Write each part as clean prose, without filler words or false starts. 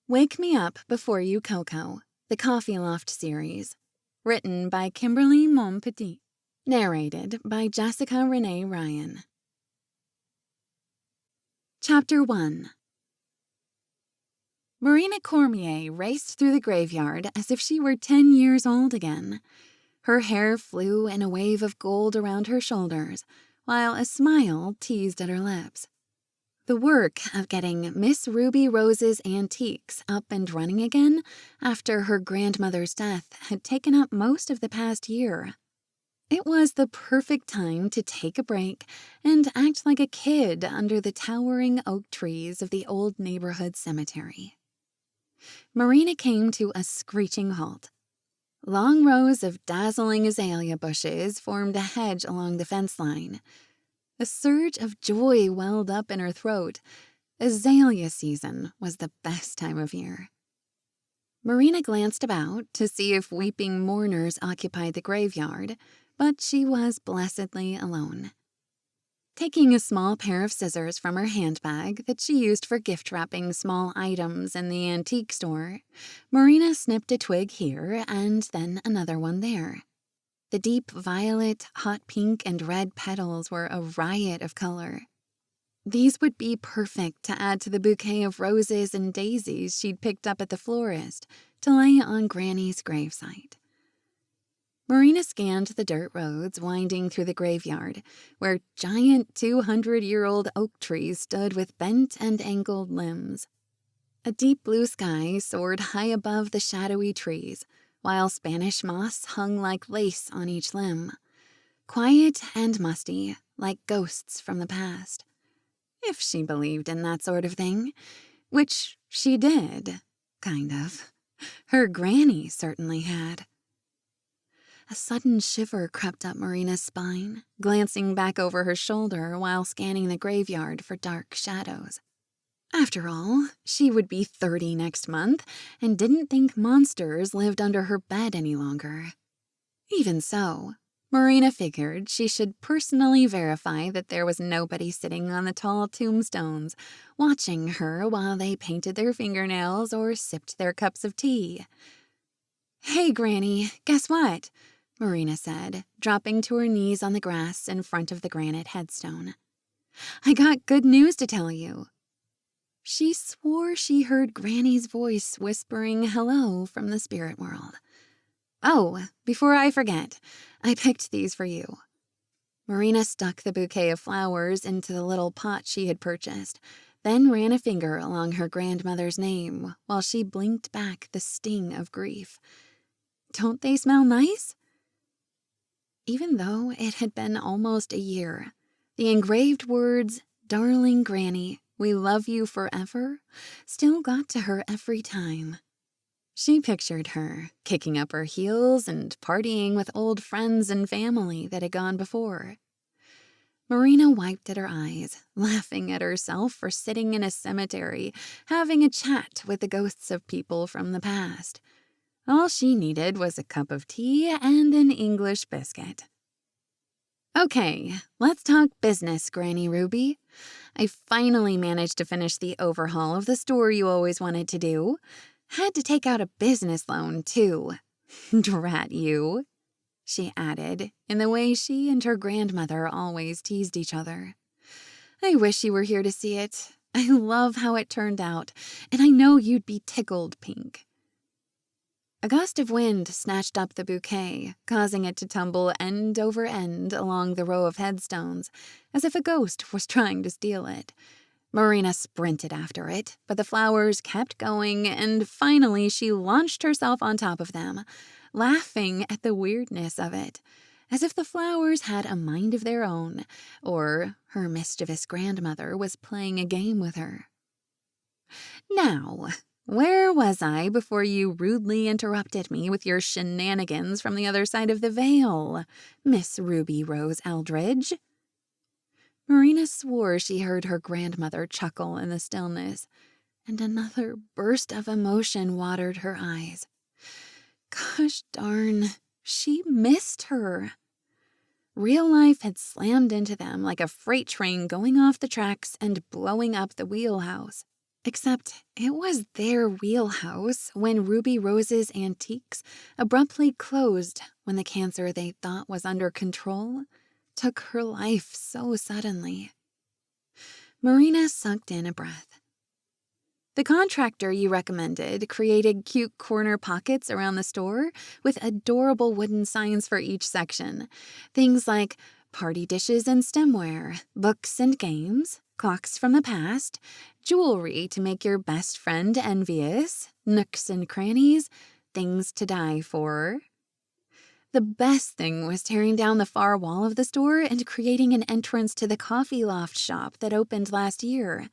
Wake Me Up Before You Cocoa, the Coffee Loft series. Written by Kimberly Monpetit. Narrated by Jessica Renee Ryan. Chapter 1. Marina Cormier raced through the graveyard as if she were 10 years old again. Her hair flew in a wave of gold around her shoulders, while a smile teased at her lips. The work of getting Miss Ruby Rose's antiques up and running again after her grandmother's death had taken up most of the past year. It was the perfect time to take a break and act like a kid under the towering oak trees of the old neighborhood cemetery. Marina came to a screeching halt. Long rows of dazzling azalea bushes formed a hedge along the fence line. A surge of joy welled up in her throat. Azalea season was the best time of year. Marina glanced about to see if weeping mourners occupied the graveyard, but she was blessedly alone. Taking a small pair of scissors from her handbag that she used for gift wrapping small items in the antique store, Marina snipped a twig here and then another one there. The deep violet, hot pink, and red petals were a riot of color. These would be perfect to add to the bouquet of roses and daisies she'd picked up at the florist to lay on Granny's gravesite. Marina scanned the dirt roads winding through the graveyard, where giant 200-year-old oak trees stood with bent and angled limbs. A deep blue sky soared high above the shadowy trees, while Spanish moss hung like lace on each limb. Quiet and musty, like ghosts from the past. If she believed in that sort of thing, which she did, kind of. Her granny certainly had. A sudden shiver crept up Marina's spine, glancing back over her shoulder while scanning the graveyard for dark shadows. After all, she would be 30 next month and didn't think monsters lived under her bed any longer. Even so, Marina figured she should personally verify that there was nobody sitting on the tall tombstones, watching her while they painted their fingernails or sipped their cups of tea. "Hey, Granny, guess what?" Marina said, dropping to her knees on the grass in front of the granite headstone. "I got good news to tell you." She swore she heard Granny's voice whispering hello from the spirit world. "Oh, before I forget, I picked these for you." Marina stuck the bouquet of flowers into the little pot she had purchased, then ran a finger along her grandmother's name while she blinked back the sting of grief. "Don't they smell nice?" Even though it had been almost a year, the engraved words, "Darling Granny, we love you forever," still got to her every time. She pictured her, kicking up her heels and partying with old friends and family that had gone before. Marina wiped at her eyes, laughing at herself for sitting in a cemetery, having a chat with the ghosts of people from the past. All she needed was a cup of tea and an English biscuit. "Okay, let's talk business, Granny Ruby. I finally managed to finish the overhaul of the store you always wanted to do. Had to take out a business loan, too. Drat you," she added, in the way she and her grandmother always teased each other. "I wish you were here to see it. I love how it turned out, and I know you'd be tickled pink." A gust of wind snatched up the bouquet, causing it to tumble end over end along the row of headstones, as if a ghost was trying to steal it. Marina sprinted after it, but the flowers kept going, and finally she launched herself on top of them, laughing at the weirdness of it, as if the flowers had a mind of their own, or her mischievous grandmother was playing a game with her. "Now, where was I before you rudely interrupted me with your shenanigans from the other side of the veil, Miss Ruby Rose Eldridge?" Marina swore she heard her grandmother chuckle in the stillness, and another burst of emotion watered her eyes. Gosh darn, she missed her. Real life had slammed into them like a freight train going off the tracks and blowing up the wheelhouse. Except it was their wheelhouse when Ruby Rose's Antiques abruptly closed when the cancer they thought was under control took her life so suddenly. Marina sucked in a breath. The contractor you recommended created cute corner pockets around the store with adorable wooden signs for each section. Things like party dishes and stemware, books and games, clocks from the past, jewelry to make your best friend envious, nooks and crannies, things to die for. The best thing was tearing down the far wall of the store and creating an entrance to the coffee loft shop that opened last year.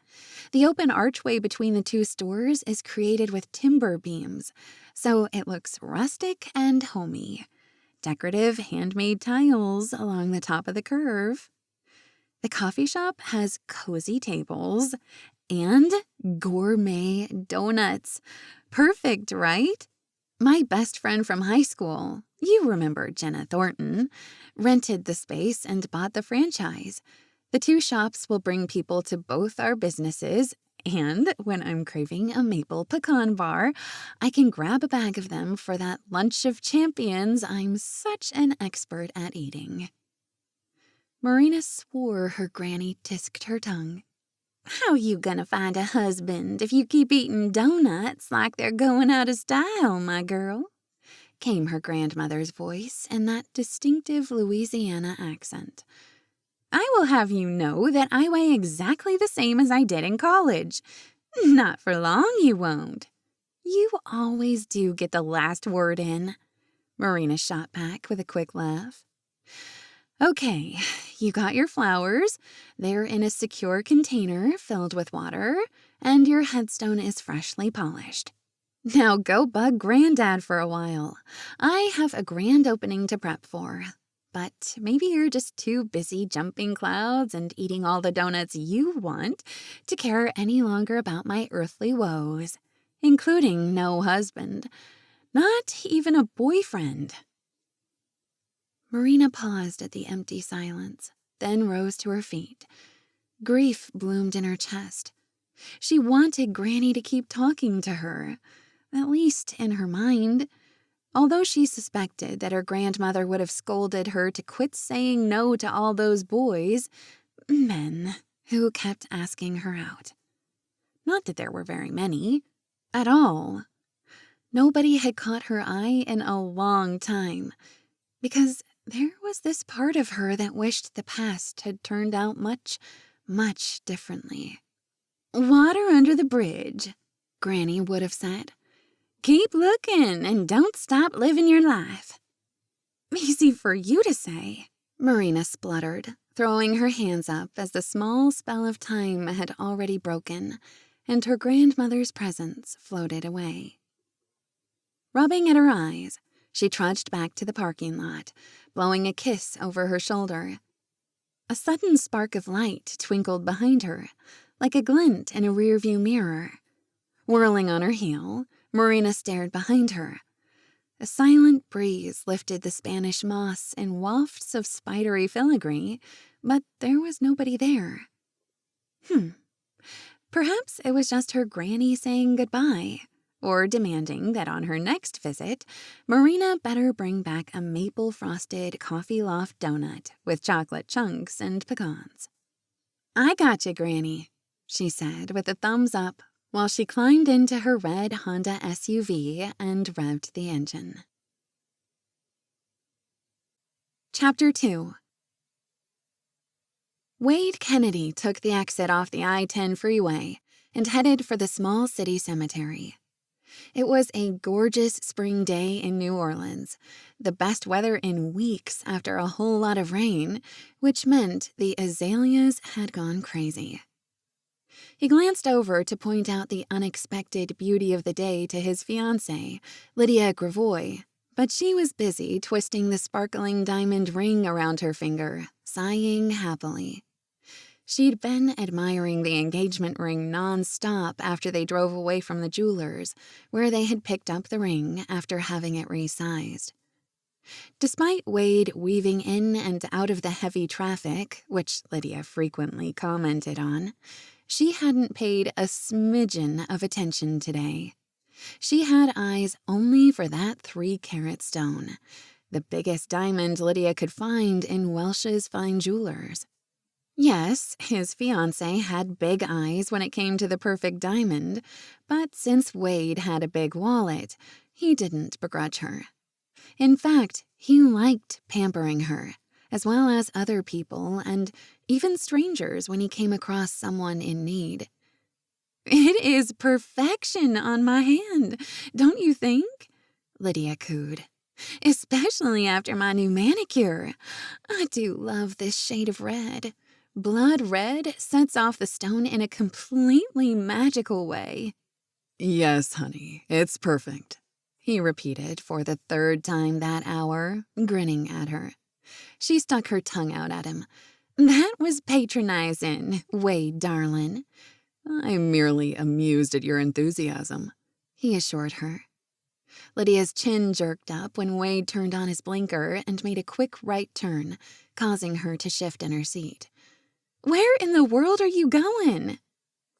The open archway between the two stores is created with timber beams, so it looks rustic and homey. Decorative handmade tiles along the top of the curve. The coffee shop has cozy tables and gourmet donuts. Perfect, right? My best friend from high school, you remember Jenna Thornton, rented the space and bought the franchise. The two shops will bring people to both our businesses, and when I'm craving a maple pecan bar, I can grab a bag of them for that lunch of champions I'm such an expert at eating. Marina swore her granny tisked her tongue. How you gonna find a husband if you keep eating donuts like they're going out of style, my girl? Came her grandmother's voice in that distinctive Louisiana accent. I will have you know that I weigh exactly the same as I did in college. Not for long, you won't. You always do get the last word in, Marina shot back with a quick laugh. Okay, you got your flowers. They're in a secure container filled with water, and your headstone is freshly polished. Now go bug Granddad for a while. I have a grand opening to prep for. But maybe you're just too busy jumping clouds and eating all the donuts you want to care any longer about my earthly woes, including no husband, not even a boyfriend. Marina paused at the empty silence, then rose to her feet. Grief bloomed in her chest. She wanted Granny to keep talking to her, at least in her mind. Although she suspected that her grandmother would have scolded her to quit saying no to all those boys, men, who kept asking her out. Not that there were very many, at all. Nobody had caught her eye in a long time, because there was this part of her that wished the past had turned out much, much differently. Water under the bridge, Granny would have said. Keep looking and don't stop living your life. Easy for you to say, Marina spluttered, throwing her hands up as the small spell of time had already broken, and her grandmother's presence floated away. Rubbing at her eyes, she trudged back to the parking lot, blowing a kiss over her shoulder. A sudden spark of light twinkled behind her, like a glint in a rearview mirror. Whirling on her heel, Marina stared behind her. A silent breeze lifted the Spanish moss in wafts of spidery filigree, but there was nobody there. Perhaps it was just her granny saying goodbye, or demanding that on her next visit, Marina better bring back a maple-frosted coffee loft donut with chocolate chunks and pecans. I gotcha, Granny, she said with a thumbs up while she climbed into her red Honda SUV and revved the engine. Chapter 2. Wade Kennedy took the exit off the I-10 freeway and headed for the small city cemetery. It was a gorgeous spring day in New Orleans, the best weather in weeks after a whole lot of rain, which meant the azaleas had gone crazy. He glanced over to point out the unexpected beauty of the day to his fiancée, Lydia Gravois, but she was busy twisting the sparkling diamond ring around her finger, sighing happily. She'd been admiring the engagement ring non-stop after they drove away from the jeweler's, where they had picked up the ring after having it resized. Despite Wade weaving in and out of the heavy traffic, which Lydia frequently commented on, She hadn't paid a smidgen of attention today. She had eyes only for that 3-carat stone, the biggest diamond Lydia could find in Welsh's fine jewelers. Yes, his fiancée had big eyes when it came to the perfect diamond, but since Wade had a big wallet, he didn't begrudge her. In fact, he liked pampering her, as well as other people and even strangers when he came across someone in need. "It is perfection on my hand, don't you think?" Lydia cooed. "Especially after my new manicure. I do love this shade of red. Blood red sets off the stone in a completely magical way." "Yes, honey, it's perfect," he repeated for the 3rd time that hour, grinning at her. She stuck her tongue out at him. "That was patronizing, Wade darlin'." "I'm merely amused at your enthusiasm," he assured her. Lydia's chin jerked up when Wade turned on his blinker and made a quick right turn, causing her to shift in her seat. "Where in the world are you going?"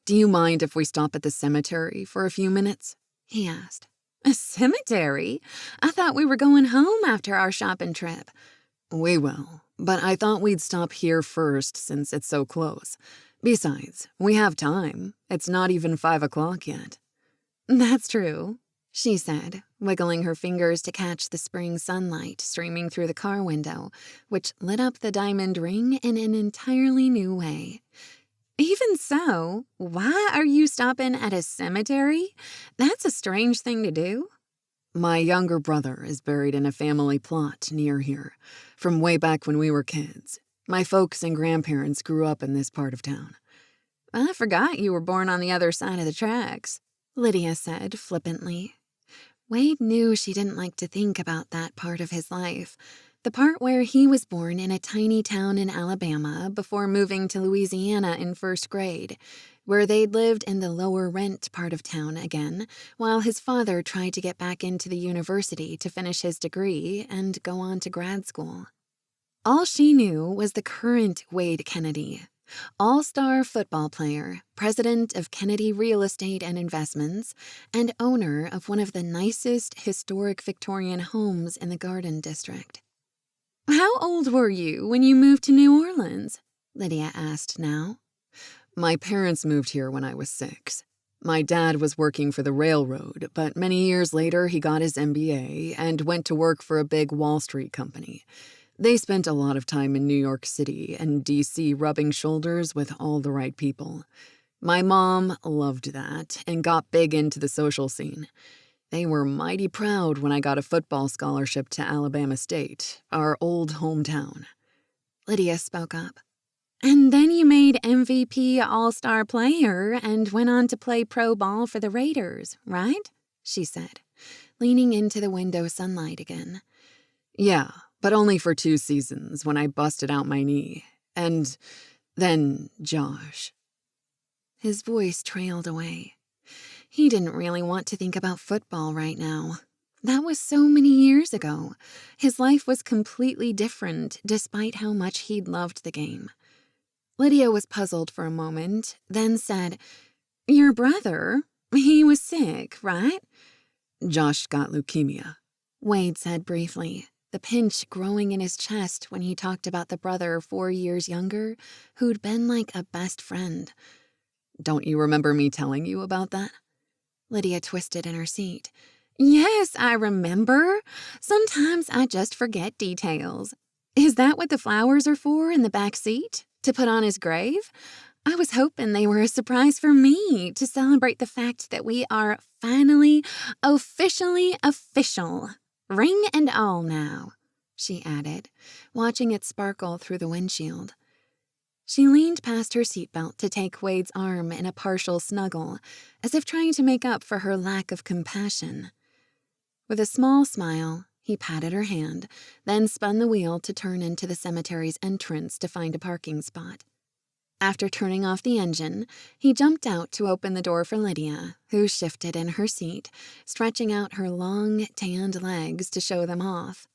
"Do you mind if we stop at the cemetery for a few minutes?" he asked. "A cemetery? I thought we were going home after our shopping trip." "We will, but I thought we'd stop here first since it's so close. Besides, we have time. It's not even 5 o'clock yet." "That's true," she said, wiggling her fingers to catch the spring sunlight streaming through the car window, which lit up the diamond ring in an entirely new way. "Even so, why are you stopping at a cemetery? That's a strange thing to do." "My younger brother is buried in a family plot near here, from way back when we were kids. My folks and grandparents grew up in this part of town." "I forgot you were born on the other side of the tracks," Lydia said flippantly. Wade knew she didn't like to think about that part of his life, the part where he was born in a tiny town in Alabama before moving to Louisiana in 1st grade, where they'd lived in the lower rent part of town again, while his father tried to get back into the university to finish his degree and go on to grad school. All she knew was the current Wade Kennedy, all-star football player, president of Kennedy Real Estate and Investments, and owner of one of the nicest historic Victorian homes in the Garden District. "How old were you when you moved to New Orleans?" Lydia asked now. "My parents moved here when I was 6. My dad was working for the railroad, but many years later he got his MBA and went to work for a big Wall Street company. They spent a lot of time in New York City and D.C. rubbing shoulders with all the right people. My mom loved that and got big into the social scene. They were mighty proud when I got a football scholarship to Alabama State, our old hometown." Lydia spoke up. "And then you made MVP All-Star player and went on to play pro ball for the Raiders, right?" she said, leaning into the window sunlight again. "Yeah, but only for 2 seasons when I busted out my knee. And then Josh." His voice trailed away. He didn't really want to think about football right now. That was so many years ago. His life was completely different despite how much he'd loved the game. Lydia was puzzled for a moment, then said, "Your brother? He was sick, right?" "Josh got leukemia," Wade said briefly, the pinch growing in his chest when he talked about the brother 4 years younger who'd been like a best friend. "Don't you remember me telling you about that?" Lydia twisted in her seat. "Yes, I remember. Sometimes I just forget details. Is that what the flowers are for in the back seat? To put on his grave? I was hoping they were a surprise for me to celebrate the fact that we are finally, officially official. Ring and all now," she added, watching it sparkle through the windshield. She leaned past her seatbelt to take Wade's arm in a partial snuggle, as if trying to make up for her lack of compassion. With a small smile, he patted her hand, then spun the wheel to turn into the cemetery's entrance to find a parking spot. After turning off the engine, he jumped out to open the door for Lydia, who shifted in her seat, stretching out her long, tanned legs to show them off.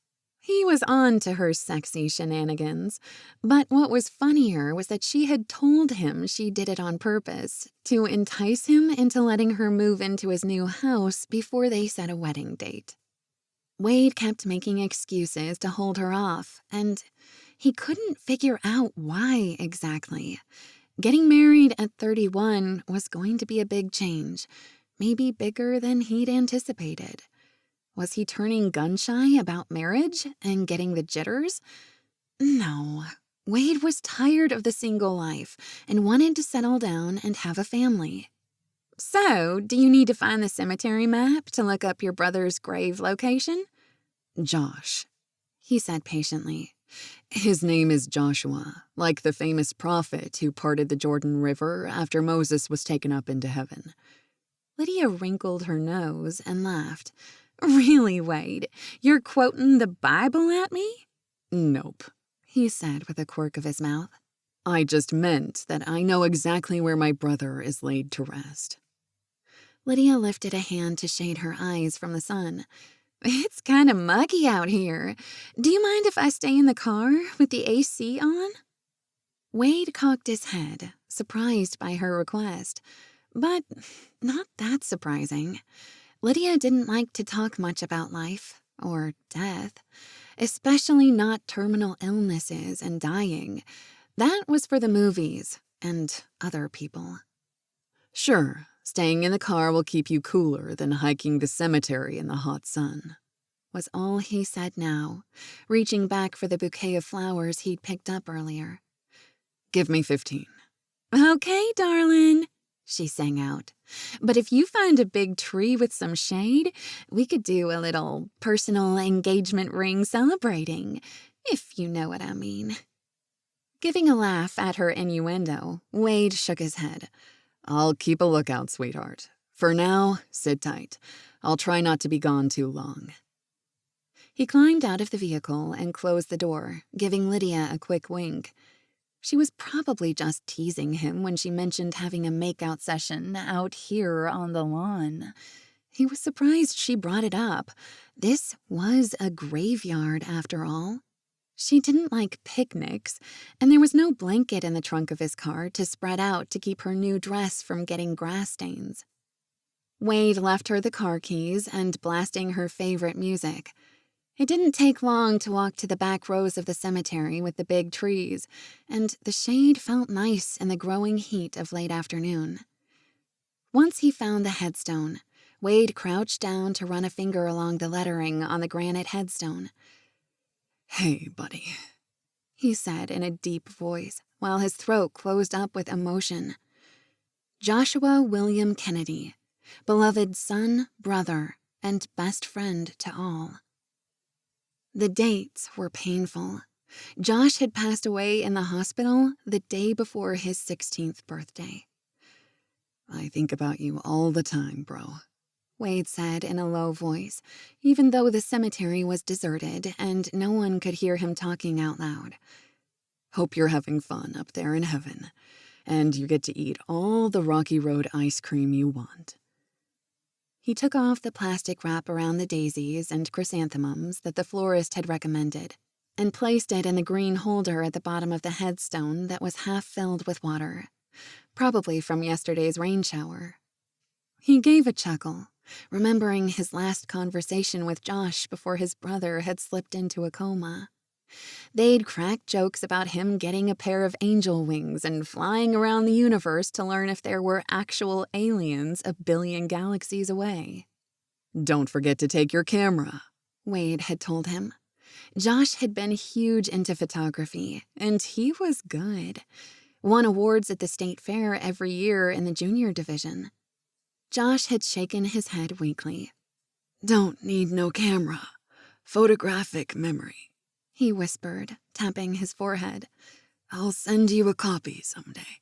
He was on to her sexy shenanigans, but what was funnier was that she had told him she did it on purpose to entice him into letting her move into his new house before they set a wedding date. Wade kept making excuses to hold her off, and he couldn't figure out why exactly. Getting married at 31 was going to be a big change, maybe bigger than he'd anticipated. Was he turning gun-shy about marriage and getting the jitters? No. Wade was tired of the single life and wanted to settle down and have a family. So, do you need to find the cemetery map to look up your brother's grave location? Josh. He said patiently. His name is Joshua, like the famous prophet who parted the Jordan River after Moses was taken up into heaven. Lydia wrinkled her nose and laughed. Really, Wade? You're quoting the Bible at me? Nope, he said with a quirk of his mouth. I just meant that I know exactly where my brother is laid to rest. Lydia lifted a hand to shade her eyes from the sun. It's kind of muggy out here. Do you mind if I stay in the car with the AC on? Wade cocked his head, surprised by her request. But not that surprising. Lydia didn't like to talk much about life or death, especially not terminal illnesses and dying. That was for the movies and other people. Sure, staying in the car will keep you cooler than hiking the cemetery in the hot sun, was all he said now, reaching back for the bouquet of flowers he'd picked up earlier. Give me 15. Okay, darling, she sang out. But if you find a big tree with some shade, we could do a little personal engagement ring celebrating, if you know what I mean. Giving a laugh at her innuendo, Wade shook his head. I'll keep a lookout, sweetheart. For now, sit tight. I'll try not to be gone too long. He climbed out of the vehicle and closed the door, giving Lydia a quick wink. She was probably just teasing him when she mentioned having a makeout session out here on the lawn. He was surprised she brought it up. This was a graveyard, after all. She didn't like picnics, and there was no blanket in the trunk of his car to spread out to keep her new dress from getting grass stains. Wade left her the car keys and blasting her favorite music. It didn't take long to walk to the back rows of the cemetery with the big trees, and the shade felt nice in the growing heat of late afternoon. Once he found the headstone, Wade crouched down to run a finger along the lettering on the granite headstone. Hey, buddy, he said in a deep voice, while his throat closed up with emotion. Joshua William Kennedy, beloved son, brother, and best friend to all. The dates were painful. Josh had passed away in the hospital the day before his 16th birthday. I think about you all the time, bro, Wade said in a low voice, even though the cemetery was deserted and no one could hear him talking out loud. Hope you're having fun up there in heaven, and you get to eat all the Rocky Road ice cream you want. He took off the plastic wrap around the daisies and chrysanthemums that the florist had recommended and placed it in the green holder at the bottom of the headstone that was half filled with water, probably from yesterday's rain shower. He gave a chuckle, remembering his last conversation with Josh before his brother had slipped into a coma. They'd crack jokes about him getting a pair of angel wings and flying around the universe to learn if there were actual aliens a billion galaxies away. Don't forget to take your camera, Wade had told him. Josh had been huge into photography, and he was good. Won awards at the state fair every year in the junior division. Josh had shaken his head weakly. Don't need no camera. Photographic memory, he whispered, tapping his forehead. I'll send you a copy someday.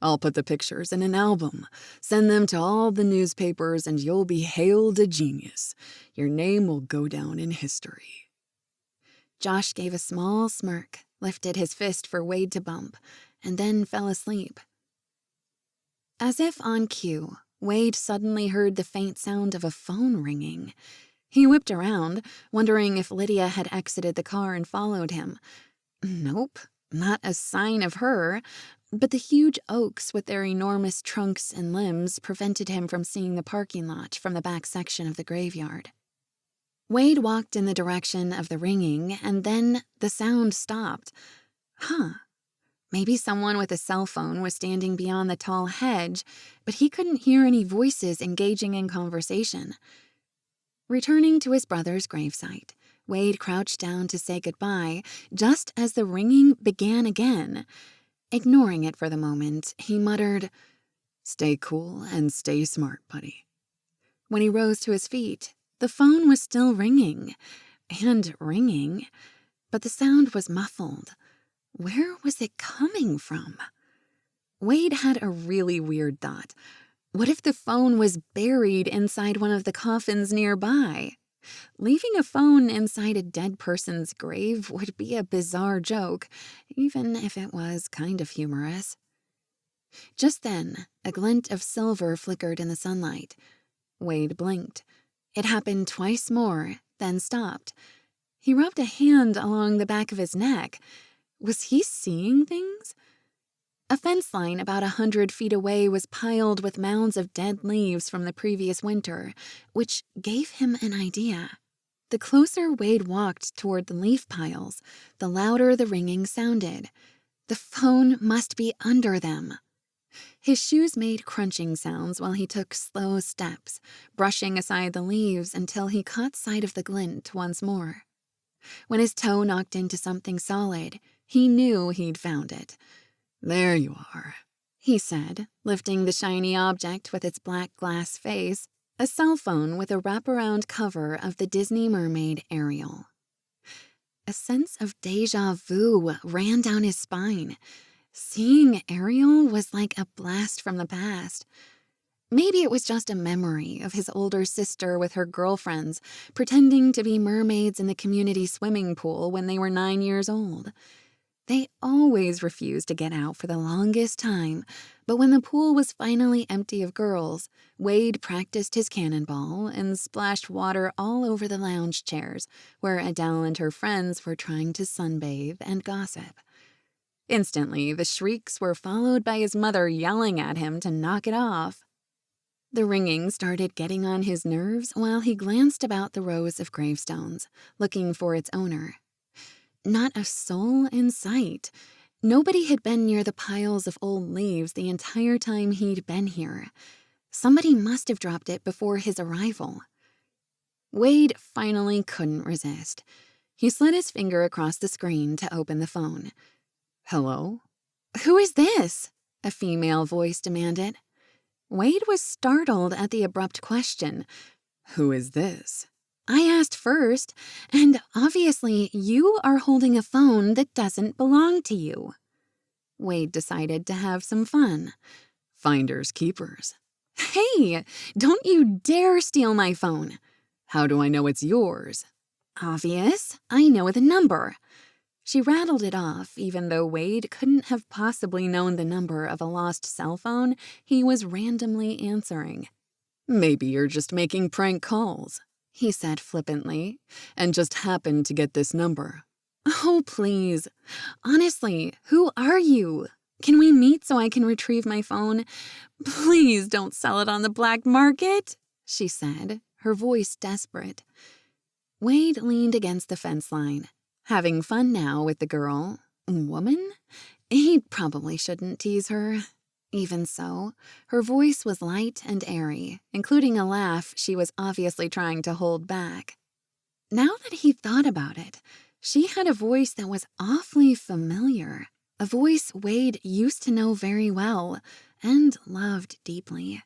I'll put the pictures in an album, send them to all the newspapers, and you'll be hailed a genius. Your name will go down in history. Josh gave a small smirk, lifted his fist for Wade to bump, and then fell asleep. As if on cue, Wade suddenly heard the faint sound of a phone ringing. He whipped around, wondering if Lydia had exited the car and followed him. Nope, not a sign of her, but the huge oaks with their enormous trunks and limbs prevented him from seeing the parking lot from the back section of the graveyard. Wade walked in the direction of the ringing, and then the sound stopped. Maybe someone with a cell phone was standing beyond the tall hedge, but he couldn't hear any voices engaging in conversation. Returning to his brother's gravesite, Wade crouched down to say goodbye just as the ringing began again. Ignoring it for the moment, he muttered, "Stay cool and stay smart, buddy." When he rose to his feet, the phone was still ringing, but the sound was muffled. Where was it coming from? Wade had a really weird thought. What if the phone was buried inside one of the coffins nearby? Leaving a phone inside a dead person's grave would be a bizarre joke, even if it was kind of humorous. Just then, a glint of silver flickered in the sunlight. Wade blinked. It happened twice more, then stopped. He rubbed a hand along the back of his neck. Was he seeing things? A fence line about 100 feet away was piled with mounds of dead leaves from the previous winter, which gave him an idea. The closer Wade walked toward the leaf piles, the louder the ringing sounded. The phone must be under them. His shoes made crunching sounds while he took slow steps, brushing aside the leaves until he caught sight of the glint once more. When his toe knocked into something solid, he knew he'd found it. "There you are," he said, lifting the shiny object with its black glass face, a cell phone with a wraparound cover of the Disney mermaid Ariel. A sense of déjà vu ran down his spine. Seeing Ariel was like a blast from the past. Maybe it was just a memory of his older sister with her girlfriends, pretending to be mermaids in the community swimming pool when they were 9 years old. They always refused to get out for the longest time, but when the pool was finally empty of girls, Wade practiced his cannonball and splashed water all over the lounge chairs where Adele and her friends were trying to sunbathe and gossip. Instantly, the shrieks were followed by his mother yelling at him to knock it off. The ringing started getting on his nerves while he glanced about the rows of gravestones, looking for its owner. Not a soul in sight. Nobody had been near the piles of old leaves the entire time he'd been here. Somebody must have dropped it before his arrival. Wade finally couldn't resist. He slid his finger across the screen to open the phone. "Hello?" "Who is this?" a female voice demanded. Wade was startled at the abrupt question. "Who is this?" "I asked first, and obviously you are holding a phone that doesn't belong to you." Wade decided to have some fun. "Finders keepers." "Hey, don't you dare steal my phone." "How do I know it's yours?" "Obvious. I know the number." She rattled it off, even though Wade couldn't have possibly known the number of a lost cell phone he was randomly answering. "Maybe you're just making prank calls," he said flippantly, "and just happened to get this number." "Oh, please. Honestly, who are you? Can we meet so I can retrieve my phone? Please don't sell it on the black market," she said, her voice desperate. Wade leaned against the fence line. Having fun now with the girl. Woman? He probably shouldn't tease her. Even so, her voice was light and airy, including a laugh she was obviously trying to hold back. Now that he thought about it, she had a voice that was awfully familiar, a voice Wade used to know very well and loved deeply.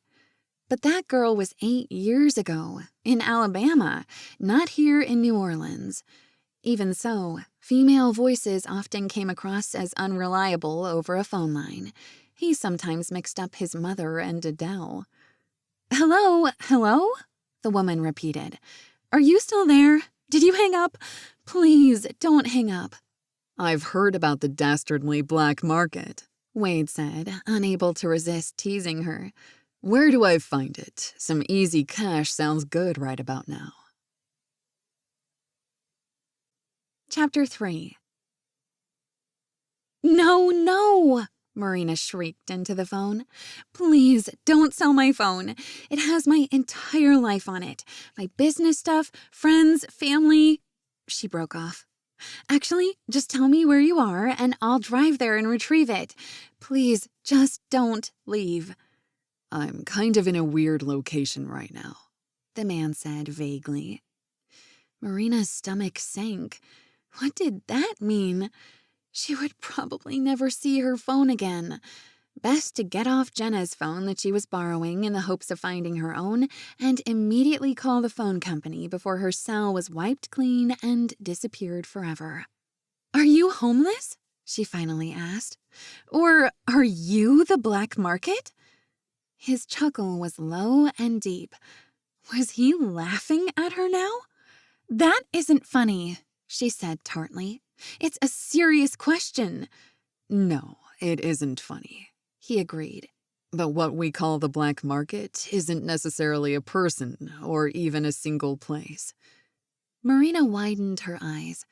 But that girl was 8 years ago, in Alabama, not here in New Orleans. Even so, female voices often came across as unreliable over a phone line. He sometimes mixed up his mother and Adele. "Hello, hello?" the woman repeated. "Are you still there? Did you hang up? Please, don't hang up." "I've heard about the dastardly black market," Wade said, unable to resist teasing her. "Where do I find it? Some easy cash sounds good right about now." Chapter 3. No, no! Marina shrieked into the phone. Please, don't sell my phone. It has my entire life on it. My business stuff, friends, family. She broke off. Actually, just tell me where you are and I'll drive there and retrieve it. Please, just don't leave. I'm kind of in a weird location right now, the man said vaguely. Marina's stomach sank. What did that mean? She would probably never see her phone again. Best to get off Jenna's phone that she was borrowing in the hopes of finding her own and immediately call the phone company before her cell was wiped clean and disappeared forever. Are you homeless? She finally asked. Or are you the black market? His chuckle was low and deep. Was he laughing at her now? That isn't funny, she said tartly. It's a serious question. No, it isn't funny, he agreed. But what we call the black market isn't necessarily a person or even a single place. Marina widened her eyes.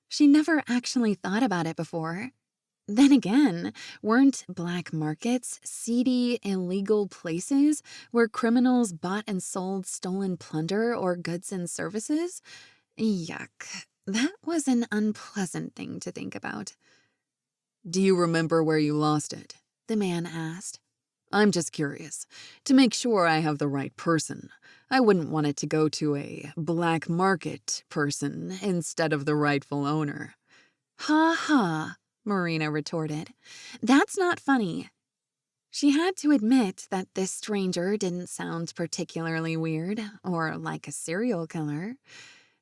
She never actually thought about it before. Then again, weren't black markets seedy, illegal places where criminals bought and sold stolen plunder or goods and services? Yuck. That was an unpleasant thing to think about. Do you remember where you lost it? The man asked. I'm just curious. To make sure I have the right person. I wouldn't want it to go to a black market person instead of the rightful owner. Ha ha, Marina retorted. That's not funny. She had to admit that this stranger didn't sound particularly weird or like a serial killer.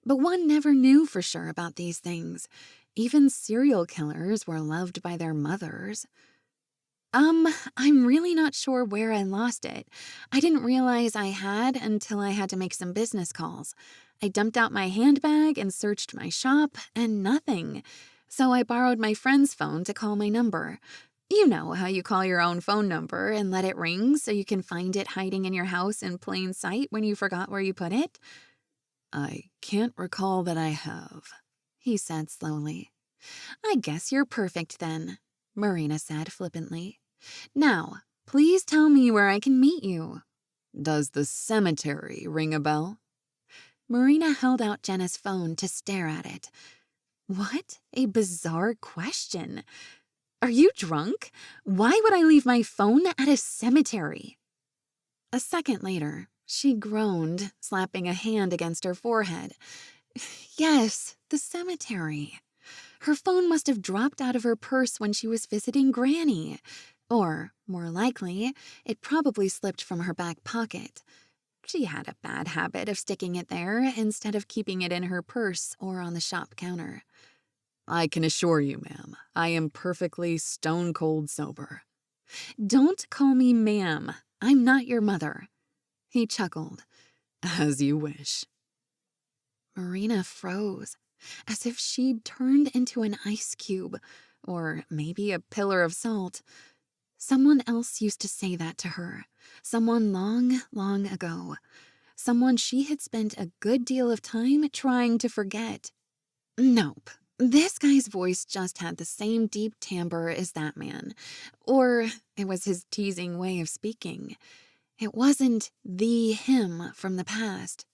But one never knew for sure about these things. Even serial killers were loved by their mothers. I'm really not sure where I lost it. I didn't realize I had until I had to make some business calls. I dumped out my handbag and searched my shop, and nothing. So I borrowed my friend's phone to call my number. You know how you call your own phone number and let it ring so you can find it hiding in your house in plain sight when you forgot where you put it? I can't recall that I have, he said slowly. I guess you're perfect then, Marina said flippantly. Now, please tell me where I can meet you. Does the cemetery ring a bell? Marina held out Jenna's phone to stare at it. What a bizarre question. Are you drunk? Why would I leave my phone at a cemetery? A second later, she groaned, slapping a hand against her forehead. Yes, the cemetery. Her phone must have dropped out of her purse when she was visiting Granny. Or, more likely, it probably slipped from her back pocket. She had a bad habit of sticking it there instead of keeping it in her purse or on the shop counter. I can assure you, ma'am, I am perfectly stone-cold sober. Don't call me ma'am. I'm not your mother. He chuckled. As you wish. Marina froze, as if she'd turned into an ice cube, or maybe a pillar of salt. Someone else used to say that to her. Someone long, long ago. Someone she had spent a good deal of time trying to forget. Nope. This guy's voice just had the same deep timbre as that man. Or it was his teasing way of speaking. It wasn't the him from the past.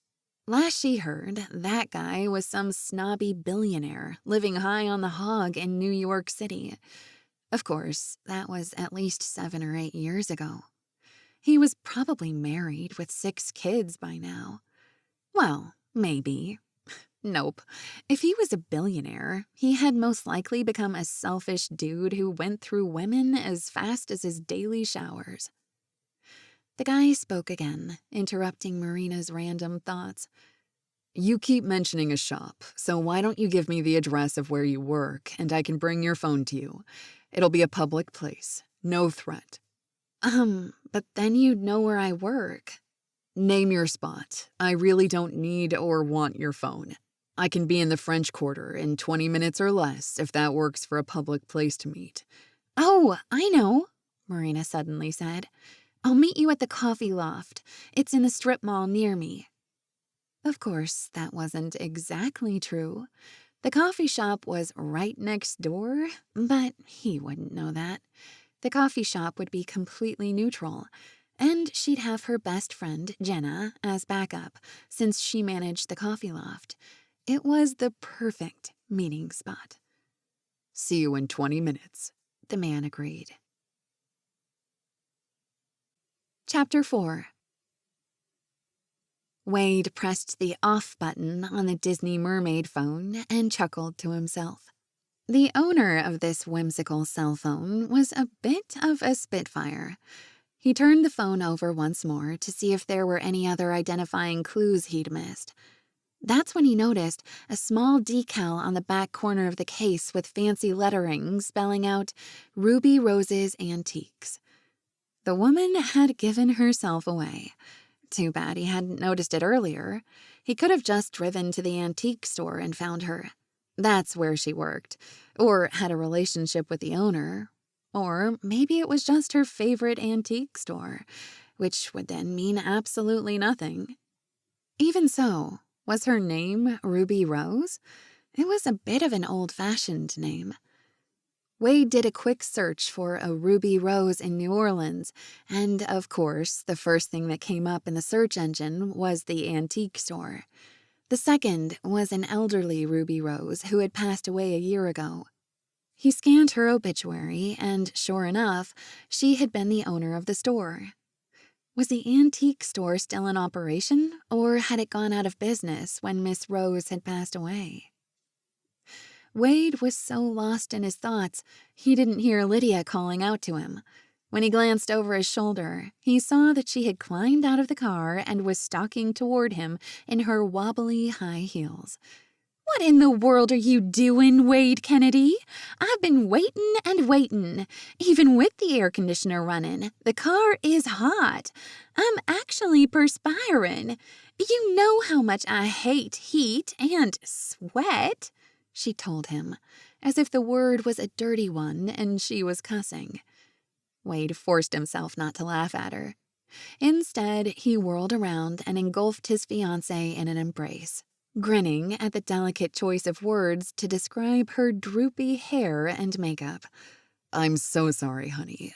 Last she heard, that guy was some snobby billionaire living high on the hog in New York City. Of course, that was at least 7 or 8 years ago. He was probably married with 6 kids by now. Well, maybe. Nope. If he was a billionaire, he had most likely become a selfish dude who went through women as fast as his daily showers. The guy spoke again, interrupting Marina's random thoughts. You keep mentioning a shop, so why don't you give me the address of where you work, and I can bring your phone to you. It'll be a public place. No threat. But then you'd know where I work. Name your spot. I really don't need or want your phone. I can be in the French Quarter in 20 minutes or less if that works for a public place to meet. Oh, I know, Marina suddenly said. I'll meet you at the Coffee Loft. It's in the strip mall near me. Of course, that wasn't exactly true. The coffee shop was right next door, but he wouldn't know that. The coffee shop would be completely neutral, and she'd have her best friend, Jenna, as backup, since she managed the coffee loft. It was the perfect meeting spot. See you in 20 minutes, the man agreed. Chapter 4. Wade pressed the off button on the Disney mermaid phone and chuckled to himself. The owner of this whimsical cell phone was a bit of a spitfire. He turned the phone over once more to see if there were any other identifying clues he'd missed. That's when he noticed a small decal on the back corner of the case with fancy lettering spelling out Ruby Rose's Antiques. The woman had given herself away. Too bad he hadn't noticed it earlier. He could have just driven to the antique store and found her. That's where she worked, or had a relationship with the owner. Or maybe it was just her favorite antique store, which would then mean absolutely nothing. Even so, was her name Ruby Rose? It was a bit of an old-fashioned name. Wade did a quick search for a Ruby Rose in New Orleans, and of course, the first thing that came up in the search engine was the antique store. The second was an elderly Ruby Rose who had passed away a year ago. He scanned her obituary, and sure enough, she had been the owner of the store. Was the antique store still in operation, or had it gone out of business when Miss Rose had passed away? Wade was so lost in his thoughts, he didn't hear Lydia calling out to him. When he glanced over his shoulder, he saw that she had climbed out of the car and was stalking toward him in her wobbly high heels. "What in the world are you doing, Wade Kennedy? I've been waiting and waiting. Even with the air conditioner running, the car is hot. I'm actually perspiring. You know how much I hate heat and sweat," she told him, as if the word was a dirty one and she was cussing. Wade forced himself not to laugh at her. Instead, he whirled around and engulfed his fiancée in an embrace, grinning at the delicate choice of words to describe her droopy hair and makeup. "I'm so sorry, honey.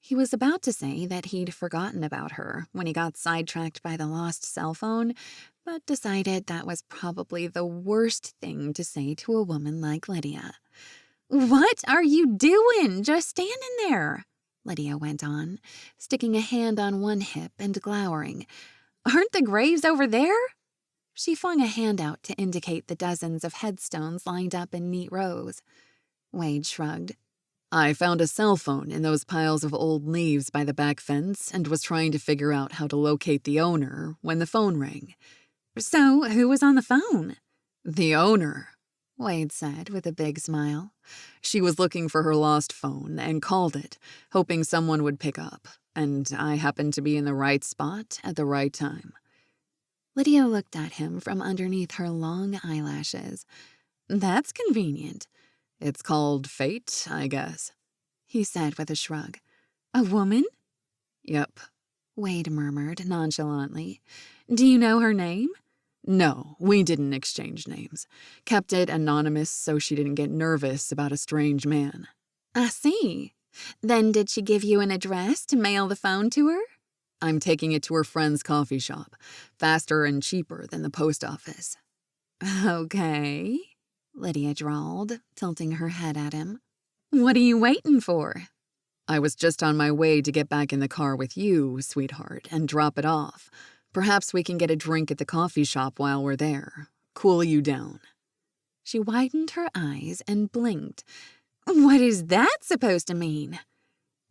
He was about to say that he'd forgotten about her when he got sidetracked by the lost cell phone, but decided that was probably the worst thing to say to a woman like Lydia. "What are you doing? Just standing there," Lydia went on, sticking a hand on one hip and glowering. "Aren't the graves over there?" She flung a hand out to indicate the dozens of headstones lined up in neat rows. Wade shrugged. "I found a cell phone in those piles of old leaves by the back fence and was trying to figure out how to locate the owner when the phone rang." "So, who was on the phone?" "The owner," Wade said with a big smile. "She was looking for her lost phone and called it, hoping someone would pick up, and I happened to be in the right spot at the right time." Lydia looked at him from underneath her long eyelashes. "That's convenient." "It's called fate, I guess," he said with a shrug. "A woman?" "Yep," Wade murmured nonchalantly. "Do you know her name?" "No, we didn't exchange names. Kept it anonymous so she didn't get nervous about a strange man." "I see. Then did she give you an address to mail the phone to her?" "I'm taking it to her friend's coffee shop. Faster and cheaper than the post office." "Okay," Lydia drawled, tilting her head at him. "What are you waiting for?" "I was just on my way to get back in the car with you, sweetheart, and drop it off. Perhaps we can get a drink at the coffee shop while we're there. Cool you down." She widened her eyes and blinked. "What is that supposed to mean?"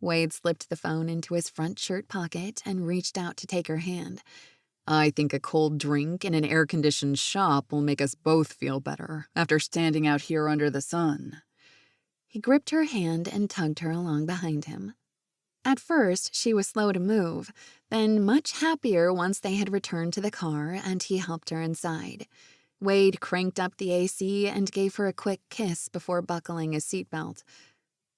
Wade slipped the phone into his front shirt pocket and reached out to take her hand. "I think a cold drink in an air-conditioned shop will make us both feel better after standing out here under the sun." He gripped her hand and tugged her along behind him. At first, she was slow to move, then much happier once they had returned to the car and he helped her inside. Wade cranked up the AC and gave her a quick kiss before buckling his seatbelt.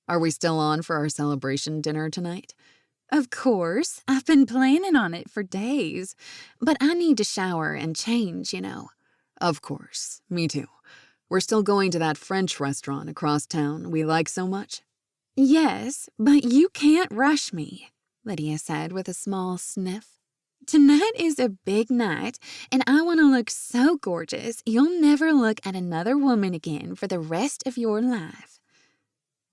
"Are we still on for our celebration dinner tonight?" "Of course. I've been planning on it for days. But I need to shower and change, you know." "Of course. Me too. We're still going to that French restaurant across town we like so much? Yes, but you can't rush me, Lydia said with a small sniff. Tonight is a big night, and I want to look so gorgeous you'll never look at another woman again for the rest of your life.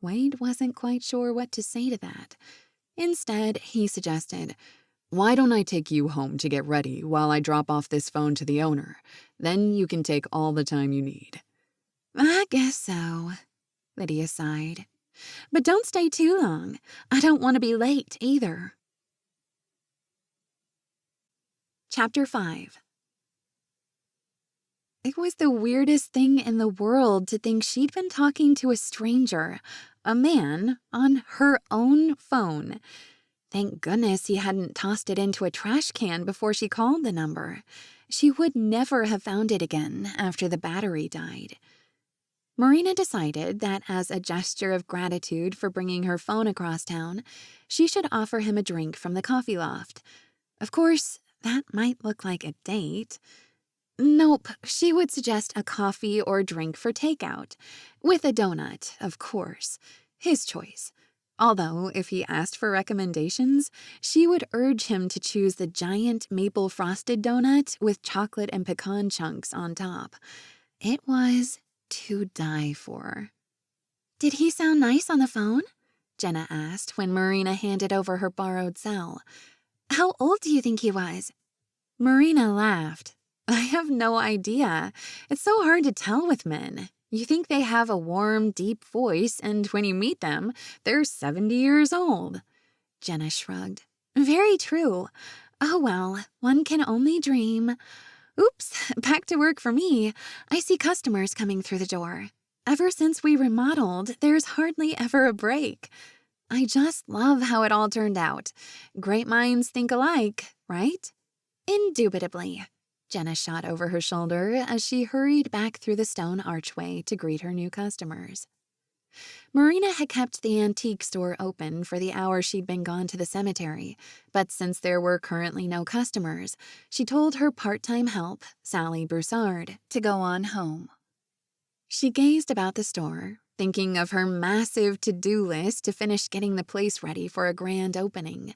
Wade wasn't quite sure what to say to that. Instead, he suggested, "Why don't I take you home to get ready while I drop off this phone to the owner? Then you can take all the time you need." I guess so, Lydia sighed. But don't stay too long. I don't want to be late either. Chapter 5. It was the weirdest thing in the world to think she'd been talking to a stranger, a man, on her own phone. Thank goodness he hadn't tossed it into a trash can before she called the number. She would never have found it again after the battery died. Marina decided that as a gesture of gratitude for bringing her phone across town, she should offer him a drink from the coffee loft. Of course, that might look like a date. Nope, she would suggest a coffee or drink for takeout. With a donut, of course. His choice. Although, if he asked for recommendations, she would urge him to choose the giant maple frosted donut with chocolate and pecan chunks on top. It was to die for. Did he sound nice on the phone? Jenna asked when Marina handed over her borrowed cell. How old do you think he was? Marina laughed. I have no idea. It's so hard to tell with men. You think they have a warm, deep voice, and when you meet them, they're 70 years old. Jenna shrugged. Very true. Oh well, one can only dream. Oops, back to work for me. I see customers coming through the door. Ever since we remodeled, there's hardly ever a break. I just love how it all turned out. Great minds think alike, right? Indubitably. Jenna shot over her shoulder as she hurried back through the stone archway to greet her new customers. Marina had kept the antique store open for the hour she'd been gone to the cemetery, but since there were currently no customers, she told her part-time help, Sally Broussard, to go on home. She gazed about the store, thinking of her massive to-do list to finish getting the place ready for a grand opening.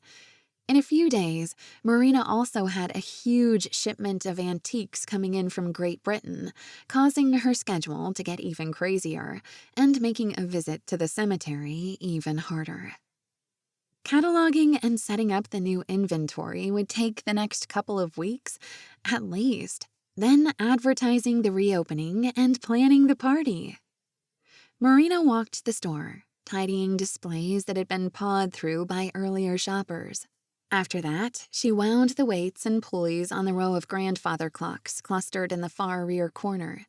In a few days, Marina also had a huge shipment of antiques coming in from Great Britain, causing her schedule to get even crazier and making a visit to the cemetery even harder. Cataloging and setting up the new inventory would take the next couple of weeks, at least, then advertising the reopening and planning the party. Marina walked the store, tidying displays that had been pawed through by earlier shoppers. After that, she wound the weights and pulleys on the row of grandfather clocks clustered in the far rear corner.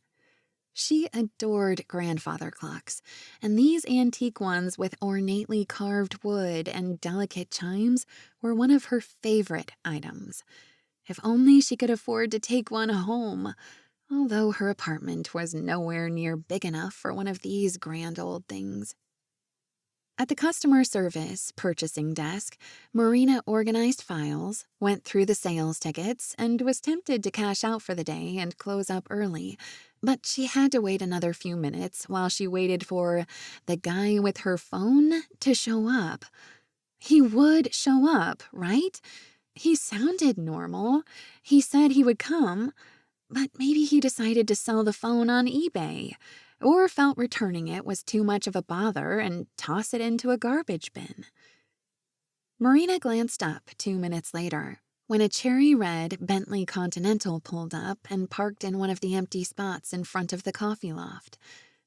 She adored grandfather clocks, and these antique ones with ornately carved wood and delicate chimes were one of her favorite items. If only she could afford to take one home, although her apartment was nowhere near big enough for one of these grand old things. At the customer service purchasing desk, Marina organized files, went through the sales tickets, and was tempted to cash out for the day and close up early, but she had to wait another few minutes while she waited for the guy with her phone to show up. He would show up, right? He sounded normal. He said he would come, but maybe he decided to sell the phone on eBay, or felt returning it was too much of a bother and toss it into a garbage bin. Marina glanced up 2 minutes later, when a cherry-red Bentley Continental pulled up and parked in one of the empty spots in front of the coffee loft.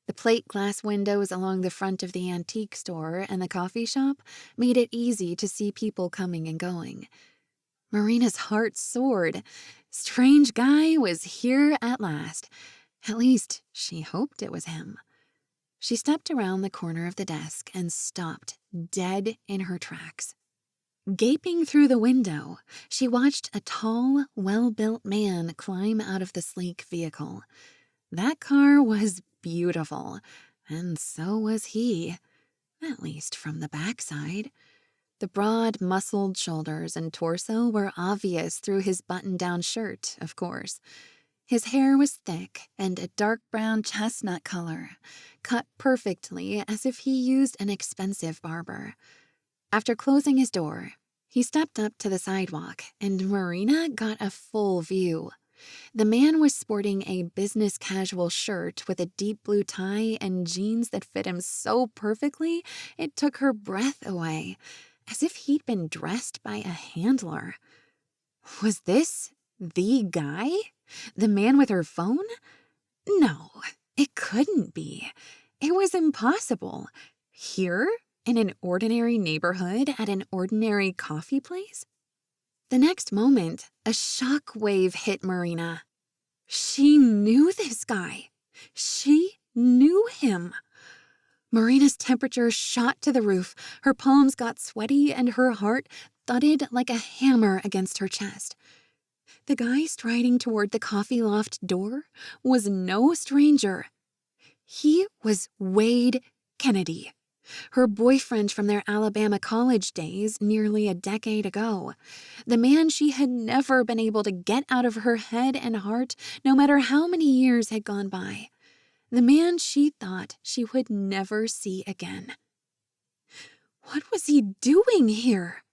The plate glass windows along the front of the antique store and the coffee shop made it easy to see people coming and going. Marina's heart soared. Strange guy was here at last. At least, she hoped it was him. She stepped around the corner of the desk and stopped, dead in her tracks. Gaping through the window, she watched a tall, well-built man climb out of the sleek vehicle. That car was beautiful, and so was he, at least from the backside. The broad, muscled shoulders and torso were obvious through his button-down shirt, of course. His hair was thick and a dark brown chestnut color, cut perfectly as if he used an expensive barber. After closing his door, he stepped up to the sidewalk and Marina got a full view. The man was sporting a business casual shirt with a deep blue tie and jeans that fit him so perfectly it took her breath away, as if he'd been dressed by a handler. Was this the guy? The man with her phone? No, it couldn't be. It was impossible. Here, in an ordinary neighborhood at an ordinary coffee place? The next moment, a shock wave hit Marina. She knew this guy. She knew him. Marina's temperature shot to the roof, her palms got sweaty, and her heart thudded like a hammer against her chest. The guy striding toward the coffee loft door was no stranger. He was Wade Kennedy, her boyfriend from their Alabama college days nearly a decade ago. The man she had never been able to get out of her head and heart, no matter how many years had gone by. The man she thought she would never see again. What was he doing here?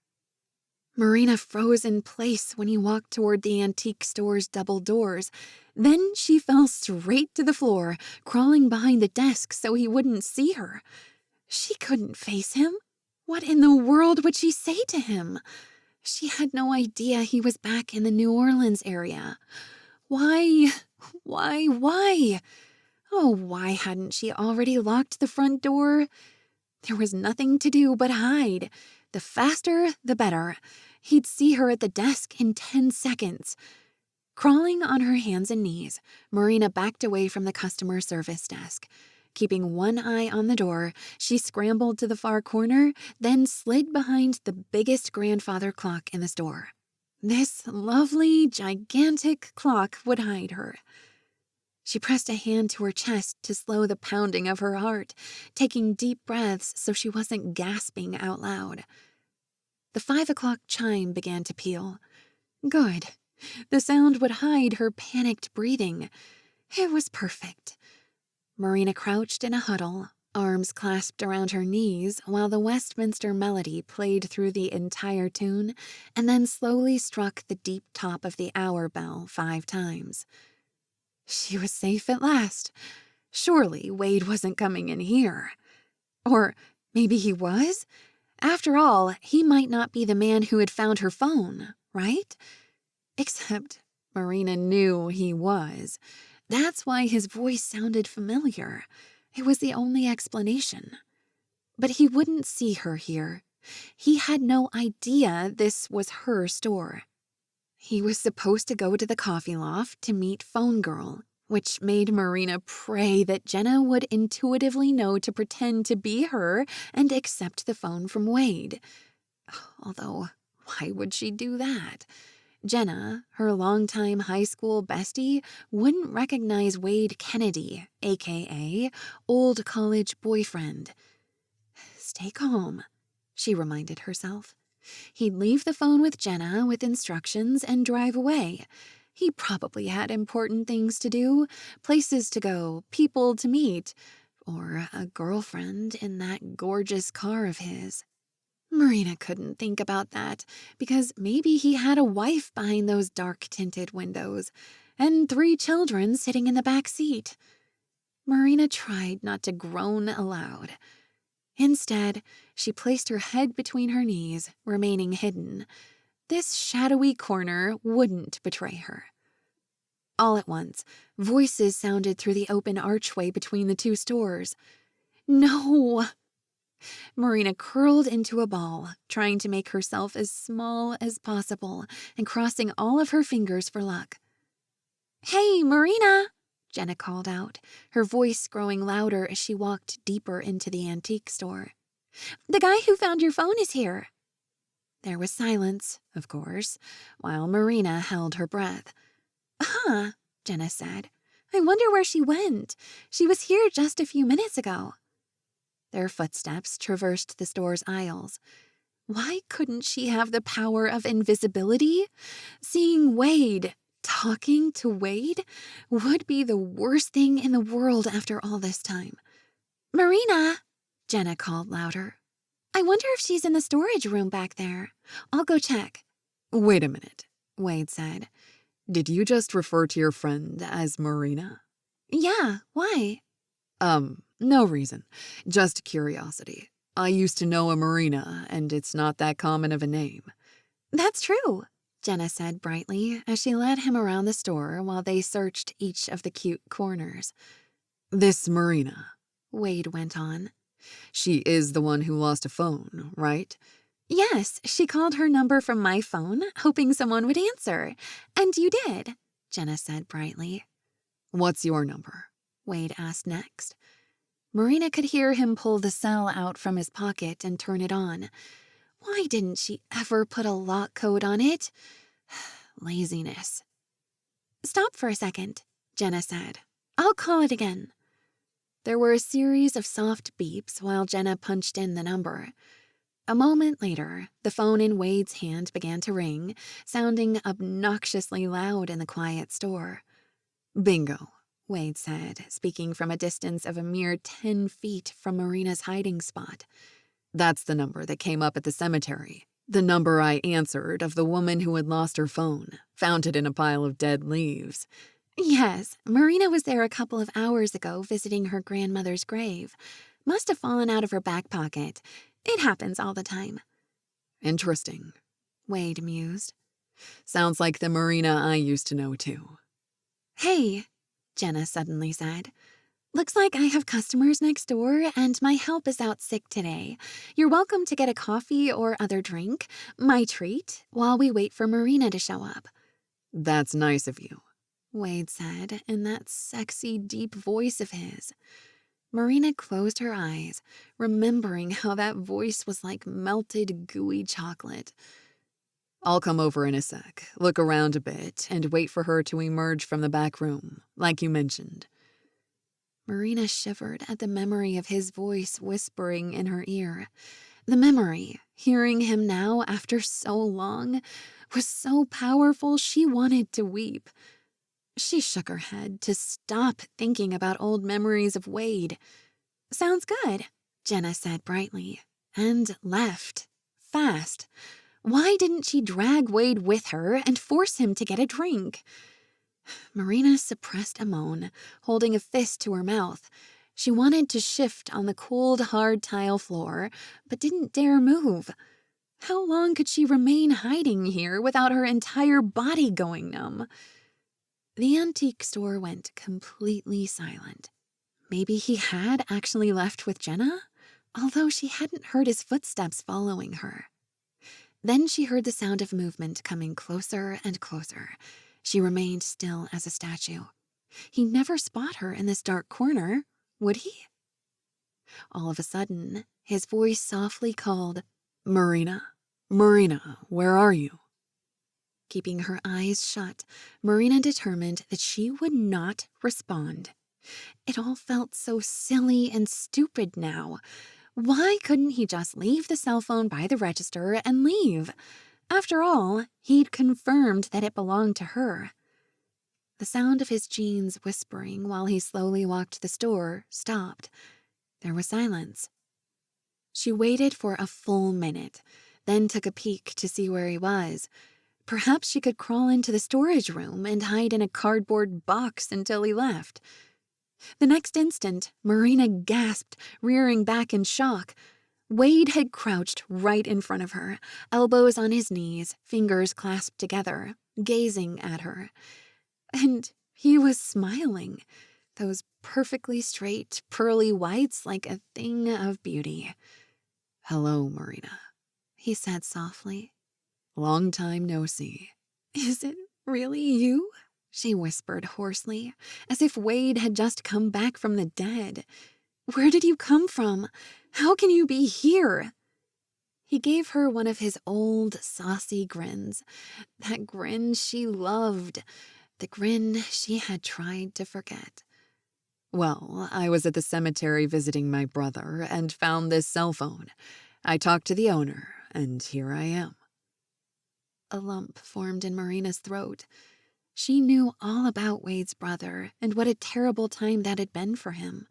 Marina froze in place when he walked toward the antique store's double doors. Then she fell straight to the floor, crawling behind the desk so he wouldn't see her. She couldn't face him. What in the world would she say to him? She had no idea he was back in the New Orleans area. Why? Oh, why hadn't she already locked the front door? There was nothing to do but hide. The faster, the better. He'd see her at the desk in 10 seconds. Crawling on her hands and knees, Marina backed away from the customer service desk. Keeping one eye on the door, she scrambled to the far corner, then slid behind the biggest grandfather clock in the store. This lovely, gigantic clock would hide her. She pressed a hand to her chest to slow the pounding of her heart, taking deep breaths so she wasn't gasping out loud. The 5 o'clock chime began to peal. Good. The sound would hide her panicked breathing. It was perfect. Marina crouched in a huddle, arms clasped around her knees while the Westminster melody played through the entire tune and then slowly struck the deep top of the hour bell 5 times. She was safe at last. Surely Wade wasn't coming in here. Or maybe he was? After all, he might not be the man who had found her phone, right? Except Marina knew he was. That's why his voice sounded familiar. It was the only explanation. But he wouldn't see her here. He had no idea this was her store. He was supposed to go to the coffee loft to meet Phone Girl, which made Marina pray that Jenna would intuitively know to pretend to be her and accept the phone from Wade. Although, why would she do that? Jenna, her longtime high school bestie, wouldn't recognize Wade Kennedy, a.k.a. old college boyfriend. Stay calm, she reminded herself. He'd leave the phone with Jenna with instructions and drive away. He probably had important things to do, places to go, people to meet, or a girlfriend in that gorgeous car of his. Marina couldn't think about that, because maybe he had a wife behind those dark-tinted windows, and 3 children sitting in the back seat. Marina tried not to groan aloud. Instead, she placed her head between her knees, remaining hidden. This shadowy corner wouldn't betray her. All at once, voices sounded through the open archway between the 2 stores. No! Marina curled into a ball, trying to make herself as small as possible and crossing all of her fingers for luck. Hey, Marina! Jenna called out, her voice growing louder as she walked deeper into the antique store. The guy who found your phone is here. There was silence, of course, while Marina held her breath. Huh, Jenna said. I wonder where she went. She was here just a few minutes ago. Their footsteps traversed the store's aisles. Why couldn't she have the power of invisibility? Seeing Wade, Talking to Wade would be the worst thing in the world after all this time. Marina, Jenna called louder. I wonder if she's in the storage room back there. I'll go check. Wait a minute, Wade said. Did you just refer to your friend as Marina? Yeah, why? No reason. Just curiosity. I used to know a Marina, and it's not that common of a name. That's true, Jenna said brightly as she led him around the store while they searched each of the cute corners. This Marina, Wade went on. She is the one who lost a phone, right? Yes, she called her number from my phone, hoping someone would answer. And you did, Jenna said brightly. What's your number? Wade asked next. Marina could hear him pull the cell out from his pocket and turn it on. Why didn't she ever put a lock code on it? Laziness. Stop for a second, Jenna said. I'll call it again. There were a series of soft beeps while Jenna punched in the number. A moment later, the phone in Wade's hand began to ring, sounding obnoxiously loud in the quiet store. Bingo, Wade said, speaking from a distance of a mere 10 feet from Marina's hiding spot. That's the number that came up at the cemetery. The number I answered of the woman who had lost her phone, found it in a pile of dead leaves. Yes, Marina was there a couple of hours ago visiting her grandmother's grave. Must have fallen out of her back pocket. It happens all the time. Interesting, Wade mused. Sounds like the Marina I used to know too. Hey, Jenna suddenly said. Looks like I have customers next door and my help is out sick today. You're welcome to get a coffee or other drink, my treat, while we wait for Marina to show up. That's nice of you, Wade said in that sexy, deep voice of his. Marina closed her eyes, remembering how that voice was like melted, gooey chocolate. I'll come over in a sec, look around a bit, and wait for her to emerge from the back room, like you mentioned. Marina shivered at the memory of his voice whispering in her ear. The memory, hearing him now after so long, was so powerful she wanted to weep. She shook her head to stop thinking about old memories of Wade. Sounds good, Jenna said brightly, and left, fast. Why didn't she drag Wade with her and force him to get a drink? Marina suppressed a moan, holding a fist to her mouth. She wanted to shift on the cold, hard tile floor, but didn't dare move. How long could she remain hiding here without her entire body going numb? The antique store went completely silent. Maybe he had actually left with Jenna, although she hadn't heard his footsteps following her. Then she heard the sound of movement coming closer and closer. She remained still as a statue. He'd never spot her in this dark corner, would he? All of a sudden, his voice softly called, Marina, Marina, where are you? Keeping her eyes shut, Marina determined that she would not respond. It all felt so silly and stupid now. Why couldn't he just leave the cell phone by the register and leave? After all, he'd confirmed that it belonged to her. The sound of his jeans whispering while he slowly walked to the store stopped. There was silence. She waited for a full minute, then took a peek to see where he was. Perhaps she could crawl into the storage room and hide in a cardboard box until he left. The next instant, Marina gasped, rearing back in shock. Wade had crouched right in front of her, elbows on his knees, fingers clasped together, gazing at her. And he was smiling, those perfectly straight, pearly whites like a thing of beauty. Hello, Marina, he said softly. Long time no see. Is it really you? She whispered hoarsely, as if Wade had just come back from the dead. Where did you come from? How can you be here? He gave her one of his old, saucy grins. That grin she loved. The grin she had tried to forget. Well, I was at the cemetery visiting my brother and found this cell phone. I talked to the owner, and here I am. A lump formed in Marina's throat. She knew all about Wade's brother and what a terrible time that had been for him.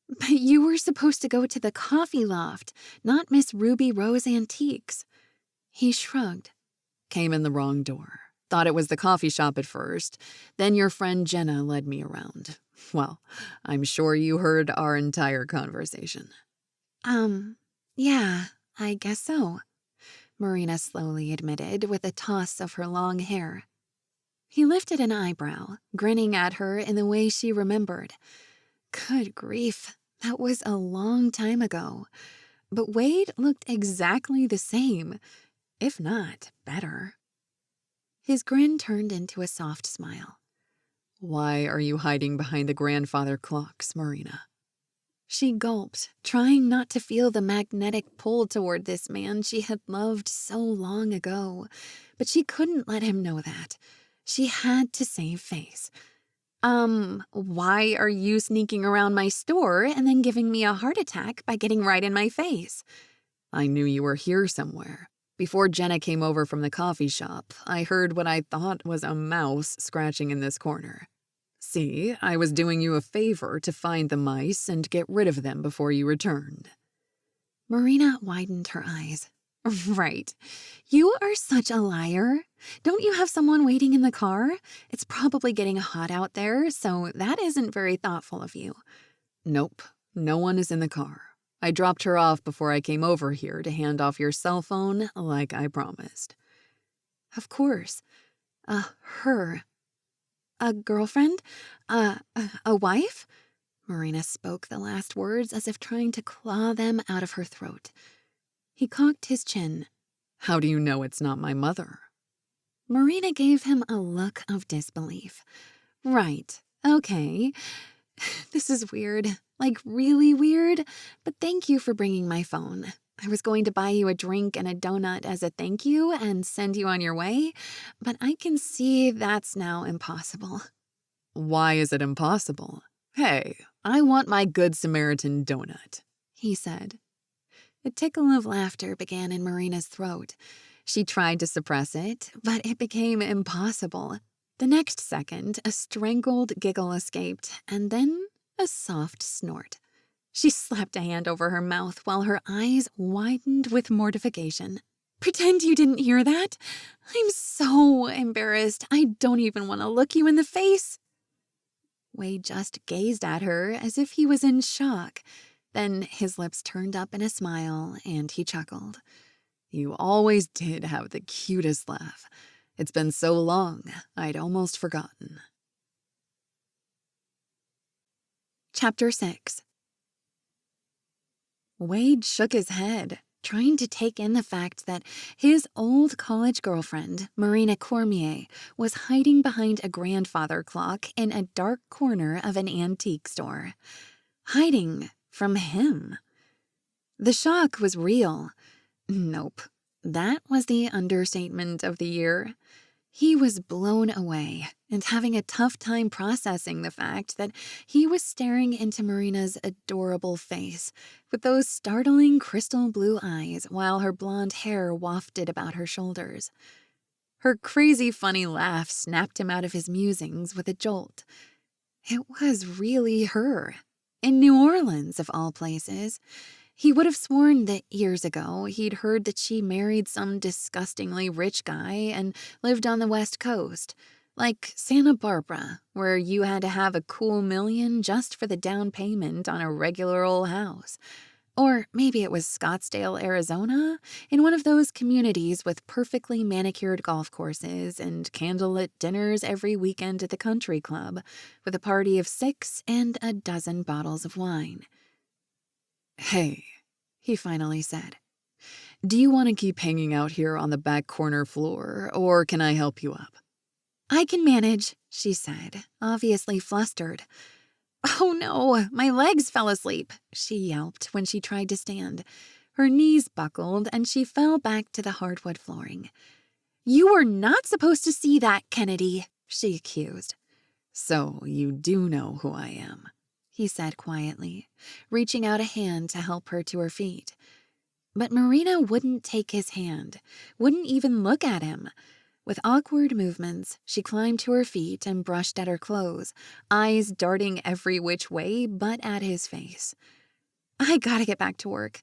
But you were supposed to go to the coffee loft, not Miss Ruby Rose Antiques. He shrugged. Came in the wrong door. Thought it was the coffee shop at first. Then your friend Jenna led me around. Well, I'm sure you heard our entire conversation. Yeah, I guess so, Marina slowly admitted with a toss of her long hair. He lifted an eyebrow, grinning at her in the way she remembered. Good grief, that was a long time ago. But Wade looked exactly the same, if not better. His grin turned into a soft smile. Why are you hiding behind the grandfather clocks, Marina? She gulped, trying not to feel the magnetic pull toward this man she had loved so long ago. But she couldn't let him know that. She had to save face. Why are you sneaking around my store and then giving me a heart attack by getting right in my face? I knew you were here somewhere. Before Jenna came over from the coffee shop, I heard what I thought was a mouse scratching in this corner. See, I was doing you a favor to find the mice and get rid of them before you returned. Marina widened her eyes. Right. You are such a liar. Don't you have someone waiting in the car? It's probably getting hot out there, so that isn't very thoughtful of you. Nope, no one is in the car. I dropped her off before I came over here to hand off your cell phone like I promised. Of course. Her. A girlfriend? A wife? Marina spoke the last words as if trying to claw them out of her throat. He cocked his chin. How do you know it's not my mother? Marina gave him a look of disbelief. Right, okay. This is weird, like really weird, but thank you for bringing my phone. I was going to buy you a drink and a donut as a thank you and send you on your way, but I can see that's now impossible. Why is it impossible? Hey, I want my Good Samaritan donut, he said. A tickle of laughter began in Marina's throat. She tried to suppress it, but it became impossible. The next second, a strangled giggle escaped, and then a soft snort. She slapped a hand over her mouth while her eyes widened with mortification. Pretend you didn't hear that? I'm so embarrassed. I don't even want to look you in the face. Wade just gazed at her as if he was in shock. Then his lips turned up in a smile, and he chuckled. You always did have the cutest laugh. It's been so long, I'd almost forgotten. Chapter 6. Wade shook his head, trying to take in the fact that his old college girlfriend, Marina Cormier, was hiding behind a grandfather clock in a dark corner of an antique store. Hiding from him. The shock was real. Nope, that was the understatement of the year. He was blown away and having a tough time processing the fact that he was staring into Marina's adorable face with those startling crystal blue eyes while her blonde hair wafted about her shoulders. Her crazy funny laugh snapped him out of his musings with a jolt. It was really her. In New Orleans, of all places. He would have sworn that years ago he'd heard that she married some disgustingly rich guy and lived on the West Coast, like Santa Barbara, where you had to have a cool $1 million just for the down payment on a regular old house. Or maybe it was Scottsdale, Arizona, in one of those communities with perfectly manicured golf courses and candlelit dinners every weekend at the country club, with a party of 6 and a dozen bottles of wine. Hey, he finally said. Do you want to keep hanging out here on the back corner floor, or can I help you up? I can manage, she said, obviously flustered. Oh no, my legs fell asleep, she yelped when she tried to stand. Her knees buckled and she fell back to the hardwood flooring. You were not supposed to see that, Kennedy, she accused. So you do know who I am, he said quietly, reaching out a hand to help her to her feet. But Marina wouldn't take his hand, wouldn't even look at him. With awkward movements, she climbed to her feet and brushed at her clothes, eyes darting every which way but at his face. I gotta get back to work.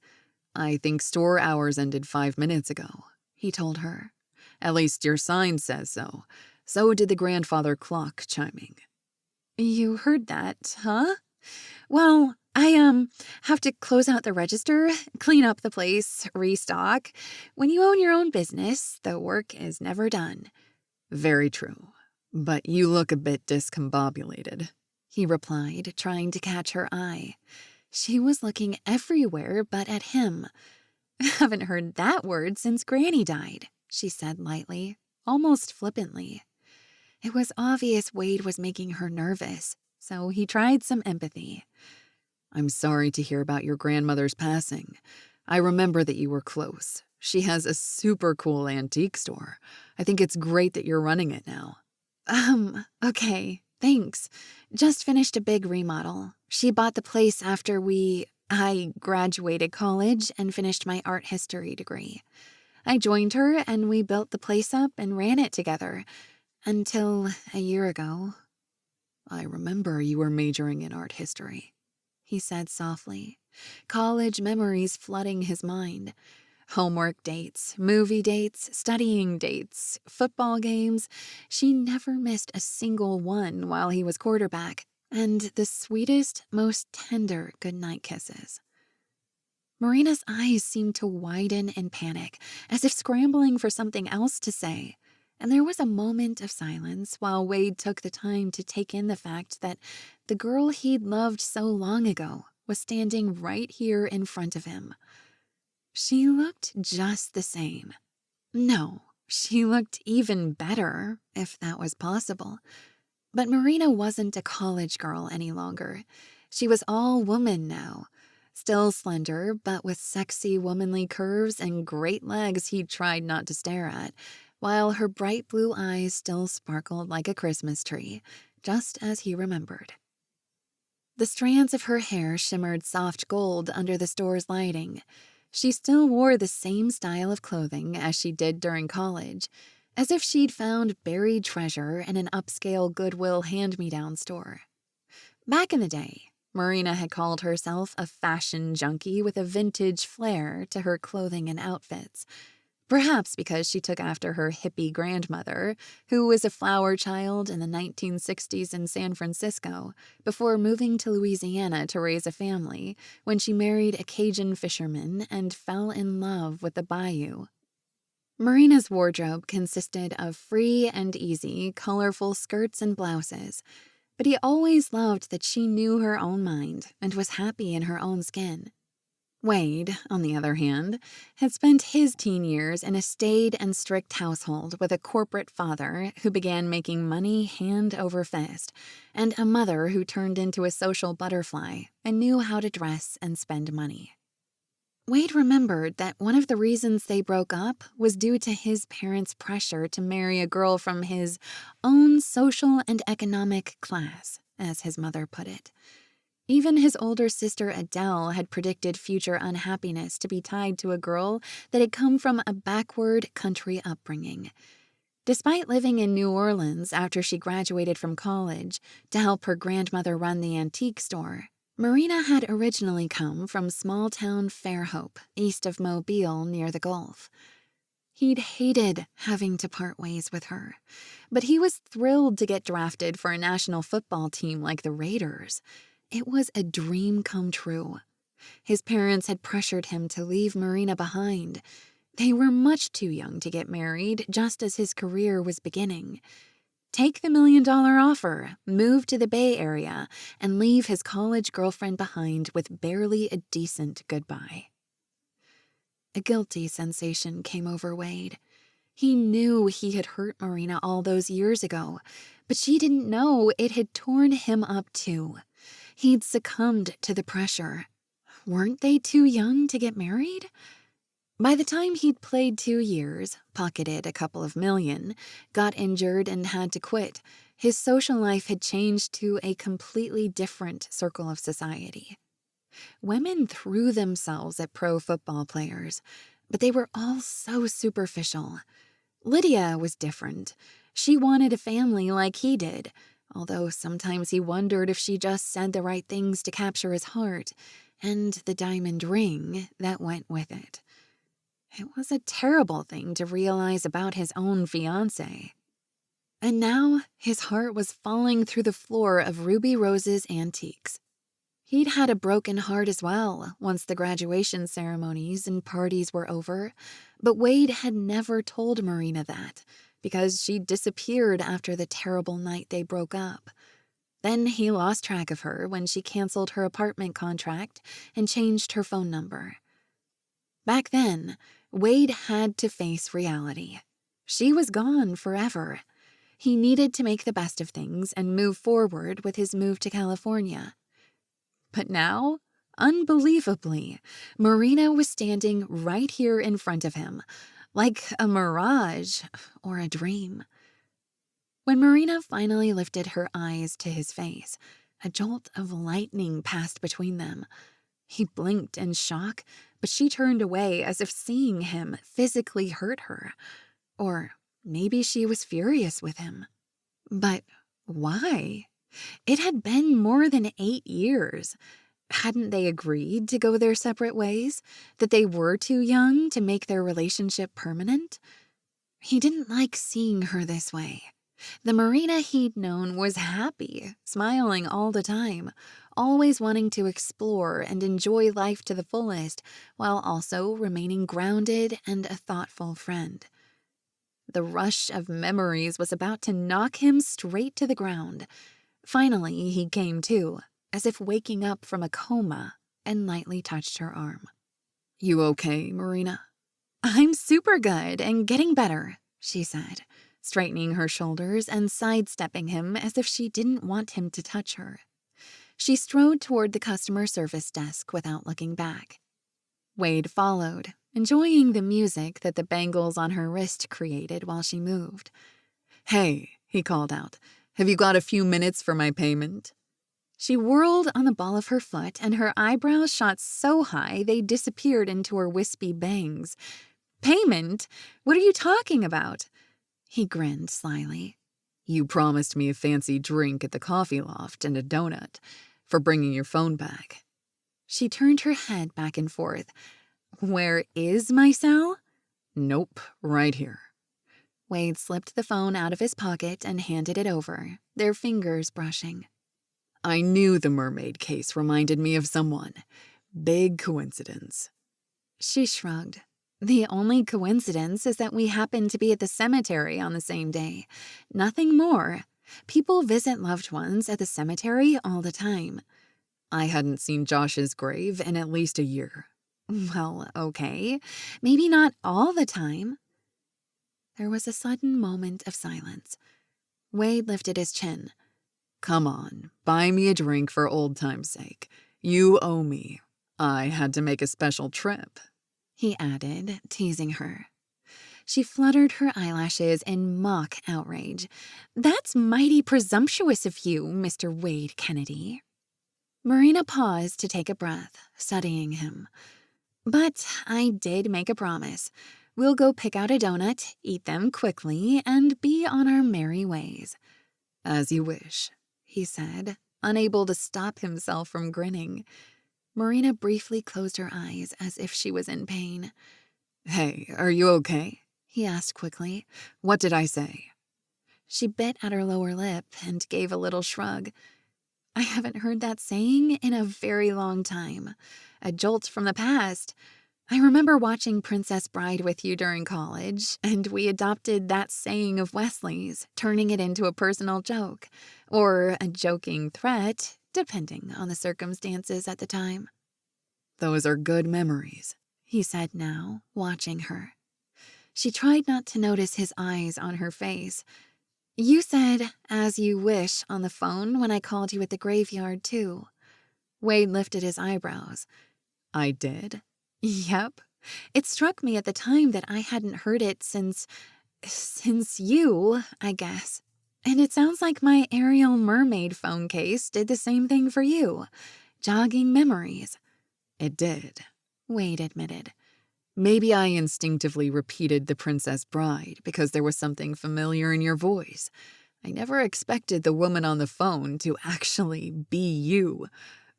I think store hours ended 5 minutes ago, he told her. At least your sign says so. So did the grandfather clock chiming. You heard that, huh? Well, I, have to close out the register, clean up the place, restock. When you own your own business, the work is never done. Very true. But you look a bit discombobulated, he replied, trying to catch her eye. She was looking everywhere but at him. Haven't heard that word since Granny died, she said lightly, almost flippantly. It was obvious Wade was making her nervous, so he tried some empathy. I'm sorry to hear about your grandmother's passing. I remember that you were close. She has a super cool antique store. I think it's great that you're running it now. Okay, thanks. Just finished a big remodel. She bought the place after I graduated college and finished my art history degree. I joined her and we built the place up and ran it together. Until a year ago. I remember you were majoring in art history, he said softly, college memories flooding his mind. Homework dates, movie dates, studying dates, football games. She never missed a single one while he was quarterback, and the sweetest, most tender goodnight kisses. Marina's eyes seemed to widen in panic, as if scrambling for something else to say. And there was a moment of silence while Wade took the time to take in the fact that the girl he'd loved so long ago was standing right here in front of him. She looked just the same. No, she looked even better, if that was possible. But Marina wasn't a college girl any longer. She was all woman now. Still slender, but with sexy womanly curves and great legs he'd tried not to stare at, while her bright blue eyes still sparkled like a Christmas tree, just as he remembered. The strands of her hair shimmered soft gold under the store's lighting. She still wore the same style of clothing as she did during college, as if she'd found buried treasure in an upscale Goodwill hand-me-down store. Back in the day, Marina had called herself a fashion junkie with a vintage flair to her clothing and outfits, perhaps because she took after her hippie grandmother, who was a flower child in the 1960s in San Francisco before moving to Louisiana to raise a family when she married a Cajun fisherman and fell in love with the bayou. Marina's wardrobe consisted of free and easy, colorful skirts and blouses, but he always loved that she knew her own mind and was happy in her own skin. Wade, on the other hand, had spent his teen years in a staid and strict household with a corporate father who began making money hand over fist, and a mother who turned into a social butterfly and knew how to dress and spend money. Wade remembered that one of the reasons they broke up was due to his parents' pressure to marry a girl from his own social and economic class, as his mother put it. Even his older sister Adele had predicted future unhappiness to be tied to a girl that had come from a backward country upbringing. Despite living in New Orleans after she graduated from college to help her grandmother run the antique store, Marina had originally come from small-town Fairhope, east of Mobile near the Gulf. He'd hated having to part ways with her, but he was thrilled to get drafted for a national football team like the Raiders. It was a dream come true. His parents had pressured him to leave Marina behind. They were much too young to get married, just as his career was beginning. Take the $1 million offer, move to the Bay Area, and leave his college girlfriend behind with barely a decent goodbye. A guilty sensation came over Wade. He knew he had hurt Marina all those years ago, but she didn't know it had torn him up too. He'd succumbed to the pressure. Weren't they too young to get married? By the time he'd played 2 years, pocketed a couple of million, got injured and had to quit, his social life had changed to a completely different circle of society. Women threw themselves at pro football players, but they were all so superficial. Lydia was different. She wanted a family like he did, although sometimes he wondered if she just said the right things to capture his heart, and the diamond ring that went with it. It was a terrible thing to realize about his own fiancée. And now his heart was falling through the floor of Ruby Rose's antiques. He'd had a broken heart as well once the graduation ceremonies and parties were over, but Wade had never told Marina that because she disappeared after the terrible night they broke up. Then he lost track of her when she canceled her apartment contract and changed her phone number. Back then, Wade had to face reality. She was gone forever. He needed to make the best of things and move forward with his move to California. But now, unbelievably, Marina was standing right here in front of him, like a mirage or a dream. When Marina finally lifted her eyes to his face, a jolt of lightning passed between them. He blinked in shock, but she turned away as if seeing him physically hurt her. Or maybe she was furious with him. But why? It had been more than 8 years. Hadn't they agreed to go their separate ways? That they were too young to make their relationship permanent? He didn't like seeing her this way. The Marina he'd known was happy, smiling all the time, always wanting to explore and enjoy life to the fullest, while also remaining grounded and a thoughtful friend. The rush of memories was about to knock him straight to the ground. Finally, he came to, as if waking up from a coma, and lightly touched her arm. You okay, Marina? I'm super good and getting better, she said, straightening her shoulders and sidestepping him as if she didn't want him to touch her. She strode toward the customer service desk without looking back. Wade followed, enjoying the music that the bangles on her wrist created while she moved. Hey, he called out, have you got a few minutes for my payment? She whirled on the ball of her foot, and her eyebrows shot so high they disappeared into her wispy bangs. Payment? What are you talking about? He grinned slyly. You promised me a fancy drink at the coffee loft and a donut for bringing your phone back. She turned her head back and forth. Where is my cell? Nope, right here. Wade slipped the phone out of his pocket and handed it over, their fingers brushing. I knew the mermaid case reminded me of someone. Big coincidence. She shrugged. The only coincidence is that we happened to be at the cemetery on the same day. Nothing more. People visit loved ones at the cemetery all the time. I hadn't seen Josh's grave in at least a year. Well, okay. Maybe not all the time. There was a sudden moment of silence. Wade lifted his chin. Come on, buy me a drink for old time's sake. You owe me. I had to make a special trip, he added, teasing her. She fluttered her eyelashes in mock outrage. That's mighty presumptuous of you, Mr. Wade Kennedy. Marina paused to take a breath, studying him. But I did make a promise. We'll go pick out a donut, eat them quickly, and be on our merry ways. As you wish, he said, unable to stop himself from grinning. Marina briefly closed her eyes as if she was in pain. Hey, are you okay? He asked quickly. What did I say? She bit at her lower lip and gave a little shrug. I haven't heard that saying in a very long time. A jolt from the past. I remember watching Princess Bride with you during college, and we adopted that saying of Wesley's, turning it into a personal joke, or a joking threat, depending on the circumstances at the time. Those are good memories, he said now, watching her. She tried not to notice his eyes on her face. You said, as you wish, on the phone when I called you at the graveyard, too. Wade lifted his eyebrows. I did? Yep. It struck me at the time that I hadn't heard it since you, I guess. And it sounds like my Ariel mermaid phone case did the same thing for you. Jogging memories. It did, Wade admitted. Maybe I instinctively repeated the Princess Bride because there was something familiar in your voice. I never expected the woman on the phone to actually be you.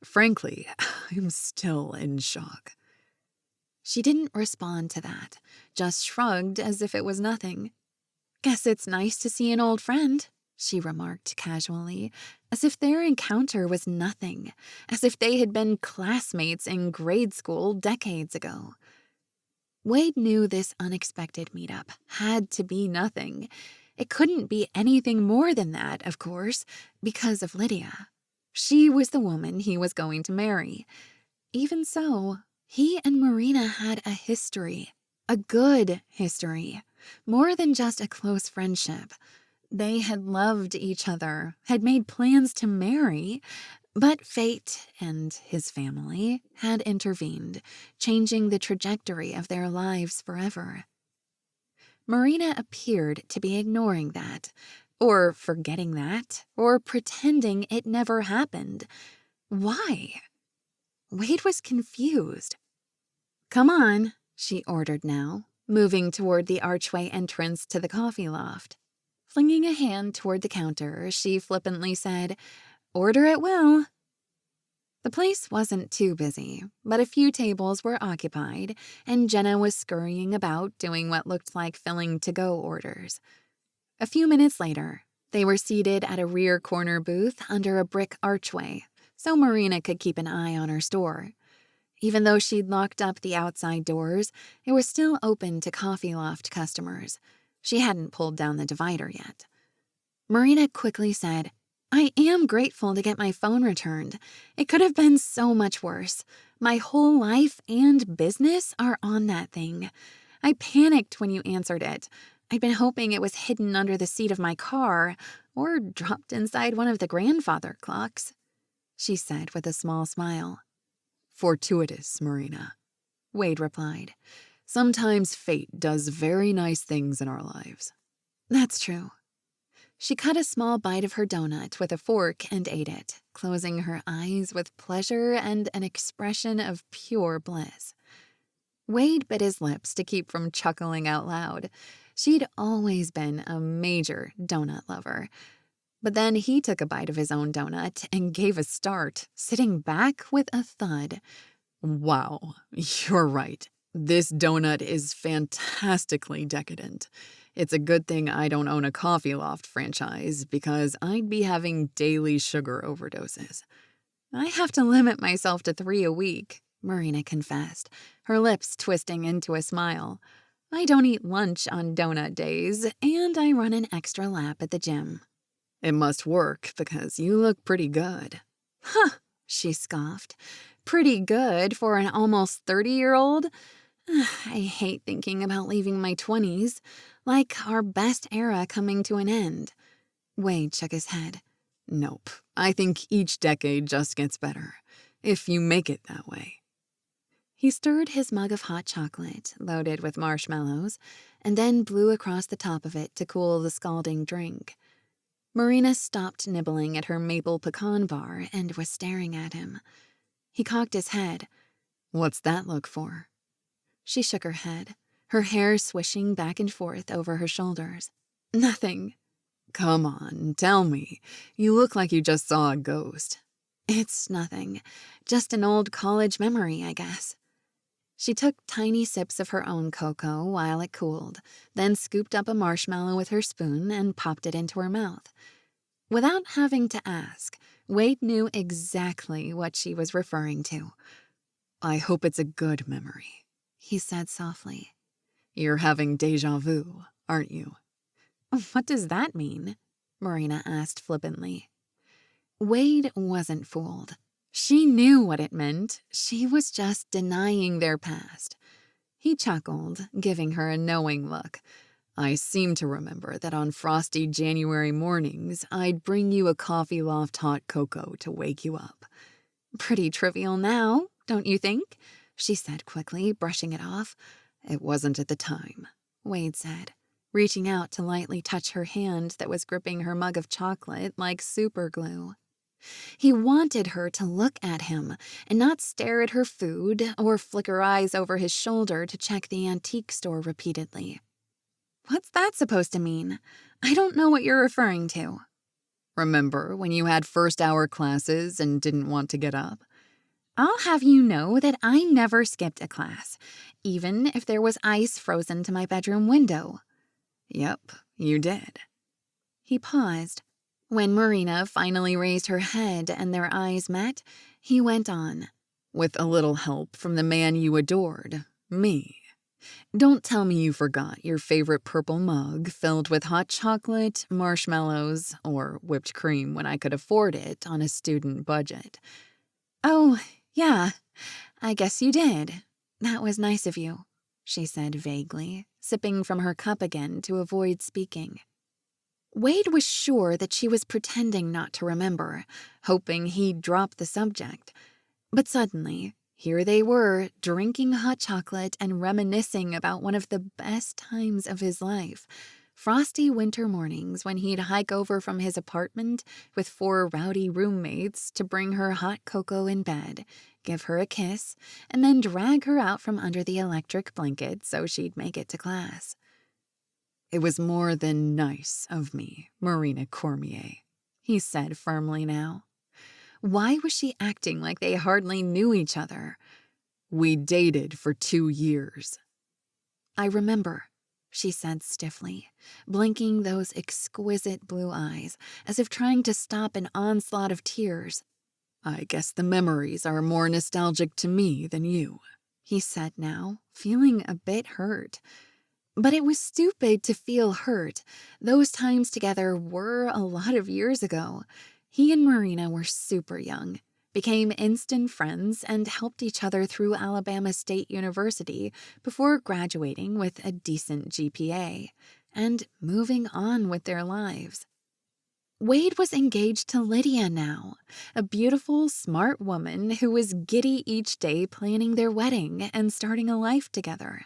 Frankly, I'm still in shock." She didn't respond to that, just shrugged as if it was nothing. "Guess it's nice to see an old friend," she remarked casually, as if their encounter was nothing, as if they had been classmates in grade school decades ago. Wade knew this unexpected meetup had to be nothing. It couldn't be anything more than that, of course, because of Lydia. She was the woman he was going to marry. Even so, he and Marina had a history, a good history, more than just a close friendship. They had loved each other, had made plans to marry, but fate and his family had intervened, changing the trajectory of their lives forever. Marina appeared to be ignoring that, or forgetting that, or pretending it never happened. Why? Wade was confused. "Come on," she ordered now, moving toward the archway entrance to the coffee loft. Flinging a hand toward the counter, she flippantly said, "Order at will." The place wasn't too busy, but a few tables were occupied, and Jenna was scurrying about doing what looked like filling to-go orders. A few minutes later, they were seated at a rear corner booth under a brick archway, so Marina could keep an eye on her store. Even though she'd locked up the outside doors, it was still open to coffee loft customers. She hadn't pulled down the divider yet. Marina quickly said, "I am grateful to get my phone returned. It could have been so much worse. My whole life and business are on that thing. I panicked when you answered it. I'd been hoping it was hidden under the seat of my car or dropped inside one of the grandfather clocks," she said with a small smile. "Fortuitous, Marina," Wade replied. "Sometimes fate does very nice things in our lives." "That's true." She cut a small bite of her donut with a fork and ate it, closing her eyes with pleasure and an expression of pure bliss. Wade bit his lips to keep from chuckling out loud. She'd always been a major donut lover. But then he took a bite of his own donut and gave a start, sitting back with a thud. "Wow, you're right. This donut is fantastically decadent. It's a good thing I don't own a coffee loft franchise because I'd be having daily sugar overdoses." "I have to limit myself to 3 a week," Marina confessed, her lips twisting into a smile. "I don't eat lunch on donut days, and I run an extra lap at the gym." "It must work because you look pretty good." "Huh," she scoffed. "Pretty good for an almost 30-year-old? I hate thinking about leaving my 20s, like our best era coming to an end." Wade shook his head. "Nope. I think each decade just gets better, if you make it that way." He stirred his mug of hot chocolate, loaded with marshmallows, and then blew across the top of it to cool the scalding drink. Marina stopped nibbling at her maple pecan bar and was staring at him. He cocked his head. "What's that look for?" She shook her head, her hair swishing back and forth over her shoulders. "Nothing." "Come on, tell me. You look like you just saw a ghost." "It's nothing. Just an old college memory, I guess." She took tiny sips of her own cocoa while it cooled, then scooped up a marshmallow with her spoon and popped it into her mouth. Without having to ask, Wade knew exactly what she was referring to. "I hope it's a good memory," he said softly. "You're having déjà vu, aren't you?" "What does that mean?" Marina asked flippantly. Wade wasn't fooled. She knew what it meant. She was just denying their past. He chuckled, giving her a knowing look. "I seem to remember that on frosty January mornings, I'd bring you a coffee loft hot cocoa to wake you up." "Pretty trivial now, don't you think?" she said quickly, brushing it off. "It wasn't at the time," Wade said, reaching out to lightly touch her hand that was gripping her mug of chocolate like super glue. He wanted her to look at him and not stare at her food or flicker eyes over his shoulder to check the antique store repeatedly. What's that supposed to mean? I don't know what you're referring to. Remember when you had first-hour classes and didn't want to get up? I'll have you know that I never skipped a class, even if there was ice frozen to my bedroom window. Yep, you did. He paused. When Marina finally raised her head and their eyes met, he went on. With a little help from the man you adored, me. Don't tell me you forgot your favorite purple mug filled with hot chocolate, marshmallows, or whipped cream when I could afford it on a student budget. Oh, yeah, I guess you did. That was nice of you, she said vaguely, sipping from her cup again to avoid speaking. Wade was sure that she was pretending not to remember, hoping he'd drop the subject. But suddenly, here they were, drinking hot chocolate and reminiscing about one of the best times of his life. Frosty winter mornings when he'd hike over from his apartment with 4 rowdy roommates to bring her hot cocoa in bed, give her a kiss, and then drag her out from under the electric blanket so she'd make it to class. It was more than nice of me, Marina Cormier, he said firmly now. Why was she acting like they hardly knew each other? We dated for 2 years. I remember, she said stiffly, blinking those exquisite blue eyes, as if trying to stop an onslaught of tears. I guess the memories are more nostalgic to me than you, he said now, feeling a bit hurt. But it was stupid to feel hurt. Those times together were a lot of years ago. He and Marina were super young, became instant friends, and helped each other through Alabama State University before graduating with a decent GPA and moving on with their lives. Wade was engaged to Lydia now, a beautiful, smart woman who was giddy each day planning their wedding and starting a life together.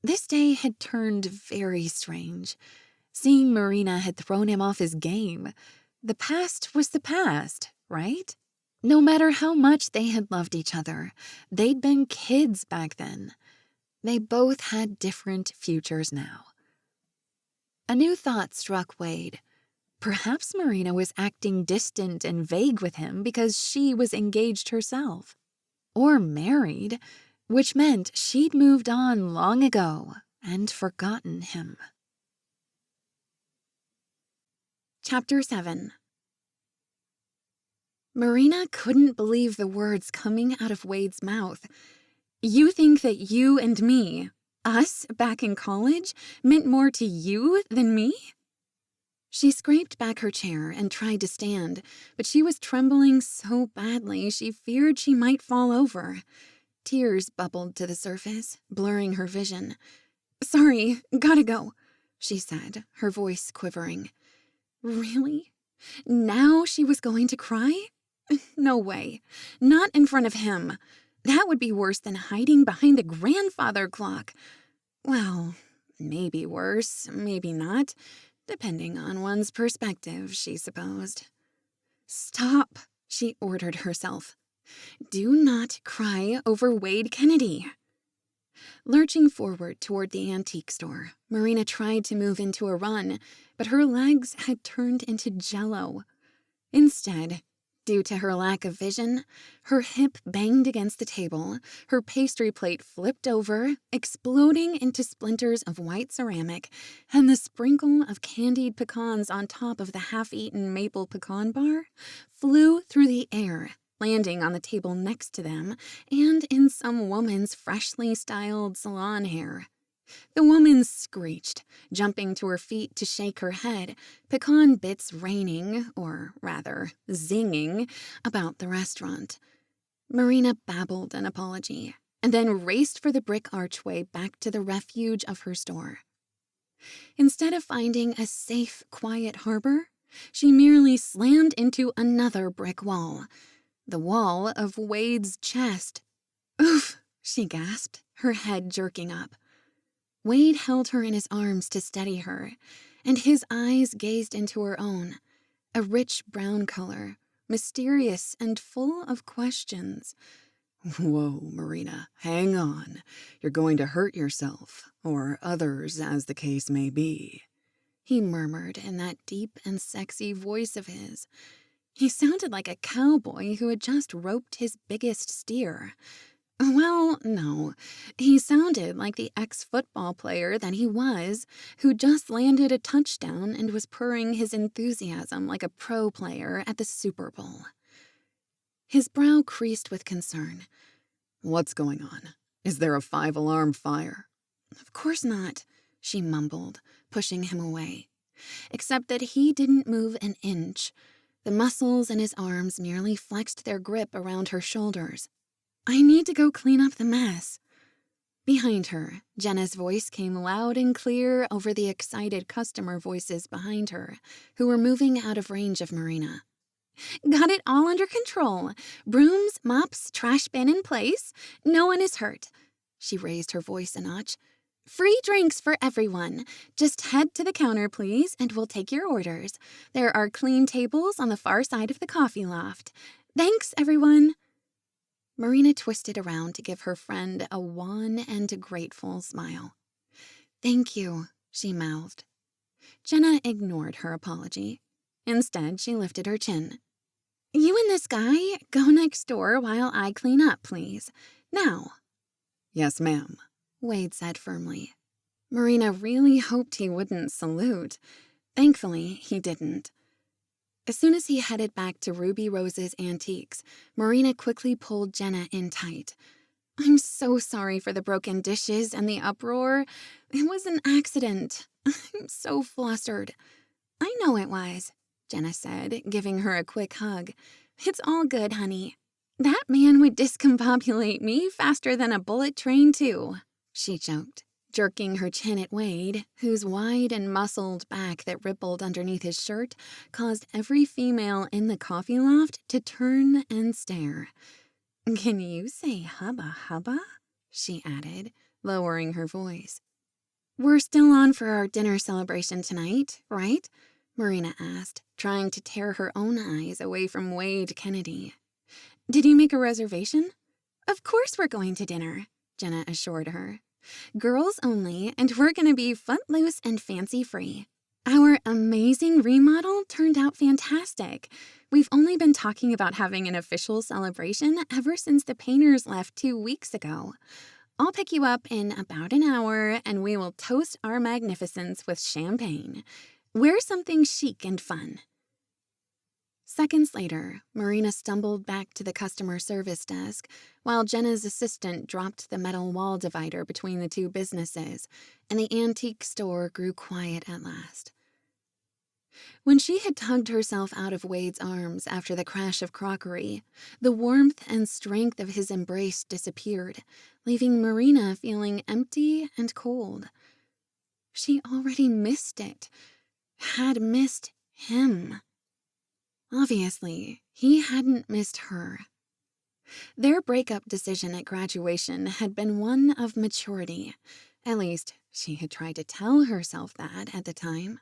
This day had turned very strange. Seeing Marina had thrown him off his game. The past was the past, right? No matter how much they had loved each other, they'd been kids back then. They both had different futures now. A new thought struck Wade. Perhaps Marina was acting distant and vague with him because she was engaged herself. Or married, which meant she'd moved on long ago and forgotten him. Chapter 7. Marina couldn't believe the words coming out of Wade's mouth. You think that you and me, us back in college, meant more to you than me? She scraped back her chair and tried to stand, but she was trembling so badly she feared she might fall over. Tears bubbled to the surface, blurring her vision. Sorry, gotta go, she said, her voice quivering. Really? Now she was going to cry? No way. Not in front of him. That would be worse than hiding behind the grandfather clock. Well, maybe worse, maybe not, depending on one's perspective, she supposed. Stop, she ordered herself. Do not cry over Wade Kennedy. Lurching forward toward the antique store, Marina tried to move into a run, but her legs had turned into jello. Instead, due to her lack of vision, her hip banged against the table, her pastry plate flipped over, exploding into splinters of white ceramic, and the sprinkle of candied pecans on top of the half-eaten maple pecan bar flew through the air, landing on the table next to them and in some woman's freshly styled salon hair. The woman screeched, jumping to her feet to shake her head, pecan bits raining, or rather, zinging, about the restaurant. Marina babbled an apology, and then raced for the brick archway back to the refuge of her store. Instead of finding a safe, quiet harbor, she merely slammed into another brick wall. The wall of Wade's chest. Oof, she gasped, her head jerking up. Wade held her in his arms to steady her, and his eyes gazed into her own, a rich brown color, mysterious and full of questions. Whoa, Marina, hang on. You're going to hurt yourself, or others, as the case may be, he murmured in that deep and sexy voice of his. He sounded like a cowboy who had just roped his biggest steer. Well, no, he sounded like the ex-football player that he was, who just landed a touchdown and was purring his enthusiasm like a pro player at the Super Bowl. His brow creased with concern. What's going on? Is there a 5-alarm fire? Of course not, she mumbled, pushing him away. Except that he didn't move an inch. The muscles in his arms merely flexed their grip around her shoulders. I need to go clean up the mess. Behind her, Jenna's voice came loud and clear over the excited customer voices behind her, who were moving out of range of Marina. Got it all under control. Brooms, mops, trash bin in place. No one is hurt. She raised her voice a notch. Free drinks for everyone. Just head to the counter, please, and we'll take your orders. There are clean tables on the far side of the coffee loft. Thanks, everyone. Marina twisted around to give her friend a wan and grateful smile. Thank you, she mouthed. Jenna ignored her apology. Instead, she lifted her chin. You and this guy go next door while I clean up, please. Now. Yes, ma'am, Wade said firmly. Marina really hoped he wouldn't salute. Thankfully, he didn't. As soon as he headed back to Ruby Rose's Antiques, Marina quickly pulled Jenna in tight. I'm so sorry for the broken dishes and the uproar. It was an accident. I'm so flustered. I know it was, Jenna said, giving her a quick hug. It's all good, honey. That man would discombobulate me faster than a bullet train, too, she joked, jerking her chin at Wade, whose wide and muscled back that rippled underneath his shirt caused every female in the coffee loft to turn and stare. Can you say hubba hubba? She added, lowering her voice. We're still on for our dinner celebration tonight, right? Marina asked, trying to tear her own eyes away from Wade Kennedy. Did you make a reservation? Of course we're going to dinner, Jenna assured her. Girls only, and we're going to be footloose and fancy-free. Our amazing remodel turned out fantastic. We've only been talking about having an official celebration ever since the painters left 2 weeks ago. I'll pick you up in about an hour, and we will toast our magnificence with champagne. Wear something chic and fun. Seconds later, Marina stumbled back to the customer service desk while Jenna's assistant dropped the metal wall divider between the two businesses, and the antique store grew quiet at last. When she had tugged herself out of Wade's arms after the crash of crockery, the warmth and strength of his embrace disappeared, leaving Marina feeling empty and cold. She already missed it, had missed him. Obviously, he hadn't missed her. Their breakup decision at graduation had been one of maturity. At least, she had tried to tell herself that at the time.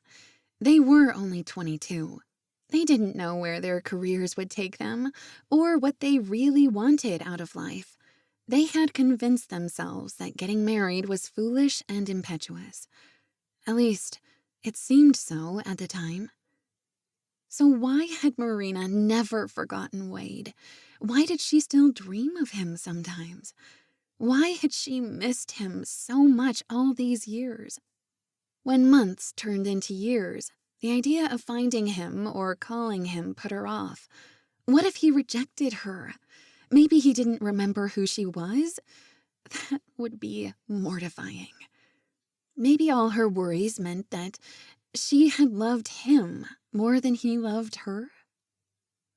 They were only 22. They didn't know where their careers would take them, or what they really wanted out of life. They had convinced themselves that getting married was foolish and impetuous. At least, it seemed so at the time. So why had Marina never forgotten Wade? Why did she still dream of him sometimes? Why had she missed him so much all these years? When months turned into years, the idea of finding him or calling him put her off. What if he rejected her? Maybe he didn't remember who she was? That would be mortifying. Maybe all her worries meant that she had loved him more than he loved her.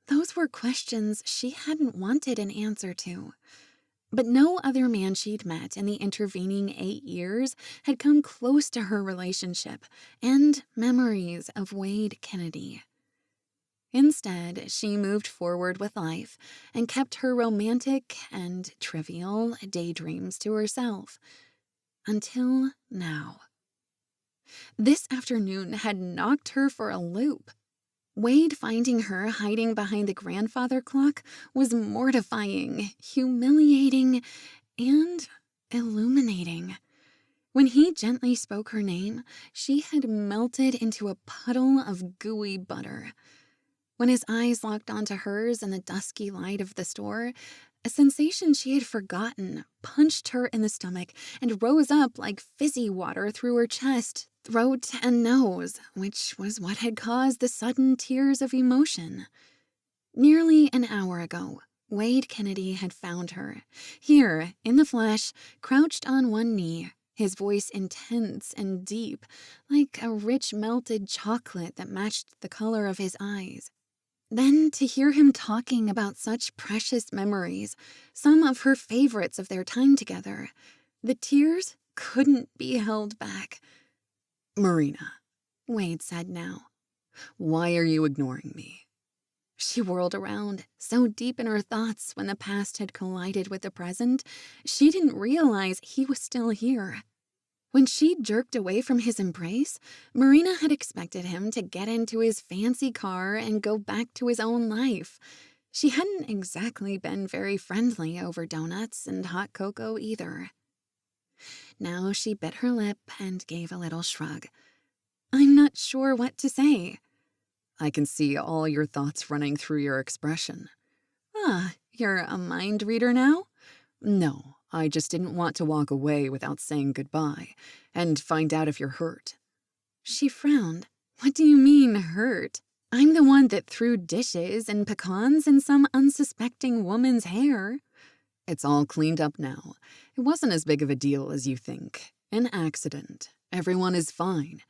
Those were questions she hadn't wanted an answer to. But no other man she'd met in the intervening 8 years had come close to her relationship and memories of Wade Kennedy. Instead, she moved forward with life and kept her romantic and trivial daydreams to herself. Until now. This afternoon had knocked her for a loop. Wade finding her hiding behind the grandfather clock was mortifying, humiliating, and illuminating. When he gently spoke her name, she had melted into a puddle of gooey butter. When his eyes locked onto hers in the dusky light of the store, a sensation she had forgotten punched her in the stomach and rose up like fizzy water through her chest, throat, and nose, which was what had caused the sudden tears of emotion. Nearly an hour ago, Wade Kennedy had found her, here, in the flesh, crouched on one knee, his voice intense and deep, like a rich melted chocolate that matched the color of his eyes. Then to hear him talking about such precious memories, some of her favorites of their time together, the tears couldn't be held back. Marina, Wade said now. why are you ignoring me? She whirled around, so deep in her thoughts when the past had collided with the present, she didn't realize he was still here. When she jerked away from his embrace, Marina had expected him to get into his fancy car and go back to his own life. She hadn't exactly been very friendly over donuts and hot cocoa either. Now she bit her lip and gave a little shrug. I'm not sure what to say. I can see all your thoughts running through your expression. Ah, you're a mind reader now? No, I just didn't want to walk away without saying goodbye and find out if you're hurt. She frowned. What do you mean, hurt? I'm the one that threw dishes and pecans in some unsuspecting woman's hair. It's all cleaned up now. It wasn't as big of a deal as you think. An accident. Everyone is fine.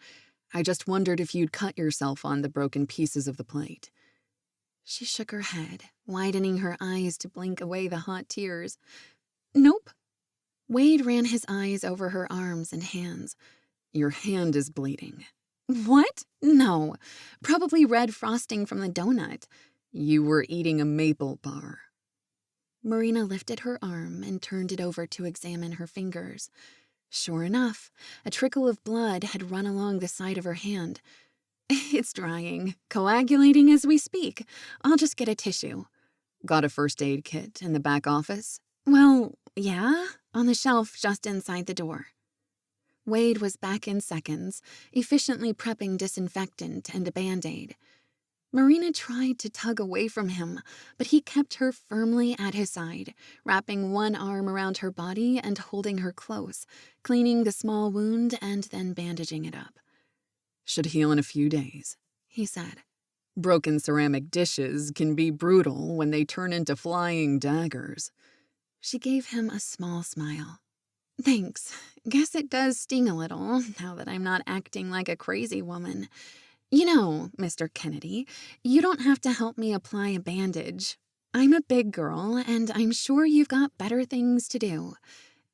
I just wondered if you'd cut yourself on the broken pieces of the plate. She shook her head, widening her eyes to blink away the hot tears. Nope. Wade ran his eyes over her arms and hands. Your hand is bleeding. What? No. Probably red frosting from the donut. You were eating a maple bar. Marina lifted her arm and turned it over to examine her fingers. Sure enough, a trickle of blood had run along the side of her hand. It's drying, coagulating as we speak. I'll just get a tissue. Got a first aid kit in the back office? Well, yeah, on the shelf just inside the door. Wade was back in seconds, efficiently prepping disinfectant and a Band-Aid. Marina tried to tug away from him, but he kept her firmly at his side, wrapping one arm around her body and holding her close, cleaning the small wound and then bandaging it up. Should heal in a few days, he said. Broken ceramic dishes can be brutal when they turn into flying daggers. She gave him a small smile. Thanks. Guess it does sting a little, now that I'm not acting like a crazy woman. You know, Mr. Kennedy, you don't have to help me apply a bandage. I'm a big girl, and I'm sure you've got better things to do.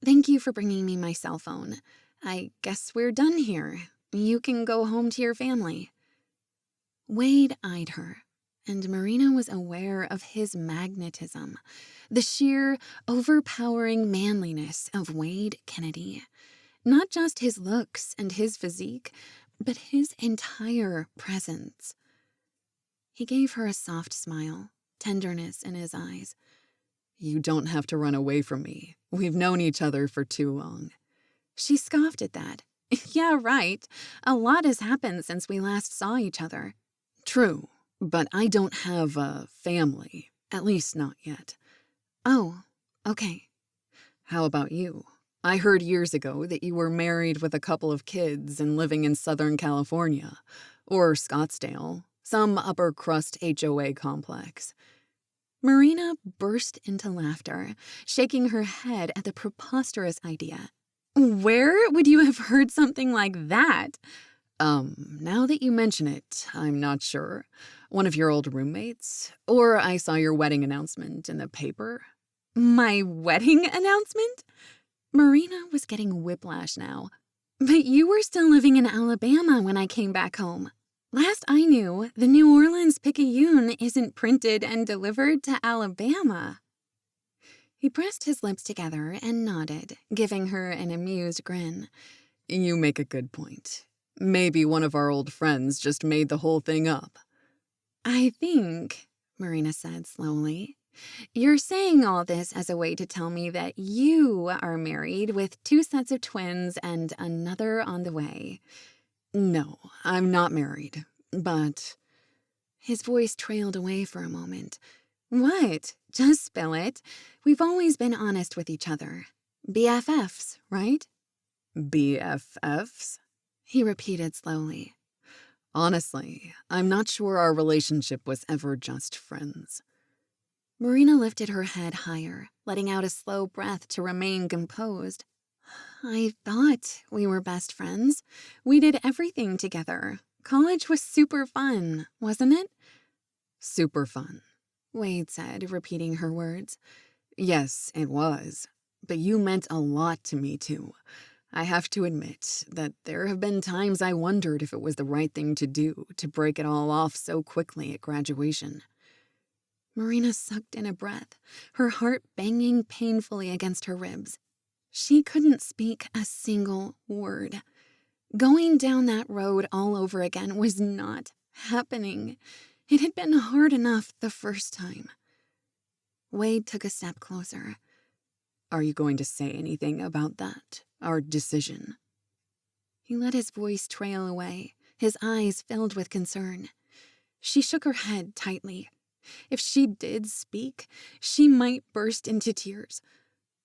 Thank you for bringing me my cell phone. I guess we're done here. You can go home to your family. Wade eyed her, and Marina was aware of his magnetism, the sheer, overpowering manliness of Wade Kennedy. Not just his looks and his physique, but his entire presence. He gave her a soft smile, tenderness in his eyes. You don't have to run away from me. We've known each other for too long. She scoffed at that. Yeah, right. A lot has happened since we last saw each other. True, but I don't have a family, at least not yet. Oh, okay. How about you? I heard years ago that you were married with a couple of kids and living in Southern California, or Scottsdale, some upper-crust HOA complex. Marina burst into laughter, shaking her head at the preposterous idea. Where would you have heard something like that? Now that you mention it, I'm not sure. One of your old roommates? Or I saw your wedding announcement in the paper? My wedding announcement? Marina was getting whiplash now. But you were still living in Alabama when I came back home. Last I knew, the New Orleans Picayune isn't printed and delivered to Alabama. He pressed his lips together and nodded, giving her an amused grin. You make a good point. Maybe one of our old friends just made the whole thing up. I think, Marina said slowly, you're saying all this as a way to tell me that you are married with 2 sets of twins and another on the way. No, I'm not married, but... His voice trailed away for a moment. What? Just spill it. We've always been honest with each other. BFFs, right? BFFs? He repeated slowly. Honestly, I'm not sure our relationship was ever just friends. Marina lifted her head higher, letting out a slow breath to remain composed. I thought we were best friends. We did everything together. College was super fun, wasn't it? Super fun, Wade said, repeating her words. Yes, it was. But you meant a lot to me, too. I have to admit that there have been times I wondered if it was the right thing to do to break it all off so quickly at graduation. Marina sucked in a breath, her heart banging painfully against her ribs. She couldn't speak a single word. Going down that road all over again was not happening. It had been hard enough the first time. Wade took a step closer. Are you going to say anything about that, our decision? He let his voice trail away, his eyes filled with concern. She shook her head tightly. If she did speak, she might burst into tears.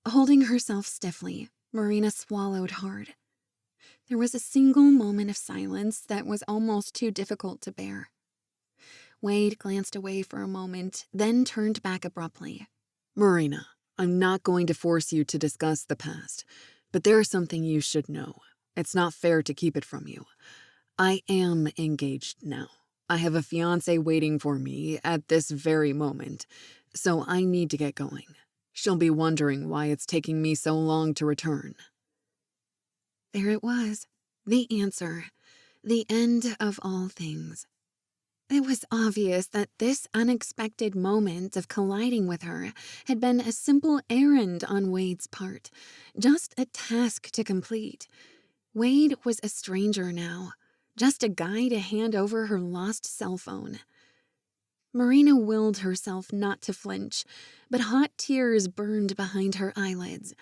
Holding herself stiffly, Marina swallowed hard. There was a single moment of silence that was almost too difficult to bear. Wade glanced away for a moment, then turned back abruptly. Marina, I'm not going to force you to discuss the past, but there's something you should know. It's not fair to keep it from you. I am engaged now. I have a fiancé waiting for me at this very moment, so I need to get going. She'll be wondering why it's taking me so long to return. There it was, the answer, the end of all things. It was obvious that this unexpected moment of colliding with her had been a simple errand on Wade's part, just a task to complete. Wade was a stranger now, just a guy to hand over her lost cell phone. Marina willed herself not to flinch, but hot tears burned behind her eyelids.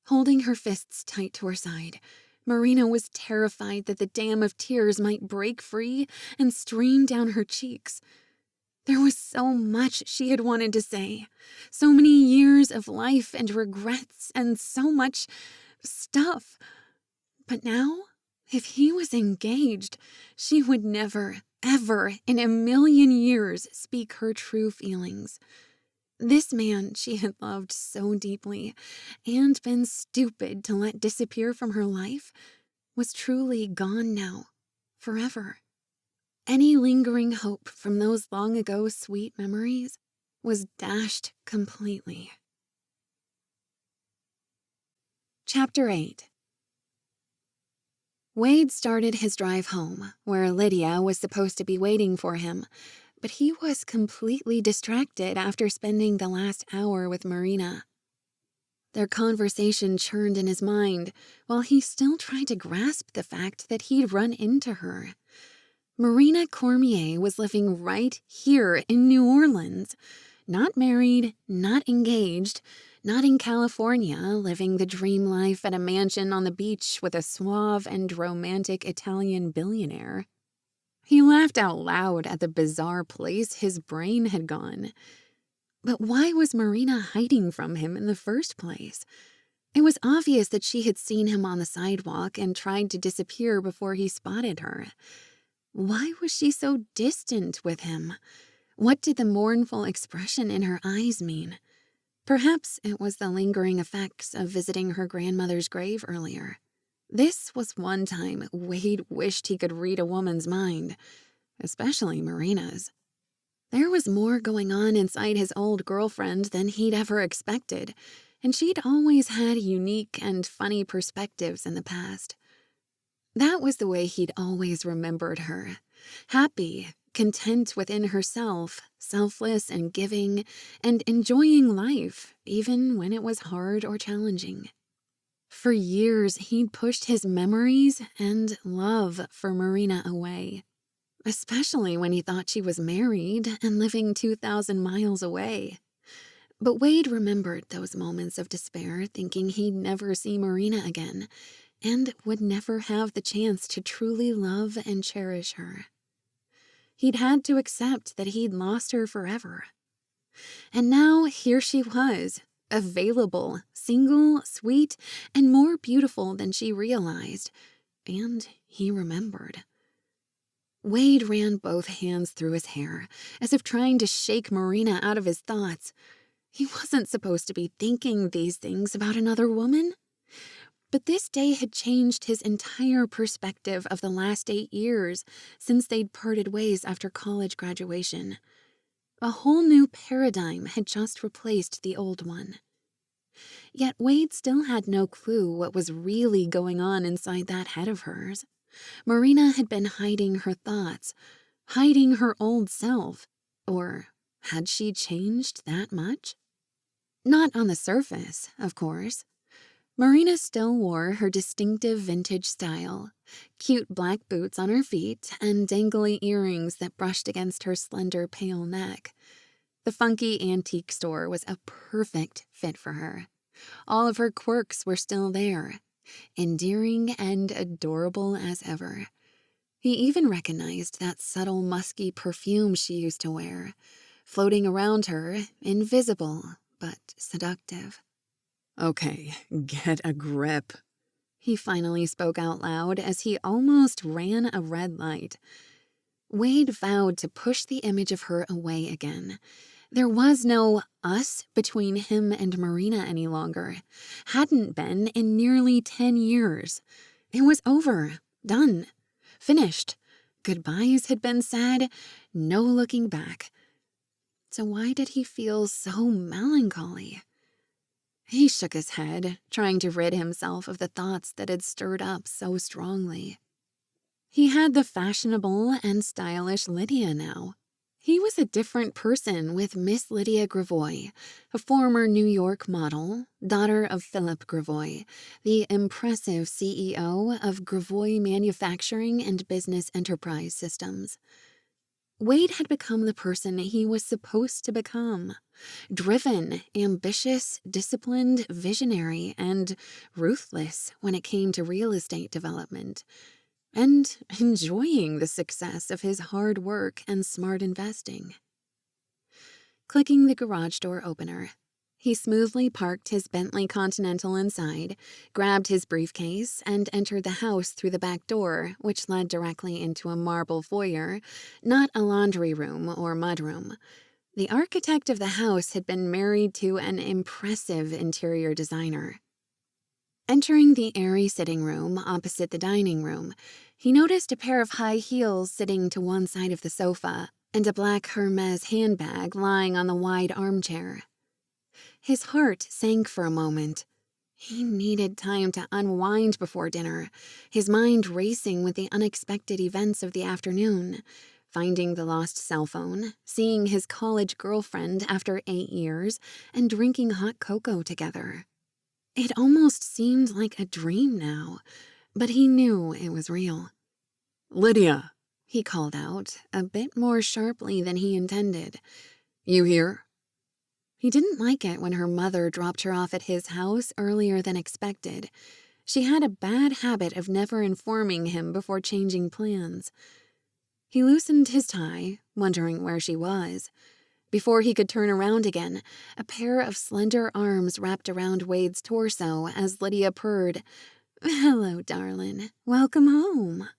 Holding her fists tight to her side, Marina was terrified that the dam of tears might break free and stream down her cheeks. There was so much she had wanted to say, so many years of life and regrets and so much stuff. But now, if he was engaged, she would never, ever in a million years speak her true feelings. This man she had loved so deeply and been stupid to let disappear from her life was truly gone now, forever. Any lingering hope from those long ago sweet memories was dashed completely. Chapter 8. Wade started his drive home, where Lydia was supposed to be waiting for him, but he was completely distracted after spending the last hour with Marina. Their conversation churned in his mind, while he still tried to grasp the fact that he'd run into her. Marina Cormier was living right here in New Orleans. Not married, not engaged, not in California, living the dream life at a mansion on the beach with a suave and romantic Italian billionaire. He laughed out loud at the bizarre place his brain had gone. But why was Marina hiding from him in the first place? It was obvious that she had seen him on the sidewalk and tried to disappear before he spotted her. Why was she so distant with him? What did the mournful expression in her eyes mean? Perhaps it was the lingering effects of visiting her grandmother's grave earlier. This was one time Wade wished he could read a woman's mind, especially Marina's. There was more going on inside his old girlfriend than he'd ever expected, and she'd always had unique and funny perspectives in the past. That was the way he'd always remembered her. Happy, content within herself, selfless and giving, and enjoying life, even when it was hard or challenging. For years, he'd pushed his memories and love for Marina away. especially when he thought she was married and living 2,000 miles away. But Wade remembered those moments of despair, thinking he'd never see Marina again and would never have the chance to truly love and cherish her. He'd had to accept that he'd lost her forever. And now here she was, available, single, sweet, and more beautiful than she realized. And he remembered. Wade ran both hands through his hair, as if trying to shake Marina out of his thoughts. He wasn't supposed to be thinking these things about another woman. But this day had changed his entire perspective of the last 8 years since they'd parted ways after college graduation. A whole new paradigm had just replaced the old one. Yet Wade still had no clue what was really going on inside that head of hers. Marina had been hiding her thoughts, hiding her old self. Or had she changed that much? Not on the surface, of course. Marina still wore her distinctive vintage style, cute black boots on her feet and dangly earrings that brushed against her slender, pale neck. The funky antique store was a perfect fit for her. All of her quirks were still there, endearing and adorable as ever. He even recognized that subtle, musky perfume she used to wear, floating around her, invisible but seductive. Okay, get a grip. He finally spoke out loud as he almost ran a red light. Wade vowed to push the image of her away again. There was no us between him and Marina any longer. Hadn't been in nearly 10 years. It was over. Done. Finished. Goodbyes had been said. No looking back. So why did he feel so melancholy? He shook his head, trying to rid himself of the thoughts that had stirred up so strongly. He had the fashionable and stylish Lydia now. He was a different person with Miss Lydia Gravois, a former New York model, daughter of Philip Gravois, the impressive CEO of Gravois Manufacturing and Business Enterprise Systems. Wade had become the person he was supposed to become. Driven, ambitious, disciplined, visionary, and ruthless when it came to real estate development. And enjoying the success of his hard work and smart investing. Clicking the garage door opener, he smoothly parked his Bentley Continental inside, grabbed his briefcase, and entered the house through the back door, which led directly into a marble foyer, not a laundry room or mudroom. The architect of the house had been married to an impressive interior designer. Entering the airy sitting room opposite the dining room, he noticed a pair of high heels sitting to one side of the sofa and a black Hermes handbag lying on the wide armchair. His heart sank for a moment. He needed time to unwind before dinner, his mind racing with the unexpected events of the afternoon. Finding the lost cell phone, seeing his college girlfriend after 8 years, and drinking hot cocoa together. It almost seemed like a dream now, but he knew it was real. Lydia, he called out, a bit more sharply than he intended. You here? He didn't like it when her mother dropped her off at his house earlier than expected. She had a bad habit of never informing him before changing plans. He loosened his tie, wondering where she was. Before he could turn around again, a pair of slender arms wrapped around Wade's torso as Lydia purred, "Hello, darling. Welcome home."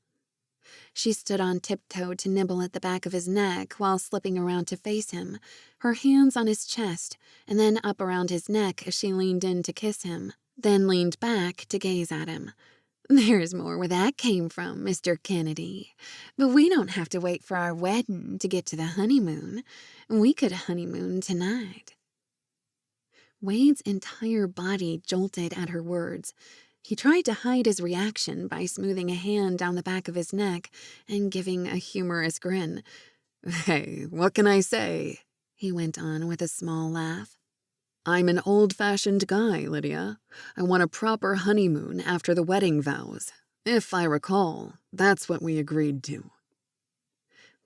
She stood on tiptoe to nibble at the back of his neck while slipping around to face him, her hands on his chest and then up around his neck as she leaned in to kiss him, then leaned back to gaze at him. "There's more where that came from, Mr. Kennedy. But we don't have to wait for our wedding to get to the honeymoon. We could honeymoon tonight." Wade's entire body jolted at her words. He tried to hide his reaction by smoothing a hand down the back of his neck and giving a humorous grin. Hey, what can I say? He went on with a small laugh. I'm an old-fashioned guy, Lydia. I want a proper honeymoon after the wedding vows. If I recall, that's what we agreed to.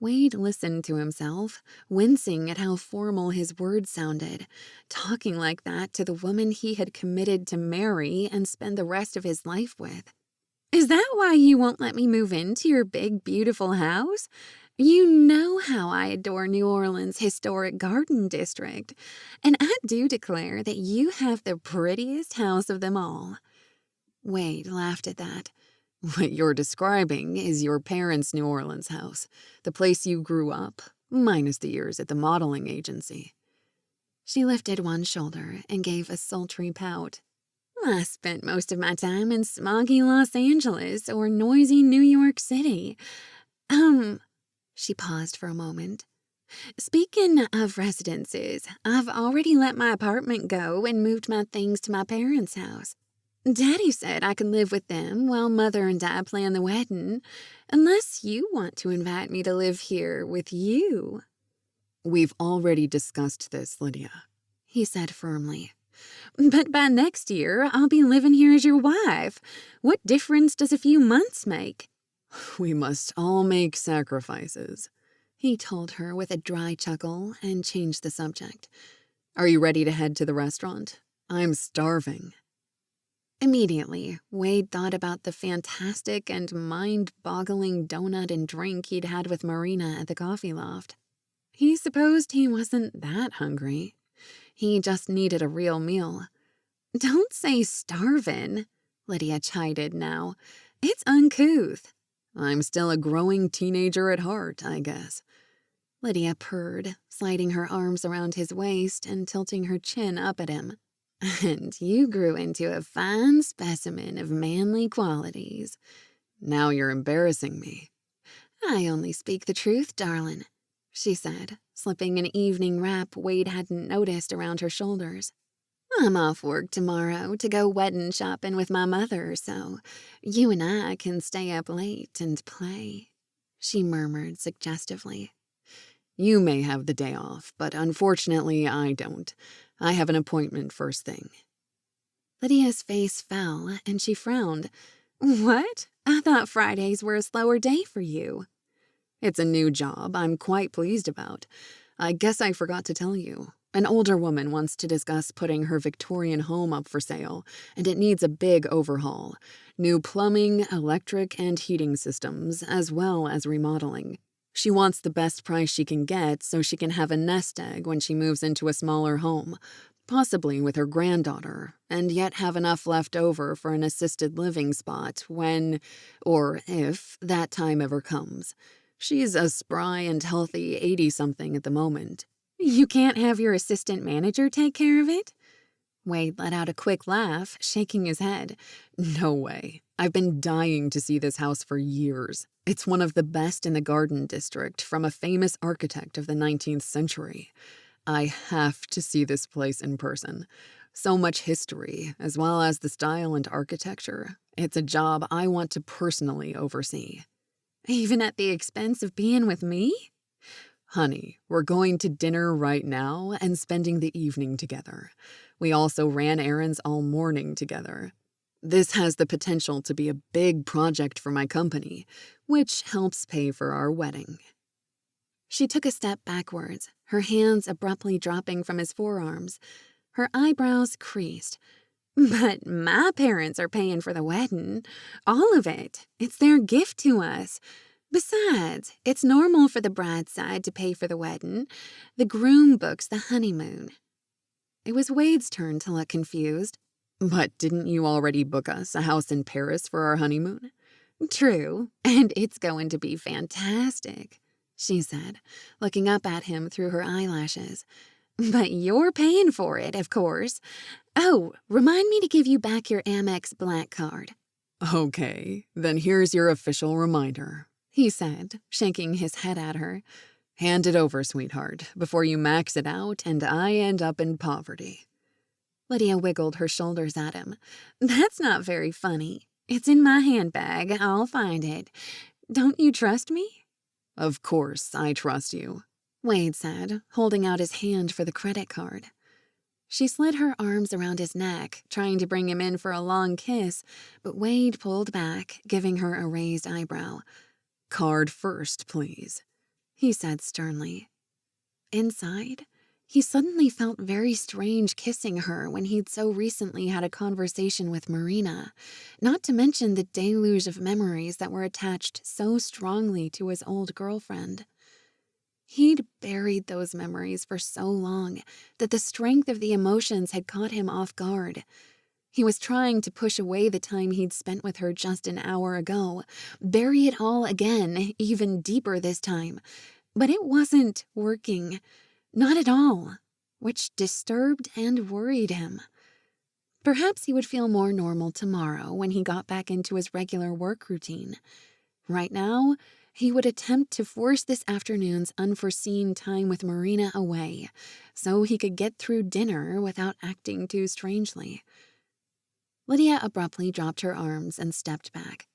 Wade listened to himself, wincing at how formal his words sounded, talking like that to the woman he had committed to marry and spend the rest of his life with. Is that why you won't let me move into your big, beautiful house? You know how I adore New Orleans' historic garden district, and I do declare that you have the prettiest house of them all. Wade laughed at that. What you're describing is your parents' New Orleans house, the place you grew up, minus the years at the modeling agency. She lifted one shoulder and gave a sultry pout. I spent most of my time in smoggy Los Angeles or noisy New York City. She paused for a moment. Speaking of residences, I've already let my apartment go and moved my things to my parents' house. Daddy said I could live with them while Mother and I plan the wedding, unless you want to invite me to live here with you. We've already discussed this, Lydia, he said firmly. But by next year, I'll be living here as your wife. What difference does a few months make? We must all make sacrifices, he told her with a dry chuckle and changed the subject. Are you ready to head to the restaurant? I'm starving. Immediately, Wade thought about the fantastic and mind-boggling donut and drink he'd had with Marina at the coffee loft. He supposed he wasn't that hungry. He just needed a real meal. Don't say starvin', Lydia chided now. It's uncouth. I'm still a growing teenager at heart, I guess. Lydia purred, sliding her arms around his waist and tilting her chin up at him. And you grew into a fine specimen of manly qualities. Now you're embarrassing me. I only speak the truth, darlin', she said, slipping an evening wrap Wade hadn't noticed around her shoulders. I'm off work tomorrow to go wedding shopping with my mother, so you and I can stay up late and play, she murmured suggestively. You may have the day off, but unfortunately I don't. I have an appointment first thing. Lydia's face fell, and she frowned. What? I thought Fridays were a slower day for you. It's a new job I'm quite pleased about. I guess I forgot to tell you. An older woman wants to discuss putting her Victorian home up for sale, and it needs a big overhaul. New plumbing, electric, and heating systems, as well as remodeling. She wants the best price she can get so she can have a nest egg when she moves into a smaller home, possibly with her granddaughter, and yet have enough left over for an assisted living spot when, or if, that time ever comes. She's a spry and healthy 80-something at the moment. You can't have your assistant manager take care of it? Wade let out a quick laugh, shaking his head. No way. I've been dying to see this house for years. It's one of the best in the Garden District from a famous architect of the 19th century. I have to see this place in person. So much history, as well as the style and architecture. It's a job I want to personally oversee. Even at the expense of being with me? Honey, we're going to dinner right now and spending the evening together. We also ran errands all morning together. This has the potential to be a big project for my company, which helps pay for our wedding. She took a step backwards, her hands abruptly dropping from his forearms. Her eyebrows creased. But my parents are paying for the wedding. All of it. It's their gift to us. Besides, it's normal for the bride's side to pay for the wedding. The groom books the honeymoon. It was Wade's turn to look confused. But didn't you already book us a house in Paris for our honeymoon? True, and it's going to be fantastic, she said, looking up at him through her eyelashes. But you're paying for it, of course. Oh, remind me to give you back your Amex Black card. Okay, then here's your official reminder, he said, shaking his head at her. Hand it over, sweetheart, before you max it out and I end up in poverty. Lydia wiggled her shoulders at him. That's not very funny. It's in my handbag. I'll find it. Don't you trust me? Of course, I trust you, Wade said, holding out his hand for the credit card. She slid her arms around his neck, trying to bring him in for a long kiss, but Wade pulled back, giving her a raised eyebrow. Card first, please. he said sternly. Inside, he suddenly felt very strange kissing her when he'd so recently had a conversation with Marina, not to mention the deluge of memories that were attached so strongly to his old girlfriend. He'd buried those memories for so long that the strength of the emotions had caught him off guard. He was trying to push away the time he'd spent with her just an hour ago, bury it all again, even deeper this time. But it wasn't working. Not at all, which disturbed and worried him. Perhaps he would feel more normal tomorrow when he got back into his regular work routine. Right now, he would attempt to force this afternoon's unforeseen time with Marina away, so he could get through dinner without acting too strangely. Lydia abruptly dropped her arms and stepped back.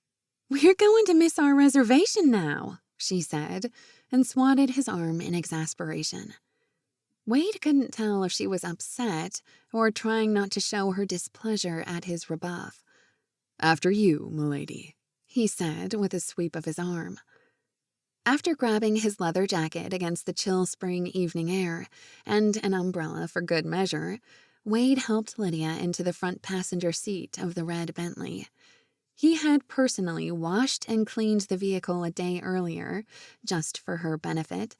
"We're going to miss our reservation now," she said, and swatted his arm in exasperation. Wade couldn't tell if she was upset or trying not to show her displeasure at his rebuff. "After you, m'lady," he said with a sweep of his arm. After grabbing his leather jacket against the chill spring evening air and an umbrella for good measure, Wade helped Lydia into the front passenger seat of the red Bentley. He had personally washed and cleaned the vehicle a day earlier, just for her benefit,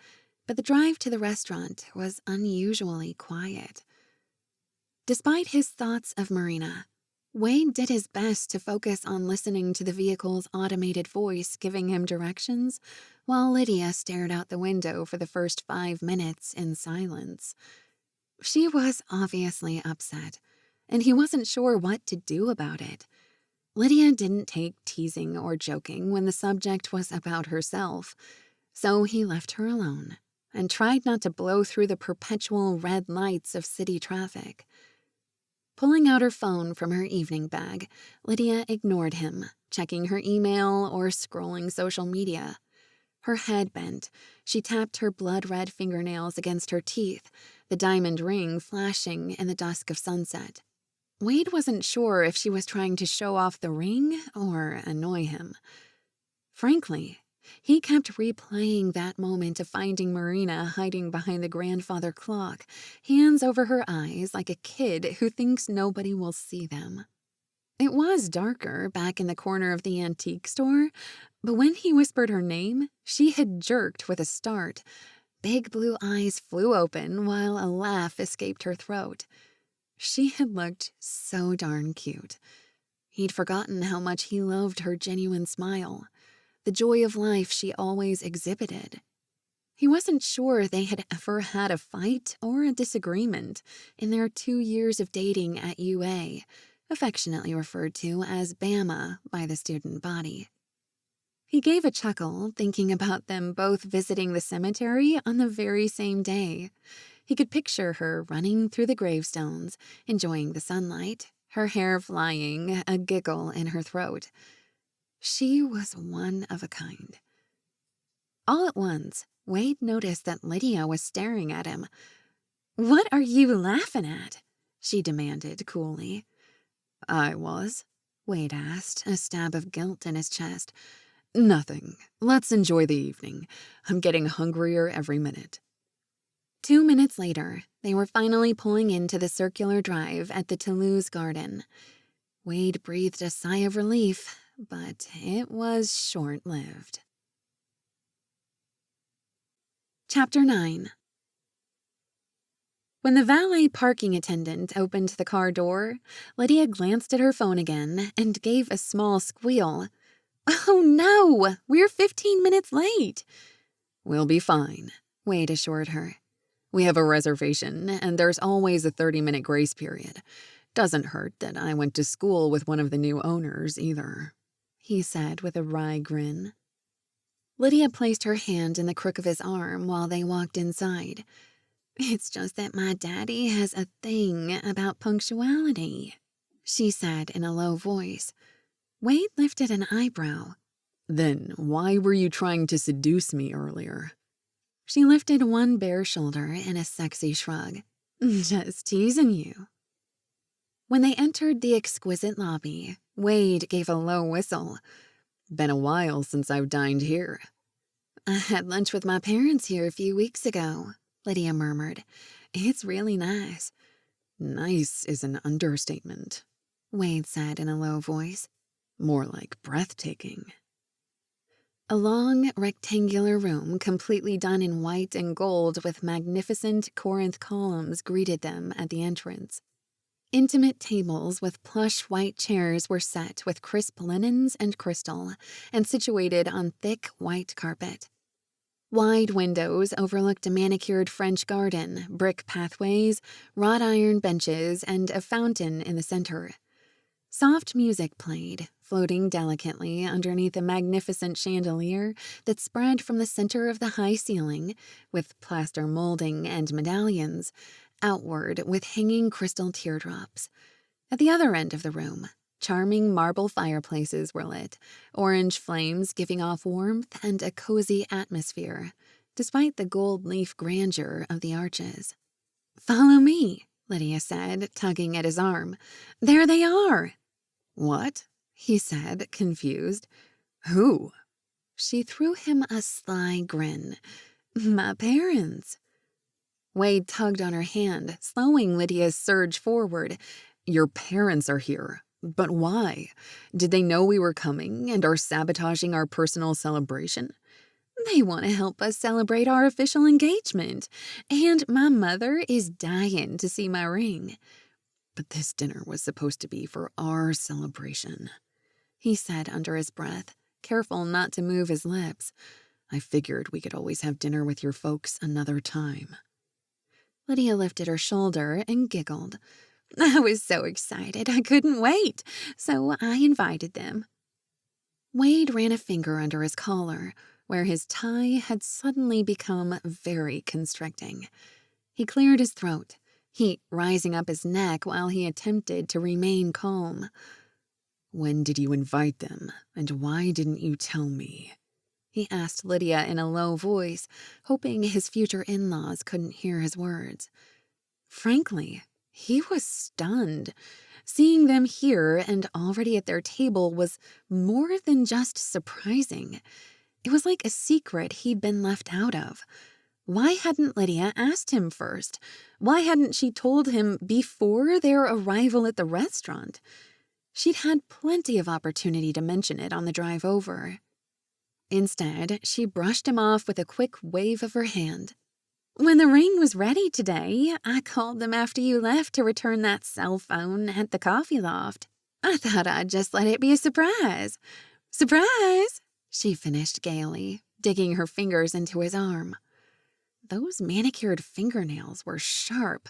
but the drive to the restaurant was unusually quiet. Despite his thoughts of Marina, Wade did his best to focus on listening to the vehicle's automated voice giving him directions, while Lydia stared out the window for the first 5 minutes in silence. She was obviously upset, and he wasn't sure what to do about it. Lydia didn't take teasing or joking when the subject was about herself, so he left her alone and tried not to blow through the perpetual red lights of city traffic. Pulling out her phone from her evening bag, Lydia ignored him, checking her email or scrolling social media. Her head bent, she tapped her blood-red fingernails against her teeth, the diamond ring flashing in the dusk of sunset. Wade wasn't sure if she was trying to show off the ring or annoy him. Frankly, he kept replaying that moment of finding Marina hiding behind the grandfather clock, hands over her eyes like a kid who thinks nobody will see them. It was darker back in the corner of the antique store, but when he whispered her name, she had jerked with a start. Big blue eyes flew open while a laugh escaped her throat. She had looked so darn cute. He'd forgotten how much he loved her genuine smile, the joy of life she always exhibited. He wasn't sure they had ever had a fight or a disagreement in their 2 years of dating at UA, affectionately referred to as Bama by the student body. He gave a chuckle, thinking about them both visiting the cemetery on the very same day. He could picture her running through the gravestones, enjoying the sunlight, her hair flying, a giggle in her throat. She was one of a kind. All at once, Wade noticed that Lydia was staring at him. "What are you laughing at?" she demanded coolly. "I was?" Wade asked, a stab of guilt in his chest. "Nothing. Let's enjoy the evening. I'm getting hungrier every minute." 2 minutes later, they were finally pulling into the circular drive at the Toulouse Garden. Wade breathed a sigh of relief, but it was short-lived. Chapter 9. When the valet parking attendant opened the car door, Lydia glanced at her phone again and gave a small squeal. "Oh no! We're 15 minutes late!" "We'll be fine," Wade assured her. "We have a reservation, and there's always a 30-minute grace period. Doesn't hurt that I went to school with one of the new owners, either," he said with a wry grin. Lydia placed her hand in the crook of his arm while they walked inside. "It's just that my daddy has a thing about punctuality," she said in a low voice. Wade lifted an eyebrow. "Then why were you trying to seduce me earlier?" She lifted one bare shoulder in a sexy shrug. "Just teasing you." When they entered the exquisite lobby, Wade gave a low whistle. "Been a while since I've dined here." I had lunch with my parents here a few weeks ago, Lydia murmured. It's really nice. Nice is an understatement, Wade said in a low voice. More like breathtaking. A long, rectangular room completely done in white and gold with magnificent Corinth columns greeted them at the entrance. Intimate tables with plush white chairs were set with crisp linens and crystal, and situated on thick white carpet. Wide windows overlooked a manicured French garden, brick pathways, wrought iron benches, and a fountain in the center. Soft music played, floating delicately underneath a magnificent chandelier that spread from the center of the high ceiling, with plaster molding and medallions, outward with hanging crystal teardrops. At the other end of the room, charming marble fireplaces were lit, orange flames giving off warmth and a cozy atmosphere, despite the gold leaf grandeur of the arches. "Follow me," Lydia said, tugging at his arm. "There they are." "What?" he said, confused. "Who?" She threw him a sly grin. "My parents." Wade tugged on her hand, slowing Lydia's surge forward. "Your parents are here. But why? Did they know we were coming and are sabotaging our personal celebration?" "They want to help us celebrate our official engagement. And my mother is dying to see my ring." "But this dinner was supposed to be for our celebration," he said under his breath, careful not to move his lips. "I figured we could always have dinner with your folks another time." Lydia lifted her shoulder and giggled. "I was so excited I couldn't wait, so I invited them." Wade ran a finger under his collar, where his tie had suddenly become very constricting. He cleared his throat, heat rising up his neck while he attempted to remain calm. "When did you invite them, and why didn't you tell me?" he asked Lydia in a low voice, hoping his future in-laws couldn't hear his words. Frankly, he was stunned. Seeing them here and already at their table was more than just surprising. It was like a secret he'd been left out of. Why hadn't Lydia asked him first? Why hadn't she told him before their arrival at the restaurant? She'd had plenty of opportunity to mention it on the drive over. Instead, she brushed him off with a quick wave of her hand. "When the ring was ready today, I called them after you left to return that cell phone at the coffee loft. I thought I'd just let it be a surprise." "Surprise!" she finished gaily, digging her fingers into his arm. Those manicured fingernails were sharp.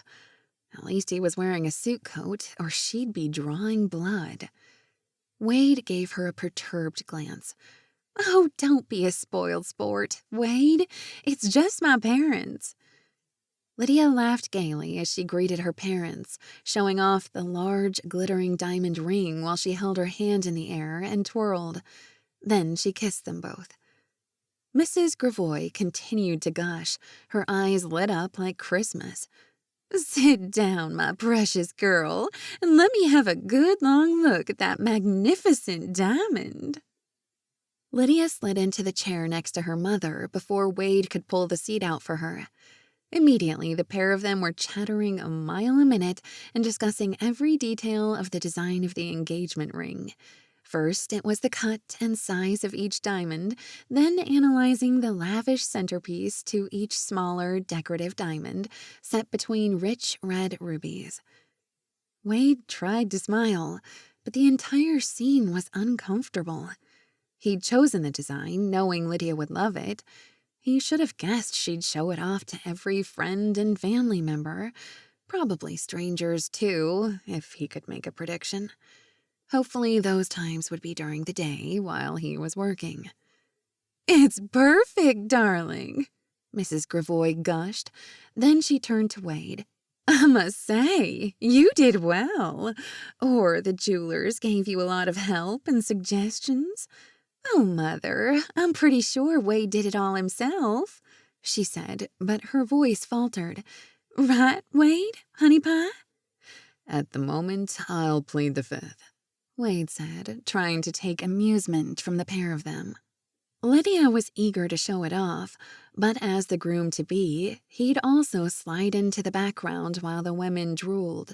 At least he was wearing a suit coat, or she'd be drawing blood. Wade gave her a perturbed glance. "Oh, don't be a spoiled sport, Wade. It's just my parents." Lydia laughed gaily as she greeted her parents, showing off the large, glittering diamond ring while she held her hand in the air and twirled. Then she kissed them both. Mrs. Gravois continued to gush, her eyes lit up like Christmas. "Sit down, my precious girl, and let me have a good long look at that magnificent diamond." Lydia slid into the chair next to her mother before Wade could pull the seat out for her. Immediately, the pair of them were chattering a mile a minute and discussing every detail of the design of the engagement ring. First, it was the cut and size of each diamond, then analyzing the lavish centerpiece to each smaller, decorative diamond set between rich red rubies. Wade tried to smile, but the entire scene was uncomfortable. He'd chosen the design, knowing Lydia would love it. He should have guessed she'd show it off to every friend and family member, probably strangers too, if he could make a prediction. Hopefully those times would be during the day while he was working. "It's perfect, darling," Mrs. Gravois gushed. Then she turned to Wade. "I must say, you did well. Or the jewelers gave you a lot of help and suggestions." "Oh, Mother, I'm pretty sure Wade did it all himself," she said, but her voice faltered. "Right, Wade, honey pie?" "At the moment, I'll plead the fifth," Wade said, trying to take amusement from the pair of them. Lydia was eager to show it off, but as the groom-to-be, he'd also slide into the background while the women drooled,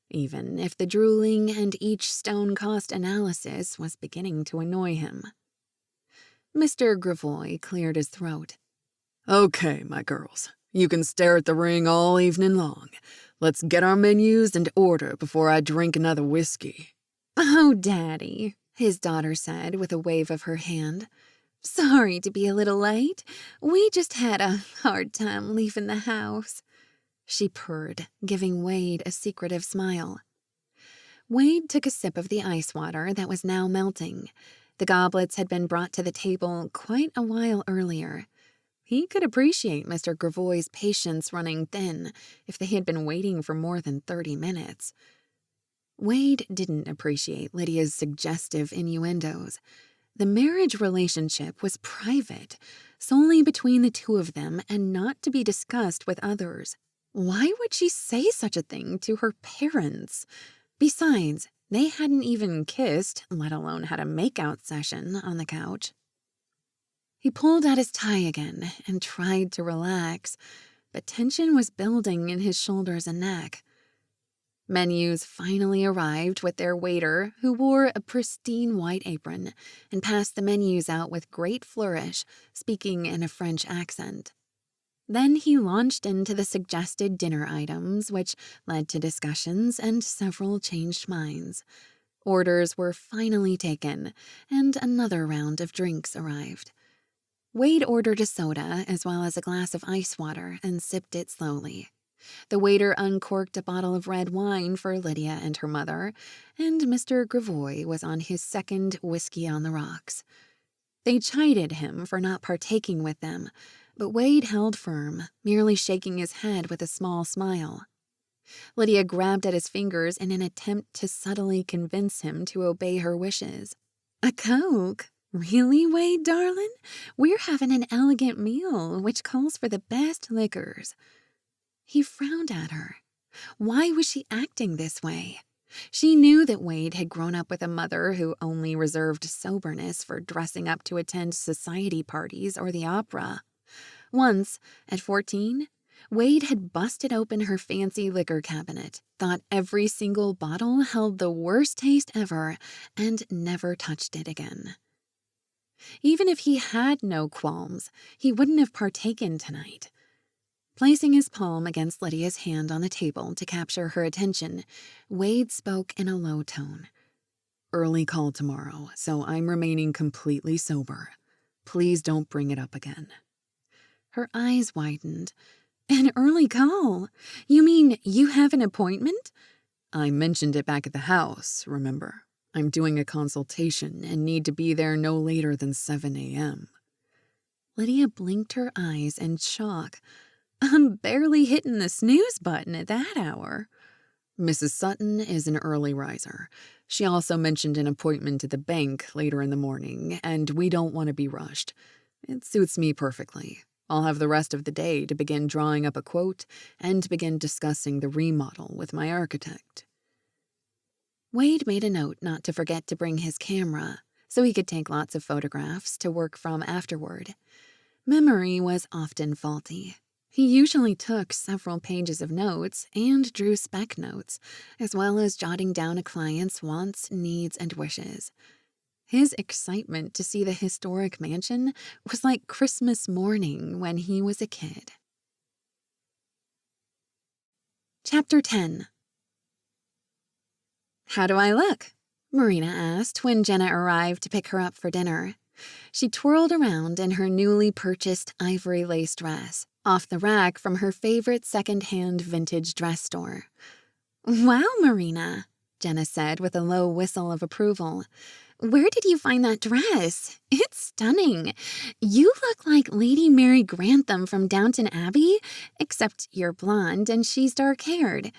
even if the drooling and each stone cost analysis was beginning to annoy him. Mr. Gravois cleared his throat. Okay, my girls, you can stare at the ring all evening long. Let's get our menus and order before I drink another whiskey. Oh, Daddy, his daughter said with a wave of her hand. Sorry to be a little late. We just had a hard time leaving the house. She purred, giving Wade a secretive smile. Wade took a sip of the ice water that was now melting. The goblets had been brought to the table quite a while earlier. He could appreciate Mr. Gravois's patience running thin if they had been waiting for more than 30 minutes. Wade didn't appreciate Lydia's suggestive innuendos. The marriage relationship was private, solely between the two of them and not to be discussed with others. Why would she say such a thing to her parents? Besides, they hadn't even kissed, let alone had a makeout session on the couch. He pulled at his tie again and tried to relax, but tension was building in his shoulders and neck. Menus finally arrived with their waiter, who wore a pristine white apron, and passed the menus out with great flourish, speaking in a French accent. Then he launched into the suggested dinner items, which led to discussions and several changed minds. Orders were finally taken, and another round of drinks arrived. Wade ordered a soda as well as a glass of ice water and sipped it slowly. The waiter uncorked a bottle of red wine for Lydia and her mother, and Mr. Gravois was on his second whiskey on the rocks. They chided him for not partaking with them, but Wade held firm, merely shaking his head with a small smile. Lydia grabbed at his fingers in an attempt to subtly convince him to obey her wishes. A Coke? Really, Wade, darling? We're having an elegant meal, which calls for the best liquors. He frowned at her. Why was she acting this way? She knew that Wade had grown up with a mother who only reserved soberness for dressing up to attend society parties or the opera. Once, at 14, Wade had busted open her fancy liquor cabinet, thought every single bottle held the worst taste ever, and never touched it again. Even if he had no qualms, he wouldn't have partaken tonight. Placing his palm against Lydia's hand on the table to capture her attention, Wade spoke in a low tone. Early call tomorrow, so I'm remaining completely sober. Please don't bring it up again. Her eyes widened. An early call? You mean you have an appointment? I mentioned it back at the house, remember? I'm doing a consultation and need to be there no later than 7 a.m. Lydia blinked her eyes in shock. I'm barely hitting the snooze button at that hour. Mrs. Sutton is an early riser. She also mentioned an appointment at the bank later in the morning, and we don't want to be rushed. It suits me perfectly. I'll have the rest of the day to begin drawing up a quote and begin discussing the remodel with my architect. Wade made a note not to forget to bring his camera, so he could take lots of photographs to work from afterward. Memory was often faulty. He usually took several pages of notes and drew spec notes, as well as jotting down a client's wants, needs, and wishes. His excitement to see the historic mansion was like Christmas morning when he was a kid. Chapter 10. How do I look? Marina asked when Jenna arrived to pick her up for dinner. She twirled around in her newly purchased ivory lace dress, off the rack from her favorite second-hand vintage dress store. Wow, Marina, Jenna said with a low whistle of approval. Where did you find that dress? It's stunning. You look like Lady Mary Grantham from Downton Abbey, except you're blonde and she's dark-haired.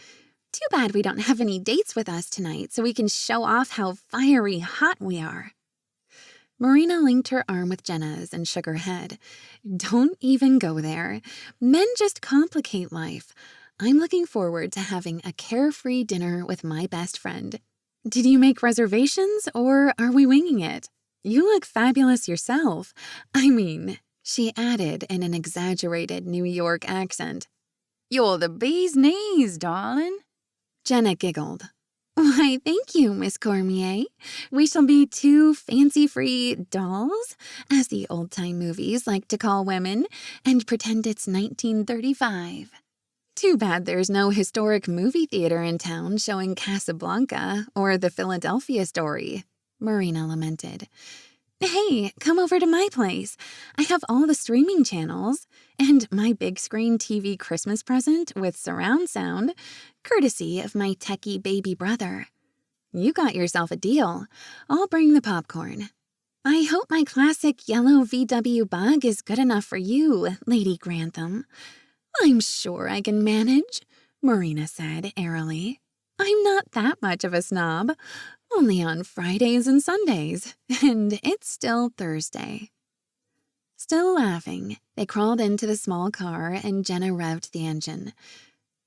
Too bad we don't have any dates with us tonight so we can show off how fiery hot we are. Marina linked her arm with Jenna's and shook her head. Don't even go there. Men just complicate life. I'm looking forward to having a carefree dinner with my best friend. Did you make reservations or are we winging it? You look fabulous yourself. I mean," she added in an exaggerated New York accent, "you're the bee's knees, darling." Jenna giggled. "Why, thank you, Miss Cormier. We shall be two fancy-free dolls, as the old-time movies like to call women, and pretend it's 1935. Too bad there's no historic movie theater in town showing Casablanca or the Philadelphia Story," Marina lamented. "Hey, come over to my place. I have all the streaming channels and my big screen TV Christmas present with surround sound, courtesy of my techie baby brother. You got yourself a deal. I'll bring the popcorn. I hope my classic yellow VW Bug is good enough for you, Lady Grantham." "I'm sure I can manage," Marina said airily. "I'm not that much of a snob. Only on Fridays and Sundays, and it's still Thursday." Still laughing, they crawled into the small car and Jenna revved the engine.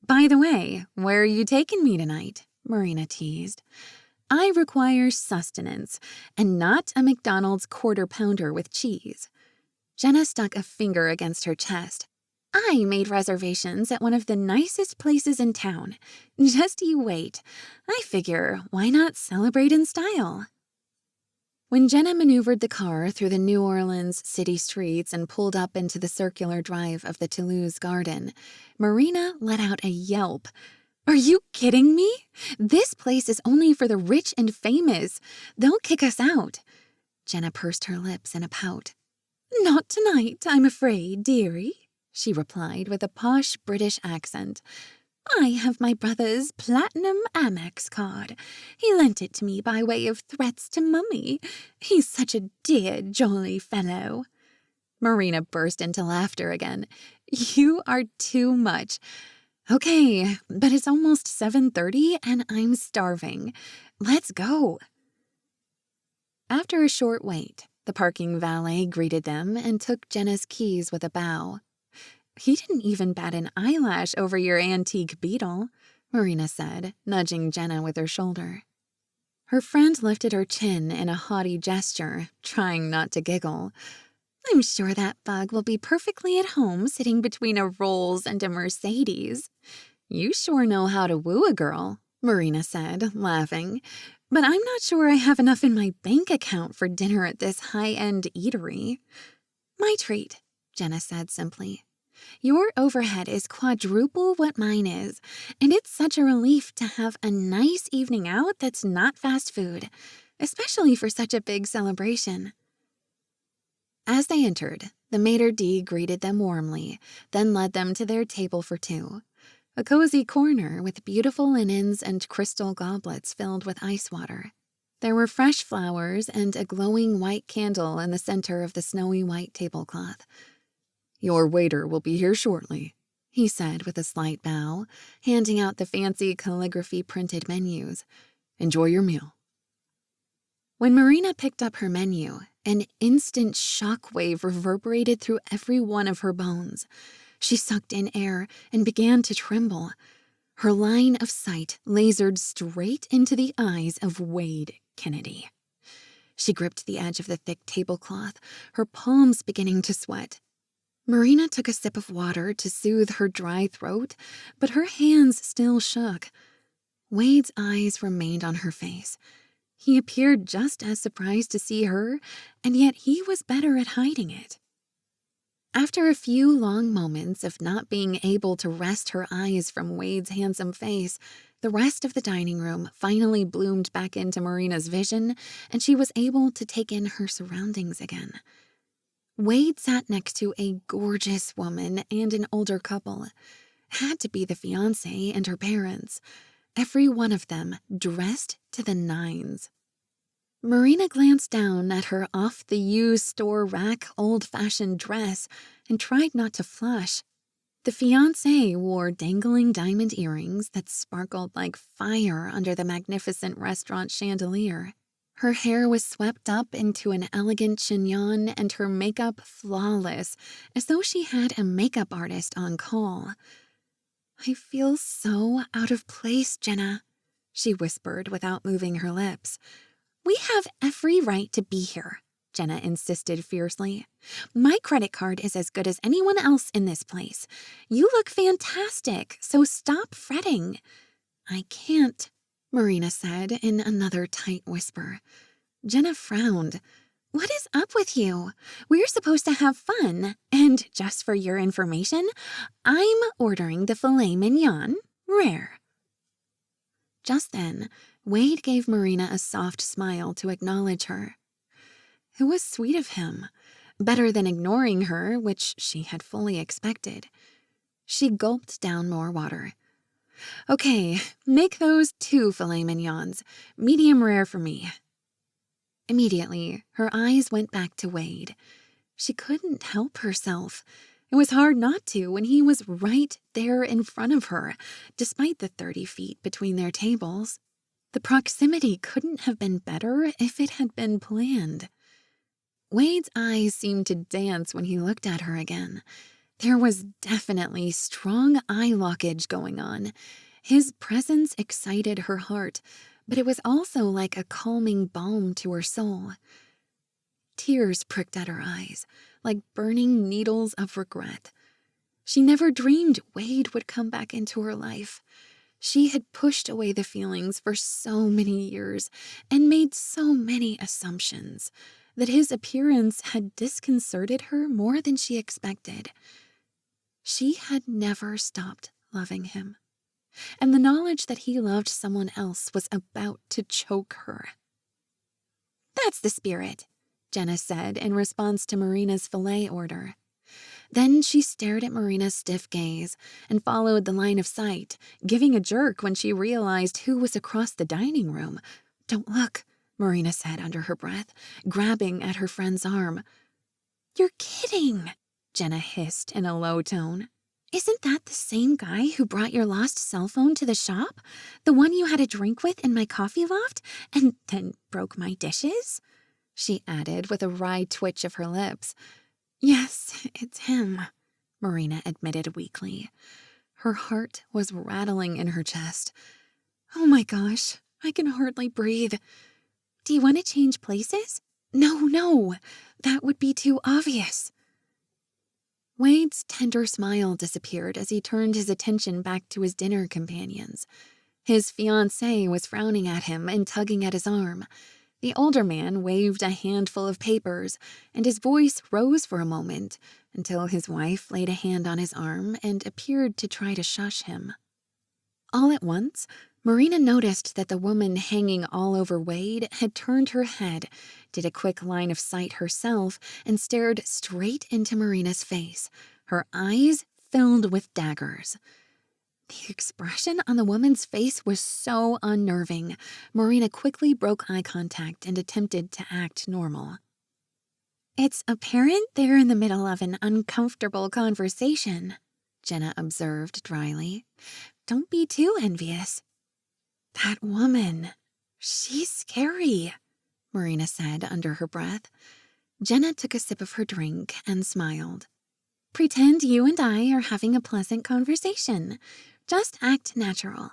"By the way, where are you taking me tonight?" Marina teased. "I require sustenance, and not a McDonald's quarter-pounder with cheese." Jenna stuck a finger against her chest. "I made reservations at one of the nicest places in town. Just you wait. I figure, why not celebrate in style?" When Jenna maneuvered the car through the New Orleans city streets and pulled up into the circular drive of the Toulouse Garden, Marina let out a yelp. "Are you kidding me? This place is only for the rich and famous. They'll kick us out." Jenna pursed her lips in a pout. "Not tonight, I'm afraid, dearie," she replied with a posh British accent. "I have my brother's platinum Amex card. He lent it to me by way of threats to Mummy. He's such a dear, jolly fellow." Marina burst into laughter again. "You are too much. Okay, but it's almost 7:30 and I'm starving. Let's go." After a short wait, the parking valet greeted them and took Jenna's keys with a bow. "He didn't even bat an eyelash over your antique beetle," Marina said, nudging Jenna with her shoulder. Her friend lifted her chin in a haughty gesture, trying not to giggle. "I'm sure that bug will be perfectly at home sitting between a Rolls and a Mercedes." "You sure know how to woo a girl," Marina said, laughing. "But I'm not sure I have enough in my bank account for dinner at this high-end eatery." "My treat," Jenna said simply. "Your overhead is quadruple what mine is, and it's such a relief to have a nice evening out that's not fast food, especially for such a big celebration." As they entered, the maitre d' greeted them warmly, then led them to their table for two, a cozy corner with beautiful linens and crystal goblets filled with ice water. There were fresh flowers and a glowing white candle in the center of the snowy white tablecloth. "Your waiter will be here shortly," he said with a slight bow, handing out the fancy calligraphy-printed menus. "Enjoy your meal." When Marina picked up her menu, an instant shockwave reverberated through every one of her bones. She sucked in air and began to tremble. Her line of sight lasered straight into the eyes of Wade Kennedy. She gripped the edge of the thick tablecloth, her palms beginning to sweat. Marina took a sip of water to soothe her dry throat, but her hands still shook. Wade's eyes remained on her face. He appeared just as surprised to see her, and yet he was better at hiding it. After a few long moments of not being able to wrest her eyes from Wade's handsome face, the rest of the dining room finally bloomed back into Marina's vision, and she was able to take in her surroundings again. Wade sat next to a gorgeous woman and an older couple. Had to be the fiancé and her parents. Every one of them dressed to the nines. Marina glanced down at her off-the-used store rack old-fashioned dress and tried not to flush. The fiancé wore dangling diamond earrings that sparkled like fire under the magnificent restaurant chandelier. Her hair was swept up into an elegant chignon and her makeup flawless, as though she had a makeup artist on call. "I feel so out of place, Jenna," she whispered without moving her lips. We have every right to be here, Jenna insisted fiercely. My credit card is as good as anyone else in this place. You look fantastic, so stop fretting. I can't, Marina said in another tight whisper. Jenna frowned. What is up with you? We're supposed to have fun, and just for your information, I'm ordering the filet mignon, rare. Just then, Wade gave Marina a soft smile to acknowledge her. It was sweet of him, better than ignoring her, which she had fully expected. She gulped down more water. Okay, make those 2 filet mignons, medium rare for me. Immediately, her eyes went back to Wade. She couldn't help herself. It was hard not to when he was right there in front of her, despite the 30 feet between their tables. The proximity couldn't have been better if it had been planned. Wade's eyes seemed to dance when he looked at her again. There was definitely strong eye lockage going on. His presence excited her heart, but it was also like a calming balm to her soul. Tears pricked at her eyes, like burning needles of regret. She never dreamed Wade would come back into her life. She had pushed away the feelings for so many years and made so many assumptions that his appearance had disconcerted her more than she expected. She had never stopped loving him, and the knowledge that he loved someone else was about to choke her. That's the spirit, Jenna said in response to Marina's filet order. Then she stared at Marina's stiff gaze and followed the line of sight, giving a jerk when she realized who was across the dining room. Don't look, Marina said under her breath, grabbing at her friend's arm. You're kidding, Jenna hissed in a low tone. Isn't that the same guy who brought your lost cell phone to the shop? The one you had a drink with in my coffee loft and then broke my dishes? She added with a wry twitch of her lips. Yes, it's him, Marina admitted weakly. Her heart was rattling in her chest. Oh my gosh, I can hardly breathe. Do you want to change places? No, that would be too obvious. Wade's tender smile disappeared as he turned his attention back to his dinner companions. His fiancée was frowning at him and tugging at his arm. The older man waved a handful of papers, and his voice rose for a moment until his wife laid a hand on his arm and appeared to try to shush him. All at once, Marina noticed that the woman hanging all over Wade had turned her head, did a quick line of sight herself, and stared straight into Marina's face, her eyes filled with daggers. The expression on the woman's face was so unnerving. Marina quickly broke eye contact and attempted to act normal. It's apparent they're in the middle of an uncomfortable conversation, Jenna observed dryly. Don't be too envious. That woman, she's scary, Marina said under her breath. Jenna took a sip of her drink and smiled. Pretend you and I are having a pleasant conversation. Just act natural.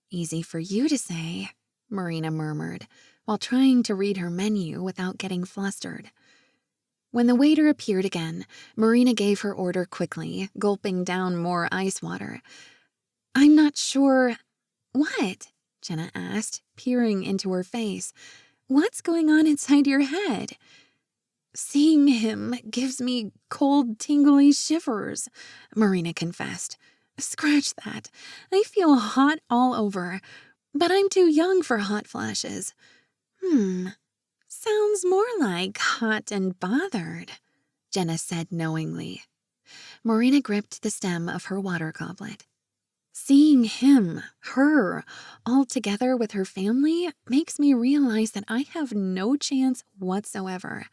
Easy for you to say, Marina murmured, while trying to read her menu without getting flustered. When the waiter appeared again, Marina gave her order quickly, gulping down more ice water. I'm not sure. What? Jenna asked, peering into her face. What's going on inside your head? Seeing him gives me cold, tingly shivers, Marina confessed. Scratch that. I feel hot all over, but I'm too young for hot flashes. Sounds more like hot and bothered, Jenna said knowingly. Marina gripped the stem of her water goblet. Seeing him, her, all together with her family makes me realize that I have no chance whatsoever.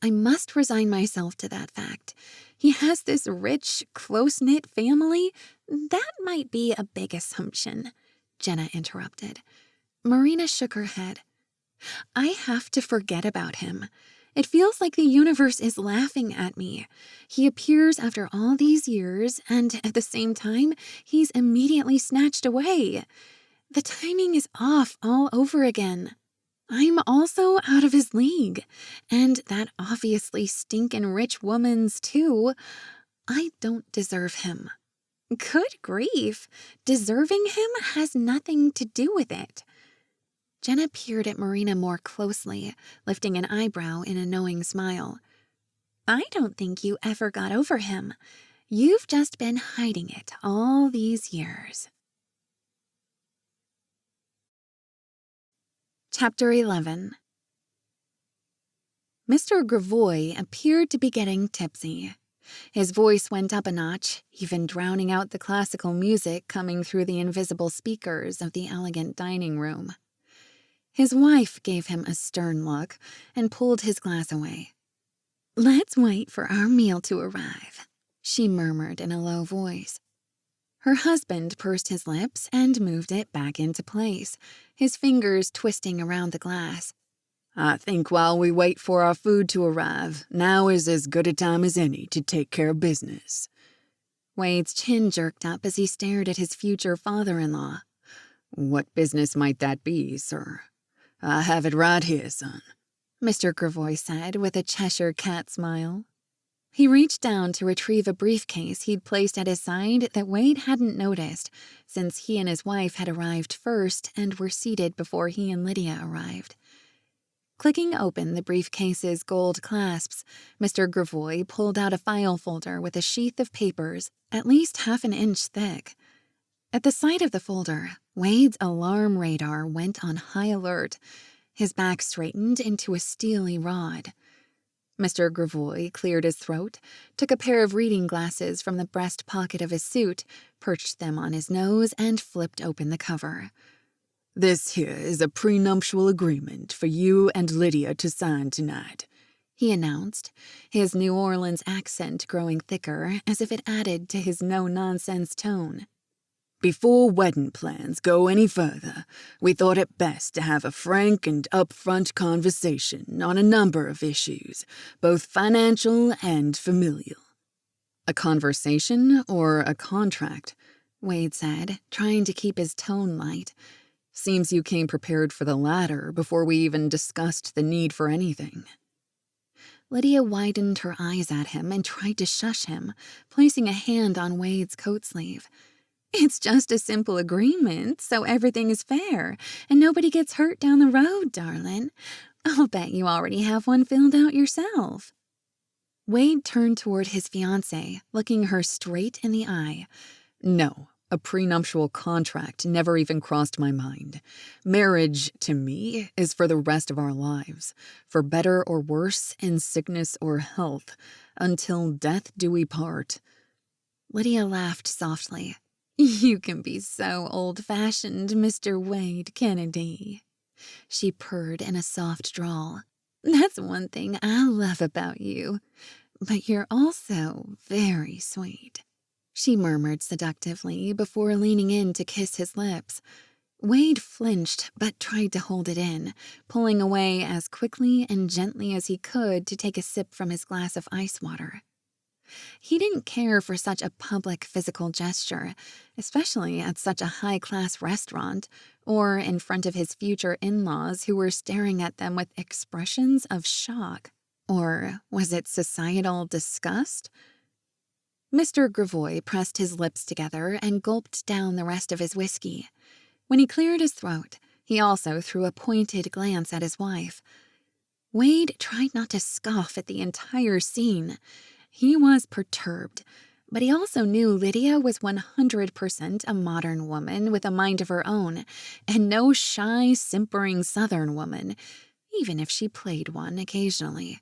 I must resign myself to that fact. He has this rich, close-knit family. That might be a big assumption, Jenna interrupted. Marina shook her head. I have to forget about him. It feels like the universe is laughing at me. He appears after all these years, and at the same time, he's immediately snatched away. The timing is off all over again. I'm also out of his league, and that obviously stinkin' rich woman's too. I don't deserve him. Good grief, deserving him has nothing to do with it. Jenna peered at Marina more closely, lifting an eyebrow in a knowing smile. I don't think you ever got over him. You've just been hiding it all these years. Chapter 11. Mr. Gravois appeared to be getting tipsy. His voice went up a notch, even drowning out the classical music coming through the invisible speakers of the elegant dining room. His wife gave him a stern look and pulled his glass away. "Let's wait for our meal to arrive," she murmured in a low voice. Her husband pursed his lips and moved it back into place, his fingers twisting around the glass. "I think while we wait for our food to arrive, now is as good a time as any to take care of business." Wade's chin jerked up as he stared at his future father-in-law. "What business might that be, sir?" "I have it right here, son," Mr. Gravois said with a Cheshire cat smile. He reached down to retrieve a briefcase he'd placed at his side that Wade hadn't noticed, since he and his wife had arrived first and were seated before he and Lydia arrived. Clicking open the briefcase's gold clasps, Mr. Gravois pulled out a file folder with a sheath of papers at least half an inch thick. At the sight of the folder, Wade's alarm radar went on high alert. His back straightened into a steely rod. Mr. Gravois cleared his throat, took a pair of reading glasses from the breast pocket of his suit, perched them on his nose, and flipped open the cover. "This here is a prenuptial agreement for you and Lydia to sign tonight," he announced, his New Orleans accent growing thicker as if it added to his no-nonsense tone. "Before wedding plans go any further, we thought it best to have a frank and upfront conversation on a number of issues, both financial and familial." "A conversation or a contract?" Wade said, trying to keep his tone light. "Seems you came prepared for the latter before we even discussed the need for anything." Lydia widened her eyes at him and tried to shush him, placing a hand on Wade's coat sleeve. "It's just a simple agreement, so everything is fair, and nobody gets hurt down the road, darling. I'll bet you already have one filled out yourself." Wade turned toward his fiancée, looking her straight in the eye. "No, a prenuptial contract never even crossed my mind. Marriage, to me, is for the rest of our lives, for better or worse, in sickness or health, until death do we part." Lydia laughed softly. "You can be so old-fashioned, Mr. Wade Kennedy," she purred in a soft drawl. "That's one thing I love about you. But you're also very sweet," she murmured seductively before leaning in to kiss his lips. Wade flinched but tried to hold it in, pulling away as quickly and gently as he could to take a sip from his glass of ice water. He didn't care for such a public physical gesture, especially at such a high-class restaurant, or in front of his future in-laws who were staring at them with expressions of shock. Or was it societal disgust? Mr. Gravois pressed his lips together and gulped down the rest of his whiskey. When he cleared his throat, he also threw a pointed glance at his wife. Wade tried not to scoff at the entire scene. He was perturbed, but he also knew Lydia was 100% a modern woman with a mind of her own, and no shy, simpering Southern woman, even if she played one occasionally.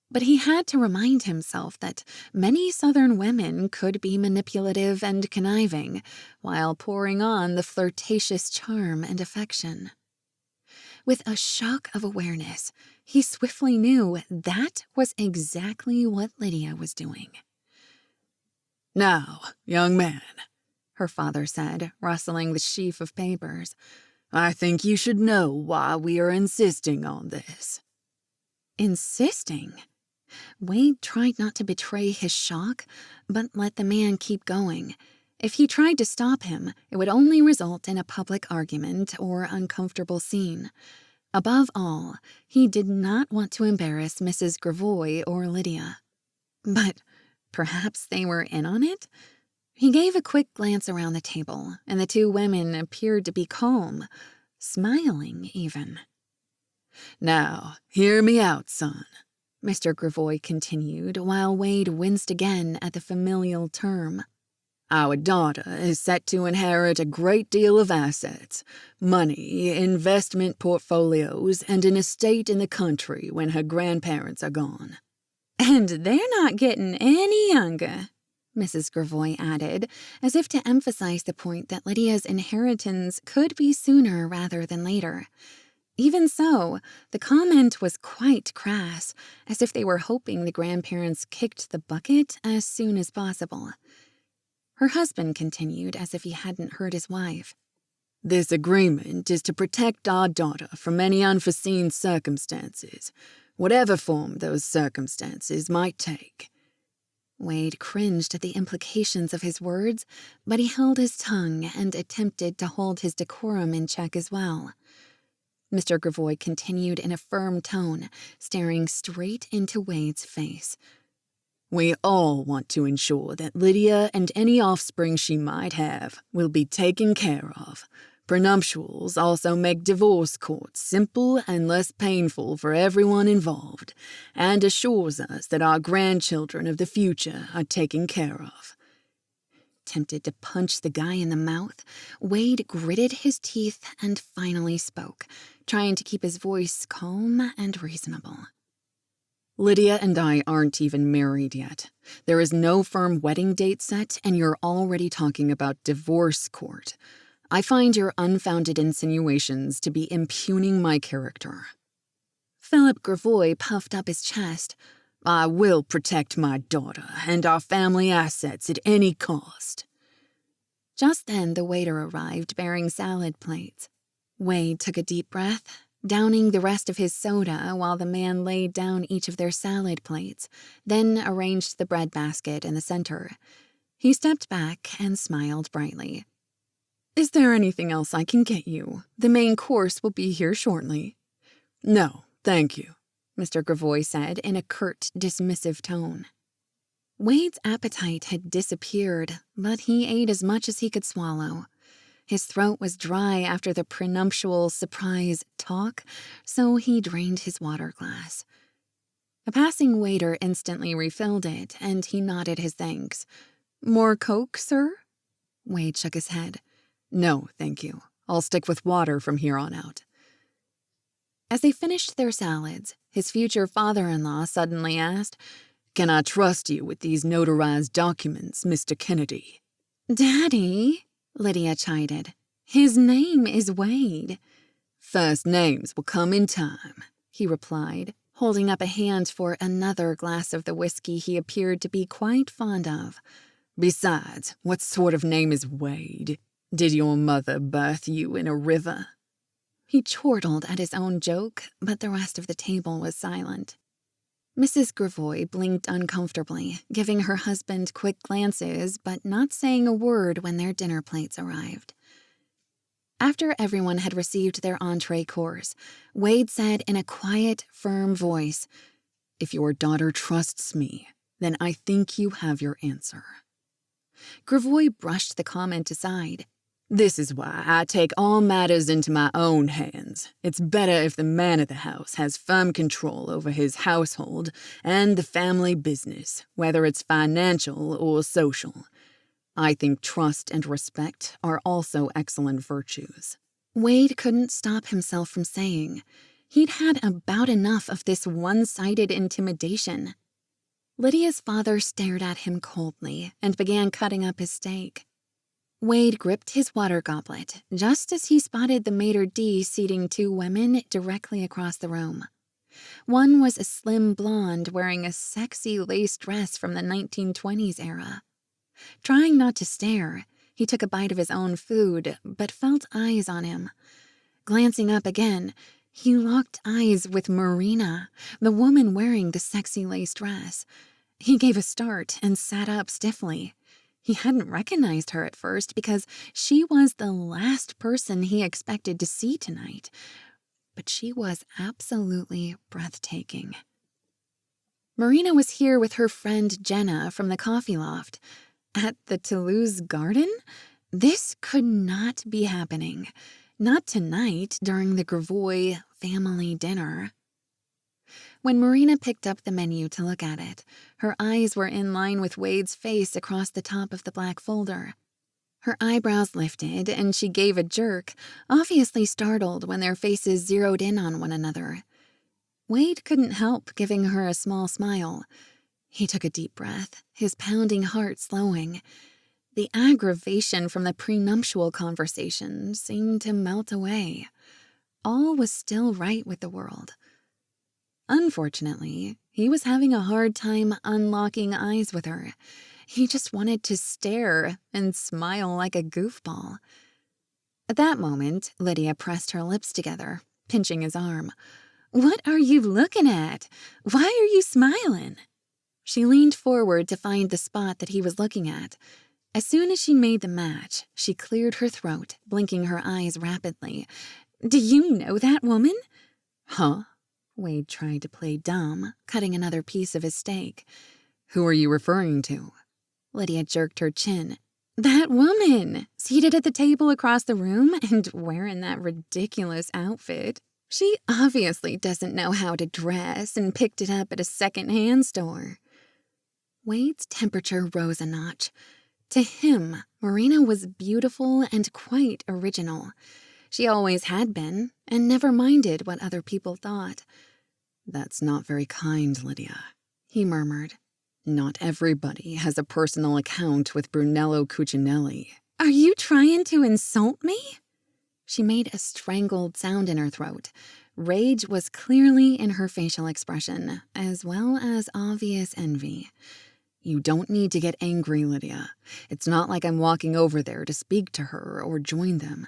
But he had to remind himself that many Southern women could be manipulative and conniving, while pouring on the flirtatious charm and affection. With a shock of awareness, he swiftly knew that was exactly what Lydia was doing. "Now, young man," her father said, rustling the sheaf of papers, "I think you should know why we are insisting on this." Insisting? Wade tried not to betray his shock, but let the man keep going. If he tried to stop him, it would only result in a public argument or uncomfortable scene. Above all, he did not want to embarrass Mrs. Gravoy or Lydia. But perhaps they were in on it? He gave a quick glance around the table, and the two women appeared to be calm, smiling even. "Now, hear me out, son," Mr. Gravoy continued, while Wade winced again at the familial term. "Our daughter is set to inherit a great deal of assets, money, investment portfolios, and an estate in the country when her grandparents are gone." "And they're not getting any younger," Mrs. Gravoy added, as if to emphasize the point that Lydia's inheritance could be sooner rather than later. Even so, the comment was quite crass, as if they were hoping the grandparents kicked the bucket as soon as possible. Her husband continued as if he hadn't heard his wife. "This agreement is to protect our daughter from any unforeseen circumstances, whatever form those circumstances might take." Wade cringed at the implications of his words, but he held his tongue and attempted to hold his decorum in check as well. Mr. Gravoy continued in a firm tone, staring straight into Wade's face. "We all want to ensure that Lydia and any offspring she might have will be taken care of. Prenuptials also make divorce courts simple and less painful for everyone involved, and assures us that our grandchildren of the future are taken care of." Tempted to punch the guy in the mouth, Wade gritted his teeth and finally spoke, trying to keep his voice calm and reasonable. "Lydia and I aren't even married yet. There is no firm wedding date set, and you're already talking about divorce court. I find your unfounded insinuations to be impugning my character." Philip Gravoy puffed up his chest. "I will protect my daughter and our family assets at any cost." Just then the waiter arrived bearing salad plates. Wade took a deep breath, downing the rest of his soda while the man laid down each of their salad plates, then arranged the bread basket in the center. He stepped back and smiled brightly. "Is there anything else I can get you? The main course will be here shortly." "No, thank you," Mr. Gravoy said in a curt, dismissive tone. Wade's appetite had disappeared, but he ate as much as he could swallow. His throat was dry after the prenuptial surprise talk, so he drained his water glass. A passing waiter instantly refilled it, and he nodded his thanks. "More Coke, sir?" Wade shook his head. "No, thank you. I'll stick with water from here on out." As they finished their salads, his future father-in-law suddenly asked, "Can I trust you with these notarized documents, Mr. Kennedy?" "Daddy," Lydia chided, "his name is Wade." "First names will come in time," he replied, holding up a hand for another glass of the whiskey he appeared to be quite fond of. "Besides, what sort of name is Wade? Did your mother birth you in a river?" He chortled at his own joke, but the rest of the table was silent. Mrs. Gravoy blinked uncomfortably, giving her husband quick glances, but not saying a word when their dinner plates arrived. After everyone had received their entree course, Wade said in a quiet, firm voice, "If your daughter trusts me, then I think you have your answer." Gravoy brushed the comment aside. "This is why I take all matters into my own hands. It's better if the man of the house has firm control over his household and the family business, whether it's financial or social. I think trust and respect are also excellent virtues." Wade couldn't stop himself from saying, he'd had about enough of this one-sided intimidation. Lydia's father stared at him coldly and began cutting up his steak. Wade gripped his water goblet just as he spotted the maitre d' seating two women directly across the room. One was a slim blonde wearing a sexy lace dress from the 1920s era. Trying not to stare, he took a bite of his own food, but felt eyes on him. Glancing up again, he locked eyes with Marina, the woman wearing the sexy lace dress. He gave a start and sat up stiffly. He hadn't recognized her at first because she was the last person he expected to see tonight. but she was absolutely breathtaking. Marina was here with her friend Jenna from the coffee loft. At the Toulouse Garden? This could not be happening. Not tonight during the Gravois family dinner. When Marina picked up the menu to look at it, her eyes were in line with Wade's face across the top of the black folder. Her eyebrows lifted, and she gave a jerk, obviously startled when their faces zeroed in on one another. Wade couldn't help giving her a small smile. He took a deep breath, his pounding heart slowing. The aggravation from the prenuptial conversation seemed to melt away. All was still right with the world. Unfortunately, he was having a hard time unlocking eyes with her. He just wanted to stare and smile like a goofball. At that moment, Lydia pressed her lips together, pinching his arm. "What are you looking at? Why are you smiling?" She leaned forward to find the spot that he was looking at. As soon as she made the match, she cleared her throat, blinking her eyes rapidly. "Do you know that woman?" Huh? Wade tried to play dumb, cutting another piece of his steak. Who are you referring to? Lydia jerked her chin. "That woman, seated at the table across the room and wearing that ridiculous outfit. She obviously doesn't know how to dress and picked it up at a second-hand store." Wade's temperature rose a notch. To him, Marina was beautiful and quite original. She always had been, and never minded what other people thought. "That's not very kind, Lydia," he murmured. "Not everybody has a personal account with Brunello Cucinelli." "Are you trying to insult me?" She made a strangled sound in her throat. Rage was clearly in her facial expression, as well as obvious envy. "You don't need to get angry, Lydia. It's not like I'm walking over there to speak to her or join them."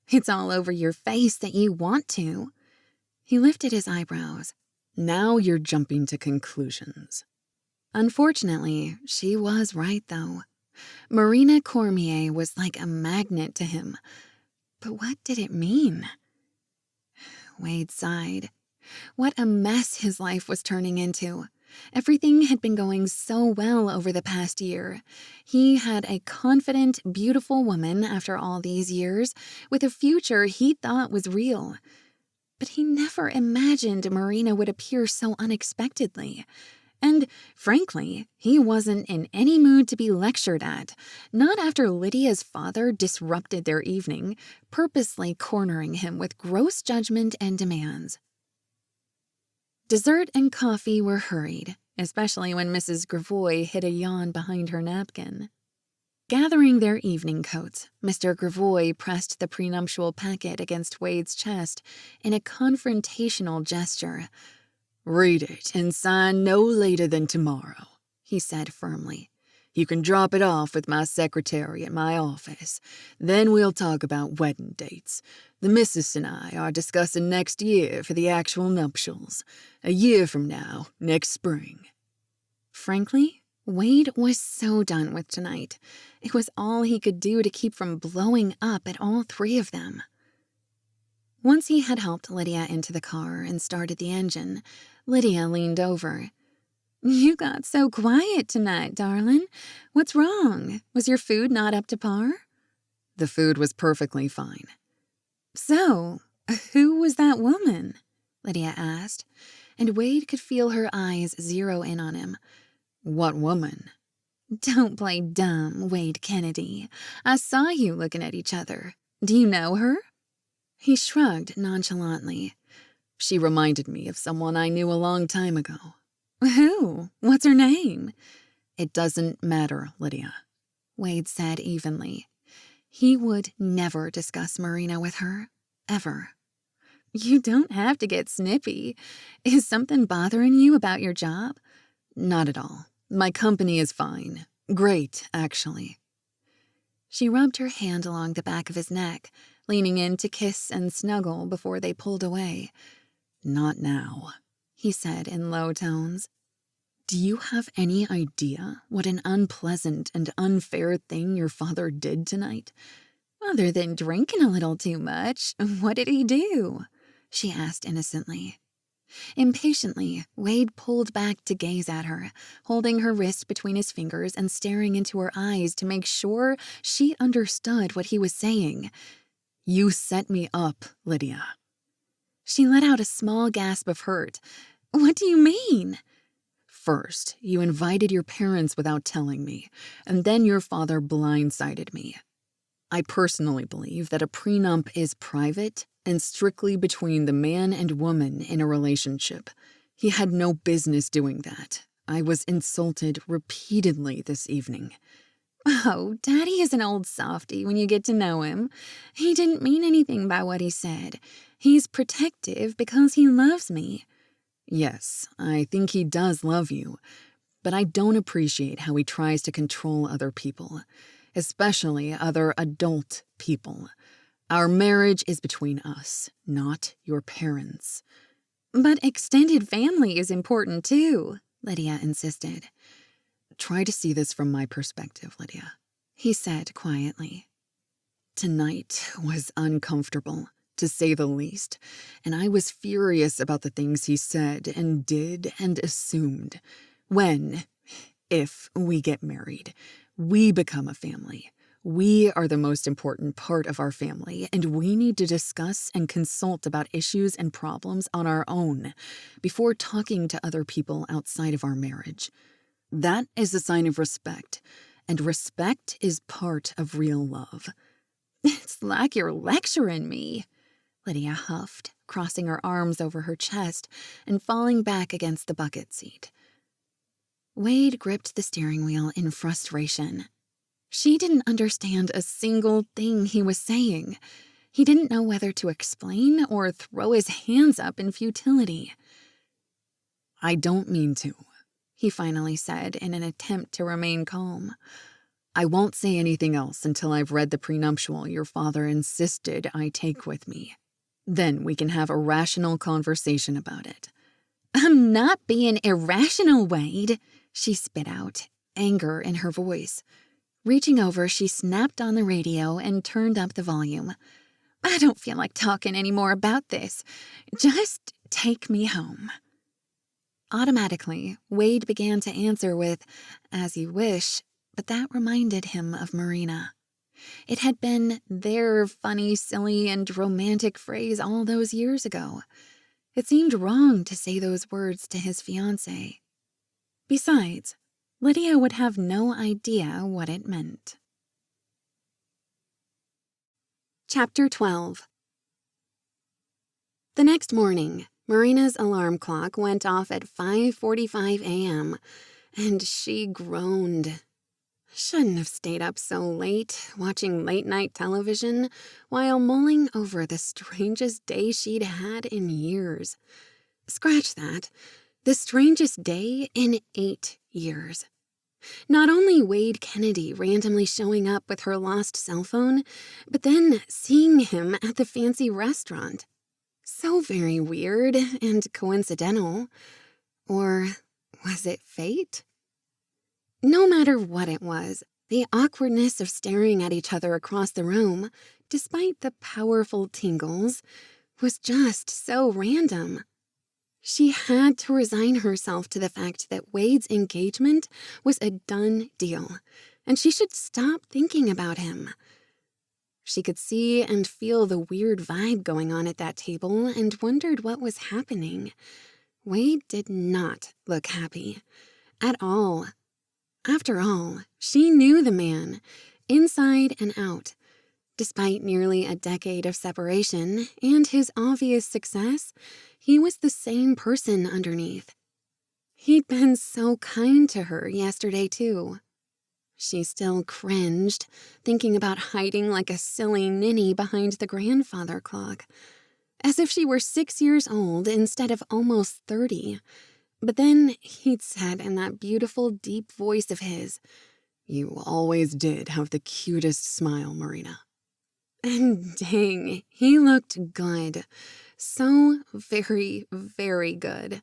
"It's all over your face that you want to." He lifted his eyebrows. "Now you're jumping to conclusions." Unfortunately, she was right, though. Marina Cormier was like a magnet to him. But what did it mean? Wade sighed. What a mess his life was turning into. Everything had been going so well over the past year. He had a confident, beautiful woman after all these years, with a future he thought was real. But he never imagined Marina would appear so unexpectedly. And, frankly, he wasn't in any mood to be lectured at, not after Lydia's father disrupted their evening, purposely cornering him with gross judgment and demands. Dessert and coffee were hurried, especially when Mrs. Gravois hid a yawn behind her napkin. Gathering their evening coats, Mr. Gravois pressed the prenuptial packet against Wade's chest in a confrontational gesture. "Read it and sign no later than tomorrow," he said firmly. "You can drop it off with my secretary at my office. Then we'll talk about wedding dates. The missus and I are discussing next year for the actual nuptials. A year from now, next spring." Frankly, Wade was so done with tonight. It was all he could do to keep from blowing up at all three of them. Once he had helped Lydia into the car and started the engine, Lydia leaned over. "You got so quiet tonight, darling. What's wrong? Was your food not up to par?" "The food was perfectly fine." "So, who was that woman?" Lydia asked, and Wade could feel her eyes zero in on him. "What woman?" "Don't play dumb, Wade Kennedy. I saw you looking at each other. Do you know her?" He shrugged nonchalantly. "She reminded me of someone I knew a long time ago." "Who? What's her name?" "It doesn't matter, Lydia," Wade said evenly. He would never discuss Marina with her, ever. "You don't have to get snippy. Is something bothering you about your job?" "Not at all. My company is fine. Great, actually." She rubbed her hand along the back of his neck, leaning in to kiss and snuggle before they pulled away. "Not now," he said in low tones. "Do you have any idea what an unpleasant and unfair thing your father did tonight?" "Other than drinking a little too much, what did he do?" she asked innocently. Impatiently, Wade pulled back to gaze at her, holding her wrist between his fingers and staring into her eyes to make sure she understood what he was saying. You set me up, Lydia. She let out a small gasp of hurt. What do you mean? First, you invited your parents without telling me, and then your father blindsided me. I personally believe that a prenup is private and strictly between the man and woman in a relationship. He had no business doing that. I was insulted repeatedly this evening. Oh, Daddy is an old softy when you get to know him. He didn't mean anything by what he said. He's protective because he loves me. Yes, I think he does love you, but I don't appreciate how he tries to control other people, especially other adult people. Our marriage is between us, not your parents. But extended family is important too, Lydia insisted. Try to see this from my perspective, Lydia, he said quietly. Tonight was uncomfortable, to say the least, and I was furious about the things he said and did and assumed. When, if we get married, we become a family. We are the most important part of our family, and we need to discuss and consult about issues and problems on our own before talking to other people outside of our marriage. That is a sign of respect, and respect is part of real love. It's like you're lecturing me, Lydia huffed, crossing her arms over her chest and falling back against the bucket seat. Wade gripped the steering wheel in frustration. She didn't understand a single thing he was saying. He didn't know whether to explain or throw his hands up in futility. I don't mean to, he finally said in an attempt to remain calm. I won't say anything else until I've read the prenuptial your father insisted I take with me. Then we can have a rational conversation about it. I'm not being irrational, Wade, she spit out, anger in her voice. Reaching over, she snapped on the radio and turned up the volume. I don't feel like talking any more about this. Just take me home. Automatically, Wade began to answer with, as you wish, but that reminded him of Marina. It had been their funny, silly, and romantic phrase all those years ago. It seemed wrong to say those words to his fiancée. Besides, Lydia would have no idea what it meant. Chapter 12. The next morning, Marina's alarm clock went off at 5:45 a.m., and she groaned. Shouldn't have stayed up so late, watching late-night television, while mulling over the strangest day she'd had in years. Scratch that. The strangest day in 8 years. Not only Wade Kennedy randomly showing up with her lost cell phone, but then seeing him at the fancy restaurant. So very weird and coincidental. Or was it fate? No matter what it was, the awkwardness of staring at each other across the room, despite the powerful tingles, was just so random. She had to resign herself to the fact that Wade's engagement was a done deal, and she should stop thinking about him. She could see and feel the weird vibe going on at that table and wondered what was happening. Wade did not look happy. At all. After all, she knew the man, inside and out. Despite nearly a decade of separation and his obvious success, he was the same person underneath. He'd been so kind to her yesterday, too. She still cringed, thinking about hiding like a silly ninny behind the grandfather clock, as if she were 6 years old instead of almost 30. But then he'd said in that beautiful, deep voice of his, "You always did have the cutest smile, Marina." And dang, he looked good. So very, very good.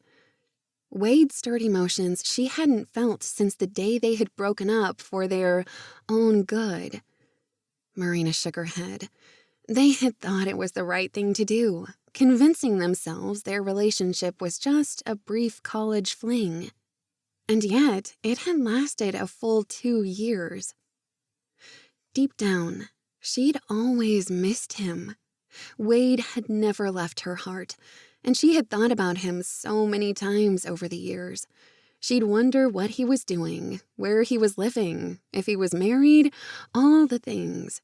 Wade stirred emotions she hadn't felt since the day they had broken up for their own good. Marina shook her head. They had thought it was the right thing to do, convincing themselves their relationship was just a brief college fling. And yet, it had lasted a full 2 years. Deep down, she'd always missed him. Wade had never left her heart, and she had thought about him so many times over the years. She'd wonder what he was doing, where he was living, if he was married, all the things.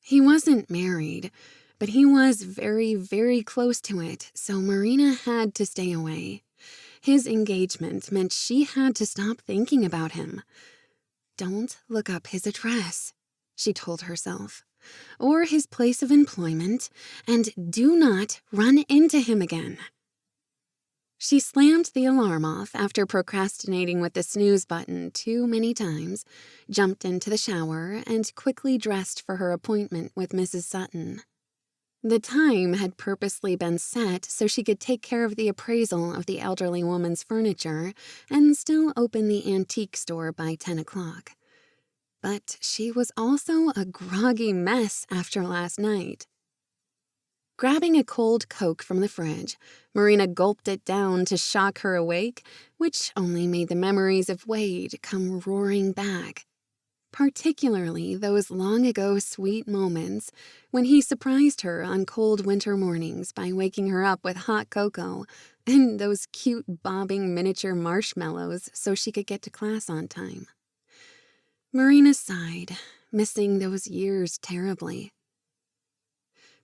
He wasn't married, but he was very, very close to it, so Marina had to stay away. His engagement meant she had to stop thinking about him. Don't look up his address, she told herself, or his place of employment, and do not run into him again. She slammed the alarm off after procrastinating with the snooze button too many times, jumped into the shower, and quickly dressed for her appointment with Mrs. Sutton. The time had purposely been set so she could take care of the appraisal of the elderly woman's furniture and still open the antique store by 10 o'clock. But she was also a groggy mess after last night. Grabbing a cold Coke from the fridge, Marina gulped it down to shock her awake, which only made the memories of Wade come roaring back. Particularly those long-ago sweet moments when he surprised her on cold winter mornings by waking her up with hot cocoa and those cute bobbing miniature marshmallows so she could get to class on time. Marina sighed, missing those years terribly.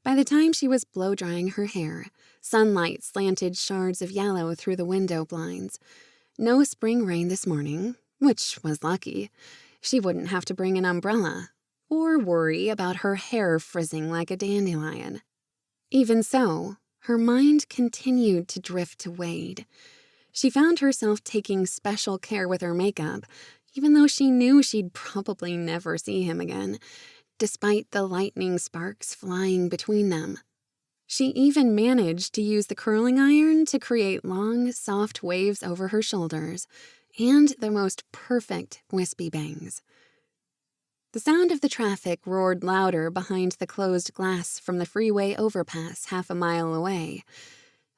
By the time she was blow-drying her hair, sunlight slanted shards of yellow through the window blinds. No spring rain this morning, which was lucky. She wouldn't have to bring an umbrella or worry about her hair frizzing like a dandelion. Even so, her mind continued to drift to Wade. She found herself taking special care with her makeup, even though she knew she'd probably never see him again, despite the lightning sparks flying between them. She even managed to use the curling iron to create long, soft waves over her shoulders and the most perfect wispy bangs. The sound of the traffic roared louder behind the closed glass from the freeway overpass half a mile away.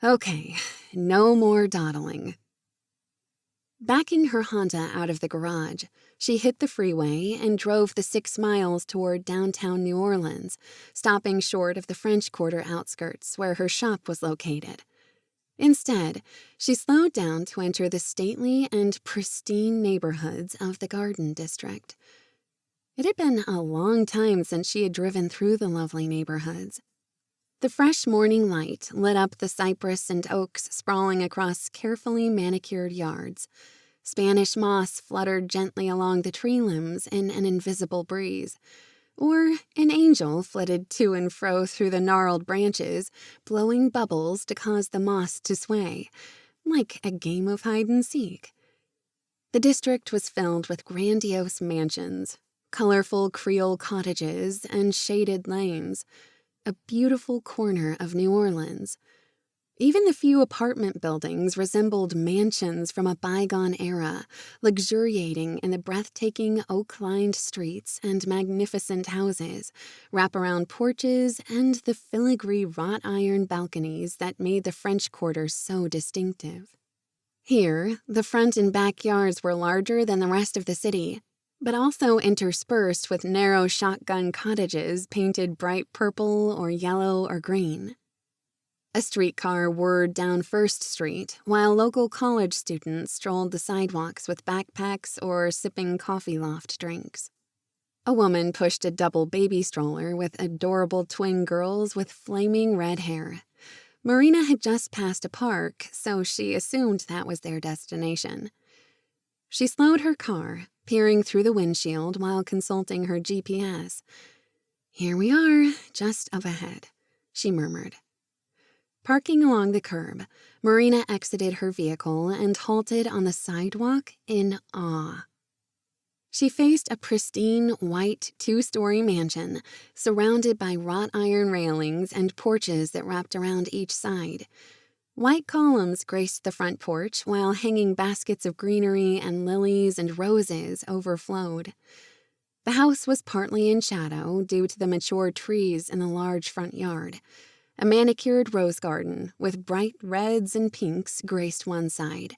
Okay, no more dawdling. Backing her Honda out of the garage, she hit the freeway and drove the 6 miles toward downtown New Orleans, stopping short of the French Quarter outskirts where her shop was located. Instead, she slowed down to enter the stately and pristine neighborhoods of the Garden District. It had been a long time since she had driven through the lovely neighborhoods. The fresh morning light lit up the cypress and oaks sprawling across carefully manicured yards. Spanish moss fluttered gently along the tree limbs in an invisible breeze, or an angel flitted to and fro through the gnarled branches, blowing bubbles to cause the moss to sway, like a game of hide-and-seek. The district was filled with grandiose mansions, colorful Creole cottages, and shaded lanes, a beautiful corner of New Orleans. Even the few apartment buildings resembled mansions from a bygone era, luxuriating in the breathtaking oak-lined streets and magnificent houses, wraparound porches, and the filigree wrought iron balconies that made the French Quarter so distinctive. Here, the front and backyards were larger than the rest of the city, but also interspersed with narrow shotgun cottages painted bright purple or yellow or green. A streetcar whirred down First Street, while local college students strolled the sidewalks with backpacks or sipping coffee loft drinks. A woman pushed a double baby stroller with adorable twin girls with flaming red hair. Marina had just passed a park, so she assumed that was their destination. She slowed her car, peering through the windshield while consulting her GPS. "Here we are, just up ahead," she murmured. Parking along the curb, Marina exited her vehicle and halted on the sidewalk in awe. She faced a pristine, white, 2-story mansion surrounded by wrought iron railings and porches that wrapped around each side. White columns graced the front porch, while hanging baskets of greenery and lilies and roses overflowed. The house was partly in shadow due to the mature trees in the large front yard. A manicured rose garden with bright reds and pinks graced one side.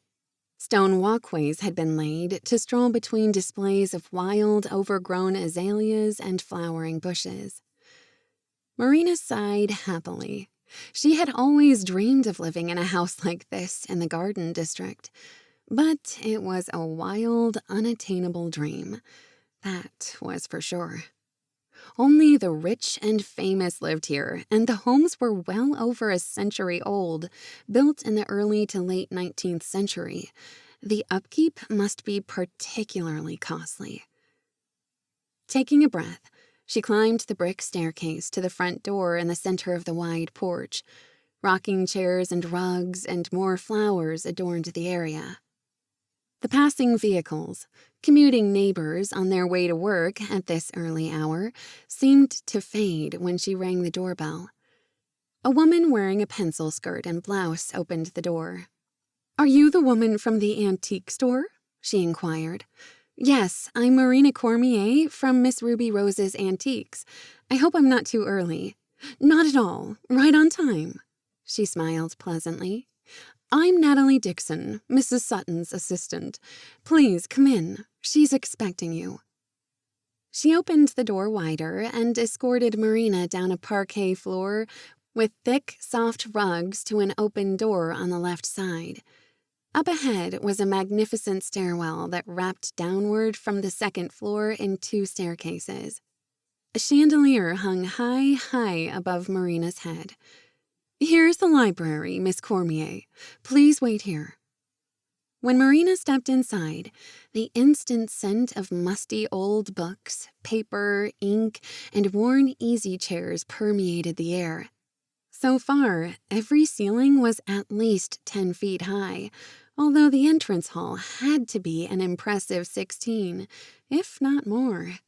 Stone walkways had been laid to stroll between displays of wild, overgrown azaleas and flowering bushes. Marina sighed happily. She had always dreamed of living in a house like this in the Garden District, but it was a wild, unattainable dream. That was for sure. Only the rich and famous lived here, and the homes were well over a century old, built in the early to late 19th century. The upkeep must be particularly costly. Taking a breath, she climbed the brick staircase to the front door in the center of the wide porch. Rocking chairs and rugs and more flowers adorned the area. The passing vehicles, commuting neighbors on their way to work at this early hour, seemed to fade when she rang the doorbell. A woman wearing a pencil skirt and blouse opened the door. "Are you the woman from the antique store?" she inquired. "Yes, I'm Marina Cormier from Miss Ruby Rose's Antiques. I hope I'm not too early." "Not at all. Right on time." She smiled pleasantly. "I'm Natalie Dixon, Mrs. Sutton's assistant. Please come in. She's expecting you." She opened the door wider and escorted Marina down a parquet floor with thick, soft rugs to an open door on the left side. Up ahead was a magnificent stairwell that wrapped downward from the second floor in 2 staircases. A chandelier hung high above Marina's head. "Here's the library, Miss Cormier. Please wait here." When Marina stepped inside, the instant scent of musty old books, paper, ink, and worn easy chairs permeated the air. So far, every ceiling was at least 10 feet high, although the entrance hall had to be an impressive 16, if not more.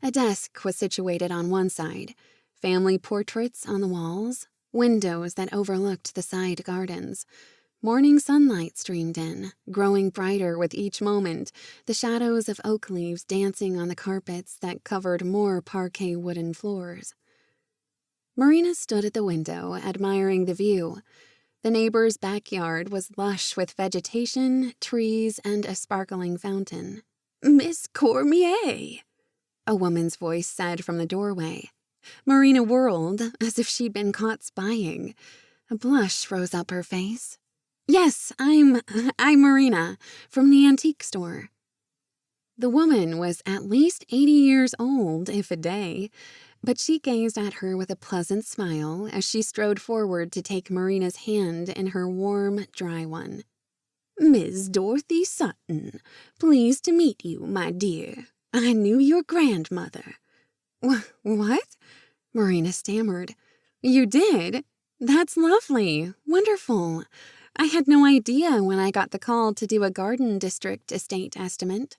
A desk was situated on one side, family portraits on the walls, windows that overlooked the side gardens. Morning sunlight streamed in, growing brighter with each moment, the shadows of oak leaves dancing on the carpets that covered more parquet wooden floors. Marina stood at the window, admiring the view. The neighbor's backyard was lush with vegetation, trees, and a sparkling fountain. "Miss Cormier," a woman's voice said from the doorway. Marina whirled, as if she'd been caught spying. A blush rose up her face. "Yes, I'm Marina, from the antique store." The woman was at least 80 years old, if a day, but she gazed at her with a pleasant smile as she strode forward to take Marina's hand in her warm, dry one. "Miss Dorothy Sutton, pleased to meet you, my dear. I knew your grandmother." "What?" Marina stammered. "You did? That's lovely. Wonderful. I had no idea when I got the call to do a Garden District estate estimate."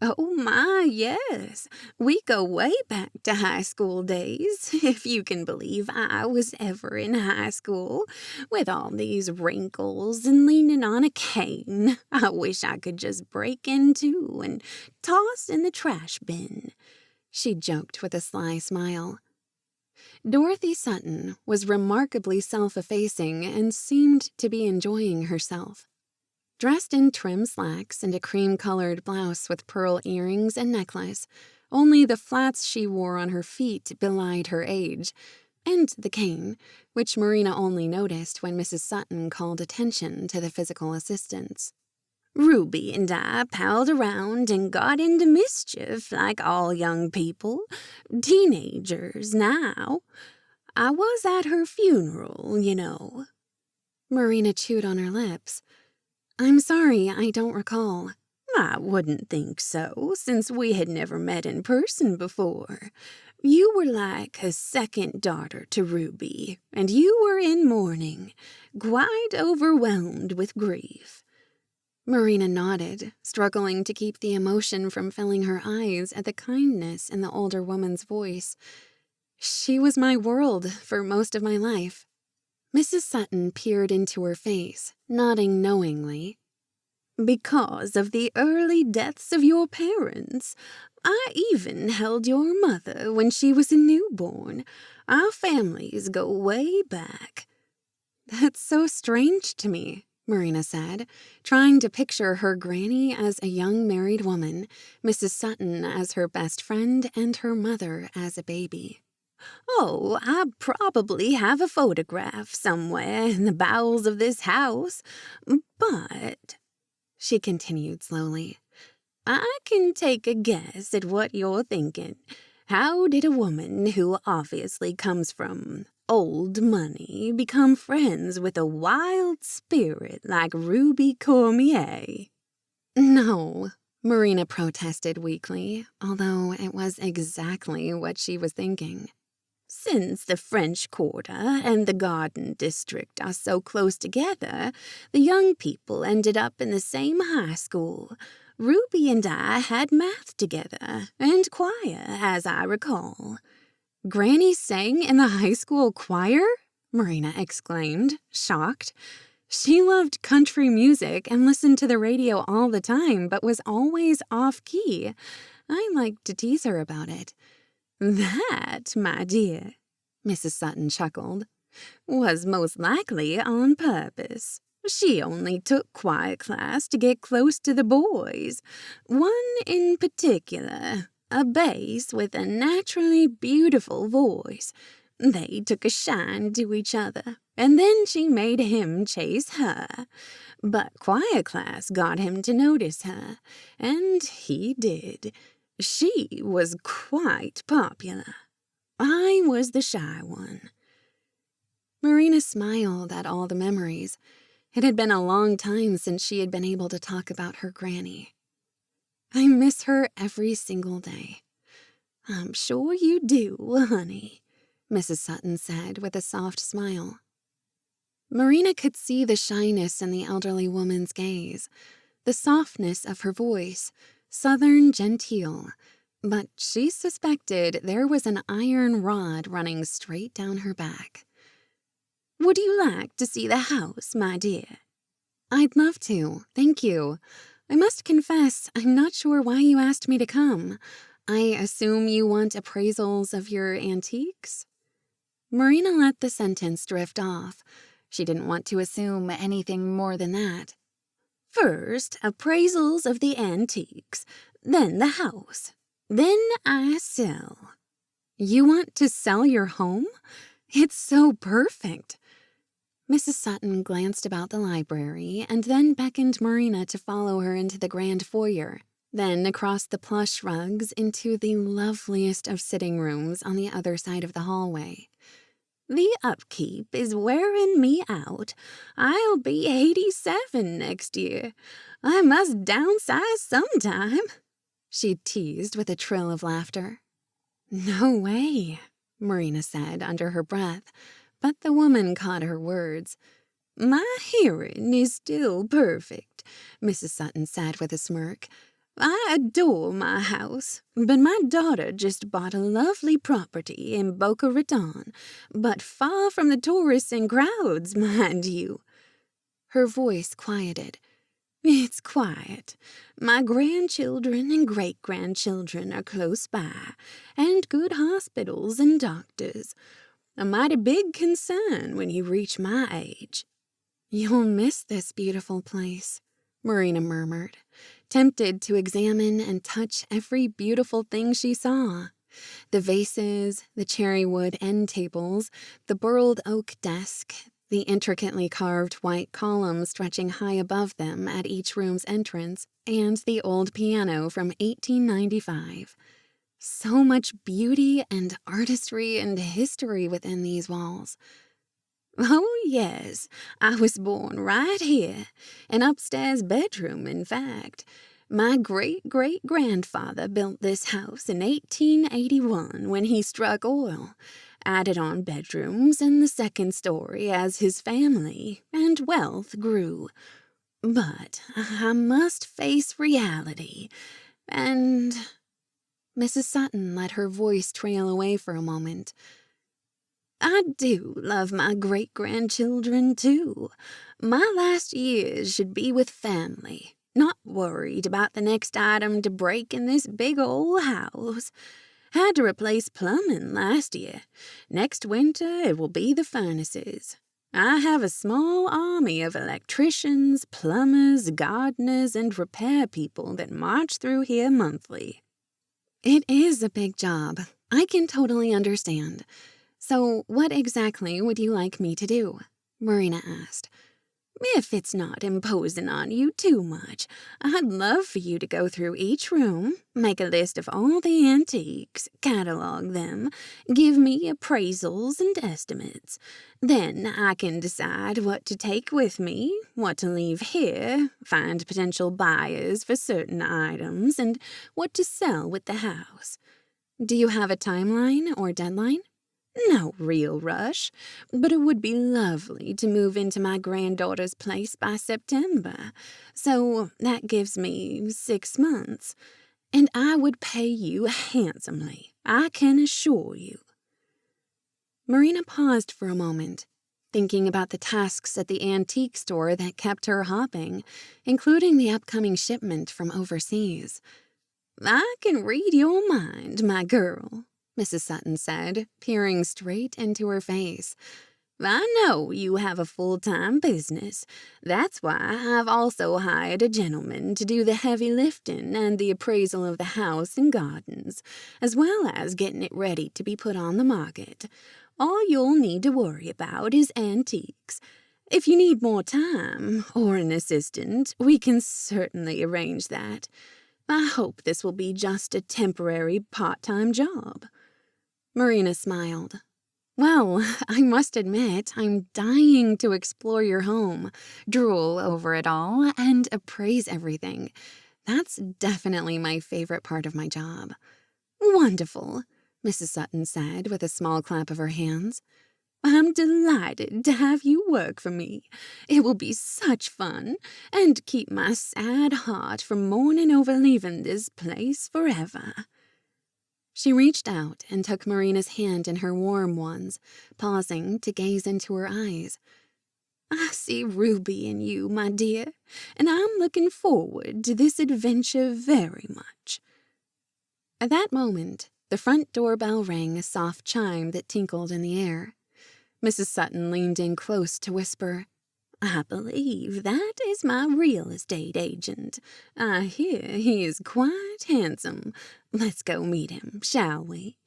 "Oh my, yes. We go way back to high school days, if you can believe I was ever in high school, with all these wrinkles and leaning on a cane I wish I could just break into and toss in the trash bin," she joked with a sly smile. Dorothy Sutton was remarkably self-effacing and seemed to be enjoying herself. Dressed in trim slacks and a cream-colored blouse with pearl earrings and necklace, only the flats she wore on her feet belied her age, and the cane, which Marina only noticed when Mrs. Sutton called attention to the physical assistants. "Ruby and I palled around and got into mischief like all young people, teenagers now. I was at her funeral, you know." Marina chewed on her lips. "I'm sorry, I don't recall." "I wouldn't think so, since we had never met in person before. You were like a second daughter to Ruby, and you were in mourning, quite overwhelmed with grief." Marina nodded, struggling to keep the emotion from filling her eyes at the kindness in the older woman's voice. She was my world for most of my life. Mrs. Sutton peered into her face, nodding knowingly. Because of the early deaths of your parents. I even held your mother when she was a newborn. Our families go way back." "That's so strange to me," Marina said, trying to picture her granny as a young married woman, Mrs. Sutton as her best friend, and her mother as a baby. "Oh, I probably have a photograph somewhere in the bowels of this house, but," she continued slowly, "I can take a guess at what you're thinking. How did a woman who obviously comes from old money become friends with a wild spirit like Ruby Cormier?" "No," Marina protested weakly, although it was exactly what she was thinking. "Since the French Quarter and the Garden District are so close together, the young people ended up in the same high school. Ruby and I had math together, and choir, as I recall." "Granny sang in the high school choir?" Marina exclaimed, shocked. She loved country music and listened to the radio all the time, but was always off-key. I liked to tease her about it. "That, my dear," Mrs. Sutton chuckled, "was most likely on purpose. She only took choir class to get close to the boys. One in particular, a bass with a naturally beautiful voice. They took a shine to each other, and then she made him chase her. But choir class got him to notice her, and he did. She was quite popular. I was the shy one." Marina smiled at all the memories. It had been a long time since she had been able to talk about her granny. "I miss her every single day." "I'm sure you do, honey," Mrs. Sutton said with a soft smile. Marina could see the shyness in the elderly woman's gaze, the softness of her voice, southern genteel, but she suspected there was an iron rod running straight down her back. "Would you like to see the house, my dear?" "I'd love to, thank you. I must confess, I'm not sure why you asked me to come. I assume you want appraisals of your antiques?" Marina let the sentence drift off. She didn't want to assume anything more than that. "First, appraisals of the antiques, then the house. Then I sell." "You want to sell your home? It's so perfect." Mrs. Sutton glanced about the library and then beckoned Marina to follow her into the grand foyer, then across the plush rugs into the loveliest of sitting rooms on the other side of the hallway. "The upkeep is wearing me out. I'll be 87 next year. I must downsize sometime," she teased with a trill of laughter. "No way," Marina said under her breath, but the woman caught her words. "My hearing is still perfect," Mrs. Sutton said with a smirk. "I adore my house, but my daughter just bought a lovely property in Boca Raton, but far from the tourists and crowds, mind you." Her voice quieted. "It's quiet. My grandchildren and great-grandchildren are close by, and good hospitals and doctors. A mighty big concern when you reach my age." "You'll miss this beautiful place," Marina murmured, tempted to examine and touch every beautiful thing she saw. The vases, the cherry wood end tables, the burled oak desk, the intricately carved white columns stretching high above them at each room's entrance, and the old piano from 1895. So much beauty and artistry and history within these walls. "Oh, yes, I was born right here, an upstairs bedroom, in fact. My great-great-grandfather built this house in 1881 when he struck oil, added on bedrooms and the second story as his family and wealth grew. But I must face reality, and—" Mrs. Sutton let her voice trail away for a moment. "I do love my great-grandchildren, too. My last years should be with family. Not worried about the next item to break in this big old house. Had to replace plumbing last year. Next winter it will be the furnaces. I have a small army of electricians, plumbers, gardeners, and repair people that march through here monthly. It is a big job. I can totally understand. So what exactly would you like me to do? Marina asked. If it's not imposing on you too much, I'd love for you to go through each room, make a list of all the antiques, catalog them, give me appraisals and estimates. Then I can decide what to take with me, what to leave here, find potential buyers for certain items, and what to sell with the house. Do you have a timeline or deadline? No real rush, but it would be lovely to move into my granddaughter's place by September. So that gives me 6 months. And I would pay you handsomely, I can assure you. Marina paused for a moment, thinking about the tasks at the antique store that kept her hopping, including the upcoming shipment from overseas. I can read your mind, my girl, Mrs. Sutton said, peering straight into her face. I know you have a full-time business. That's why I've also hired a gentleman to do the heavy lifting and the appraisal of the house and gardens, as well as getting it ready to be put on the market. All you'll need to worry about is antiques. If you need more time or an assistant, we can certainly arrange that. I hope this will be just a temporary part-time job. Marina smiled. Well, I must admit, I'm dying to explore your home, drool over it all, and appraise everything. That's definitely my favorite part of my job. Wonderful, Mrs. Sutton said with a small clap of her hands. I'm delighted to have you work for me. It will be such fun, and keep my sad heart from mourning over leaving this place forever. She reached out and took Marina's hand in her warm ones, pausing to gaze into her eyes. I see Ruby in you, my dear, and I'm looking forward to this adventure very much. At that moment, the front doorbell rang a soft chime that tinkled in the air. Mrs. Sutton leaned in close to whisper, I believe that is my real estate agent. I hear he is quite handsome. Let's go meet him, shall we?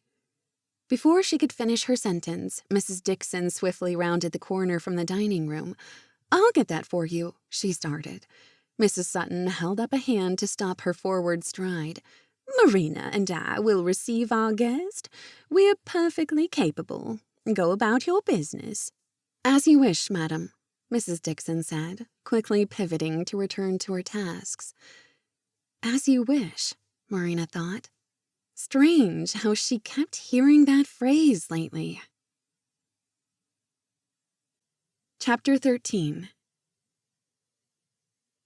Before she could finish her sentence, Mrs. Dixon swiftly rounded the corner from the dining room. I'll get that for you, she started. Mrs. Sutton held up a hand to stop her forward stride. Marina and I will receive our guest. We're perfectly capable. Go about your business. As you wish, madam, Mrs. Dixon said, quickly pivoting to return to her tasks. As you wish, Marina thought. Strange how she kept hearing that phrase lately. Chapter 13.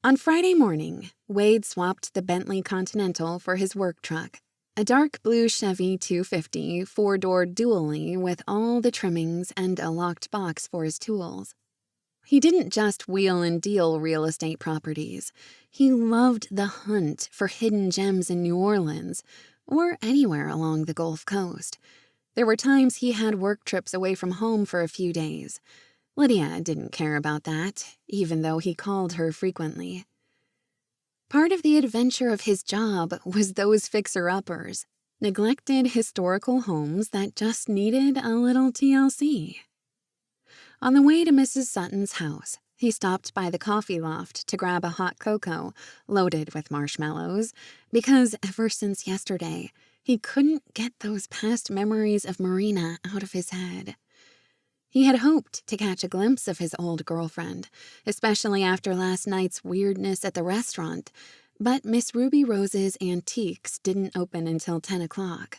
On Friday morning, Wade swapped the Bentley Continental for his work truck, a dark blue Chevy 250 four-door dually with all the trimmings and a locked box for his tools. He didn't just wheel and deal real estate properties. He loved the hunt for hidden gems in New Orleans or anywhere along the Gulf Coast. There were times he had work trips away from home for a few days. Lydia didn't care about that, even though he called her frequently. Part of the adventure of his job was those fixer-uppers, neglected historical homes that just needed a little TLC. On the way to Mrs. Sutton's house, he stopped by the coffee loft to grab a hot cocoa loaded with marshmallows because ever since yesterday, he couldn't get those past memories of Marina out of his head. He had hoped to catch a glimpse of his old girlfriend, especially after last night's weirdness at the restaurant, but Miss Ruby Rose's Antiques didn't open until 10 o'clock.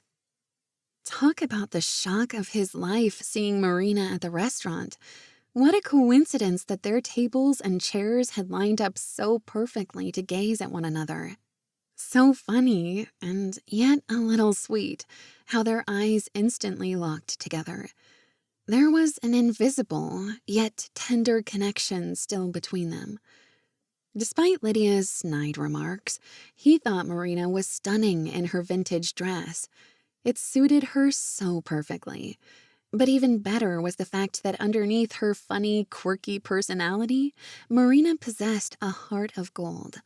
Talk about the shock of his life seeing Marina at the restaurant. What a coincidence that their tables and chairs had lined up so perfectly to gaze at one another. So funny, and yet a little sweet, how their eyes instantly locked together. There was an invisible, yet tender connection still between them. Despite Lydia's snide remarks, he thought Marina was stunning in her vintage dress. It suited her so perfectly. But even better was the fact that underneath her funny, quirky personality, Marina possessed a heart of gold.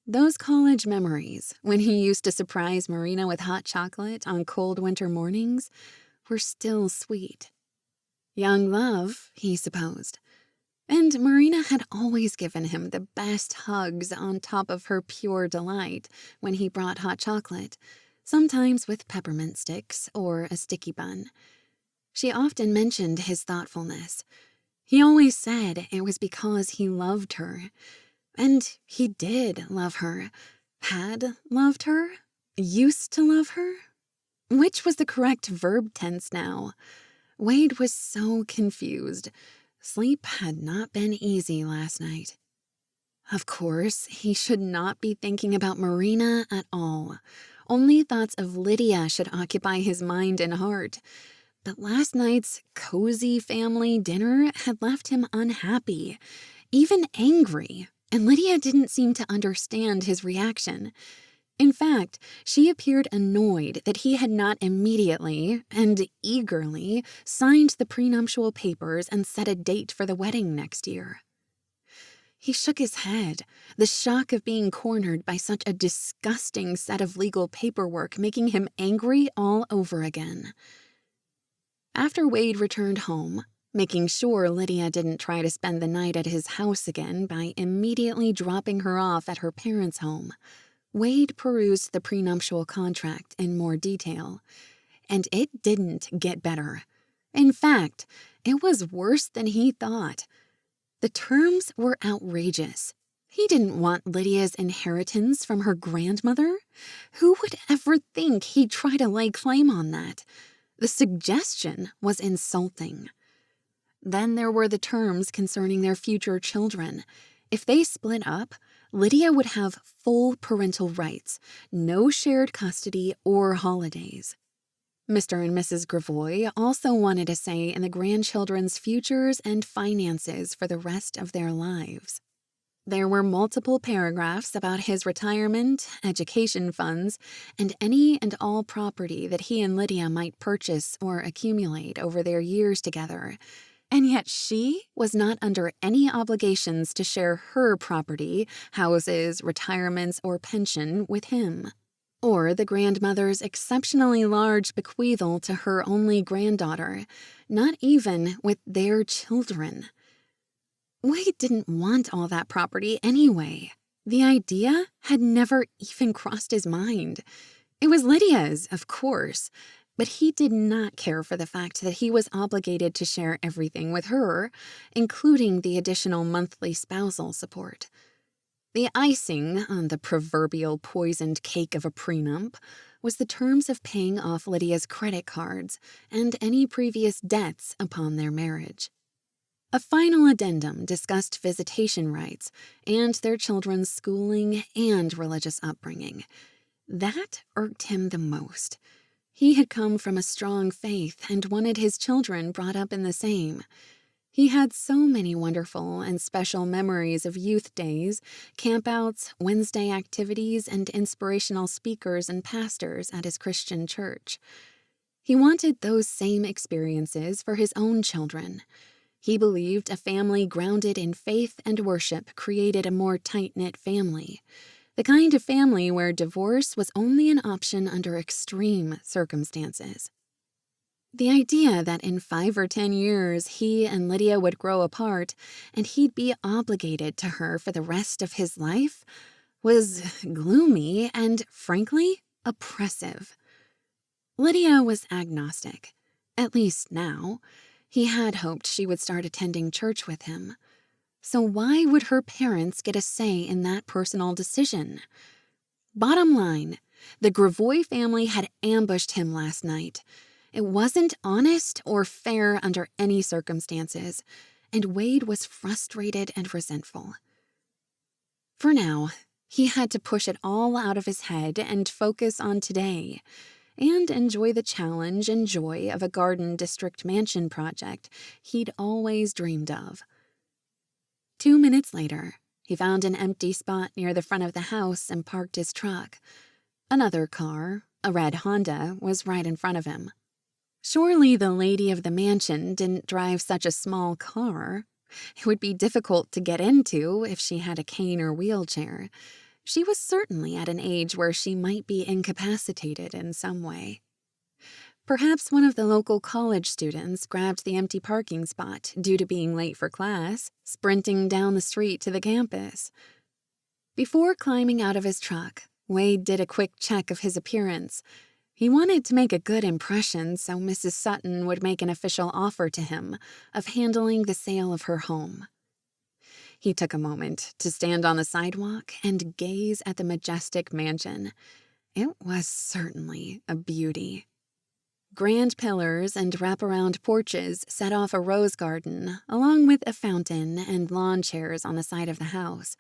Those college memories, when he used to surprise Marina with hot chocolate on cold winter mornings, were still sweet. Young love, he supposed. And Marina had always given him the best hugs on top of her pure delight when he brought hot chocolate, sometimes with peppermint sticks or a sticky bun. She often mentioned his thoughtfulness. He always said it was because he loved her. And he did love her. Had loved her? Used to love her? Which was the correct verb tense now? Wade was so confused. Sleep had not been easy last night. Of course, he should not be thinking about Marina at all. Only thoughts of Lydia should occupy his mind and heart. But last night's cozy family dinner had left him unhappy, even angry, and Lydia didn't seem to understand his reaction. In fact, she appeared annoyed that he had not immediately and eagerly signed the prenuptial papers and set a date for the wedding next year. He shook his head, the shock of being cornered by such a disgusting set of legal paperwork making him angry all over again. After Wade returned home, making sure Lydia didn't try to spend the night at his house again by immediately dropping her off at her parents' home, Wade perused the prenuptial contract in more detail, and it didn't get better. In fact, it was worse than he thought. The terms were outrageous. He didn't want Lydia's inheritance from her grandmother. Who would ever think he'd try to lay claim on that? The suggestion was insulting. Then there were the terms concerning their future children. If they split up, Lydia would have full parental rights, no shared custody or holidays. Mr. and Mrs. Gravoy also wanted a say in the grandchildren's futures and finances for the rest of their lives. There were multiple paragraphs about his retirement, education funds, and any and all property that he and Lydia might purchase or accumulate over their years together. And yet she was not under any obligations to share her property, houses, retirements, or pension with him, or the grandmother's exceptionally large bequeathal to her only granddaughter, not even with their children. Wade didn't want all that property anyway. The idea had never even crossed his mind. It was Lydia's, of course, but he did not care for the fact that he was obligated to share everything with her, including the additional monthly spousal support. The icing on the proverbial poisoned cake of a prenup was the terms of paying off Lydia's credit cards and any previous debts upon their marriage. A final addendum discussed visitation rights and their children's schooling and religious upbringing. That irked him the most. He had come from a strong faith and wanted his children brought up in the same. He had so many wonderful and special memories of youth days, campouts, Wednesday activities, and inspirational speakers and pastors at his Christian church. He wanted those same experiences for his own children. He believed a family grounded in faith and worship created a more tight-knit family. The kind of family where divorce was only an option under extreme circumstances. The idea that in 5 or 10 years he and Lydia would grow apart and he'd be obligated to her for the rest of his life was gloomy and, frankly, oppressive. Lydia was agnostic, at least now. He had hoped she would start attending church with him. So why would her parents get a say in that personal decision? Bottom line, the Gravoy family had ambushed him last night. It wasn't honest or fair under any circumstances, and Wade was frustrated and resentful. For now, he had to push it all out of his head and focus on today, and enjoy the challenge and joy of a Garden District mansion project he'd always dreamed of. 2 minutes later, He found an empty spot near the front of the house and parked his truck. Another car, a red Honda, was right in front of him. Surely the lady of the mansion didn't drive such a small car. It would be difficult to get into if she had a cane or wheelchair. She was certainly at an age where she might be incapacitated in some way. Perhaps one of the local college students grabbed the empty parking spot due to being late for class, sprinting down the street to the campus. Before climbing out of his truck, Wade did a quick check of his appearance. He wanted to make a good impression so Mrs. Sutton would make an official offer to him of handling the sale of her home. He took a moment to stand on the sidewalk and gaze at the majestic mansion. It was certainly a beauty. Grand pillars and wraparound porches set off a rose garden, along with a fountain and lawn chairs on the side of the house.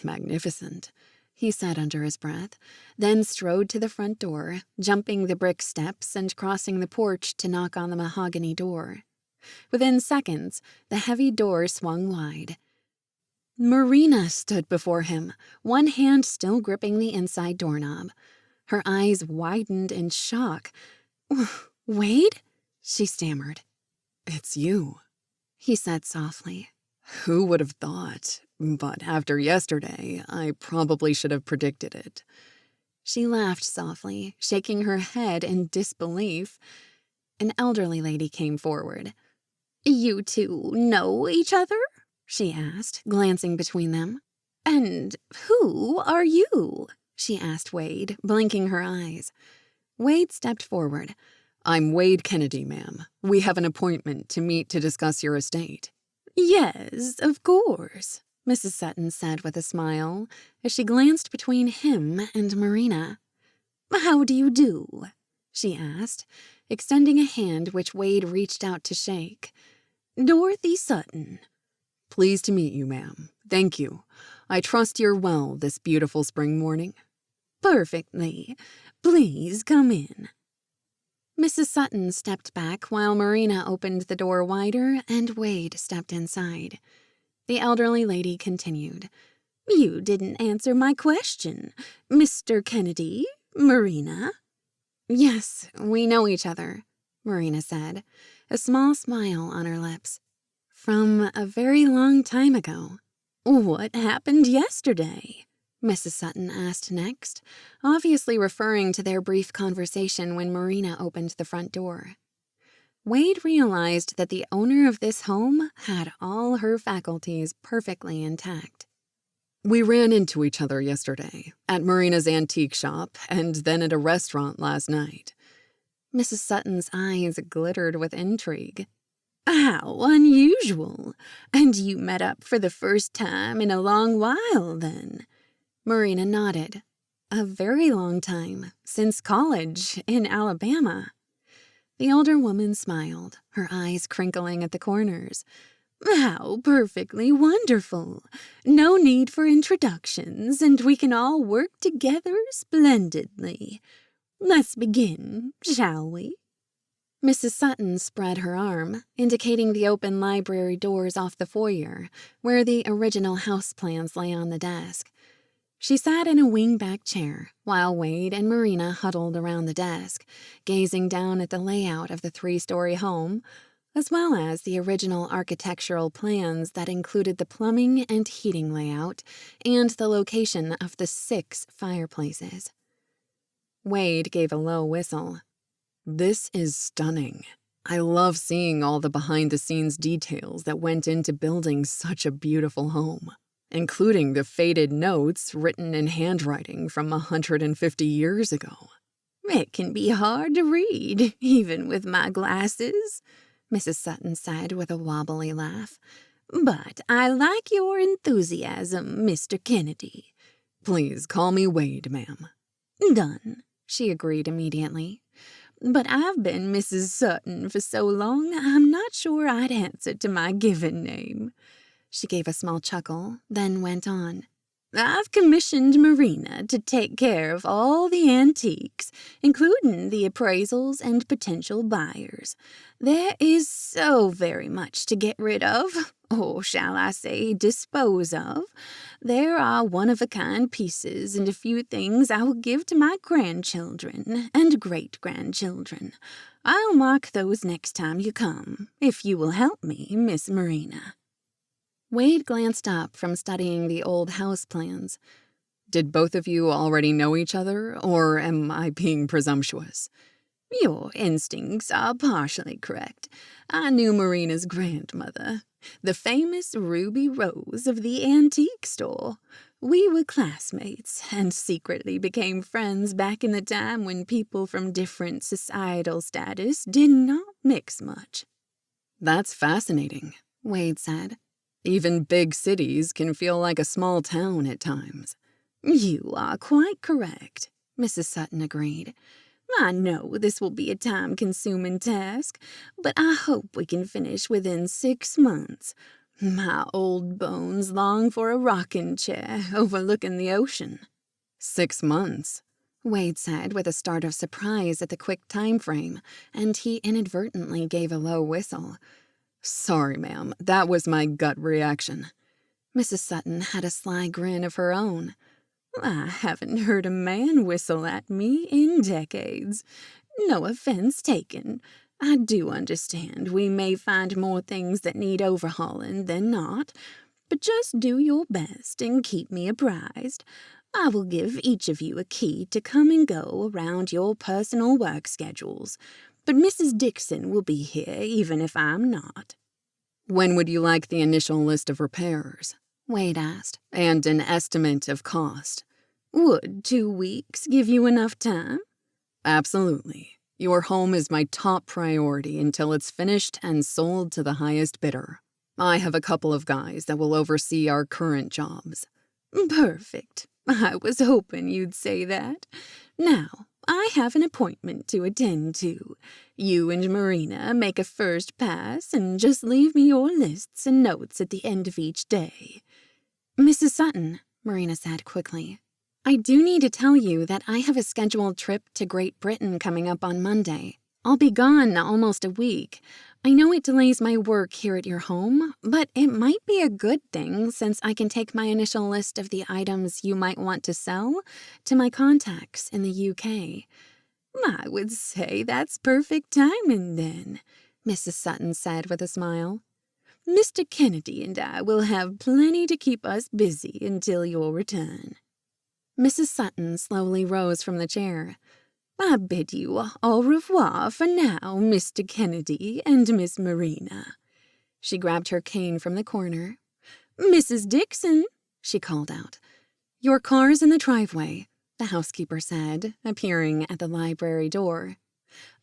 "Magnificent," he said under his breath, then strode to the front door, jumping the brick steps and crossing the porch to knock on the mahogany door. Within seconds, the heavy door swung wide. Marina stood before him, one hand still gripping the inside doorknob. Her eyes widened in shock. "Wade?" she stammered. "It's you," he said softly. "Who would have thought? But after yesterday, I probably should have predicted it." She laughed softly, shaking her head in disbelief. An elderly lady came forward. "You two know each other?" she asked, glancing between them. "And who are you?" she asked Wade, blinking her eyes. Wade stepped forward. "I'm Wade Kennedy, ma'am. We have an appointment to meet to discuss your estate." "Yes, of course," Mrs. Sutton said with a smile, as she glanced between him and Marina. "How do you do?" she asked, extending a hand which Wade reached out to shake. "Dorothy Sutton." "Pleased to meet you, ma'am. Thank you. I trust you're well this beautiful spring morning." "Perfectly. Please come in." Mrs. Sutton stepped back while Marina opened the door wider and Wade stepped inside. The elderly lady continued. "You didn't answer my question. Mr. Kennedy, Marina?" "Yes, we know each other," Marina said, a small smile on her lips. "From a very long time ago." "What happened yesterday?" Mrs. Sutton asked next, obviously referring to their brief conversation when Marina opened the front door. Wade realized that the owner of this home had all her faculties perfectly intact. "We ran into each other yesterday, at Marina's antique shop, and then at a restaurant last night." Mrs. Sutton's eyes glittered with intrigue. "How unusual! And you met up for the first time in a long while, then?" Marina nodded. "A very long time, since college in Alabama." The older woman smiled, her eyes crinkling at the corners. "How perfectly wonderful! No need for introductions, and we can all work together splendidly. Let's begin, shall we?" Mrs. Sutton spread her arm, indicating the open library doors off the foyer, where the original house plans lay on the desk. She sat in a wing-back chair, while Wade and Marina huddled around the desk, gazing down at the layout of the 3-story home, as well as the original architectural plans that included the plumbing and heating layout and the location of the 6 fireplaces. Wade gave a low whistle. "This is stunning. I love seeing all the behind-the-scenes details that went into building such a beautiful home, including the faded notes written in handwriting from 150 years ago." "It can be hard to read, even with my glasses," Mrs. Sutton said with a wobbly laugh. "But I like your enthusiasm, Mr. Kennedy." "Please call me Wade, ma'am." "Done," she agreed immediately. "But I've been Mrs. Sutton for so long, I'm not sure I'd answer to my given name." She gave a small chuckle, then went on. "I've commissioned Marina to take care of all the antiques, including the appraisals and potential buyers. There is so very much to get rid of, or shall I say dispose of. There are one-of-a-kind pieces and a few things I will give to my grandchildren and great-grandchildren. I'll mark those next time you come, if you will help me, Miss Marina." Wade glanced up from studying the old house plans. Did both of you already know each other, or am I being presumptuous? "Your instincts are partially correct. I knew Marina's grandmother, the famous Ruby Rose of the antique store. We were classmates and secretly became friends back in the time when people from different societal status did not mix much." "That's fascinating," Wade said. "Even big cities can feel like a small town at times." "You are quite correct," Mrs. Sutton agreed. "I know this will be a time-consuming task, but I hope we can finish within 6 months. My old bones long for a rocking chair overlooking the ocean." 6 months, Wade said with a start of surprise at the quick time frame, and he inadvertently gave a low whistle. "Sorry, ma'am, that was my gut reaction." Mrs. Sutton had a sly grin of her own. "I haven't heard a man whistle at me in decades. No offense taken. I do understand we may find more things that need overhauling than not, but just do your best and keep me apprised. I will give each of you a key to come and go around your personal work schedules, but Mrs. Dixon will be here even if I'm not." "When would you like the initial list of repairs?" Wade asked. "And an estimate of cost?" "Would 2 weeks give you enough time?" "Absolutely. Your home is my top priority until it's finished and sold to the highest bidder. I have a couple of guys that will oversee our current jobs." "Perfect. I was hoping you'd say that. Now, I have an appointment to attend to. You and Marina make a first pass and just leave me your lists and notes at the end of each day." "Mrs. Sutton," Marina said quickly, "I do need to tell you that I have a scheduled trip to Great Britain coming up on Monday. I'll be gone almost a week. I know it delays my work here at your home, but it might be a good thing since I can take my initial list of the items you might want to sell to my contacts in the UK. "I would say that's perfect timing then," Mrs. Sutton said with a smile. "Mr. Kennedy and I will have plenty to keep us busy until your return." Mrs. Sutton slowly rose from the chair. "I bid you au revoir for now, Mr. Kennedy and Miss Marina." She grabbed her cane from the corner. "Mrs. Dixon," she called out. "Your car's in the driveway," the housekeeper said, appearing at the library door.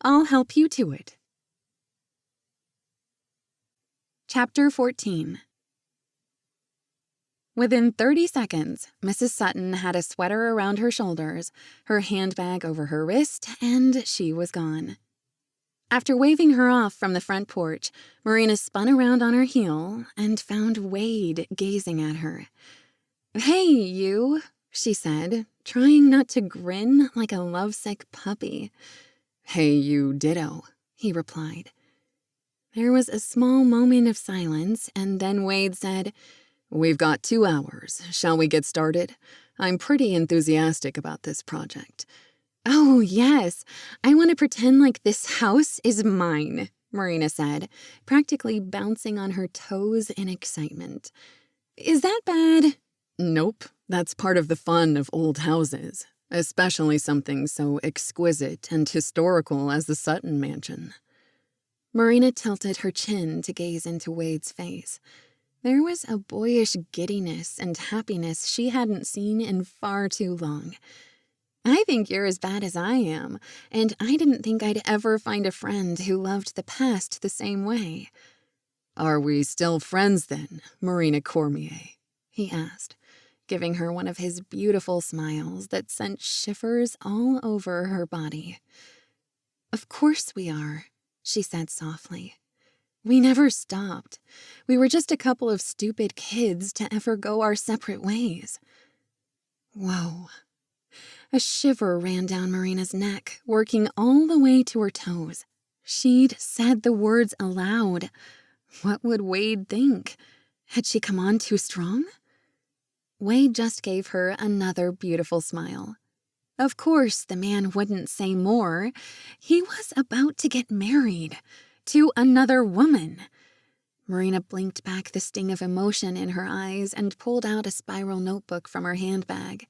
"I'll help you to it." Chapter 14. Within 30 seconds, Mrs. Sutton had a sweater around her shoulders, her handbag over her wrist, and she was gone. After waving her off from the front porch, Marina spun around on her heel and found Wade gazing at her. "Hey, you," she said, trying not to grin like a lovesick puppy. "Hey, you ditto," he replied. There was a small moment of silence, and then Wade said, "We've got 2 hours. Shall we get started? I'm pretty enthusiastic about this project." "Oh, yes. I want to pretend like this house is mine," Marina said, practically bouncing on her toes in excitement. "Is that bad?" "Nope. That's part of the fun of old houses, especially something so exquisite and historical as the Sutton mansion." Marina tilted her chin to gaze into Wade's face. There was a boyish giddiness and happiness she hadn't seen in far too long. "I think you're as bad as I am, and I didn't think I'd ever find a friend who loved the past the same way." "Are we still friends then, Marina Cormier?" he asked, giving her one of his beautiful smiles that sent shivers all over her body. "Of course we are," she said softly. "We never stopped. We were just a couple of stupid kids to ever go our separate ways." Whoa. A shiver ran down Marina's neck, working all the way to her toes. She'd said the words aloud. What would Wade think? Had she come on too strong? Wade just gave her another beautiful smile. Of course, the man wouldn't say more. He was about to get married to another woman. Marina blinked back the sting of emotion in her eyes and pulled out a spiral notebook from her handbag.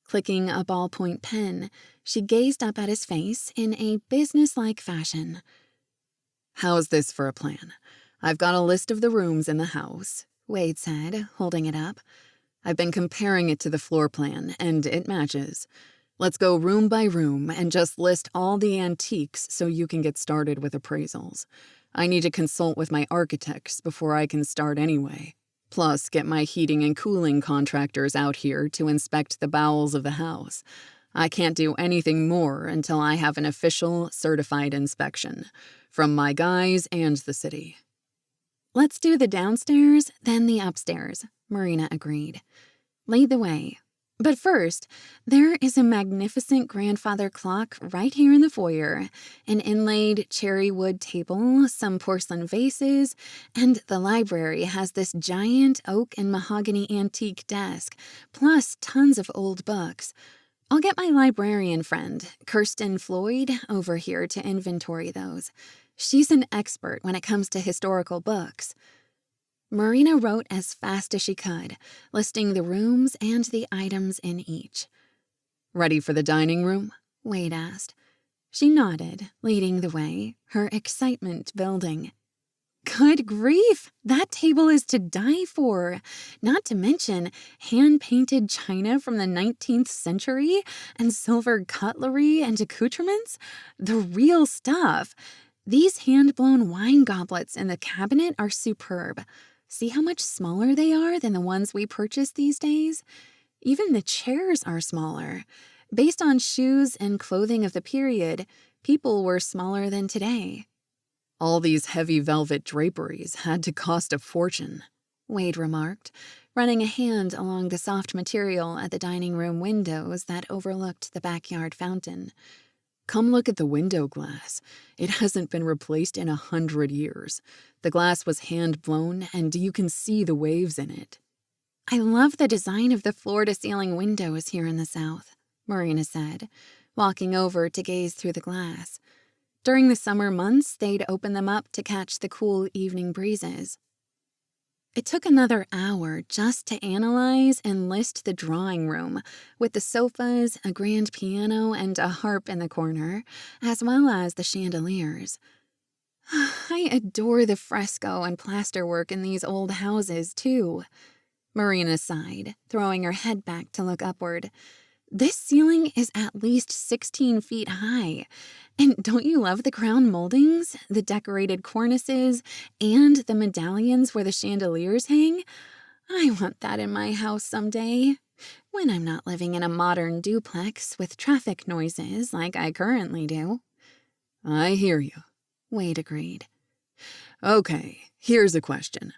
Clicking a ballpoint pen, she gazed up at his face in a businesslike fashion. "How's this for a plan? I've got a list of the rooms in the house," Wade said, holding it up. "I've been comparing it to the floor plan, and it matches. Let's go room by room and just list all the antiques so you can get started with appraisals. I need to consult with my architects before I can start anyway. Plus, get my heating and cooling contractors out here to inspect the bowels of the house. I can't do anything more until I have an official, certified inspection from my guys and the city." "Let's do the downstairs, then the upstairs," Marina agreed. "Lead the way. But first, there is a magnificent grandfather clock right here in the foyer, an inlaid cherry wood table, some porcelain vases, and the library has this giant oak and mahogany antique desk, plus tons of old books. I'll get my librarian friend, Kirsten Floyd, over here to inventory those. She's an expert when it comes to historical books." Marina wrote as fast as she could, listing the rooms and the items in each. "Ready for the dining room?" Wade asked. She nodded, leading the way, her excitement building. "Good grief! That table is to die for. Not to mention hand-painted china from the 19th century and silver cutlery and accoutrements. The real stuff. These hand-blown wine goblets in the cabinet are superb. See how much smaller they are than the ones we purchase these days? Even the chairs are smaller. Based on shoes and clothing of the period, people were smaller than today." "All these heavy velvet draperies had to cost a fortune," Wade remarked, running a hand along the soft material at the dining room windows that overlooked the backyard fountain. "Come look at the window glass. It hasn't been replaced in 100 years. The glass was hand-blown, and you can see the waves in it." "I love the design of the floor-to-ceiling windows here in the South," Marina said, walking over to gaze through the glass. During the summer months, they'd open them up to catch the cool evening breezes. It took another hour just to analyze and list the drawing room, with the sofas, a grand piano, and a harp in the corner, as well as the chandeliers. "I adore the fresco and plasterwork in these old houses, too," Marina sighed, throwing her head back to look upward. "This ceiling is at least 16 feet high. And don't you love the crown moldings, the decorated cornices, and the medallions where the chandeliers hang? I want that in my house someday, when I'm not living in a modern duplex with traffic noises like I currently do." "I hear you," Wade agreed. "Okay, here's a question.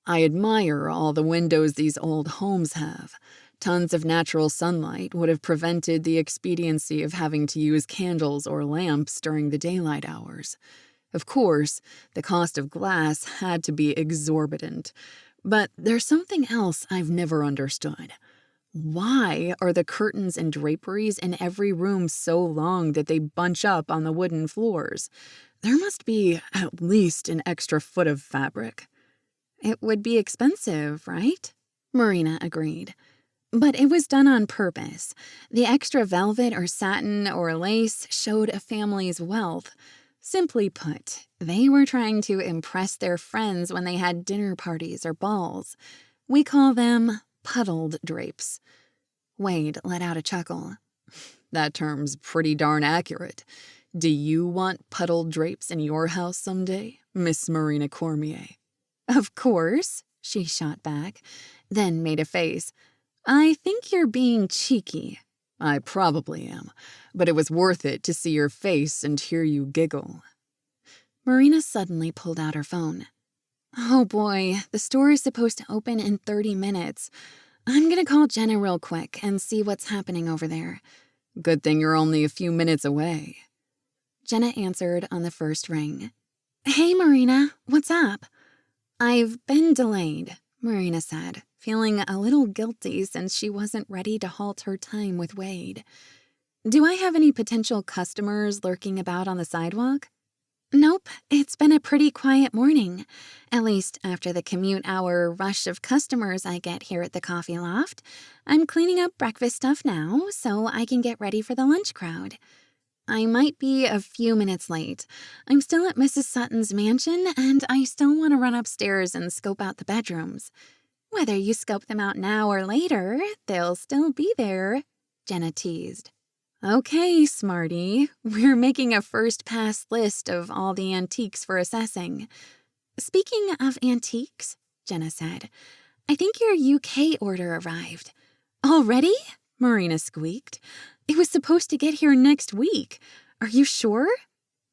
I admire all the windows these old homes have. Tons of natural sunlight would have prevented the expediency of having to use candles or lamps during the daylight hours. Of course, the cost of glass had to be exorbitant. But there's something else I've never understood. Why are the curtains and draperies in every room so long that they bunch up on the wooden floors? There must be at least an extra foot of fabric." "It would be expensive, right?" Marina agreed. "But it was done on purpose. The extra velvet or satin or lace showed a family's wealth. Simply put, they were trying to impress their friends when they had dinner parties or balls. We call them puddled drapes." Wade let out a chuckle. "That term's pretty darn accurate. Do you want puddled drapes in your house someday, Miss Marina Cormier?" "Of course," she shot back, then made a face. "I think you're being cheeky." "I probably am, but it was worth it to see your face and hear you giggle." Marina suddenly pulled out her phone. "Oh boy, the store is supposed to open in 30 minutes. I'm gonna call Jenna real quick and see what's happening over there." "Good thing you're only a few minutes away." Jenna answered on the first ring. "Hey, Marina, what's up?" "I've been delayed. Marina said, feeling a little guilty since she wasn't ready to halt her time with Wade. Do I have any potential customers lurking about on the sidewalk? Nope, it's been a pretty quiet morning. At least after the commute hour rush of customers I get here at the coffee loft. I'm cleaning up breakfast stuff now so I can get ready for the lunch crowd. I might be a few minutes late. I'm still at Mrs. Sutton's mansion, and I still want to run upstairs and scope out the bedrooms. Whether you scope them out now or later, they'll still be there, Jenna teased. Okay, smarty. We're making a first-pass list of all the antiques for assessing. Speaking of antiques, Jenna said, I think your UK order arrived. Already? Marina squeaked. It was supposed to get here next week. Are you sure?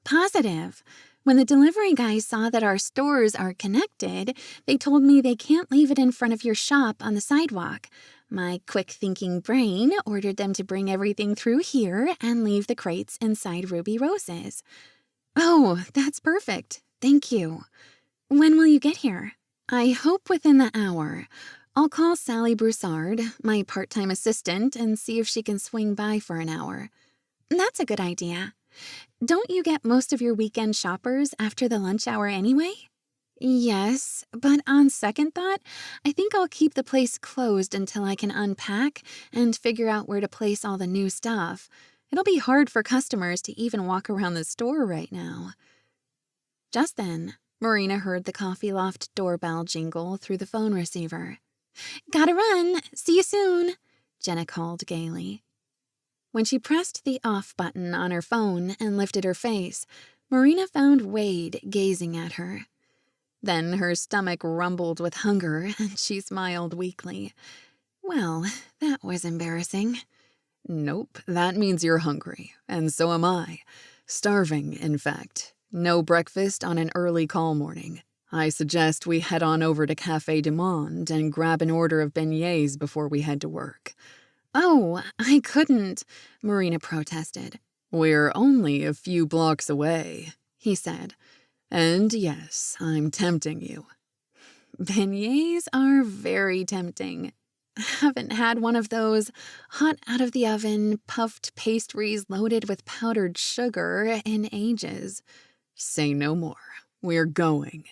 Positive. When the delivery guys saw that our stores are connected, they told me they can't leave it in front of your shop on the sidewalk. My quick-thinking brain ordered them to bring everything through here and leave the crates inside Ruby Roses. Oh, that's perfect. Thank you. When will you get here? I hope within the hour. I'll call Sally Broussard, my part-time assistant, and see if she can swing by for an hour. That's a good idea. Don't you get most of your weekend shoppers after the lunch hour anyway? Yes, but on second thought, I think I'll keep the place closed until I can unpack and figure out where to place all the new stuff. It'll be hard for customers to even walk around the store right now. Just then, Marina heard the coffee loft doorbell jingle through the phone receiver. Gotta run. See you soon, Jenna called gaily. When she pressed the off button on her phone and lifted her face, Marina found Wade gazing at her. Then her stomach rumbled with hunger, and she smiled weakly. Well, that was embarrassing. Nope, that means you're hungry, and so am I. Starving, in fact. No breakfast on an early call morning. I suggest we head on over to Café du Monde and grab an order of beignets before we head to work. Oh, I couldn't, Marina protested. We're only a few blocks away, he said. And yes, I'm tempting you. Beignets are very tempting. Haven't had one of those hot out of the oven, puffed pastries loaded with powdered sugar in ages. Say no more. We're going.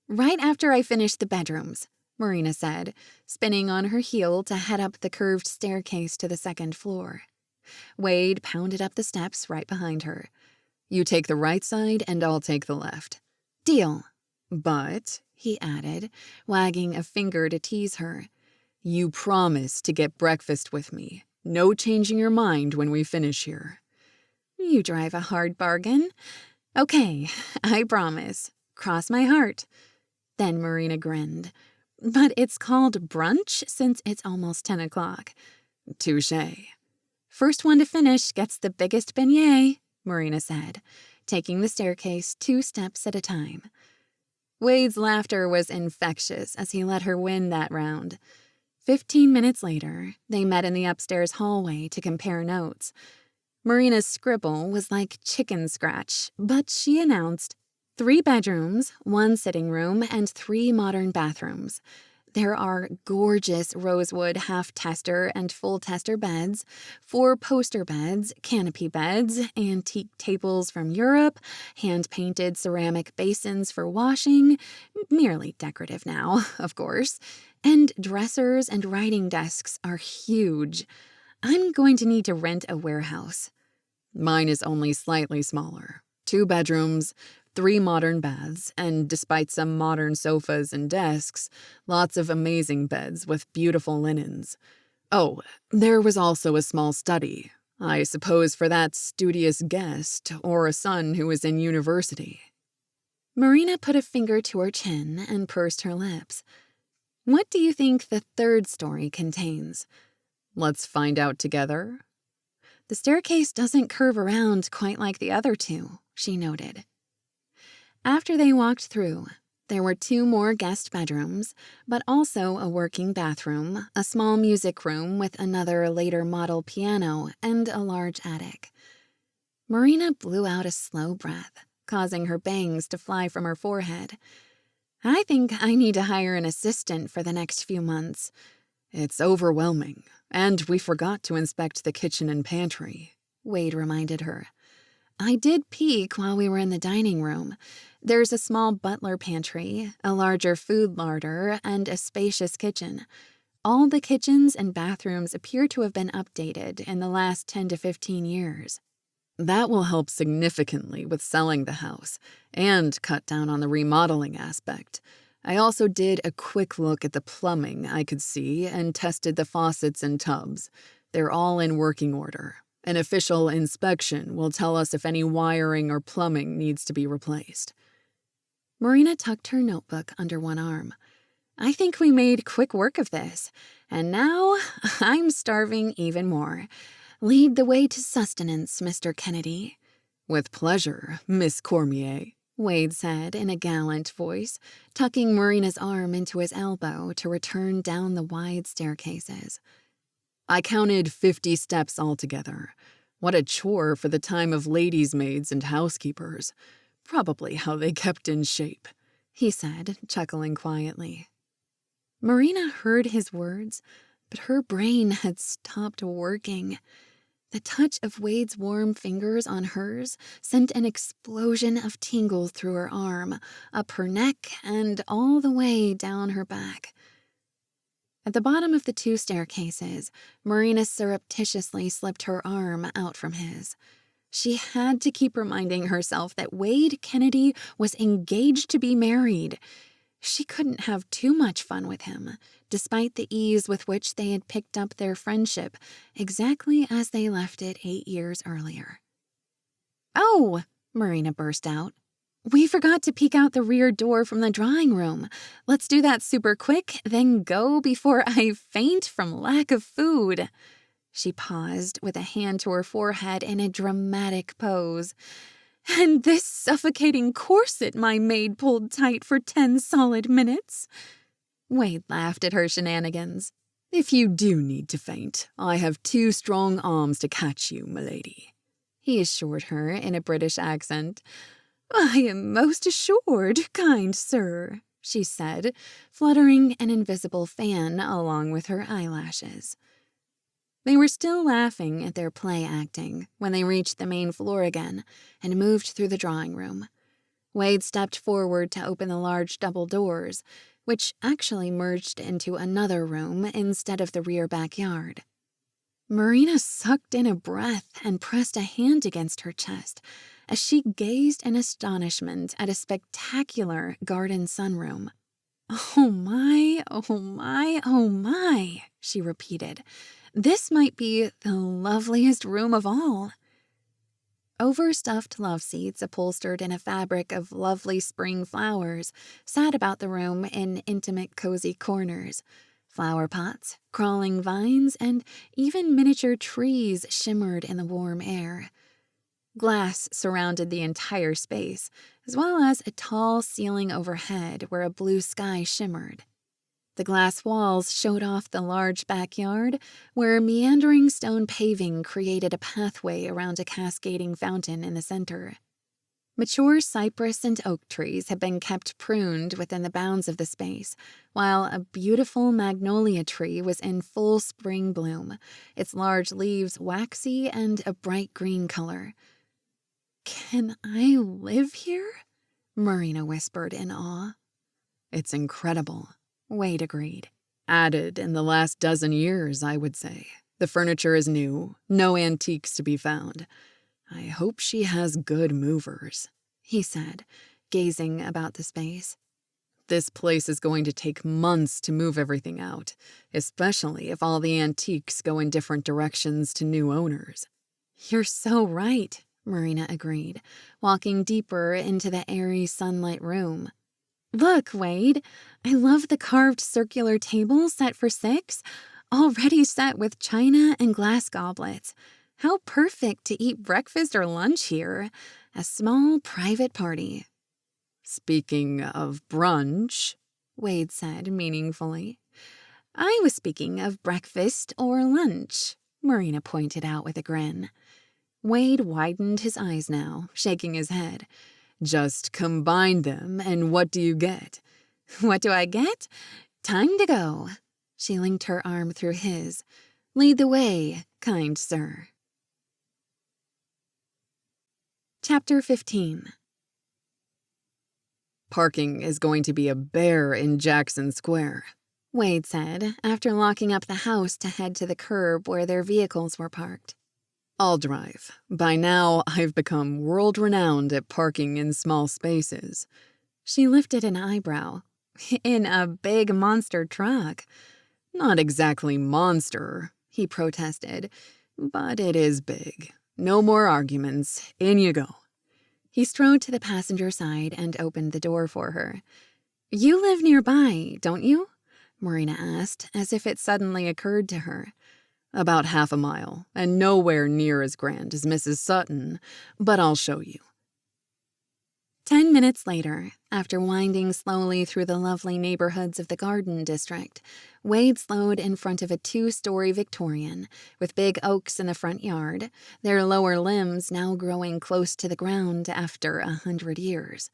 Right after I finish the bedrooms, Marina said, spinning on her heel to head up the curved staircase to the second floor. Wade pounded up the steps right behind her. You take the right side and I'll take the left. Deal. But, he added, wagging a finger to tease her, you promise to get breakfast with me. No changing your mind when we finish here. You drive a hard bargain. Okay, I promise. Cross my heart. Then Marina grinned. But it's called brunch since it's almost 10 o'clock. Touché. First one to finish gets the biggest beignet, Marina said, taking the staircase 2 steps at a time. Wade's laughter was infectious as he let her win that round. 15 minutes later, they met in the upstairs hallway to compare notes. Marina's scribble was like chicken scratch, but she announced 3 bedrooms, 1 sitting room, and 3 modern bathrooms. There are gorgeous rosewood half-tester and full-tester beds, 4 poster beds, canopy beds, antique tables from Europe, hand-painted ceramic basins for washing, merely decorative now, of course, and dressers and writing desks are huge. I'm going to need to rent a warehouse. Mine is only slightly smaller. 2 bedrooms, 3 modern baths, and despite some modern sofas and desks, lots of amazing beds with beautiful linens. Oh, there was also a small study, I suppose for that studious guest or a son who was in university. Marina put a finger to her chin and pursed her lips. What do you think the 3rd story contains? Let's find out together. The staircase doesn't curve around quite like the other 2, she noted. After they walked through, there were 2 more guest bedrooms, but also a working bathroom, a small music room with another later model piano, and a large attic. Marina blew out a slow breath, causing her bangs to fly from her forehead. I think I need to hire an assistant for the next few months. It's overwhelming, and we forgot to inspect the kitchen and pantry, Wade reminded her. I did peek while we were in the dining room. There's a small butler pantry, a larger food larder, and a spacious kitchen. All the kitchens and bathrooms appear to have been updated in the last 10 to 15 years. That will help significantly with selling the house and cut down on the remodeling aspect. I also did a quick look at the plumbing I could see and tested the faucets and tubs. They're all in working order. An official inspection will tell us if any wiring or plumbing needs to be replaced. Marina tucked her notebook under one arm. I think we made quick work of this, and now I'm starving even more. Lead the way to sustenance, Mr. Kennedy. With pleasure, Miss Cormier, Wade said in a gallant voice, tucking Marina's arm into his elbow to return down the wide staircases. I counted 50 steps altogether. What a chore for the time of ladies' maids and housekeepers. Probably how they kept in shape, he said, chuckling quietly. Marina heard his words, but her brain had stopped working. The touch of Wade's warm fingers on hers sent an explosion of tingles through her arm, up her neck, and all the way down her back. At the bottom of the 2 staircases, Marina surreptitiously slipped her arm out from his. She had to keep reminding herself that Wade Kennedy was engaged to be married. She couldn't have too much fun with him, despite the ease with which they had picked up their friendship, exactly as they left it 8 years earlier. "Oh!" Marina burst out. "We forgot to peek out the rear door from the drawing room. Let's do that super quick, then go before I faint from lack of food." She paused with a hand to her forehead in a dramatic pose. "And this suffocating corset my maid pulled tight for 10 solid minutes." Wade laughed at her shenanigans. "If you do need to faint, I have 2 strong arms to catch you, milady," he assured her in a British accent. "I am most assured, kind sir," she said, fluttering an invisible fan along with her eyelashes. They were still laughing at their play acting when they reached the main floor again and moved through the drawing room. Wade stepped forward to open the large double doors, which actually merged into another room instead of the rear backyard. Marina sucked in a breath and pressed a hand against her chest as she gazed in astonishment at a spectacular garden sunroom. "Oh my, oh my, oh my," she repeated. "This might be the loveliest room of all." Overstuffed love seats upholstered in a fabric of lovely spring flowers sat about the room in intimate, cozy corners. Flower pots, crawling vines, and even miniature trees shimmered in the warm air. Glass surrounded the entire space, as well as a tall ceiling overhead where a blue sky shimmered. The glass walls showed off the large backyard, where meandering stone paving created a pathway around a cascading fountain in the center. Mature cypress and oak trees had been kept pruned within the bounds of the space, while a beautiful magnolia tree was in full spring bloom, its large leaves waxy and a bright green color. "Can I live here?" Marina whispered in awe. "It's incredible," Wade agreed. "Added in the last dozen years, I would say. The furniture is new, no antiques to be found. I hope she has good movers," he said, gazing about the space. "This place is going to take months to move everything out, especially if all the antiques go in different directions to new owners." "You're so right," Marina agreed, walking deeper into the airy sunlit room. "Look, Wade, I love the carved circular table set for 6, already set with china and glass goblets. How perfect to eat breakfast or lunch here. A small private party." "Speaking of brunch," Wade said meaningfully. "I was speaking of breakfast or lunch," Marina pointed out with a grin. Wade widened his eyes now, shaking his head. "Just combine them, and what do you get? What do I get? Time to go. She linked her arm through his. Lead the way, kind sir. Chapter 15. Parking is going to be a bear in Jackson Square, Wade said, after locking up the house to head to the curb where their vehicles were parked. I'll drive. By now, I've become world-renowned at parking in small spaces. She lifted an eyebrow. In a big monster truck. Not exactly monster, he protested, but it is big. No more arguments. In you go. He strode to the passenger side and opened the door for her. You live nearby, don't you? Marina asked, as if it suddenly occurred to her. About half a mile, and nowhere near as grand as Mrs. Sutton, but I'll show you. 10 minutes later, after winding slowly through the lovely neighborhoods of the Garden District, Wade slowed in front of a 2-story Victorian with big oaks in the front yard, their lower limbs now growing close to the ground after 100 years.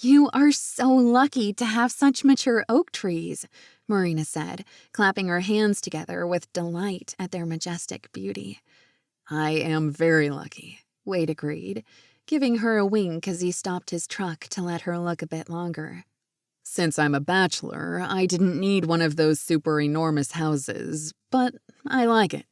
You are so lucky to have such mature oak trees, Marina said, clapping her hands together with delight at their majestic beauty. I am very lucky, Wade agreed, giving her a wink as he stopped his truck to let her look a bit longer. Since I'm a bachelor, I didn't need one of those super enormous houses, but I like it,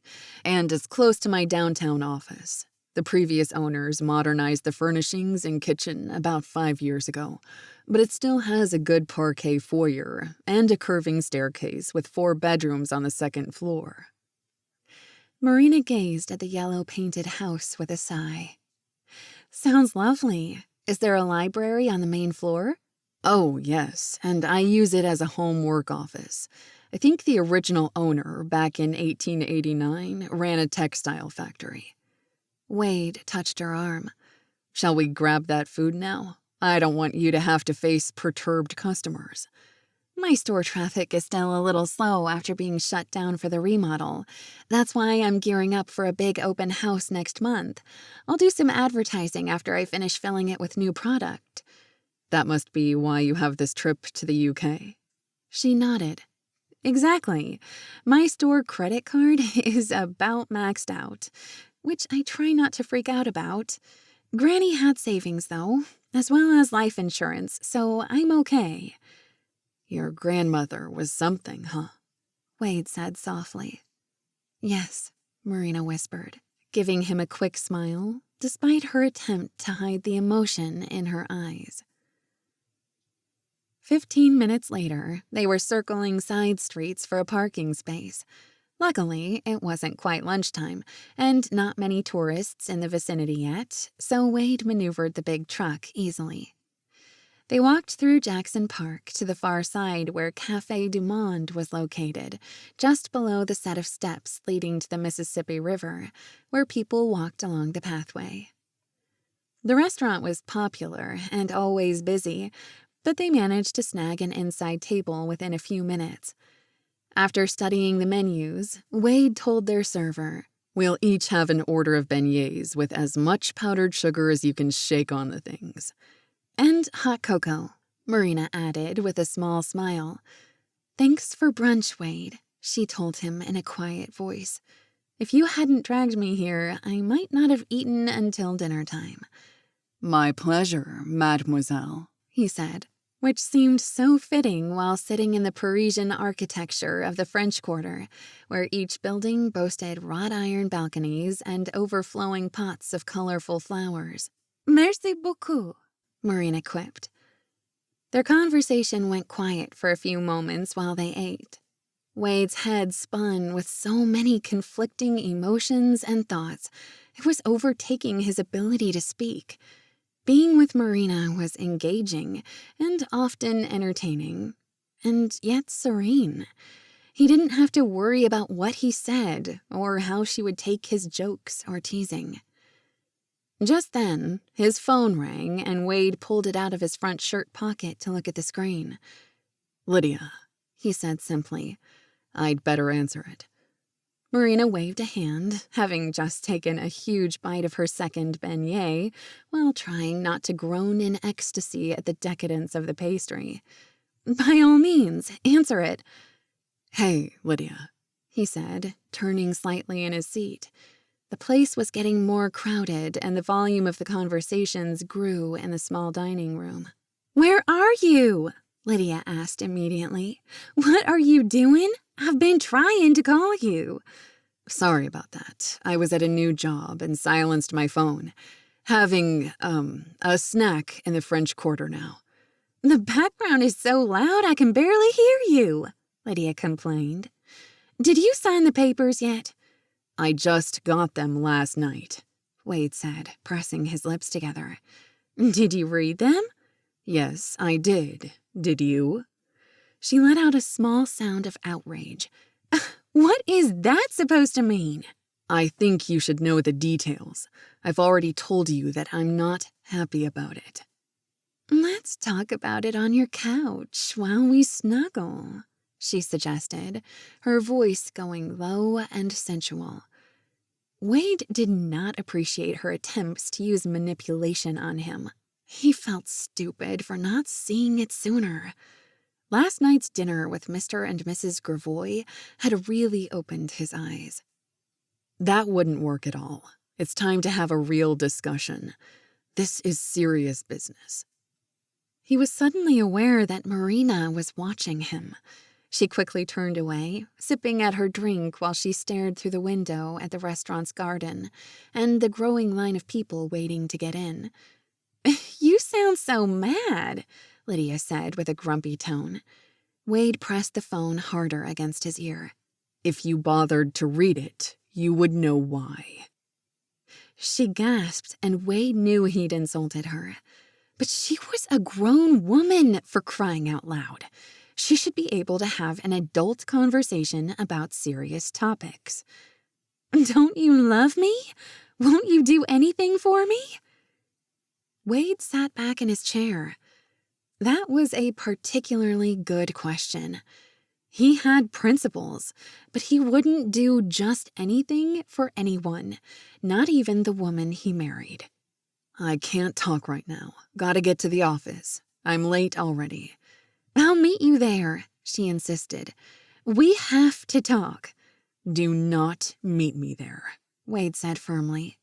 and it's close to my downtown office. The previous owners modernized the furnishings and kitchen about 5 years ago, but it still has a good parquet foyer and a curving staircase with 4 bedrooms on the 2nd floor. Marina gazed at the yellow-painted house with a sigh. Sounds lovely. Is there a library on the main floor? Oh, yes, and I use it as a home work office. I think the original owner, back in 1889, ran a textile factory. Wade touched her arm. Shall we grab that food now? I don't want you to have to face perturbed customers. My store traffic is still a little slow after being shut down for the remodel. That's why I'm gearing up for a big open house next month. I'll do some advertising after I finish filling it with new product. That must be why you have this trip to the UK. She nodded. Exactly. My store credit card is about maxed out, which I try not to freak out about. Granny had savings, though, as well as life insurance, so I'm okay. Your grandmother was something, huh? Wade said softly. Yes, Marina whispered, giving him a quick smile, despite her attempt to hide the emotion in her eyes. 15 minutes later, they were circling side streets for a parking space. Luckily, it wasn't quite lunchtime, and not many tourists in the vicinity yet, so Wade maneuvered the big truck easily. They walked through Jackson Park to the far side where Café du Monde was located, just below the set of steps leading to the Mississippi River, where people walked along the pathway. The restaurant was popular and always busy, but they managed to snag an inside table within a few minutes. After studying the menus, Wade told their server, "We'll each have an order of beignets with as much powdered sugar as you can shake on the things." And hot cocoa, Marina added with a small smile. Thanks for brunch, Wade, she told him in a quiet voice. If you hadn't dragged me here, I might not have eaten until dinner time. My pleasure, mademoiselle, he said, which seemed so fitting while sitting in the Parisian architecture of the French Quarter, where each building boasted wrought iron balconies and overflowing pots of colorful flowers. Merci beaucoup, Marina quipped. Their conversation went quiet for a few moments while they ate. Wade's head spun with so many conflicting emotions and thoughts, it was overtaking his ability to speak. Being with Marina was engaging and often entertaining, and yet serene. He didn't have to worry about what he said or how she would take his jokes or teasing. Just then, his phone rang and Wade pulled it out of his front shirt pocket to look at the screen. "Lydia," he said simply. "I'd better answer it." Marina waved a hand, having just taken a huge bite of her second beignet, while trying not to groan in ecstasy at the decadence of the pastry. By all means, answer it. Hey, Lydia, he said, turning slightly in his seat. The place was getting more crowded, and the volume of the conversations grew in the small dining room. Where are you? Lydia asked immediately. What are you doing? I've been trying to call you. Sorry about that. I was at a new job and silenced my phone. Having, a snack in the French Quarter now. The background is so loud I can barely hear you, Lydia complained. Did you sign the papers yet? I just got them last night, Wade said, pressing his lips together. Did you read them? Yes, I did. Did you? She let out a small sound of outrage. What is that supposed to mean? I think you should know the details. I've already told you that I'm not happy about it. Let's talk about it on your couch while we snuggle, she suggested, her voice going low and sensual. Wade did not appreciate her attempts to use manipulation on him. He felt stupid for not seeing it sooner. Last night's dinner with Mr. and Mrs. Gravois had really opened his eyes. That wouldn't work at all. It's time to have a real discussion. This is serious business. He was suddenly aware that Marina was watching him. She quickly turned away, sipping at her drink while she stared through the window at the restaurant's garden and the growing line of people waiting to get in. You sound so mad, Lydia said with a grumpy tone. Wade pressed the phone harder against his ear. If you bothered to read it, you would know why. She gasped, and Wade knew he'd insulted her. But she was a grown woman, for crying out loud. She should be able to have an adult conversation about serious topics. Don't you love me? Won't you do anything for me? Wade sat back in his chair. That was a particularly good question. He had principles, but he wouldn't do just anything for anyone, not even the woman he married. I can't talk right now. Gotta get to the office. I'm late already. I'll meet you there, she insisted. We have to talk. Do not meet me there, Wade said firmly.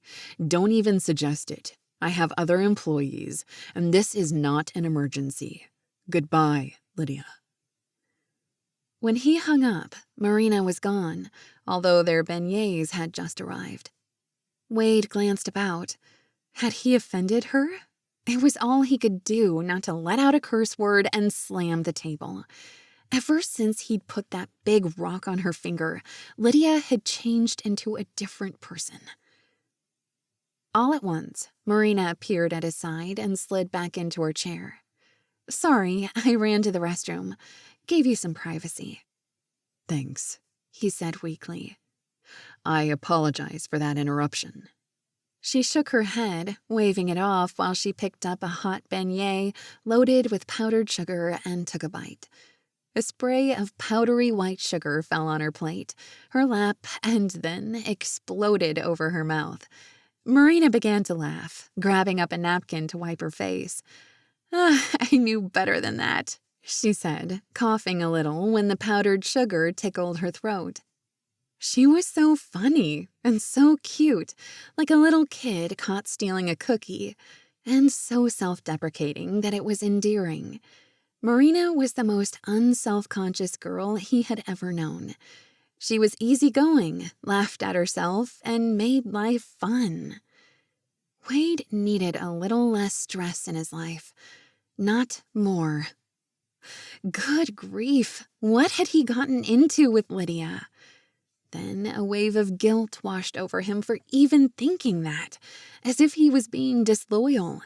Don't even suggest it. I have other employees, and this is not an emergency. Goodbye, Lydia. When he hung up, Marina was gone, although their beignets had just arrived. Wade glanced about. Had he offended her? It was all he could do not to let out a curse word and slam the table. Ever since he'd put that big rock on her finger, Lydia had changed into a different person. All at once, Marina appeared at his side and slid back into her chair. Sorry, I ran to the restroom. Gave you some privacy. Thanks, he said weakly. I apologize for that interruption. She shook her head, waving it off while she picked up a hot beignet loaded with powdered sugar and took a bite. A spray of powdery white sugar fell on her plate, her lap, and then exploded over her mouth. Marina began to laugh, grabbing up a napkin to wipe her face. I knew better than that, she said, coughing a little when the powdered sugar tickled her throat. She was so funny and so cute, like a little kid caught stealing a cookie, and so self-deprecating that it was endearing. Marina was the most unself-conscious girl he had ever known. She was easygoing, laughed at herself, and made life fun. Wade needed a little less stress in his life, not more. Good grief, what had he gotten into with Lydia? Then a wave of guilt washed over him for even thinking that, as if he was being disloyal.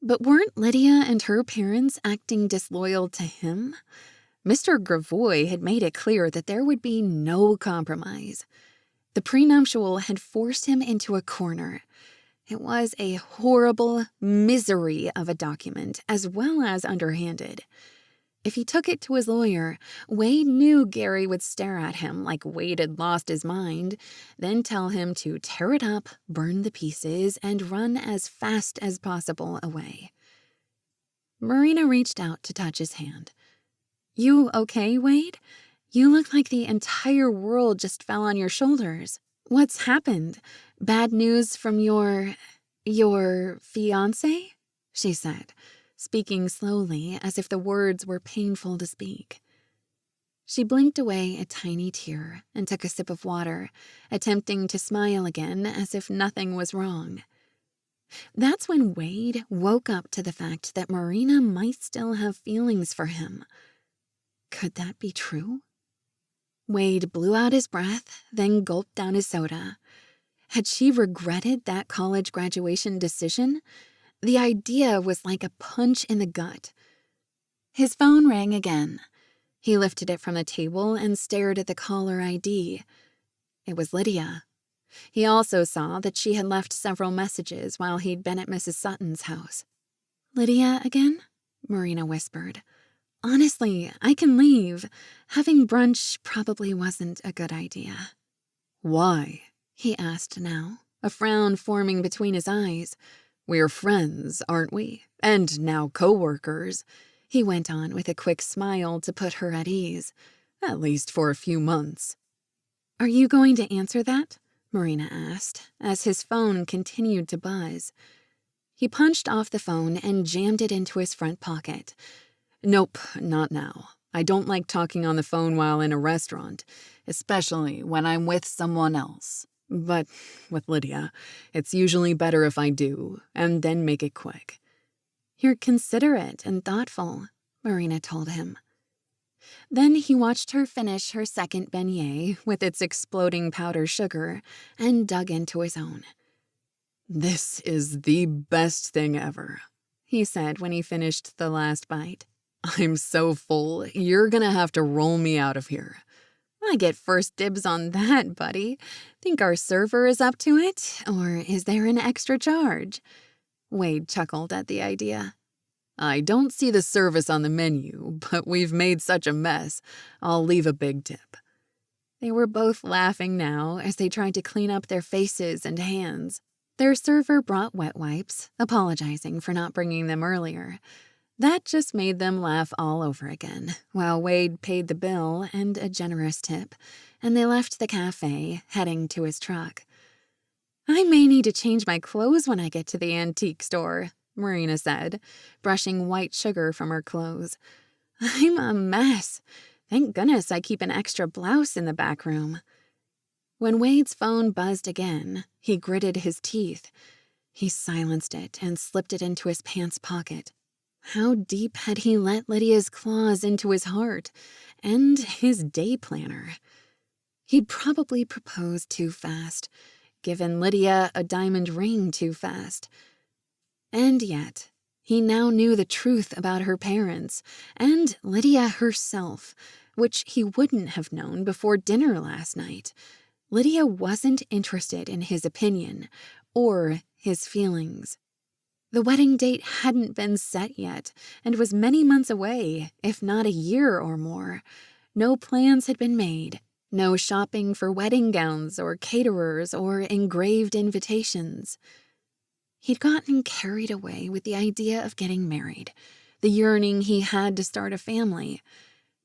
But weren't Lydia and her parents acting disloyal to him? Mr. Gravois had made it clear that there would be no compromise. The prenuptial had forced him into a corner. It was a horrible misery of a document, as well as underhanded. If he took it to his lawyer, Wade knew Gary would stare at him like Wade had lost his mind, then tell him to tear it up, burn the pieces, and run as fast as possible away. Marina reached out to touch his hand. You okay, Wade? You look like the entire world just fell on your shoulders. What's happened? Bad news from your fiancé? She said, speaking slowly as if the words were painful to speak. She blinked away a tiny tear and took a sip of water, attempting to smile again as if nothing was wrong. That's when Wade woke up to the fact that Marina might still have feelings for him. Could that be true? Wade blew out his breath, then gulped down his soda. Had she regretted that college graduation decision? The idea was like a punch in the gut. His phone rang again. He lifted it from the table and stared at the caller ID. It was Lydia. He also saw that she had left several messages while he'd been at Mrs. Sutton's house. "Lydia again?" Marina whispered. "Honestly, I can leave. Having brunch probably wasn't a good idea." "Why?" he asked now, a frown forming between his eyes. "We're friends, aren't we? And now co-workers," he went on with a quick smile to put her at ease. "At least for a few months." "Are you going to answer that?" Marina asked, as his phone continued to buzz. He punched off the phone and jammed it into his front pocket. "Nope, not now. I don't like talking on the phone while in a restaurant, especially when I'm with someone else. But with Lydia, it's usually better if I do, and then make it quick." "You're considerate and thoughtful," Marina told him. Then he watched her finish her second beignet with its exploding powdered sugar and dug into his own. "This is the best thing ever," he said when he finished the last bite. "I'm so full, you're gonna have to roll me out of here." "I get first dibs on that, buddy. Think our server is up to it, or is there an extra charge?" Wade chuckled at the idea. "I don't see the service on the menu, but we've made such a mess, I'll leave a big tip." They were both laughing now as they tried to clean up their faces and hands. Their server brought wet wipes, apologizing for not bringing them earlier. That just made them laugh all over again, while Wade paid the bill and a generous tip, and they left the cafe, heading to his truck. "I may need to change my clothes when I get to the antique store," Marina said, brushing white sugar from her clothes. "I'm a mess. Thank goodness I keep an extra blouse in the back room." When Wade's phone buzzed again, he gritted his teeth. He silenced it and slipped it into his pants pocket. How deep had he let Lydia's claws into his heart and his day planner? He'd probably proposed too fast, given Lydia a diamond ring too fast. And yet, he now knew the truth about her parents and Lydia herself, which he wouldn't have known before dinner last night. Lydia wasn't interested in his opinion or his feelings. The wedding date hadn't been set yet and was many months away, if not a year or more. No plans had been made, no shopping for wedding gowns or caterers or engraved invitations. He'd gotten carried away with the idea of getting married, the yearning he had to start a family.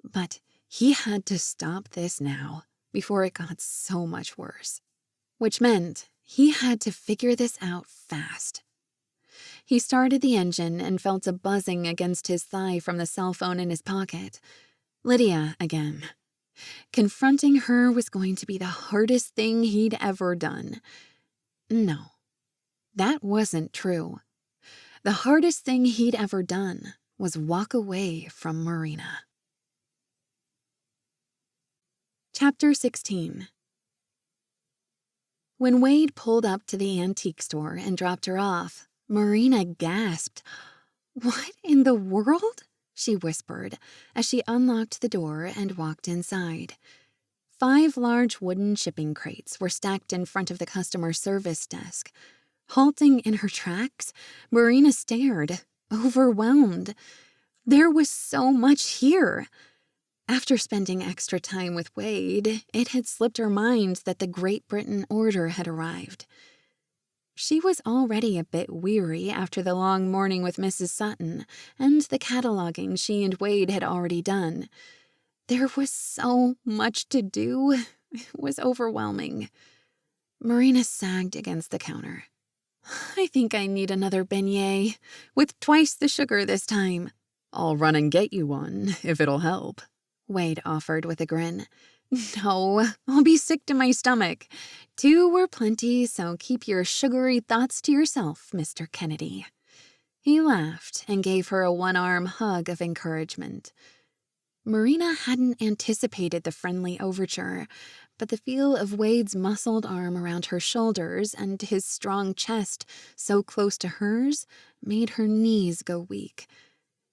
But he had to stop this now, before it got so much worse. Which meant he had to figure this out fast. He started the engine and felt a buzzing against his thigh from the cell phone in his pocket. Lydia again. Confronting her was going to be the hardest thing he'd ever done. No, that wasn't true. The hardest thing he'd ever done was walk away from Marina. Chapter 16. When Wade pulled up to the antique store and dropped her off, Marina gasped. "What in the world?" she whispered as she unlocked the door and walked inside. 5 large wooden shipping crates were stacked in front of the customer service desk. Halting in her tracks, Marina stared, overwhelmed. There was so much here. After spending extra time with Wade, it had slipped her mind that the Great Britain order had arrived. She was already a bit weary after the long morning with Mrs. Sutton and the cataloging she and Wade had already done. There was so much to do. It was overwhelming. Marina sagged against the counter. I think I need another beignet, with twice the sugar this time. I'll run and get you one, if it'll help, Wade offered with a grin. No, I'll be sick to my stomach. 2 were plenty, so keep your sugary thoughts to yourself, Mr. Kennedy. He laughed and gave her a one-arm hug of encouragement. Marina hadn't anticipated the friendly overture, but the feel of Wade's muscled arm around her shoulders and his strong chest so close to hers made her knees go weak.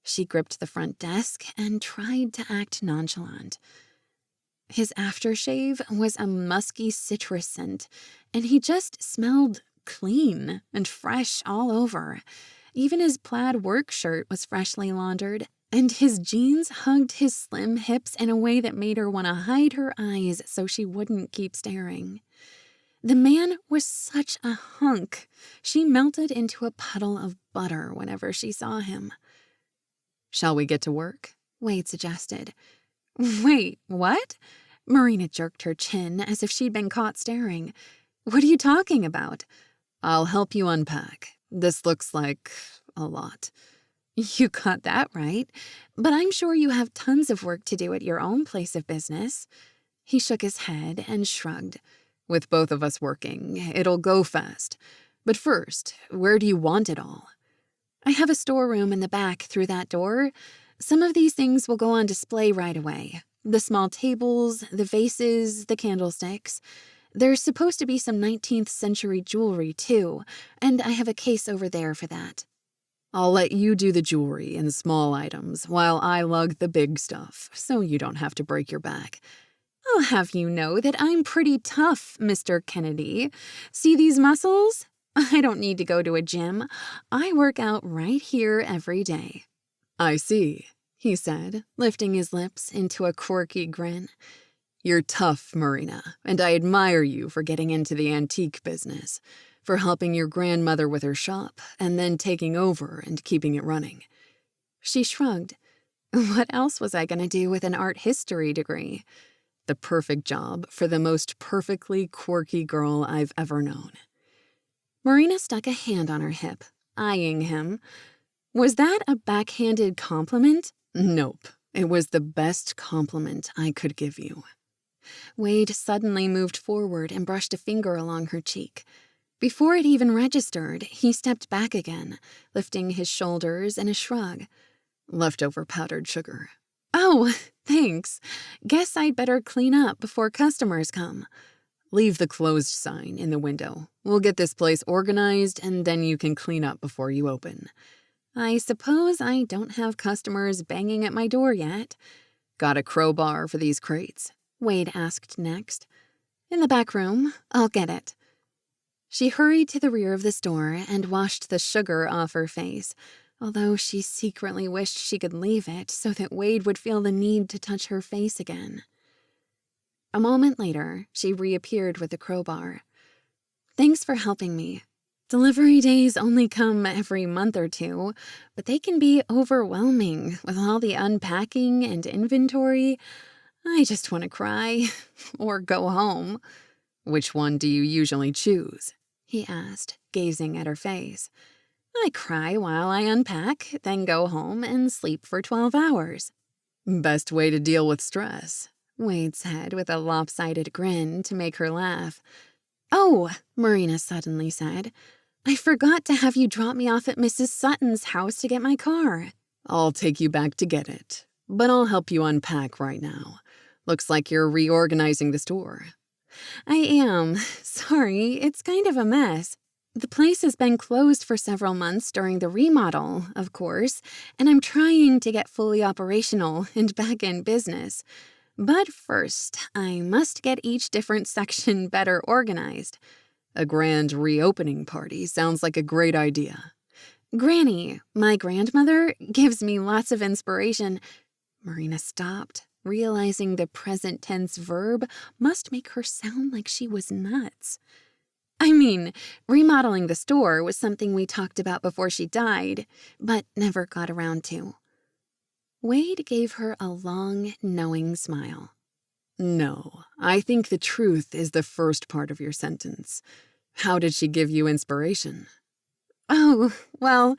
She gripped the front desk and tried to act nonchalant. His aftershave was a musky citrus scent, and he just smelled clean and fresh all over. Even his plaid work shirt was freshly laundered, and his jeans hugged his slim hips in a way that made her want to hide her eyes so she wouldn't keep staring. The man was such a hunk. She melted into a puddle of butter whenever she saw him. Shall we get to work? Wade suggested. Wait, what? Marina jerked her chin as if she'd been caught staring. What are you talking about? I'll help you unpack. This looks like a lot. You got that right, but I'm sure you have tons of work to do at your own place of business. He shook his head and shrugged. With both of us working, it'll go fast. But first, where do you want it all? I have a storeroom in the back through that door. Some of these things will go on display right away. The small tables, the vases, the candlesticks. There's supposed to be some 19th century jewelry, too, and I have a case over there for that. I'll let you do the jewelry and small items while I lug the big stuff, so you don't have to break your back. I'll have you know that I'm pretty tough, Mr. Kennedy. See these muscles? I don't need to go to a gym. I work out right here every day. I see, he said, lifting his lips into a quirky grin. You're tough, Marina, and I admire you for getting into the antique business, for helping your grandmother with her shop, and then taking over and keeping it running. She shrugged. What else was I going to do with an art history degree? The perfect job for the most perfectly quirky girl I've ever known. Marina stuck a hand on her hip, eyeing him. Was that a backhanded compliment? Nope. It was the best compliment I could give you. Wade suddenly moved forward and brushed a finger along her cheek. Before it even registered, he stepped back again, lifting his shoulders in a shrug. Leftover powdered sugar. Oh, thanks. Guess I'd better clean up before customers come. Leave the closed sign in the window. We'll get this place organized, and then you can clean up before you open. I suppose I don't have customers banging at my door yet. Got a crowbar for these crates? Wade asked next. In the back room. I'll get it. She hurried to the rear of the store and washed the sugar off her face, although she secretly wished she could leave it so that Wade would feel the need to touch her face again. A moment later, she reappeared with the crowbar. Thanks for helping me. Delivery days only come every month or two, but they can be overwhelming with all the unpacking and inventory. I just want to cry or go home. Which one do you usually choose? He asked, gazing at her face. I cry while I unpack, then go home and sleep for 12 hours. Best way to deal with stress, Wade said with a lopsided grin to make her laugh. Oh, Marina suddenly said. I forgot to have you drop me off at Mrs. Sutton's house to get my car. I'll take you back to get it, but I'll help you unpack right now. Looks like you're reorganizing the store. I am. Sorry, it's kind of a mess. The place has been closed for several months during the remodel, of course, and I'm trying to get fully operational and back in business. But first, I must get each different section better organized. A grand reopening party sounds like a great idea. Granny, my grandmother, gives me lots of inspiration. Marina stopped, realizing the present tense verb must make her sound like she was nuts. I mean, remodeling the store was something we talked about before she died, but never got around to. Wade gave her a long, knowing smile. No, I think the truth is the first part of your sentence. How did she give you inspiration? Oh, well,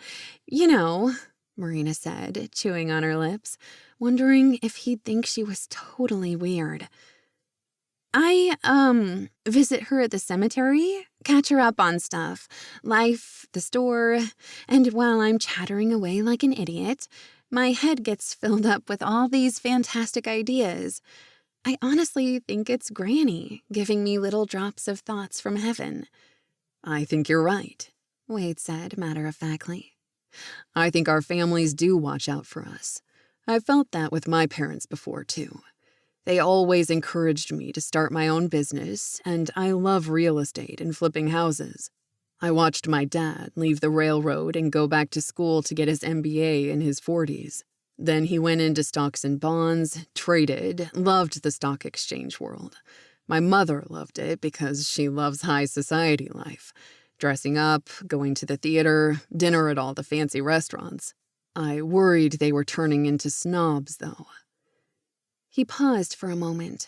you know, Marina said, chewing on her lips, wondering if he'd think she was totally weird. I visit her at the cemetery, catch her up on stuff, life, the store, and while I'm chattering away like an idiot, my head gets filled up with all these fantastic ideas. I honestly think it's Granny giving me little drops of thoughts from heaven. I think you're right, Wade said matter-of-factly. I think our families do watch out for us. I've felt that with my parents before, too. They always encouraged me to start my own business, and I love real estate and flipping houses. I watched my dad leave the railroad and go back to school to get his MBA in his 40s. Then he went into stocks and bonds, traded, loved the stock exchange world. My mother loved it because she loves high society life. Dressing up, going to the theater, dinner at all the fancy restaurants. I worried they were turning into snobs, though. He paused for a moment,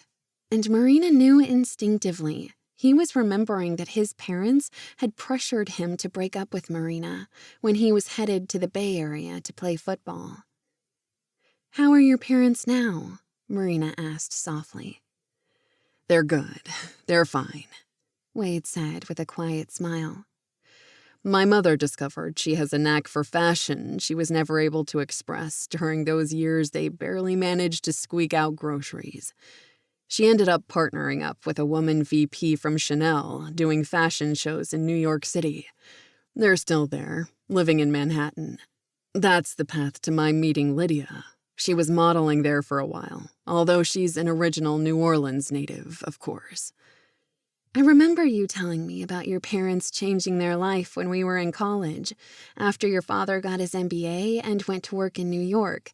and Marina knew instinctively he was remembering that his parents had pressured him to break up with Marina when he was headed to the Bay Area to play football. "How are your parents now?" Marina asked softly. They're good. They're fine, Wade said with a quiet smile. My mother discovered she has a knack for fashion she was never able to express during those years they barely managed to squeak out groceries. She ended up partnering up with a woman VP from Chanel, doing fashion shows in New York City. They're still there, living in Manhattan. That's the path to my meeting Lydia. She was modeling there for a while, although she's an original New Orleans native, of course. I remember you telling me about your parents changing their life when we were in college, after your father got his MBA and went to work in New York.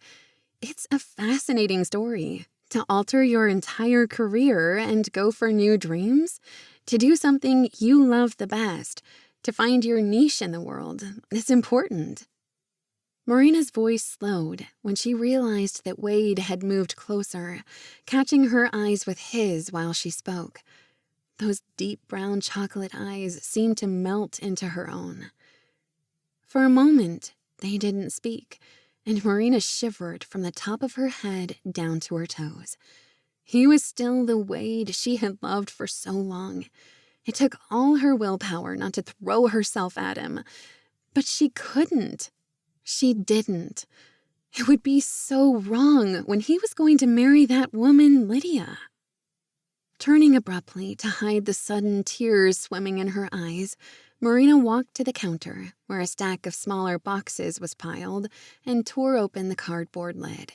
It's a fascinating story. To alter your entire career and go for new dreams, to do something you love the best, to find your niche in the world. It's important. Marina's voice slowed when she realized that Wade had moved closer, catching her eyes with his while she spoke. Those deep brown chocolate eyes seemed to melt into her own. For a moment, they didn't speak, and Marina shivered from the top of her head down to her toes. He was still the Wade she had loved for so long. It took all her willpower not to throw herself at him, but she couldn't. She didn't. It would be so wrong when he was going to marry that woman, Lydia. Turning abruptly to hide the sudden tears swimming in her eyes, Marina walked to the counter where a stack of smaller boxes was piled and tore open the cardboard lid.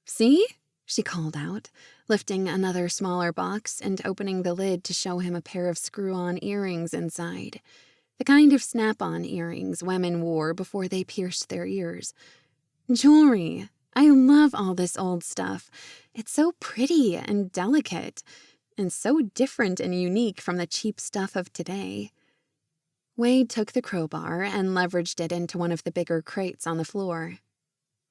"See?" she called out, lifting another smaller box and opening the lid to show him a pair of screw-on earrings inside. The kind of snap-on earrings women wore before they pierced their ears. "Jewelry. I love all this old stuff. It's so pretty and delicate, and so different and unique from the cheap stuff of today." Wade took the crowbar and leveraged it into one of the bigger crates on the floor.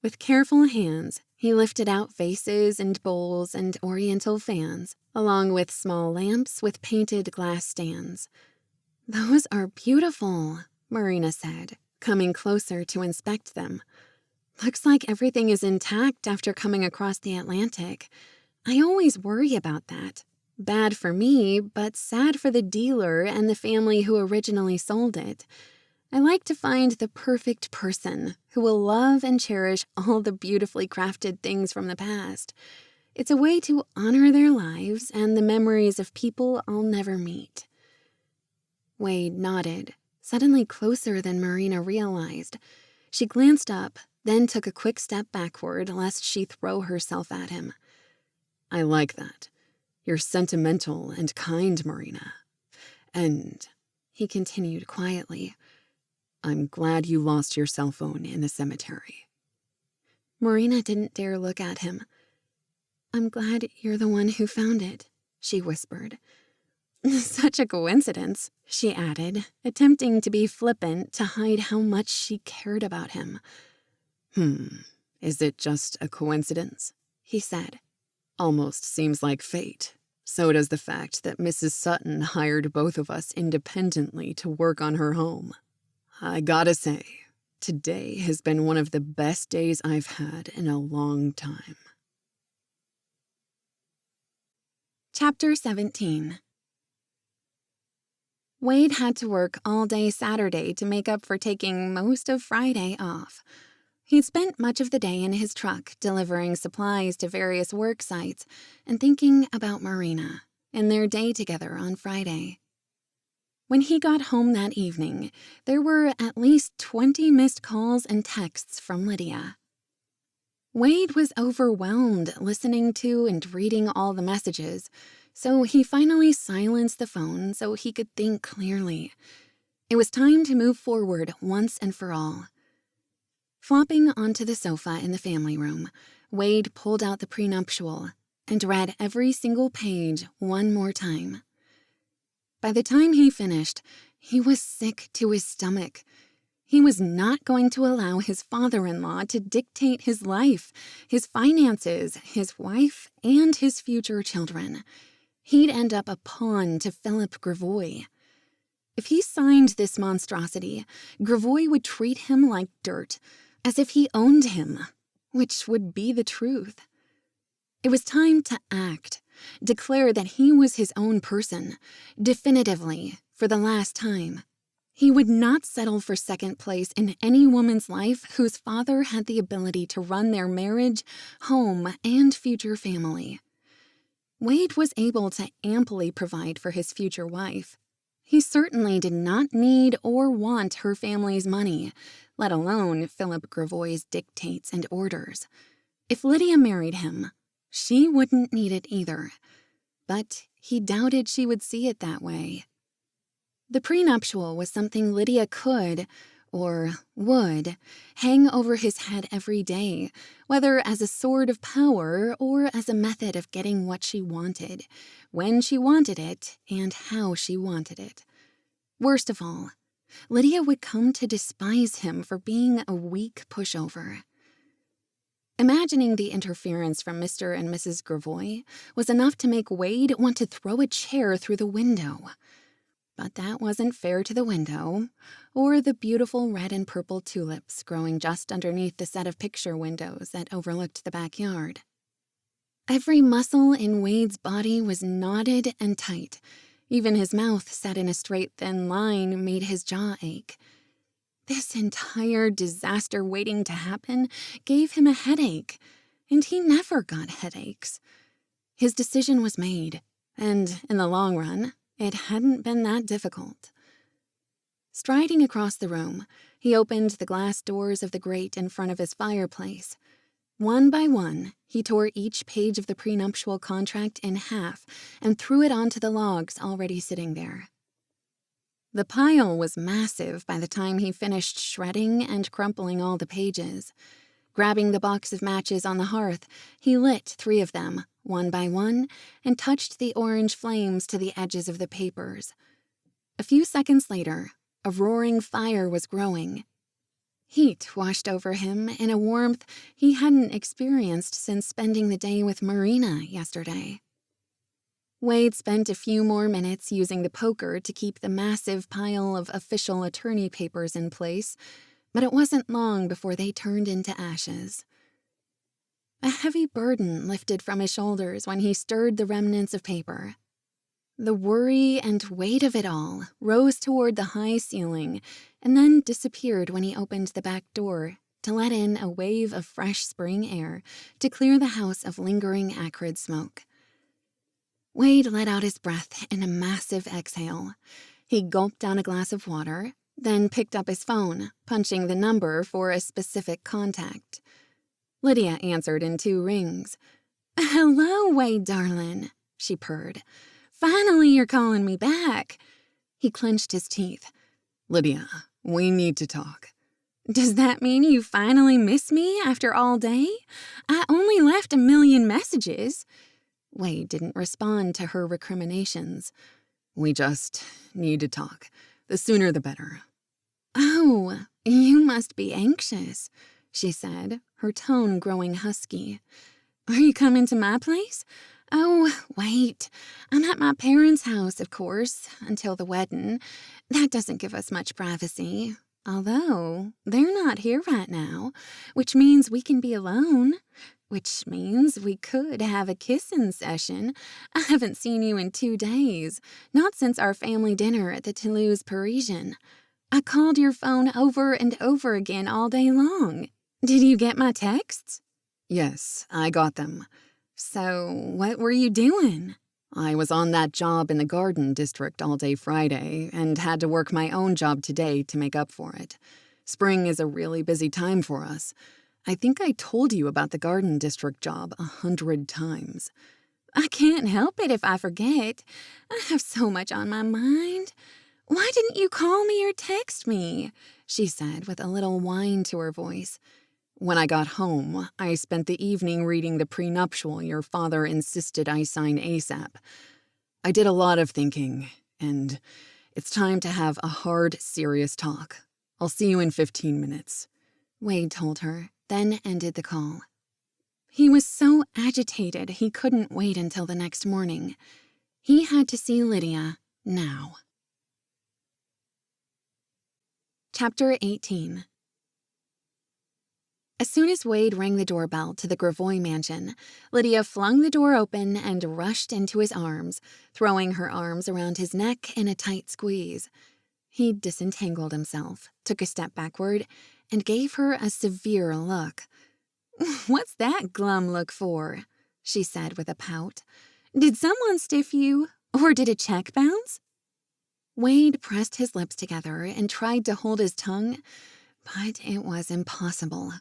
With careful hands, he lifted out vases and bowls and oriental fans, along with small lamps with painted glass stands. "Those are beautiful," Marina said, coming closer to inspect them. "Looks like everything is intact after coming across the Atlantic. I always worry about that. Bad for me, but sad for the dealer and the family who originally sold it. I like to find the perfect person who will love and cherish all the beautifully crafted things from the past. It's a way to honor their lives and the memories of people I'll never meet." Wade nodded, suddenly closer than Marina realized. She glanced up, then took a quick step backward lest she throw herself at him. I like that. You're sentimental and kind, Marina. And, he continued quietly, I'm glad you lost your cell phone in the cemetery. Marina didn't dare look at him. "I'm glad you're the one who found it," she whispered. Such a coincidence, she added, attempting to be flippant to hide how much she cared about him. Is it just a coincidence? He said. Almost seems like fate. So does the fact that Mrs. Sutton hired both of us independently to work on her home. I gotta say, today has been one of the best days I've had in a long time. Chapter 17. Wade had to work all day Saturday to make up for taking most of Friday off. He'd spent much of the day in his truck delivering supplies to various work sites and thinking about Marina and their day together on Friday. When he got home that evening, there were at least 20 missed calls and texts from Lydia. Wade was overwhelmed listening to and reading all the messages, so he finally silenced the phone so he could think clearly. It was time to move forward once and for all. Flopping onto the sofa in the family room, Wade pulled out the prenuptial and read every single page one more time. By the time he finished, he was sick to his stomach. He was not going to allow his father-in-law to dictate his life, his finances, his wife, and his future children. He'd end up a pawn to Philip Gravois. If he signed this monstrosity, Gravois would treat him like dirt, as if he owned him, which would be the truth. It was time to act, declare that he was his own person, definitively, for the last time. He would not settle for second place in any woman's life whose father had the ability to run their marriage, home, and future family. Wade was able to amply provide for his future wife. He certainly did not need or want her family's money, let alone Philip Gravois' dictates and orders. If Lydia married him, she wouldn't need it either. But he doubted she would see it that way. The prenuptial was something Lydia could, or would, hang over his head every day, whether as a sword of power or as a method of getting what she wanted, when she wanted it, and how she wanted it. Worst of all, Lydia would come to despise him for being a weak pushover. Imagining the interference from Mr. and Mrs. Gravois was enough to make Wade want to throw a chair through the window. But that wasn't fair to the window, or the beautiful red and purple tulips growing just underneath the set of picture windows that overlooked the backyard. Every muscle in Wade's body was knotted and tight. Even his mouth set in a straight, thin line made his jaw ache. This entire disaster waiting to happen gave him a headache, and he never got headaches. His decision was made, and in the long run, it hadn't been that difficult. Striding across the room, he opened the glass doors of the grate in front of his fireplace. One by one, he tore each page of the prenuptial contract in half and threw it onto the logs already sitting there. The pile was massive by the time he finished shredding and crumpling all the pages. Grabbing the box of matches on the hearth, he lit 3 of them, one by one, and touched the orange flames to the edges of the papers. A few seconds later, a roaring fire was growing. Heat washed over him in a warmth he hadn't experienced since spending the day with Marina yesterday. Wade spent a few more minutes using the poker to keep the massive pile of official attorney papers in place, but it wasn't long before they turned into ashes. A heavy burden lifted from his shoulders when he stirred the remnants of paper. The worry and weight of it all rose toward the high ceiling and then disappeared when he opened the back door to let in a wave of fresh spring air to clear the house of lingering acrid smoke. Wade let out his breath in a massive exhale. He gulped down a glass of water, then picked up his phone, punching the number for a specific contact. Lydia answered in 2 rings. "Hello, Wade, darling," she purred. "Finally you're calling me back." He clenched his teeth. Lydia, we need to talk. "Does that mean you finally miss me after all day? I only left 1 million messages." Wade didn't respond to her recriminations. We just need to talk. The sooner the better. Oh, you must be anxious, she said, her tone growing husky. Are you coming to my place? Oh, wait. I'm at my parents' house, of course, until the wedding. That doesn't give us much privacy. Although, they're not here right now, which means we can be alone. Which means we could have a kissing session. I haven't seen you in 2 days, not since our family dinner at the Toulouse Parisian. I called your phone over and over again all day long. Did you get my texts? Yes, I got them. So, what were you doing? I was on that job in the Garden District all day Friday and had to work my own job today to make up for it. Spring is a really busy time for us. I think I told you about the Garden District job 100 times. I can't help it if I forget. I have so much on my mind. Why didn't you call me or text me? She said with a little whine to her voice. When I got home, I spent the evening reading the prenuptial your father insisted I sign ASAP. I did a lot of thinking, and it's time to have a hard, serious talk. I'll see you in 15 minutes. Wade told her, then ended the call. He was so agitated he couldn't wait until the next morning. He had to see Lydia now. Chapter 18. As soon as Wade rang the doorbell to the Gravois mansion, Lydia flung the door open and rushed into his arms, throwing her arms around his neck in a tight squeeze. He disentangled himself, took a step backward, and gave her a severe look. "What's that glum look for?" she said with a pout. "Did someone stiff you, or did a check bounce?" Wade pressed his lips together and tried to hold his tongue, but it was impossible.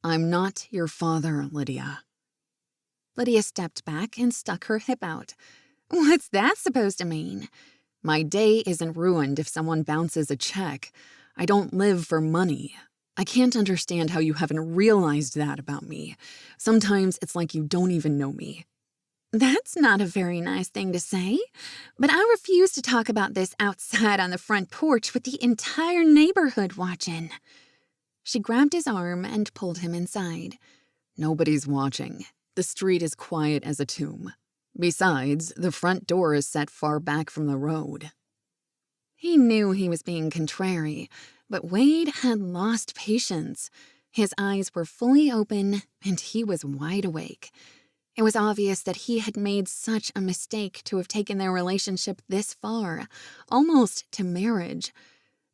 I'm not your father, Lydia. Lydia stepped back and stuck her hip out. "What's that supposed to mean?" My day isn't ruined if someone bounces a check. I don't live for money. I can't understand how you haven't realized that about me. Sometimes it's like you don't even know me. That's not a very nice thing to say, but I refuse to talk about this outside on the front porch with the entire neighborhood watching. She grabbed his arm and pulled him inside. Nobody's watching. The street is quiet as a tomb. Besides, the front door is set far back from the road. He knew he was being contrary, but Wade had lost patience. His eyes were fully open, and he was wide awake. It was obvious that he had made such a mistake to have taken their relationship this far, almost to marriage.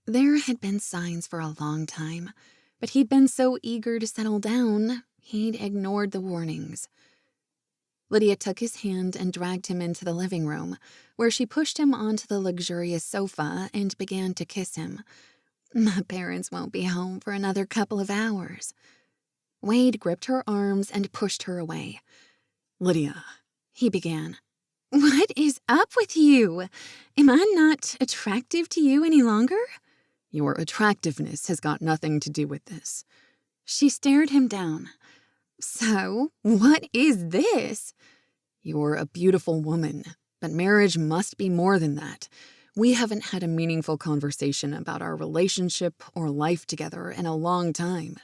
There had been signs for a long time, but he'd been so eager to settle down, he'd ignored the warnings. Lydia took his hand and dragged him into the living room, where she pushed him onto the luxurious sofa and began to kiss him. "My parents won't be home for another couple of hours." Wade gripped her arms and pushed her away. "Lydia," he began. "What is up with you? Am I not attractive to you any longer?" "Your attractiveness has got nothing to do with this." She stared him down. "So, what is this?" "You're a beautiful woman, but marriage must be more than that. We haven't had a meaningful conversation about our relationship or life together in a long time.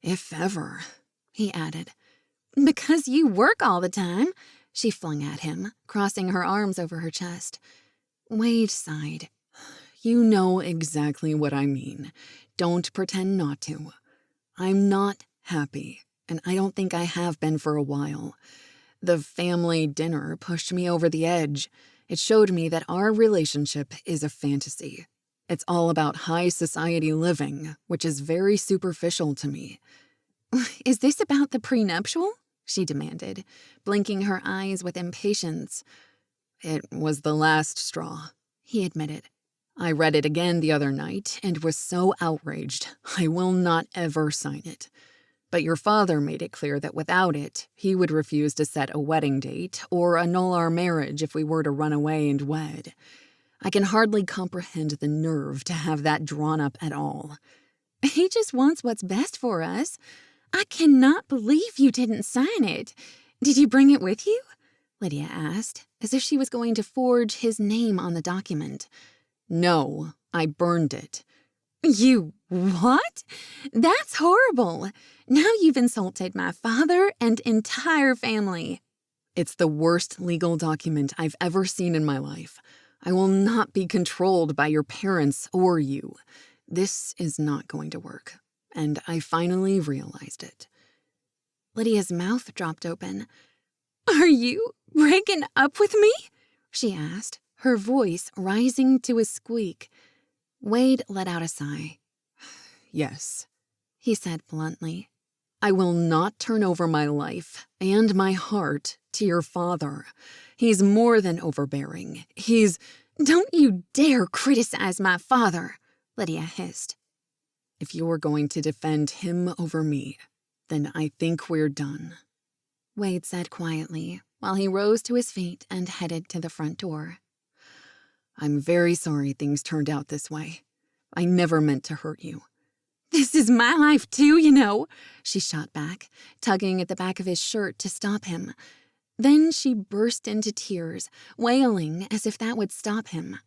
If ever," he added. "Because you work all the time," she flung at him, crossing her arms over her chest. Wade sighed. "You know exactly what I mean. Don't pretend not to. I'm not happy, and I don't think I have been for a while. The family dinner pushed me over the edge. It showed me that our relationship is a fantasy. It's all about high society living, which is very superficial to me." "Is this about the prenuptial?" she demanded, blinking her eyes with impatience. "It was the last straw," he admitted. "I read it again the other night and was so outraged. I will not ever sign it. But your father made it clear that without it, he would refuse to set a wedding date or annul our marriage if we were to run away and wed. I can hardly comprehend the nerve to have that drawn up at all." "He just wants what's best for us. I cannot believe you didn't sign it. Did you bring it with you?" Lydia asked, as if she was going to forge his name on the document. No, I burned it. You what? That's horrible. Now you've insulted my father and entire family. It's the worst legal document I've ever seen in my life. I will not be controlled by your parents or you. This is not going to work. And I finally realized it. Lydia's mouth dropped open. Are you breaking up with me? She asked, her voice rising to a squeak. Wade let out a sigh. Yes, he said bluntly. I will not turn over my life and my heart to your father. He's more than overbearing. Don't you dare criticize my father, Lydia hissed. If you're going to defend him over me, then I think we're done, Wade said quietly, while he rose to his feet and headed to the front door. I'm very sorry things turned out this way. I never meant to hurt you. This is my life too, you know, she shot back, tugging at the back of his shirt to stop him. Then she burst into tears, wailing as if that would stop him.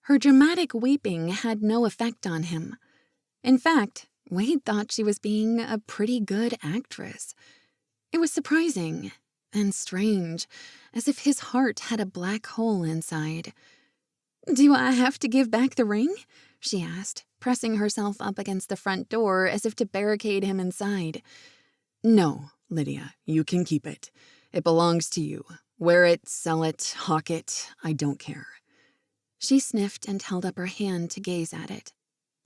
Her dramatic weeping had no effect on him. In fact, Wade thought she was being a pretty good actress. It was surprising and strange, as if his heart had a black hole inside. Do I have to give back the ring? She asked, pressing herself up against the front door as if to barricade him inside. No, Lydia, you can keep it. It belongs to you. Wear it, sell it, hawk it, I don't care. She sniffed and held up her hand to gaze at it.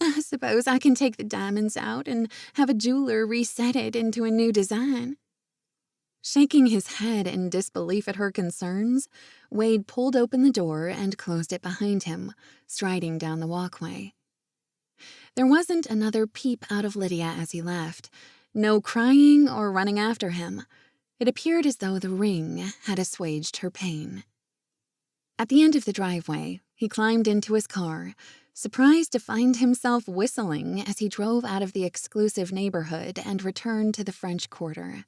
I suppose I can take the diamonds out and have a jeweler reset it into a new design. Shaking his head in disbelief at her concerns, Wade pulled open the door and closed it behind him, striding down the walkway. There wasn't another peep out of Lydia as he left, no crying or running after him. It appeared as though the ring had assuaged her pain. At the end of the driveway, he climbed into his car, surprised to find himself whistling as he drove out of the exclusive neighborhood and returned to the French Quarter.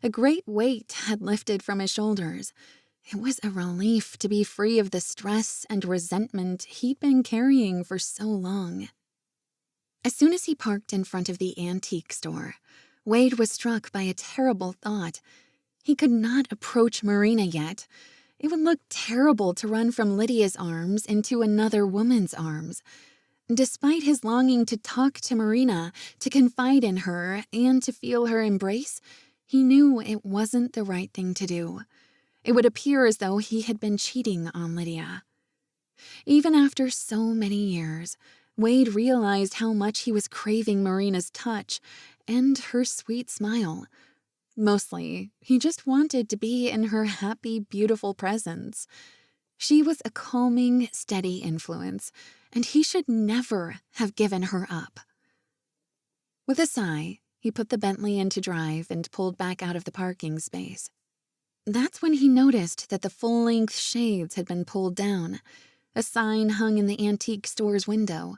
A great weight had lifted from his shoulders. It was a relief to be free of the stress and resentment he'd been carrying for so long. As soon as he parked in front of the antique store, Wade was struck by a terrible thought. He could not approach Marina yet. It would look terrible to run from Lydia's arms into another woman's arms. Despite his longing to talk to Marina, to confide in her, and to feel her embrace, he knew it wasn't the right thing to do. It would appear as though he had been cheating on Lydia. Even after so many years, Wade realized how much he was craving Marina's touch and her sweet smile. Mostly, he just wanted to be in her happy, beautiful presence. She was a calming, steady influence, and he should never have given her up. With a sigh, he put the Bentley into drive and pulled back out of the parking space. That's when he noticed that the full-length shades had been pulled down. A sign hung in the antique store's window.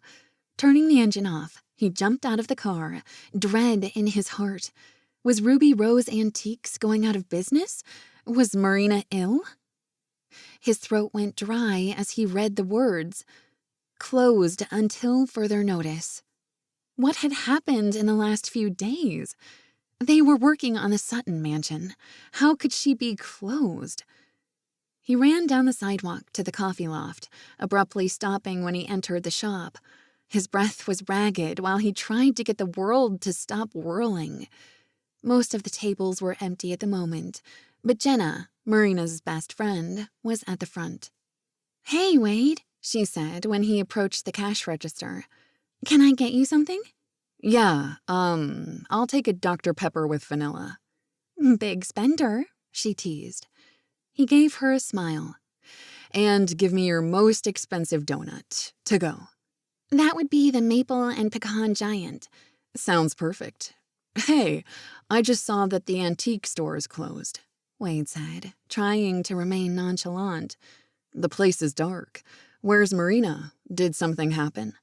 Turning the engine off, he jumped out of the car, dread in his heart. Was Ruby Rose Antiques going out of business? Was Marina ill? His throat went dry as he read the words. Closed until further notice. What had happened in the last few days? They were working on the Sutton mansion. How could she be closed? He ran down the sidewalk to the coffee loft, abruptly stopping when he entered the shop. His breath was ragged while he tried to get the world to stop whirling. Most of the tables were empty at the moment, but Jenna, Marina's best friend, was at the front. "Hey, Wade," she said when he approached the cash register. "Can I get you something?" Yeah, I'll take a Dr. Pepper with vanilla. "Big spender," she teased. He gave her a smile. And give me your most expensive donut, to go. "That would be the maple and pecan giant." Sounds perfect. Hey, I just saw that the antique store is closed, Wade said, trying to remain nonchalant. The place is dark. Where's Marina? Did something happen?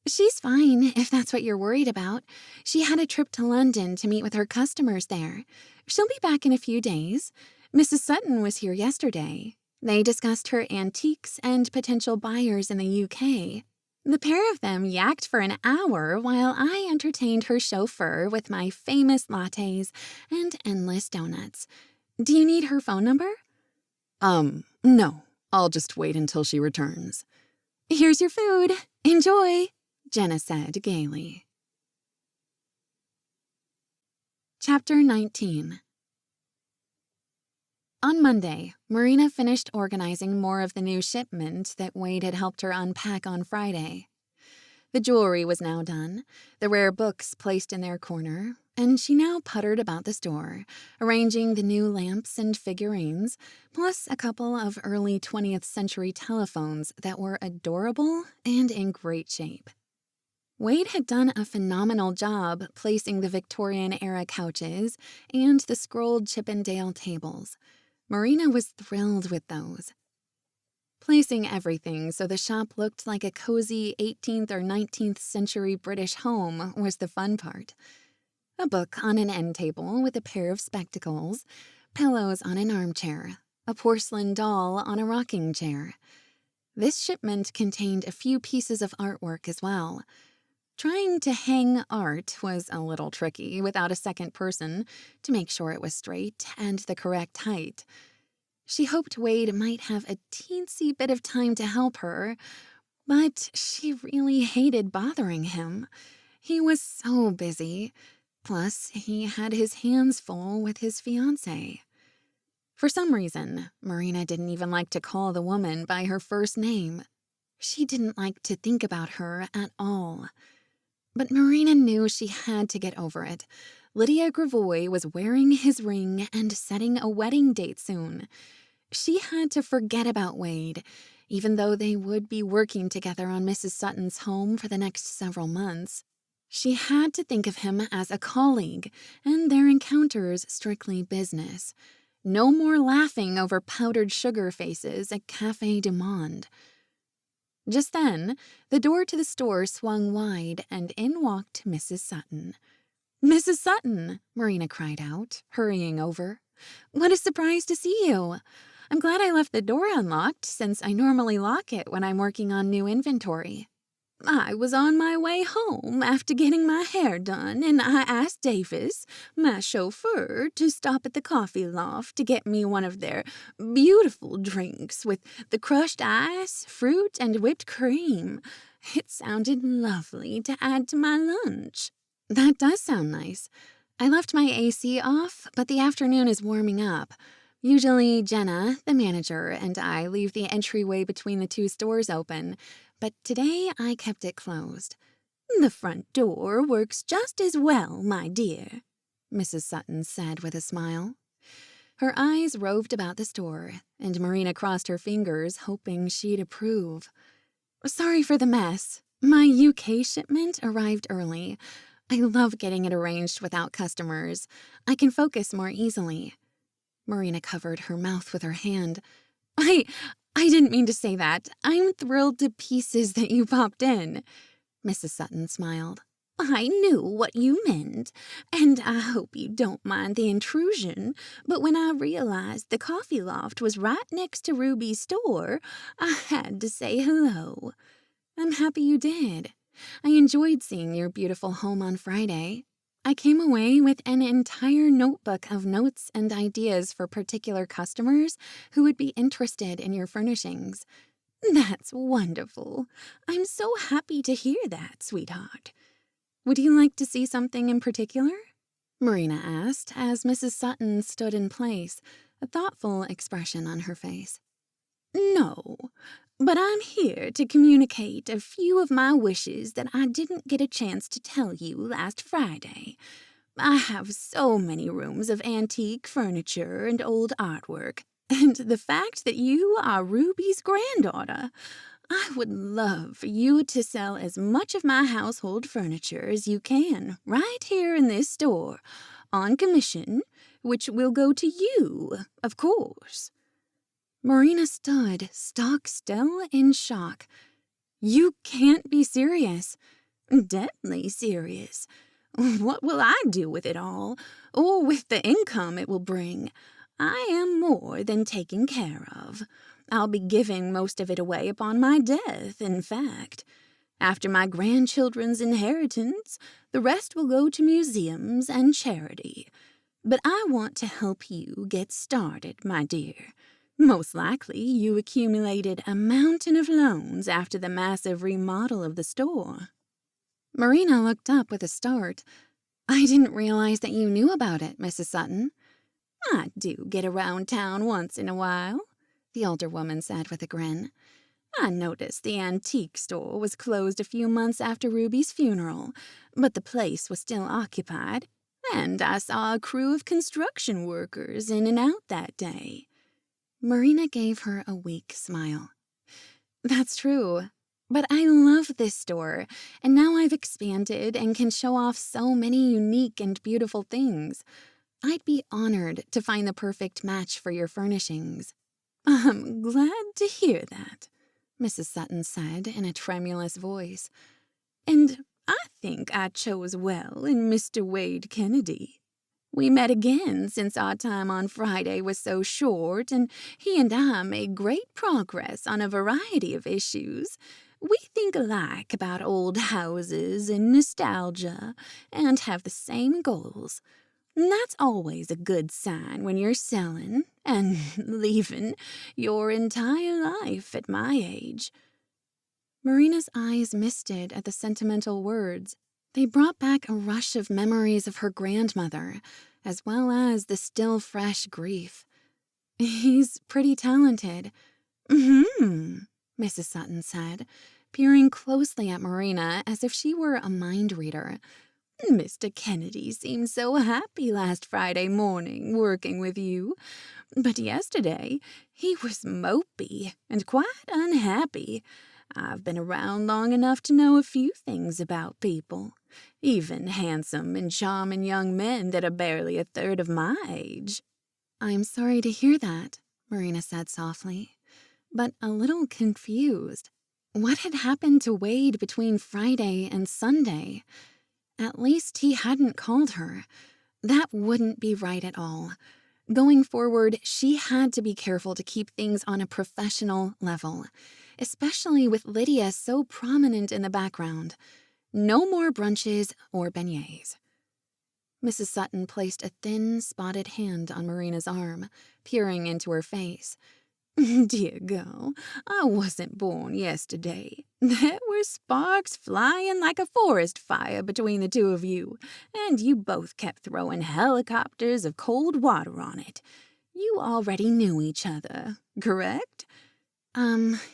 "She's fine, if that's what you're worried about. She had a trip to London to meet with her customers there. She'll be back in a few days. Mrs. Sutton was here yesterday. They discussed her antiques and potential buyers in the UK. The pair of them yacked for an hour while I entertained her chauffeur with my famous lattes and endless donuts. Do you need her phone number? No. I'll just wait until she returns. Here's your food. Enjoy, Jenna said gaily. Chapter 19. On Monday, Marina finished organizing more of the new shipment that Wade had helped her unpack on Friday. The jewelry was now done, the rare books placed in their corner, and she now puttered about the store, arranging the new lamps and figurines, plus a couple of early 20th century telephones that were adorable and in great shape. Wade had done a phenomenal job placing the Victorian-era couches and the scrolled Chippendale tables. Marina was thrilled with those. Placing everything so the shop looked like a cozy 18th or 19th century British home was the fun part. A book on an end table with a pair of spectacles, pillows on an armchair, a porcelain doll on a rocking chair. This shipment contained a few pieces of artwork as well. Trying to hang art was a little tricky without a second person to make sure it was straight and the correct height. She hoped Wade might have a teensy bit of time to help her, but she really hated bothering him. He was so busy. Plus, he had his hands full with his fiancée. For some reason, Marina didn't even like to call the woman by her first name. She didn't like to think about her at all. But Marina knew she had to get over it. Lydia Gravoy was wearing his ring and setting a wedding date soon. She had to forget about Wade, even though they would be working together on Mrs. Sutton's home for the next several months. She had to think of him as a colleague, and their encounters strictly business. No more laughing over powdered sugar faces at Café du Monde. Just then, the door to the store swung wide, and in walked Mrs. Sutton. "Mrs. Sutton!" Marina cried out, hurrying over. "What a surprise to see you! I'm glad I left the door unlocked, since I normally lock it when I'm working on new inventory. I was on my way home after getting my hair done, and I asked Davis, my chauffeur, to stop at the coffee loft to get me one of their beautiful drinks with the crushed ice, fruit, and whipped cream. It sounded lovely to add to my lunch." "That does sound nice. I left my AC off, but the afternoon is warming up. Usually Jenna, the manager, and I leave the entryway between the two stores open, but today I kept it closed." "The front door works just as well, my dear," Mrs. Sutton said with a smile. Her eyes roved about the store, and Marina crossed her fingers, hoping she'd approve. "Sorry for the mess. My UK shipment arrived early. I love getting it arranged without customers. I can focus more easily." Marina covered her mouth with her hand. I didn't mean to say that. I'm thrilled to pieces that you popped in." Mrs. Sutton smiled. "I knew what you meant, and I hope you don't mind the intrusion, but when I realized the coffee loft was right next to Ruby's store, I had to say hello." "I'm happy you did. I enjoyed seeing your beautiful home on Friday. I came away with an entire notebook of notes and ideas for particular customers who would be interested in your furnishings." "That's wonderful. I'm so happy to hear that, sweetheart. Would you like to see something in particular?" Marina asked as Mrs. Sutton stood in place, a thoughtful expression on her face. "No, but I'm here to communicate a few of my wishes that I didn't get a chance to tell you last Friday. I have so many rooms of antique furniture and old artwork, and the fact that you are Ruby's granddaughter, I would love for you to sell as much of my household furniture as you can right here in this store, on commission, which will go to you, of course." Marina stood stock still in shock. "You can't be serious." "Deadly serious. What will I do with it all, or with the income it will bring? I am more than taken care of. I'll be giving most of it away upon my death, in fact. After my grandchildren's inheritance, the rest will go to museums and charity. But I want to help you get started, my dear. Most likely you accumulated a mountain of loans after the massive remodel of the store." Marina looked up with a start. "I didn't realize that you knew about it, Mrs. Sutton." "I do get around town once in a while," the older woman said with a grin. "I noticed the antique store was closed a few months after Ruby's funeral, but the place was still occupied, and I saw a crew of construction workers in and out that day." Marina gave her a weak smile. "That's true. But I love this store, and now I've expanded and can show off so many unique and beautiful things. I'd be honored to find the perfect match for your furnishings." "I'm glad to hear that," Mrs. Sutton said in a tremulous voice. "And I think I chose well in Mr. Wade Kennedy. We met again since our time on Friday was so short, and he and I made great progress on a variety of issues. We think alike about old houses and nostalgia, and have the same goals. That's always a good sign when you're selling and leaving your entire life at my age." Marina's eyes misted at the sentimental words. They brought back a rush of memories of her grandmother, as well as the still fresh grief. "He's pretty talented." Mrs. Sutton said, peering closely at Marina as if she were a mind reader. "Mr. Kennedy seemed so happy last Friday morning working with you, but yesterday he was mopey and quite unhappy. I've been around long enough to know a few things about people, even handsome and charming young men that are barely a third of my age." "I'm sorry to hear that," Marina said softly, but a little confused. What had happened to Wade between Friday and Sunday? At least he hadn't called her. That wouldn't be right at all. Going forward, she had to be careful to keep things on a professional level, especially with Lydia so prominent in the background. No more brunches or beignets. Mrs. Sutton placed a thin, spotted hand on Marina's arm, peering into her face. "Dear girl, I wasn't born yesterday. There were sparks flying like a forest fire between the two of you, and you both kept throwing helicopters of cold water on it. You already knew each other, correct?"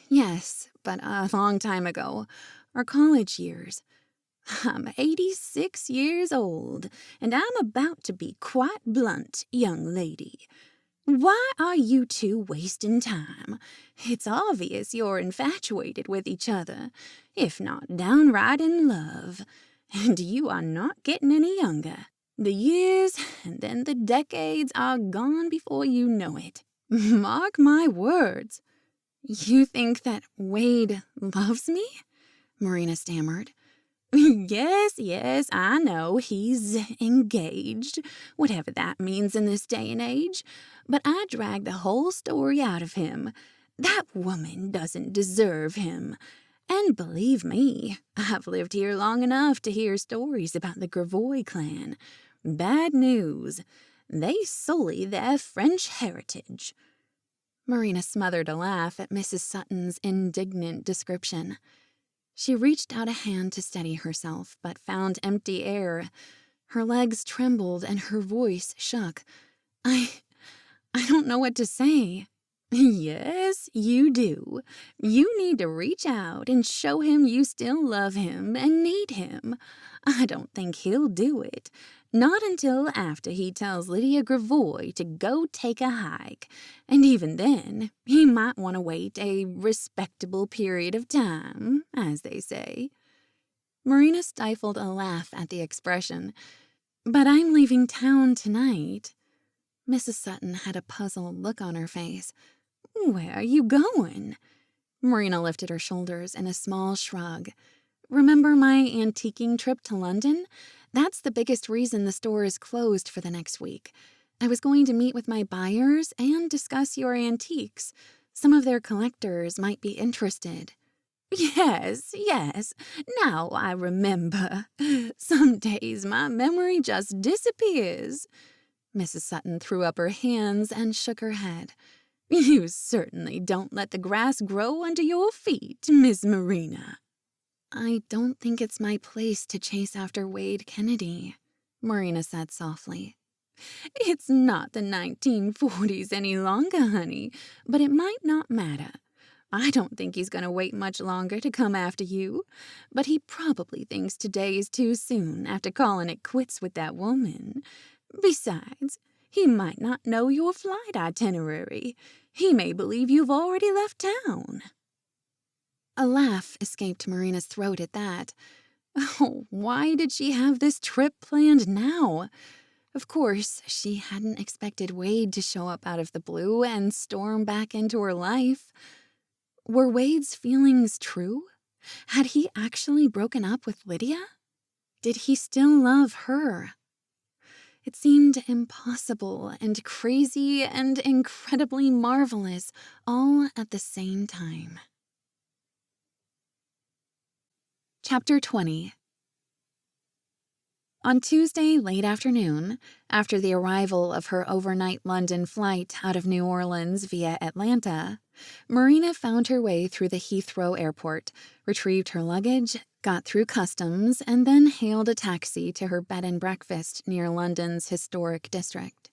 Yes, but a long time ago. Our college years." "I'm 86 years old, and I'm about to be quite blunt, young lady. Why are you two wasting time? It's obvious you're infatuated with each other, if not downright in love, and you are not getting any younger. The years and then the decades are gone before you know it. Mark my words." "You think that Wade loves me?" Marina stammered. Yes, I know he's engaged, whatever that means in this day and age, but I dragged the whole story out of him. That woman doesn't deserve him. And believe me, I've lived here long enough to hear stories about the Gravois clan. Bad news. They sully their French heritage." Marina smothered a laugh at Mrs. Sutton's indignant description. She reached out a hand to steady herself, but found empty air. Her legs trembled and her voice shook. I don't know what to say." "Yes, you do. You need to reach out and show him you still love him and need him. I don't think he'll do it. Not until after he tells Lydia Gravois to go take a hike. And even then, he might want to wait a respectable period of time, as they say." Marina stifled a laugh at the expression. "But I'm leaving town tonight." Mrs. Sutton had a puzzled look on her face. "Where are you going?" Marina lifted her shoulders in a small shrug. "Remember my antiquing trip to London? That's the biggest reason the store is closed for the next week. I was going to meet with my buyers and discuss your antiques. Some of their collectors might be interested." "Yes, yes, now I remember. Some days my memory just disappears." Mrs. Sutton threw up her hands and shook her head. "You certainly don't let the grass grow under your feet, Miss Marina." "I don't think it's my place to chase after Wade Kennedy," Marina said softly. "It's not the 1940s any longer, honey, but it might not matter. I don't think he's going to wait much longer to come after you, but he probably thinks today is too soon after calling it quits with that woman. Besides, he might not know your flight itinerary. He may believe you've already left town." A laugh escaped Marina's throat at that. Oh, why did she have this trip planned now? Of course, she hadn't expected Wade to show up out of the blue and storm back into her life. Were Wade's feelings true? Had he actually broken up with Lydia? Did he still love her? It seemed impossible and crazy and incredibly marvelous all at the same time. Chapter 20. On Tuesday late afternoon, after the arrival of her overnight London flight out of New Orleans via Atlanta, Marina found her way through the Heathrow airport, retrieved her luggage, got through customs, and then hailed a taxi to her bed and breakfast near London's historic district.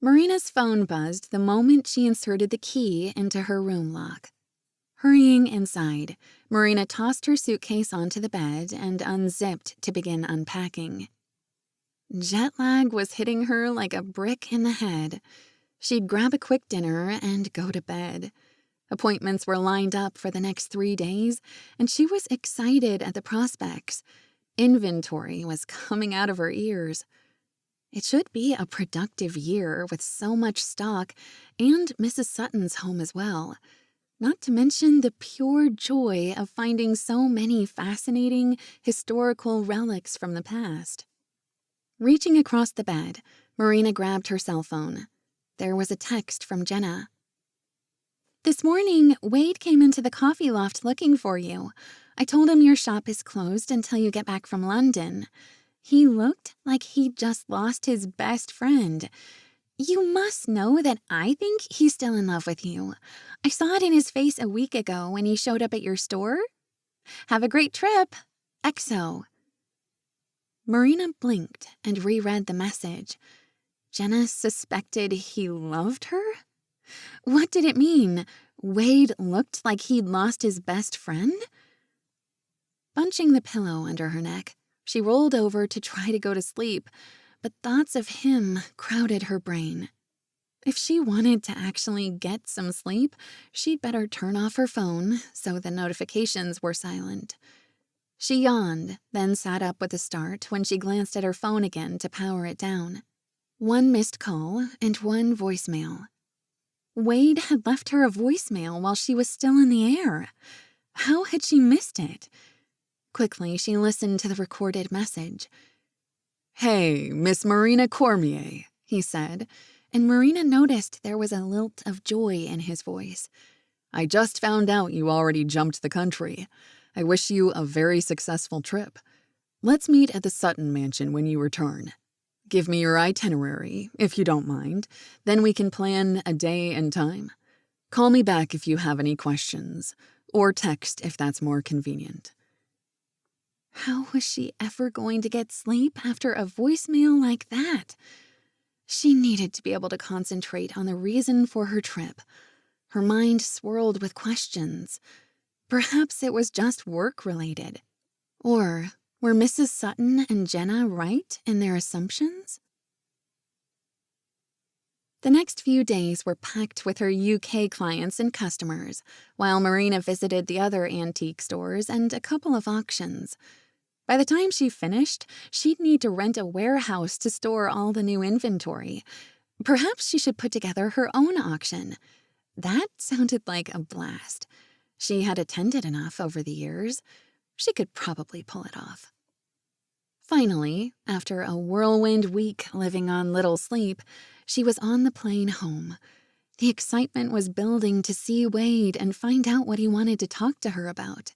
Marina's phone buzzed the moment she inserted the key into her room lock. Hurrying inside, Marina tossed her suitcase onto the bed and unzipped to begin unpacking. Jet lag was hitting her like a brick in the head. She'd grab a quick dinner and go to bed. Appointments were lined up for the next 3 days, and she was excited at the prospects. Inventory was coming out of her ears. It should be a productive year with so much stock, and Mrs. Sutton's home as well. Not to mention the pure joy of finding so many fascinating, historical relics from the past. Reaching across the bed, Marina grabbed her cell phone. There was a text from Jenna. "This morning, Wade came into the coffee loft looking for you. I told him your shop is closed until you get back from London. He looked like he'd just lost his best friend. You must know that I think he's still in love with you. I saw it in his face a week ago when he showed up at your store. Have a great trip. XO." Marina blinked and reread the message. Jenna suspected he loved her? What did it mean? Wade looked like he'd lost his best friend? Bunching the pillow under her neck, she rolled over to try to go to sleep, but thoughts of him crowded her brain. If she wanted to actually get some sleep, she'd better turn off her phone so the notifications were silent. She yawned, then sat up with a start when she glanced at her phone again to power it down. 1 missed call and 1 voicemail. Wade had left her a voicemail while she was still in the air. How had she missed it? Quickly, she listened to the recorded message. "Hey, Miss Marina Cormier," he said, and Marina noticed there was a lilt of joy in his voice. "I just found out you already jumped the country. I wish you a very successful trip. Let's meet at the Sutton mansion when you return. Give me your itinerary, if you don't mind. Then we can plan a day and time. Call me back if you have any questions, or text if that's more convenient." How was she ever going to get sleep after a voicemail like that? She needed to be able to concentrate on the reason for her trip. Her mind swirled with questions. Perhaps it was just work-related. Or were Mrs. Sutton and Jenna right in their assumptions? The next few days were packed with her UK clients and customers, while Marina visited the other antique stores and a couple of auctions. By the time she finished, she'd need to rent a warehouse to store all the new inventory. Perhaps she should put together her own auction. That sounded like a blast. She had attended enough over the years. She could probably pull it off. Finally, after a whirlwind week living on little sleep, She was on the plane home. The excitement was building to see Wade and find out what he wanted to talk to her about.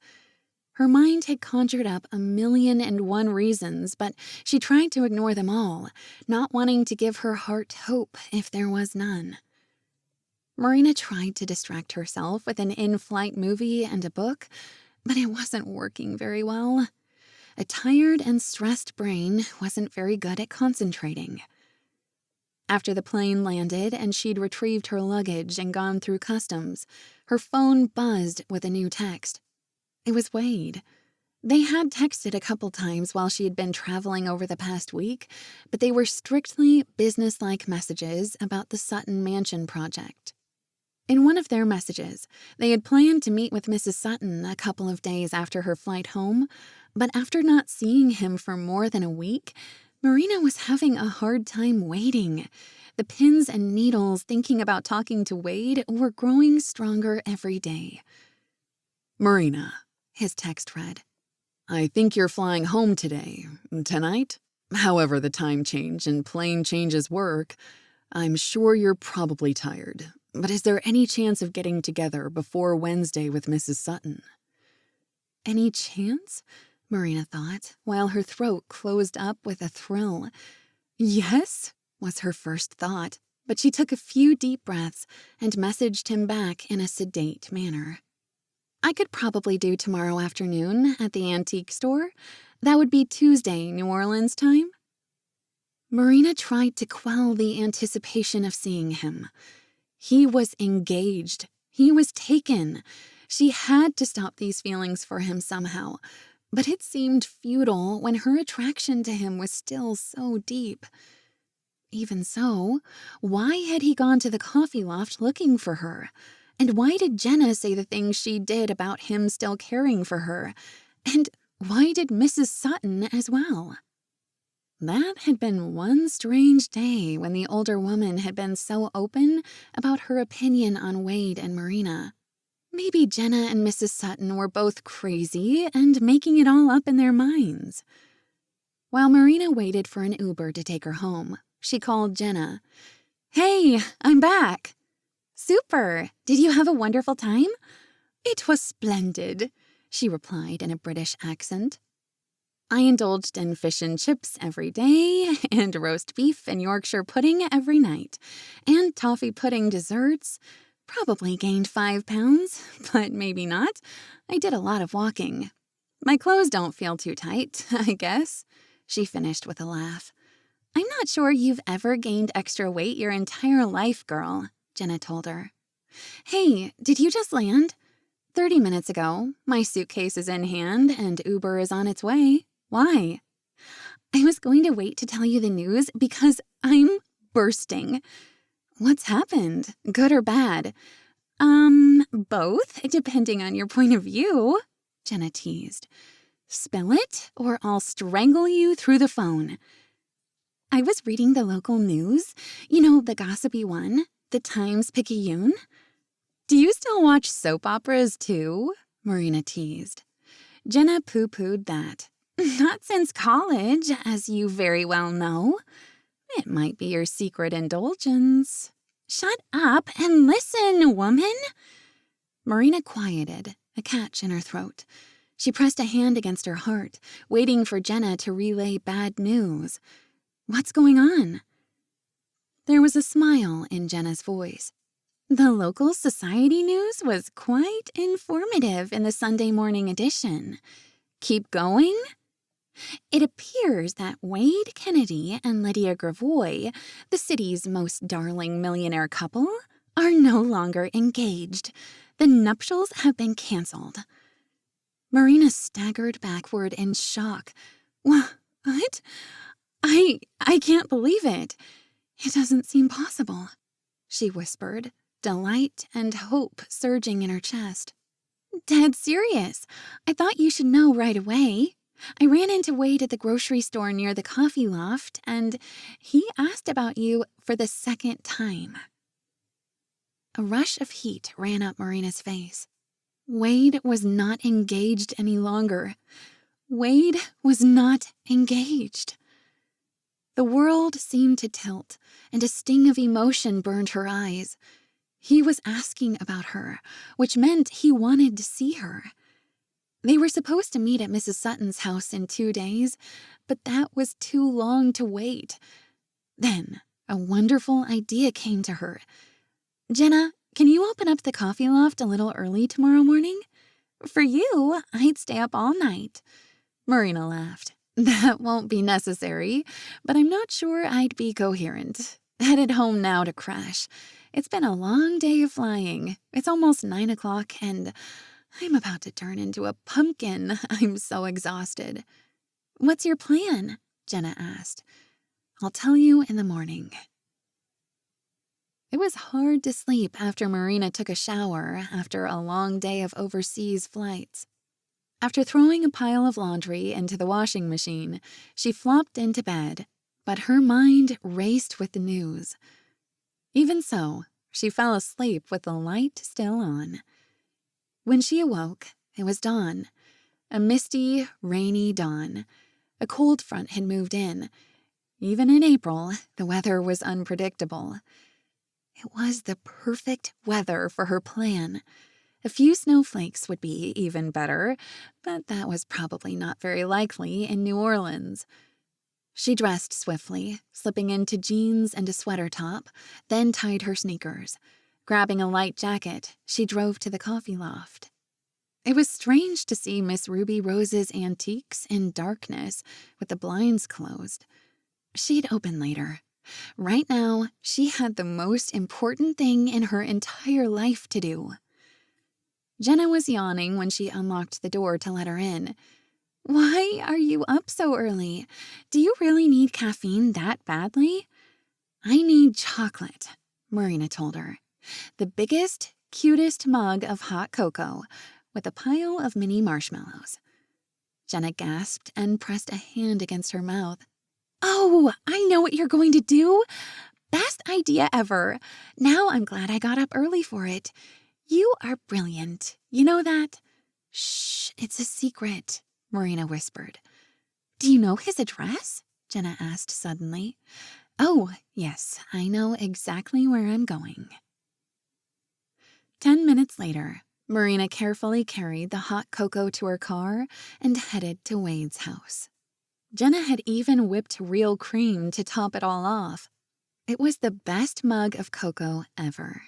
Her mind had conjured up 1,000,001 reasons, but she tried to ignore them all, not wanting to give her heart hope if there was none. Marina tried to distract herself with an in-flight movie and a book, but it wasn't working very well. A tired and stressed brain wasn't very good at concentrating. After the plane landed and she'd retrieved her luggage and gone through customs, her phone buzzed with a new text. It was Wade. They had texted a couple times while she had been traveling over the past week, but they were strictly business-like messages about the Sutton Mansion project. In one of their messages, they had planned to meet with Mrs. Sutton a couple of days after her flight home, but after not seeing him for more than a week, Marina was having a hard time waiting. The pins and needles thinking about talking to Wade were growing stronger every day. Marina, his text read. I think you're flying home today. Tonight? However the time change and plane changes work, I'm sure you're probably tired. But is there any chance of getting together before Wednesday with Mrs. Sutton? Any chance? Marina thought, while her throat closed up with a thrill. Yes, was her first thought, but she took a few deep breaths and messaged him back in a sedate manner. I could probably do tomorrow afternoon at the antique store. That would be Tuesday, New Orleans time. Marina tried to quell the anticipation of seeing him. He was engaged. He was taken. She had to stop these feelings for him somehow, but it seemed futile when her attraction to him was still so deep. Even so, why had he gone to the coffee loft looking for her? And why did Jenna say the things she did about him still caring for her? And why did Mrs. Sutton as well? That had been one strange day when the older woman had been so open about her opinion on Wade and Marina. Maybe Jenna and Mrs. Sutton were both crazy and making it all up in their minds. While Marina waited for an Uber to take her home, she called Jenna. "Hey, I'm back." "Super. Did you have a wonderful time?" "It was splendid," she replied in a British accent. "I indulged in fish and chips every day, and roast beef and Yorkshire pudding every night, and toffee pudding desserts. Probably gained 5 pounds, but maybe not. I did a lot of walking. My clothes don't feel too tight, I guess," she finished with a laugh. "I'm not sure you've ever gained extra weight your entire life, girl," Jenna told her. "Hey, did you just land?" 30 minutes ago. My suitcase is in hand and Uber is on its way. Why?" "I was going to wait to tell you the news because I'm bursting." "What's happened? Good or bad?" Both, depending on your point of view," Jenna teased. "Spill it, or I'll strangle you through the phone." "I was reading the local news. You know, the gossipy one, the Times-Picayune." "Do you still watch soap operas, too?" Marina teased. Jenna poo-pooed that. "Not since college, as you very well know. It might be your secret indulgence." "Shut up and listen, woman!" Marina quieted, a catch in her throat. She pressed a hand against her heart, waiting for Jenna to relay bad news. "What's going on?" There was a smile in Jenna's voice. "The local society news was quite informative in the Sunday morning edition. Keep going?" "It appears that Wade Kennedy and Lydia Gravois, the city's most darling millionaire couple, are no longer engaged. The nuptials have been canceled." Marina staggered backward in shock. "What? I can't believe it. It doesn't seem possible," she whispered, delight and hope surging in her chest. "Dead serious. I thought you should know right away. I ran into Wade at the grocery store near the coffee loft, and he asked about you for the second time." A rush of heat ran up Marina's face. Wade was not engaged any longer. Wade was not engaged. The world seemed to tilt, and a sting of emotion burned her eyes. He was asking about her, which meant he wanted to see her. They were supposed to meet at Mrs. Sutton's house in 2 days, but that was too long to wait. Then a wonderful idea came to her. "Jenna, can you open up the coffee loft a little early tomorrow morning? For you, I'd stay up all night." Marina laughed. "That won't be necessary, but I'm not sure I'd be coherent. Headed home now to crash. It's been a long day of flying. It's almost 9 o'clock, and I'm about to turn into a pumpkin. I'm so exhausted." "What's your plan?" Jenna asked. "I'll tell you in the morning." It was hard to sleep after Marina took a shower after a long day of overseas flights. After throwing a pile of laundry into the washing machine, she flopped into bed, but her mind raced with the news. Even so, she fell asleep with the light still on. When she awoke, it was dawn. A misty, rainy dawn. A cold front had moved in. Even in April, the weather was unpredictable. It was the perfect weather for her plan. A few snowflakes would be even better, but that was probably not very likely in New Orleans. She dressed swiftly, slipping into jeans and a sweater top, then tied her sneakers. Grabbing a light jacket, she drove to the coffee loft. It was strange to see Miss Ruby Rose's antiques in darkness with the blinds closed. She'd open later. Right now, she had the most important thing in her entire life to do. Jenna was yawning when she unlocked the door to let her in. "Why are you up so early? Do you really need caffeine that badly?" "I need chocolate," Marina told her. "The biggest, cutest mug of hot cocoa, with a pile of mini marshmallows." Jenna gasped and pressed a hand against her mouth. "Oh, I know what you're going to do! Best idea ever! Now I'm glad I got up early for it. You are brilliant. You know that?" "Shh, it's a secret," Marina whispered. "Do you know his address?" Jenna asked suddenly. "Oh, yes, I know exactly where I'm going." 10 minutes later, Marina carefully carried the hot cocoa to her car and headed to Wade's house. Jenna had even whipped real cream to top it all off. It was the best mug of cocoa ever.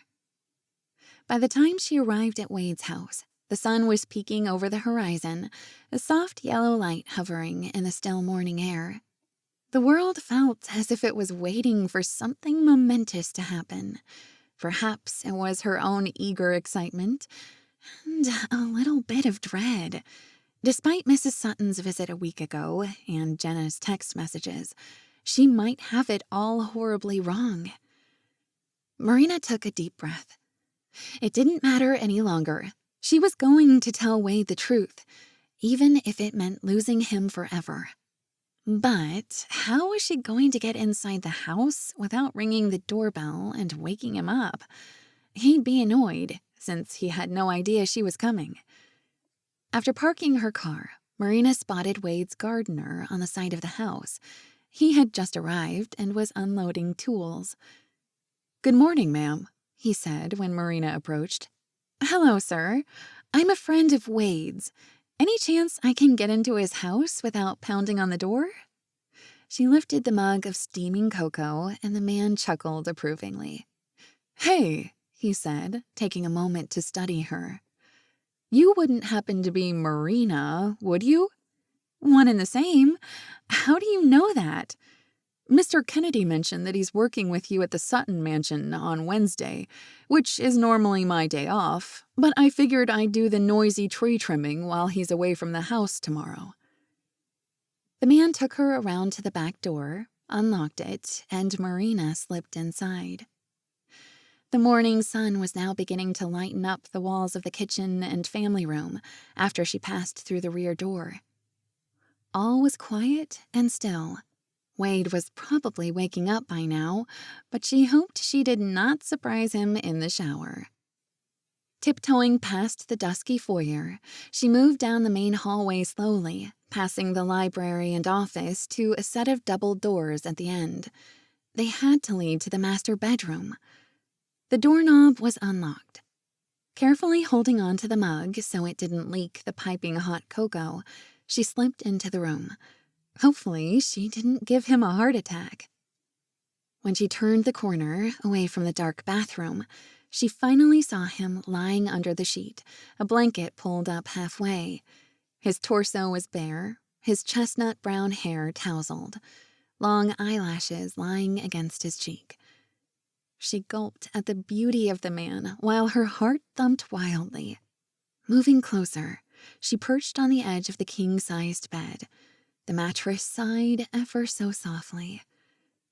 By the time she arrived at Wade's house, the sun was peeking over the horizon, a soft yellow light hovering in the still morning air. The world felt as if it was waiting for something momentous to happen. Perhaps it was her own eager excitement, and a little bit of dread. Despite Mrs. Sutton's visit a week ago and Jenna's text messages, she might have it all horribly wrong. Marina took a deep breath. It didn't matter any longer. She was going to tell Wade the truth, even if it meant losing him forever. But how was she going to get inside the house without ringing the doorbell and waking him up? He'd be annoyed, since he had no idea she was coming. After parking her car, Marina spotted Wade's gardener on the side of the house. He had just arrived and was unloading tools. "Good morning, ma'am," he said when Marina approached. "Hello, sir. I'm a friend of Wade's. Any chance I can get into his house without pounding on the door?" She lifted the mug of steaming cocoa, and the man chuckled approvingly. "Hey," he said, taking a moment to study her. "You wouldn't happen to be Marina, would you?" "One and the same. How do you know that?" "Mr. Kennedy mentioned that he's working with you at the Sutton mansion on Wednesday, which is normally my day off, but I figured I'd do the noisy tree trimming while he's away from the house tomorrow." The man took her around to the back door, unlocked it, and Marina slipped inside. The morning sun was now beginning to lighten up the walls of the kitchen and family room after she passed through the rear door. All was quiet and still. Wade was probably waking up by now, but she hoped she did not surprise him in the shower. Tiptoeing past the dusky foyer, she moved down the main hallway slowly, passing the library and office to a set of double doors at the end. They had to lead to the master bedroom. The doorknob was unlocked. Carefully holding on to the mug so it didn't leak the piping hot cocoa, she slipped into the room. Hopefully, she didn't give him a heart attack. When she turned the corner, away from the dark bathroom, she finally saw him lying under the sheet, a blanket pulled up halfway. His torso was bare, his chestnut brown hair tousled, long eyelashes lying against his cheek. She gulped at the beauty of the man while her heart thumped wildly. Moving closer, she perched on the edge of the king-sized bed. The mattress sighed ever so softly.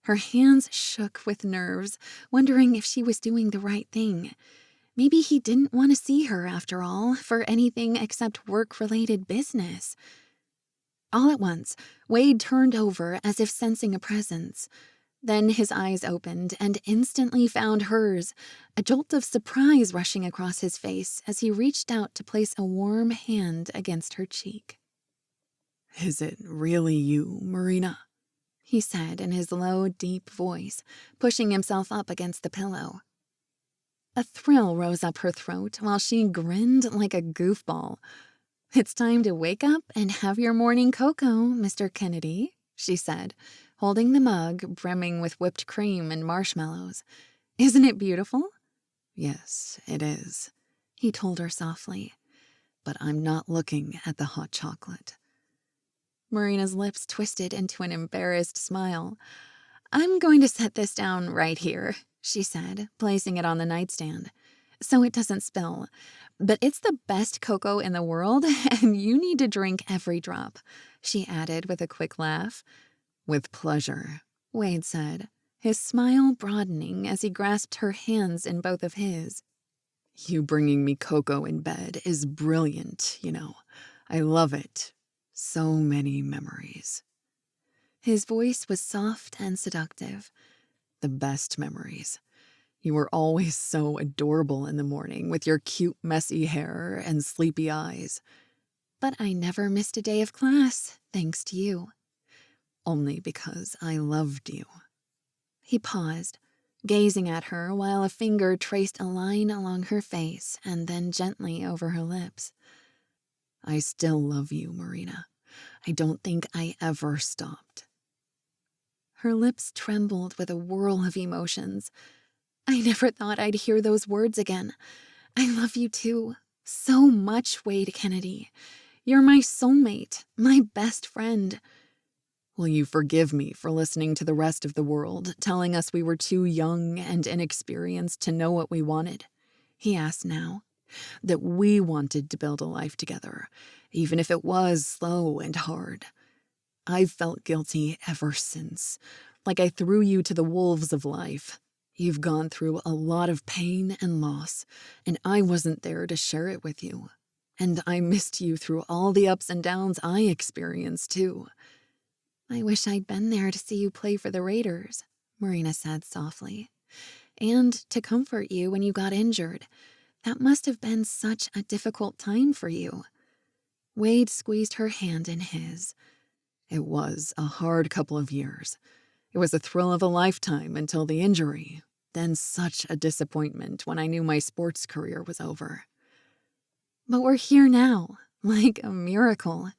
Her hands shook with nerves, wondering if she was doing the right thing. Maybe he didn't want to see her, after all, for anything except work-related business. All at once, Wade turned over as if sensing a presence. Then his eyes opened and instantly found hers, a jolt of surprise rushing across his face as he reached out to place a warm hand against her cheek. "Is it really you, Marina?" he said in his low, deep voice, pushing himself up against the pillow. A thrill rose up her throat while she grinned like a goofball. "It's time to wake up and have your morning cocoa, Mr. Kennedy," she said, holding the mug brimming with whipped cream and marshmallows. "Isn't it beautiful?" "Yes, it is," he told her softly. "But I'm not looking at the hot chocolate." Marina's lips twisted into an embarrassed smile. "I'm going to set this down right here," she said, placing it on the nightstand, "so it doesn't spill. But it's the best cocoa in the world, and you need to drink every drop," she added with a quick laugh. "With pleasure," Wade said, his smile broadening as he grasped her hands in both of his. "You bringing me cocoa in bed is brilliant, you know. I love it. So many memories." His voice was soft and seductive. "The best memories. You were always so adorable in the morning with your cute, messy hair and sleepy eyes." "But I never missed a day of class, thanks to you." "Only because I loved you." He paused, gazing at her while a finger traced a line along her face and then gently over her lips. "I still love you, Marina. I don't think I ever stopped." Her lips trembled with a whirl of emotions. "I never thought I'd hear those words again. I love you too. So much, Wade Kennedy. You're my soulmate, my best friend." "Will you forgive me for listening to the rest of the world, telling us we were too young and inexperienced to know what we wanted?" he asked now. "That we wanted to build a life together, even if it was slow and hard. I've felt guilty ever since, like I threw you to the wolves of life. You've gone through a lot of pain and loss, and I wasn't there to share it with you. And I missed you through all the ups and downs I experienced, too." "I wish I'd been there to see you play for the Raiders," Marina said softly. "And to comfort you when you got injured. That must have been such a difficult time for you." Wade squeezed her hand in his. "It was a hard couple of years. It was a thrill of a lifetime until the injury, then such a disappointment when I knew my sports career was over." "But we're here now, like a miracle,"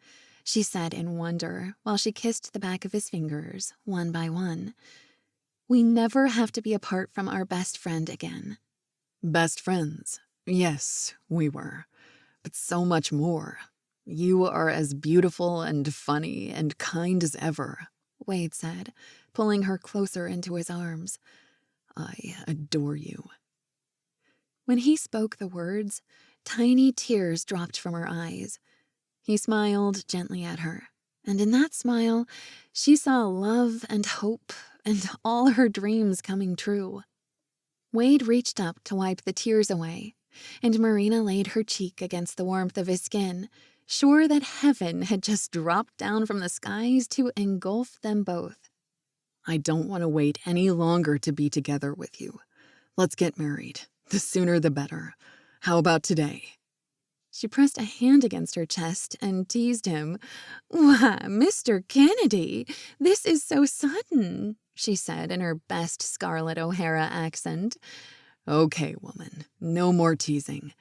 she said in wonder while she kissed the back of his fingers, one by one. "We never have to be apart from our best friend again." "Best friends. Yes, we were. But so much more. You are as beautiful and funny and kind as ever," Wade said, pulling her closer into his arms. "I adore you." When he spoke the words, tiny tears dropped from her eyes. He smiled gently at her, and in that smile, she saw love and hope and all her dreams coming true. Wade reached up to wipe the tears away, and Marina laid her cheek against the warmth of his skin, sure that heaven had just dropped down from the skies to engulf them both. "I don't want to wait any longer to be together with you. Let's get married. The sooner the better. How about today?" She pressed a hand against her chest and teased him. "Why, Mr. Kennedy, this is so sudden," she said in her best Scarlett O'Hara accent. Okay, woman, no more teasing.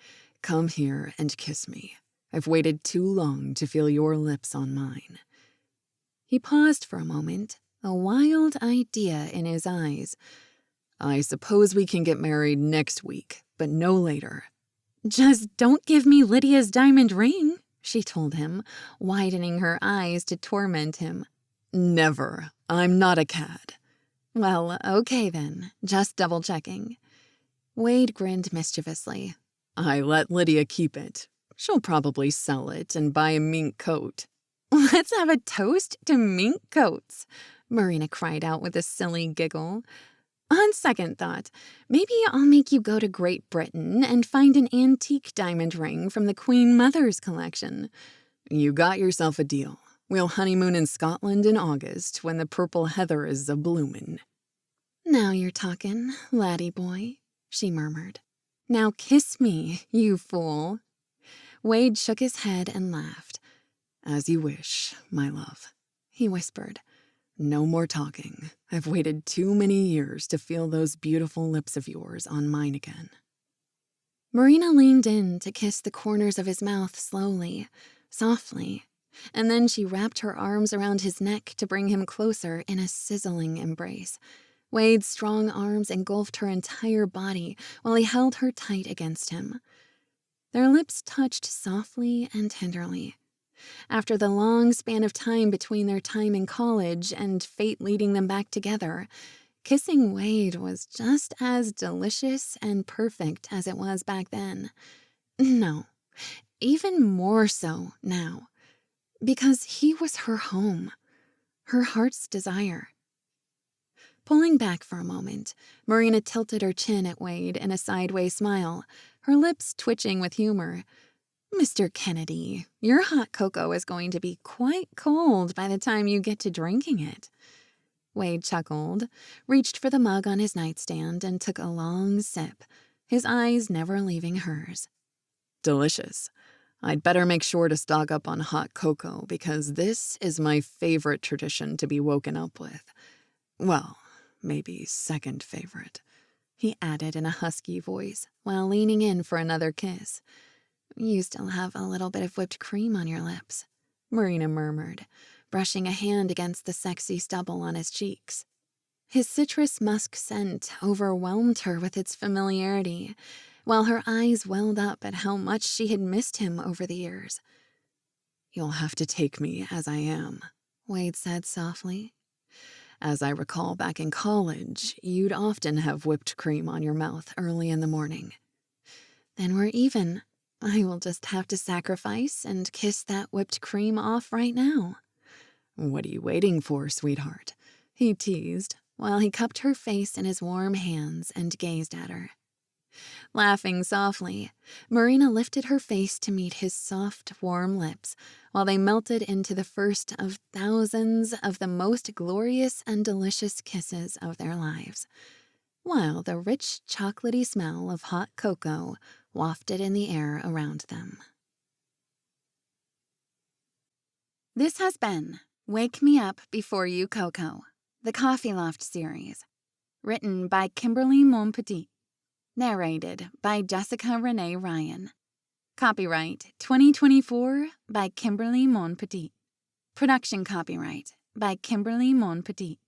Come here and kiss me. I've waited too long to feel your lips on mine. He paused for a moment, a wild idea in his eyes. I suppose we can get married next week, but no later. "Just don't give me Lydia's diamond ring," she told him, widening her eyes to torment him. Never. I'm not a cad. "Well, okay then, just double-checking." Wade grinned mischievously. I let Lydia keep it. She'll probably sell it and buy a mink coat. "Let's have a toast to mink coats," Marina cried out with a silly giggle. "On second thought, maybe I'll make you go to Great Britain and find an antique diamond ring from the Queen Mother's collection." You got yourself a deal. We'll honeymoon in Scotland in August when the purple heather is a-bloomin'. "Now you're talkin', laddie boy," she murmured. "Now kiss me, you fool." Wade shook his head and laughed. As you wish, my love, he whispered. No more talking. I've waited too many years to feel those beautiful lips of yours on mine again. Marina leaned in to kiss the corners of his mouth slowly, softly, and then she wrapped her arms around his neck to bring him closer in a sizzling embrace. Wade's strong arms engulfed her entire body while he held her tight against him. Their lips touched softly and tenderly. After the long span of time between their time in college and fate leading them back together, kissing Wade was just as delicious and perfect as it was back then. No, even more so now. Because he was her home, her heart's desire. Pulling back for a moment, Marina tilted her chin at Wade in a sideways smile, her lips twitching with humor. "Mr. Kennedy, your hot cocoa is going to be quite cold by the time you get to drinking it." Wade chuckled, reached for the mug on his nightstand, and took a long sip, his eyes never leaving hers. Delicious. I'd better make sure to stock up on hot cocoa because this is my favorite tradition to be woken up with. Well, maybe second favorite, he added in a husky voice while leaning in for another kiss. "You still have a little bit of whipped cream on your lips," Marina murmured, brushing a hand against the sexy stubble on his cheeks. His citrus musk scent overwhelmed her with its familiarity, while her eyes welled up at how much she had missed him over the years. You'll have to take me as I am, Wade said softly. As I recall back in college, you'd often have whipped cream on your mouth early in the morning. Then we're even. I will just have to sacrifice and kiss that whipped cream off right now. What are you waiting for, sweetheart? He teased, while he cupped her face in his warm hands and gazed at her. Laughing softly, Marina lifted her face to meet his soft, warm lips while they melted into the first of thousands of the most glorious and delicious kisses of their lives, while the rich, chocolatey smell of hot cocoa wafted in the air around them. This has been Wake Me Up Before You Cocoa, the Coffee Loft series, written by Kimberly Monpetit. Narrated by Jessica Renee Ryan. Copyright 2024 by Kimberly Monpetit. Production copyright by Kimberly Monpetit.